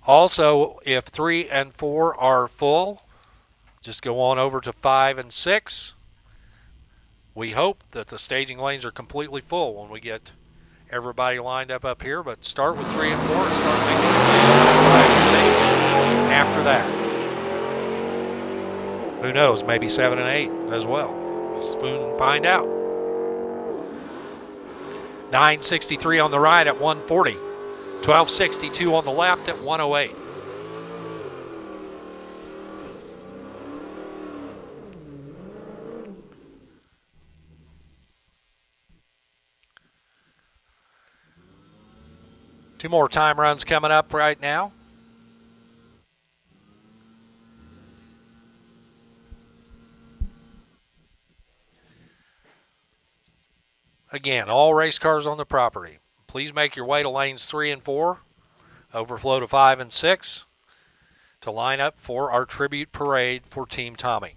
Also, if 3 and 4 are full, just go on over to 5 and 6. We hope that the staging lanes are completely full when we get everybody lined up here, but start with 3 and 4 and start making it 5 and 6 after that. Who knows, maybe 7 and 8 as well. We'll soon find out. 963 on the right at 140. 1262 on the left at 108. Two more time runs coming up right now. Again, all race cars on the property. Please make your way to lanes 3 and 4, overflow to 5 and 6 to line up for our tribute parade for Team Tommy.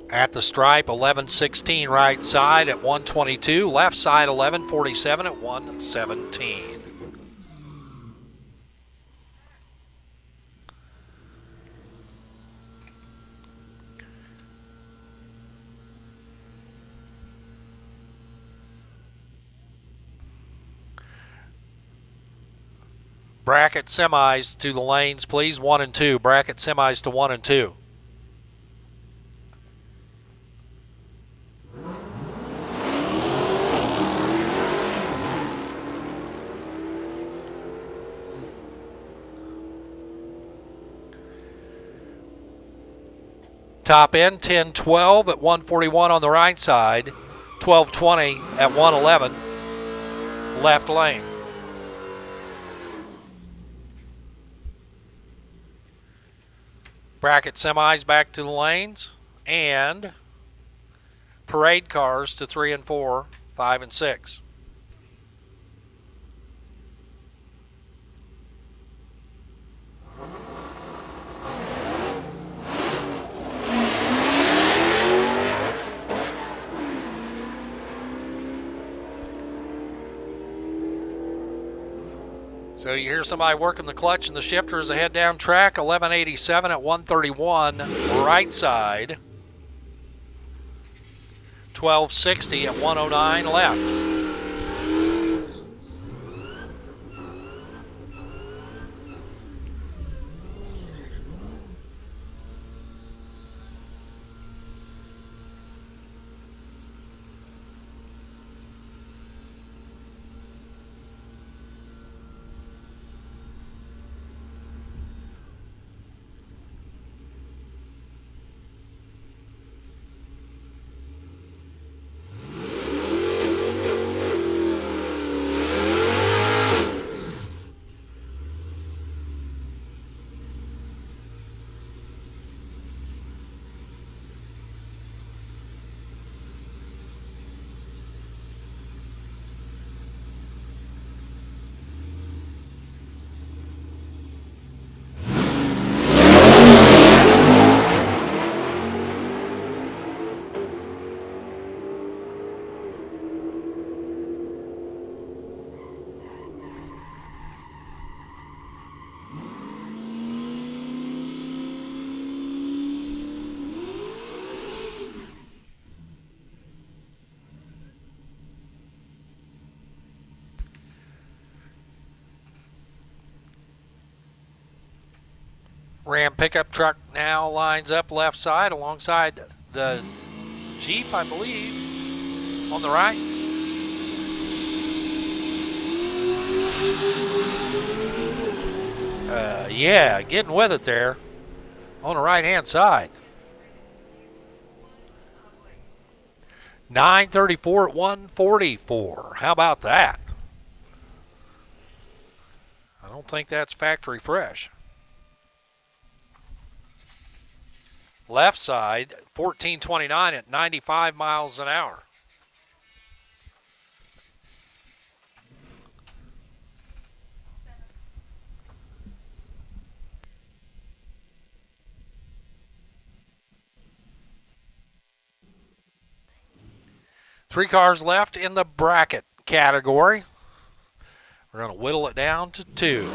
At the stripe, 1116 right side at 122, left side 1147 at 117. Bracket semis to the lanes, please. 1 and 2. Bracket semis to 1 and 2. Top end 10-12 at 141 on the right side, 12-20 at 111 left lane. Bracket semis back to the lanes, and parade cars to 3 and 4, 5 and 6. So you hear somebody working the clutch and the shifter as they head down track. 1187 at 131 right side. 1260 at 109 left. Ram pickup truck now lines up left side alongside the Jeep, I believe, on the right. Yeah, getting with it there on the right-hand side. 934 at 144. How about that? I don't think that's factory fresh. Left side, 1429 at 95 miles an hour. Three cars left in the bracket category. We're going to whittle it down to 2.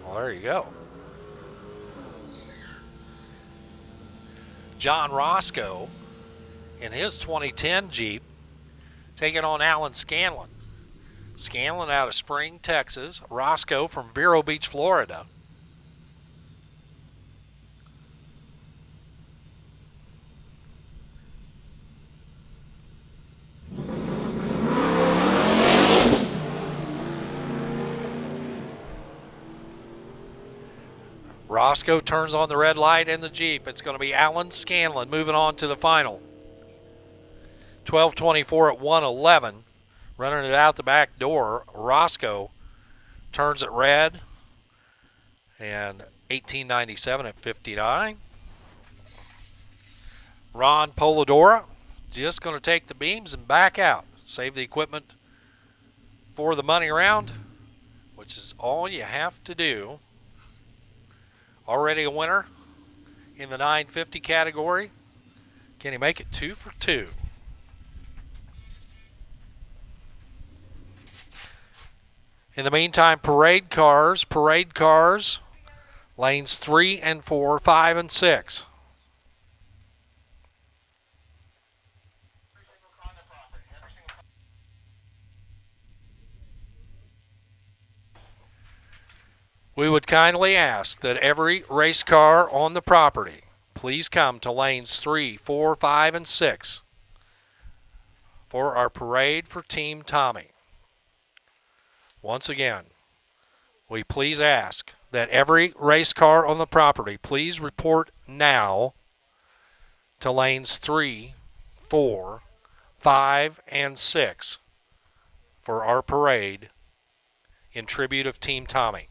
Well, there you go. John Roscoe in his 2010 Jeep taking on Alan Scanlon. Scanlon out of Spring, Texas. Roscoe from Vero Beach, Florida. Roscoe turns on the red light in the Jeep. It's going to be Alan Scanlon moving on to the final. 12:24 at 111. Running it out the back door. Roscoe turns it red. And 1897 at 59. Ron Polidora just going to take the beams and back out. Save the equipment for the money round, which is all you have to do. Already a winner in the 950 category. Can he make it 2 for 2? In the meantime, parade cars, lanes 3 and 4, 5 and 6. We would kindly ask that every race car on the property please come to lanes 3, 4, 5, and 6 for our parade for Team Tommy. Once again, we please ask that every race car on the property please report now to lanes 3, 4, 5, and 6 for our parade in tribute of Team Tommy.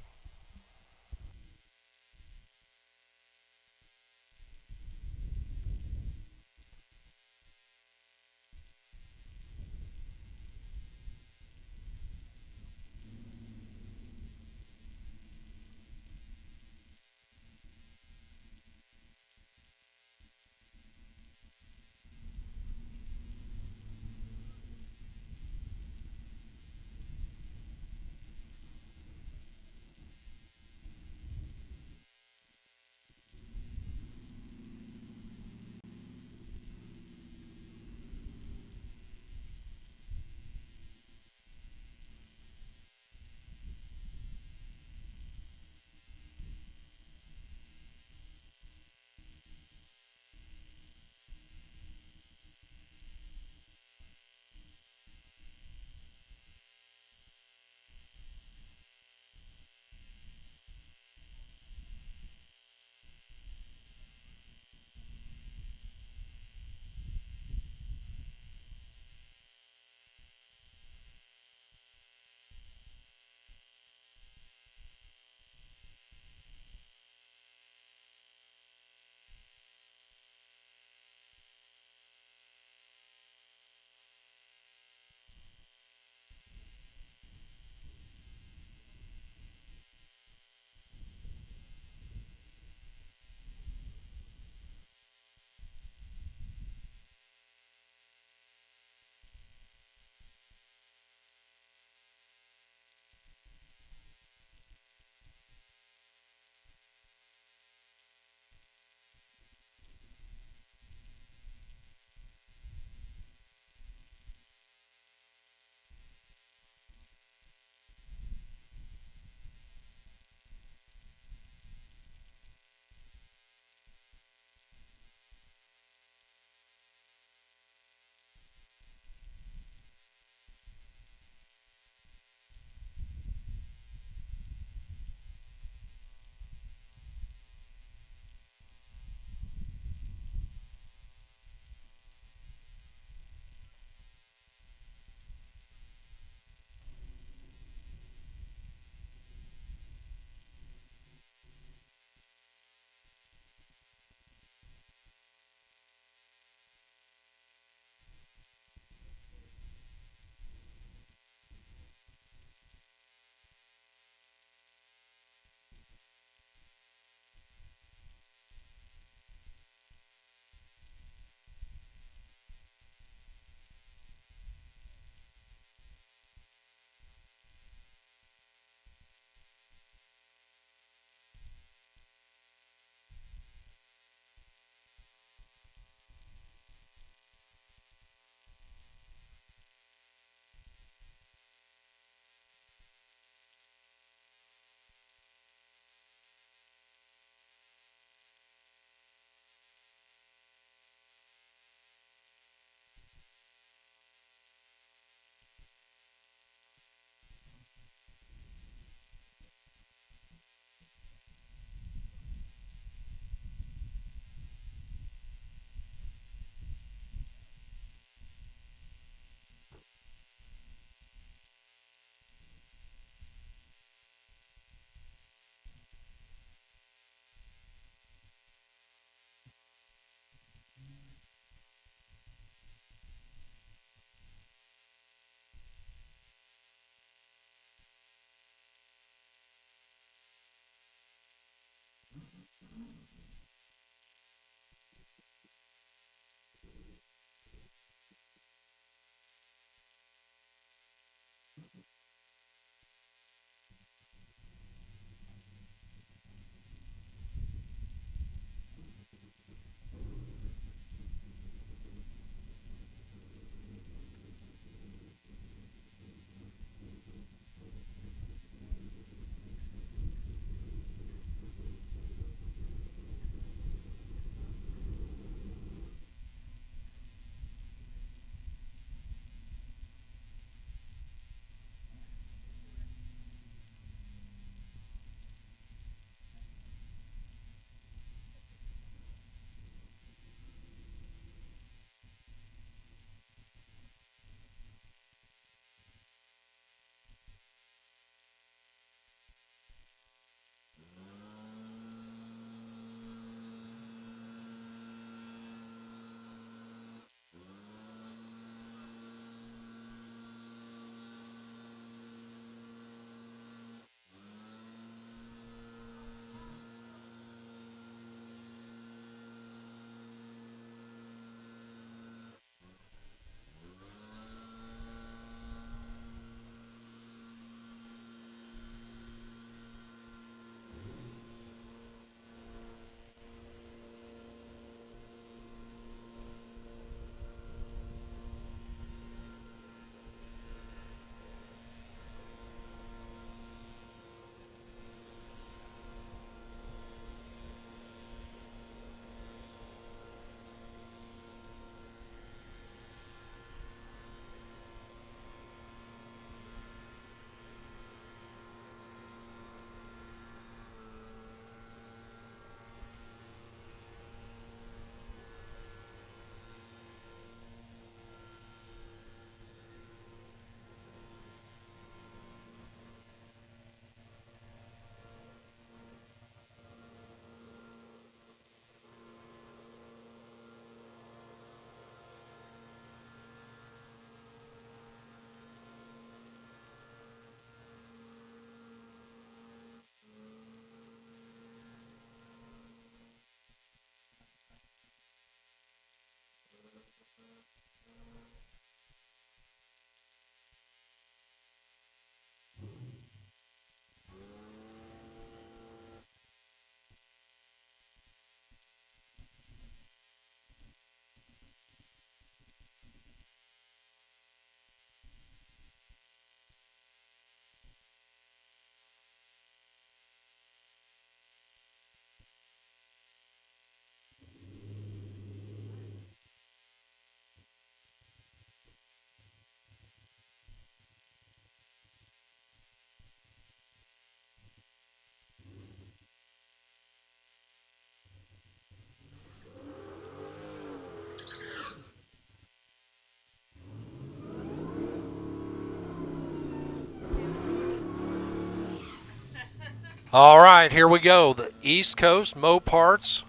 All right, here we go. The East Coast Moparts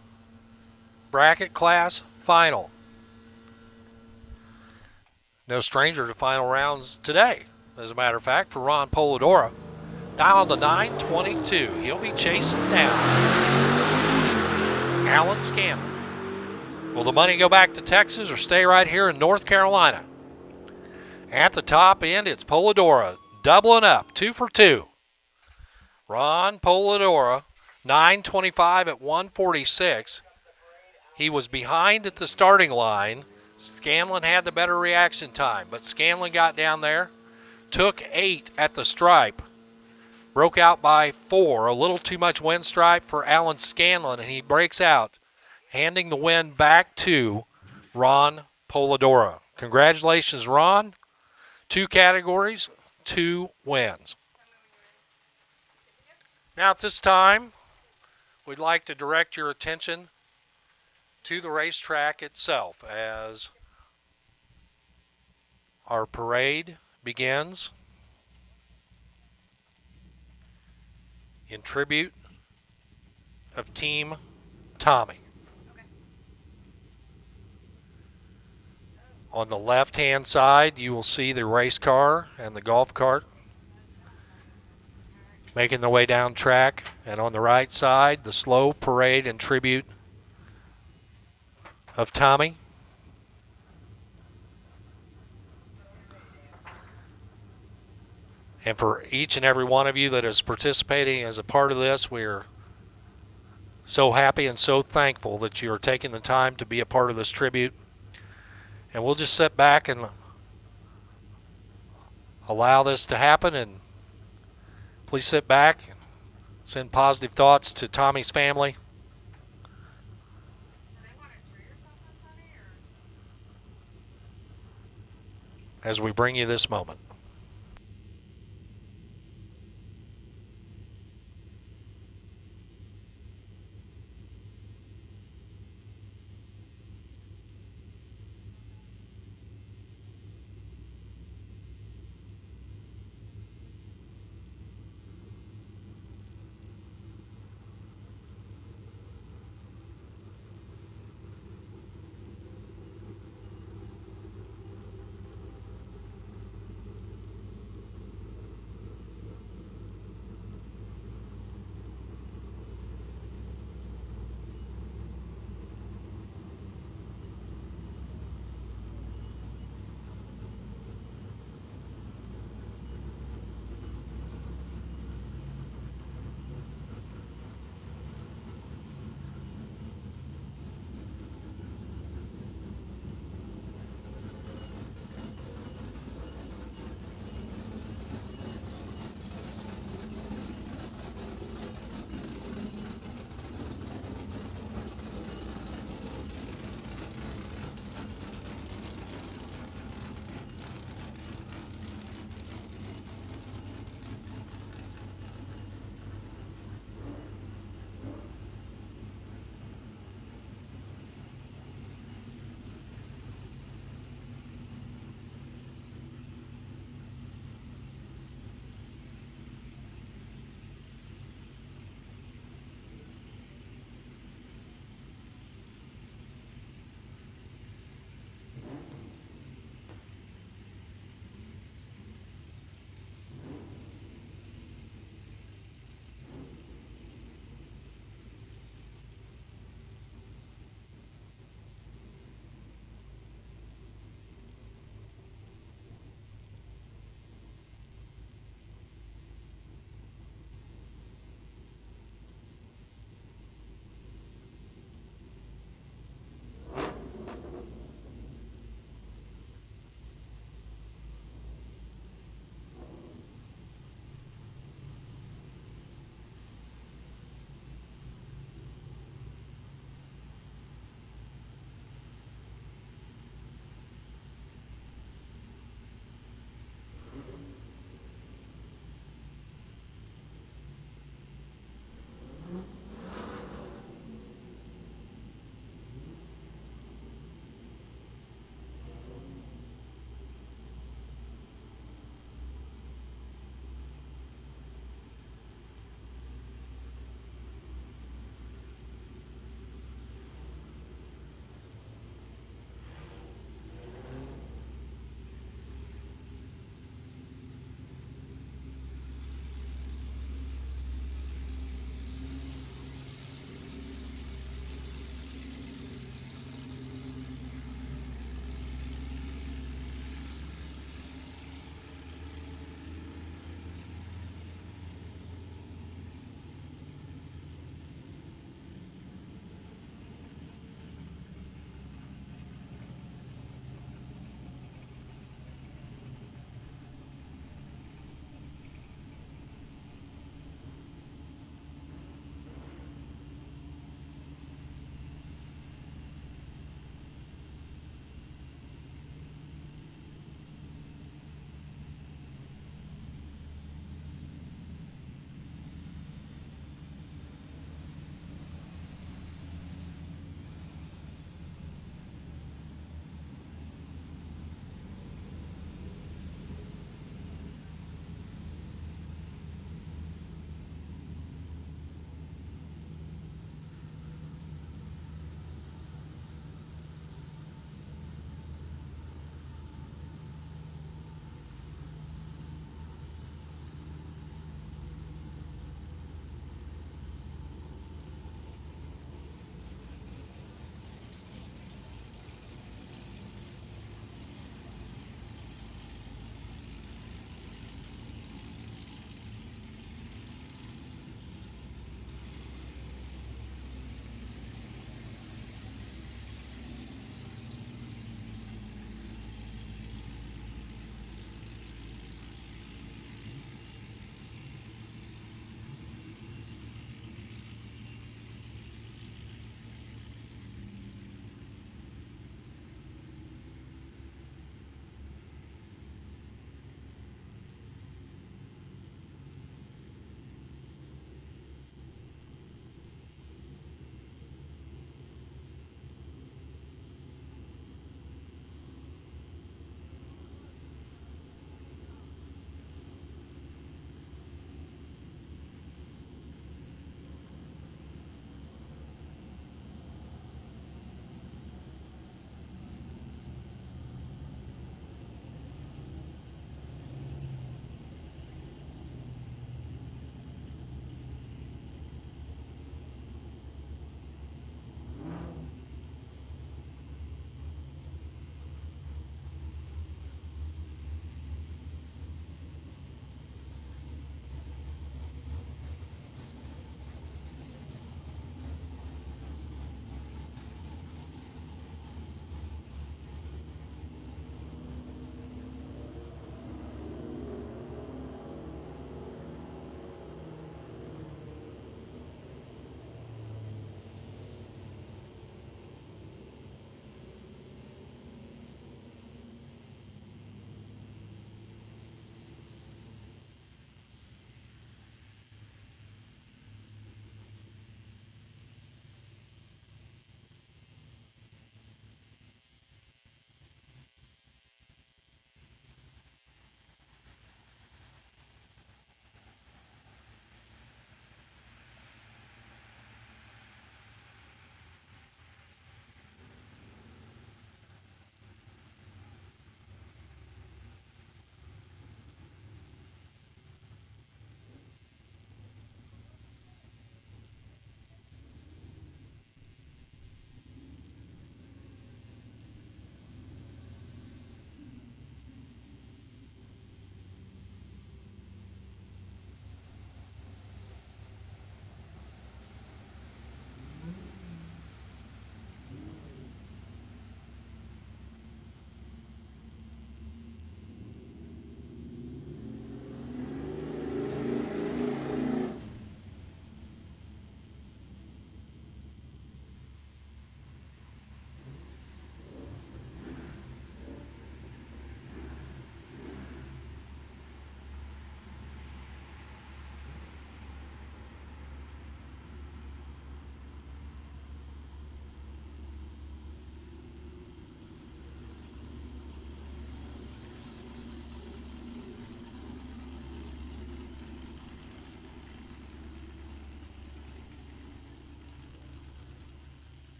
bracket class final. No stranger to final rounds today, as a matter of fact, for Ron Polidora. Dialed to 922. He'll be chasing down Alan Scanlon. Will the money go back to Texas or stay right here in North Carolina? At the top end, it's Polidora, doubling up, 2 for 2. Ron Polidora, 925 at 146. He was behind at the starting line. Scanlon had the better reaction time, but Scanlon got down there, took 8 at the stripe, broke out by 4, a little too much wind stripe for Alan Scanlon, and he breaks out, handing the win back to Ron Polidora. Congratulations, Ron. 2 categories, 2 wins. Now at this time, we'd like to direct your attention to the racetrack itself as our parade begins in tribute of Team Tommy. On the left-hand side, you will see the race car and the golf cart making their way down track. And on the right side, the slow parade in tribute of Tommy. And for each and every one of you that is participating as a part of this, we're so happy and so thankful that you are taking the time to be a part of this tribute. And we'll just sit back and allow this to happen. And please sit back and send positive thoughts to Tommy's family. As we bring you this moment.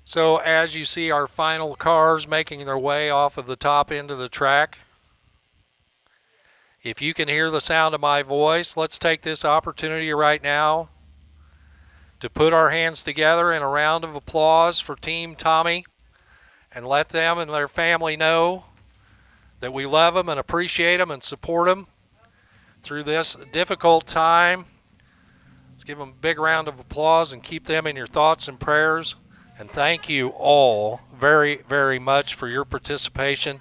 So as you see our final cars making their way off of the top end of the track, if you can hear the sound of my voice, let's take this opportunity right now to put our hands together in a round of applause for Team Tommy and let them and their family know that we love them and appreciate them and support them through this difficult time. Let's give them a big round of applause and keep them in your thoughts and prayers. And thank you all very, very much for your participation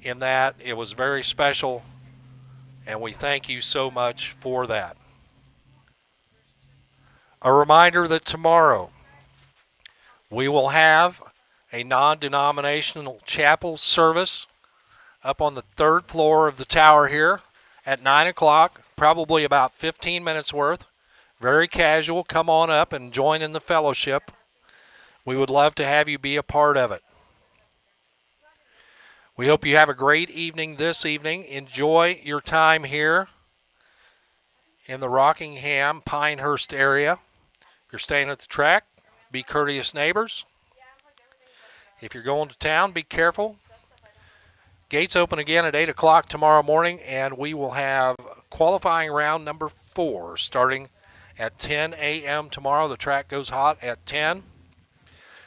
in that. It was very special, and we thank you so much for that. A reminder that tomorrow we will have a non-denominational chapel service up on the third floor of the tower here at 9 o'clock, probably about 15 minutes worth. Very casual. Come on up and join in the fellowship. We would love to have you be a part of it. We hope you have a great evening this evening. Enjoy your time here in the Rockingham, Pinehurst area. If you're staying at the track, be courteous neighbors. If you're going to town, be careful. Gates open again at 8 o'clock tomorrow morning, and we will have qualifying round number 4 starting at 10 a.m. tomorrow. The track goes hot at 10.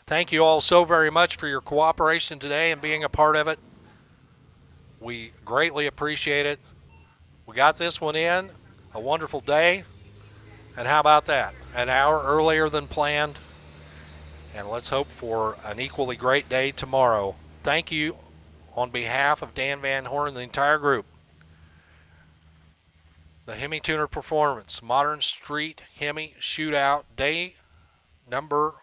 Thank you all so very much for your cooperation today and being a part of it. We greatly appreciate it. We got this one in, a wonderful day. And how about that? An hour earlier than planned. And let's hope for an equally great day tomorrow. Thank you on behalf of Dan Van Horn and the entire group. The Hemi Tuner Performance, Modern Street Hemi Shootout, day number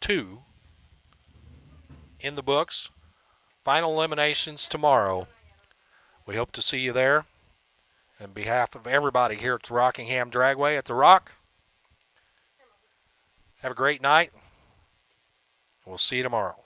2 in the books. Final eliminations tomorrow. We hope to see you there. On behalf of everybody here at the Rockingham Dragway at the Rock, have a great night. We'll see you tomorrow.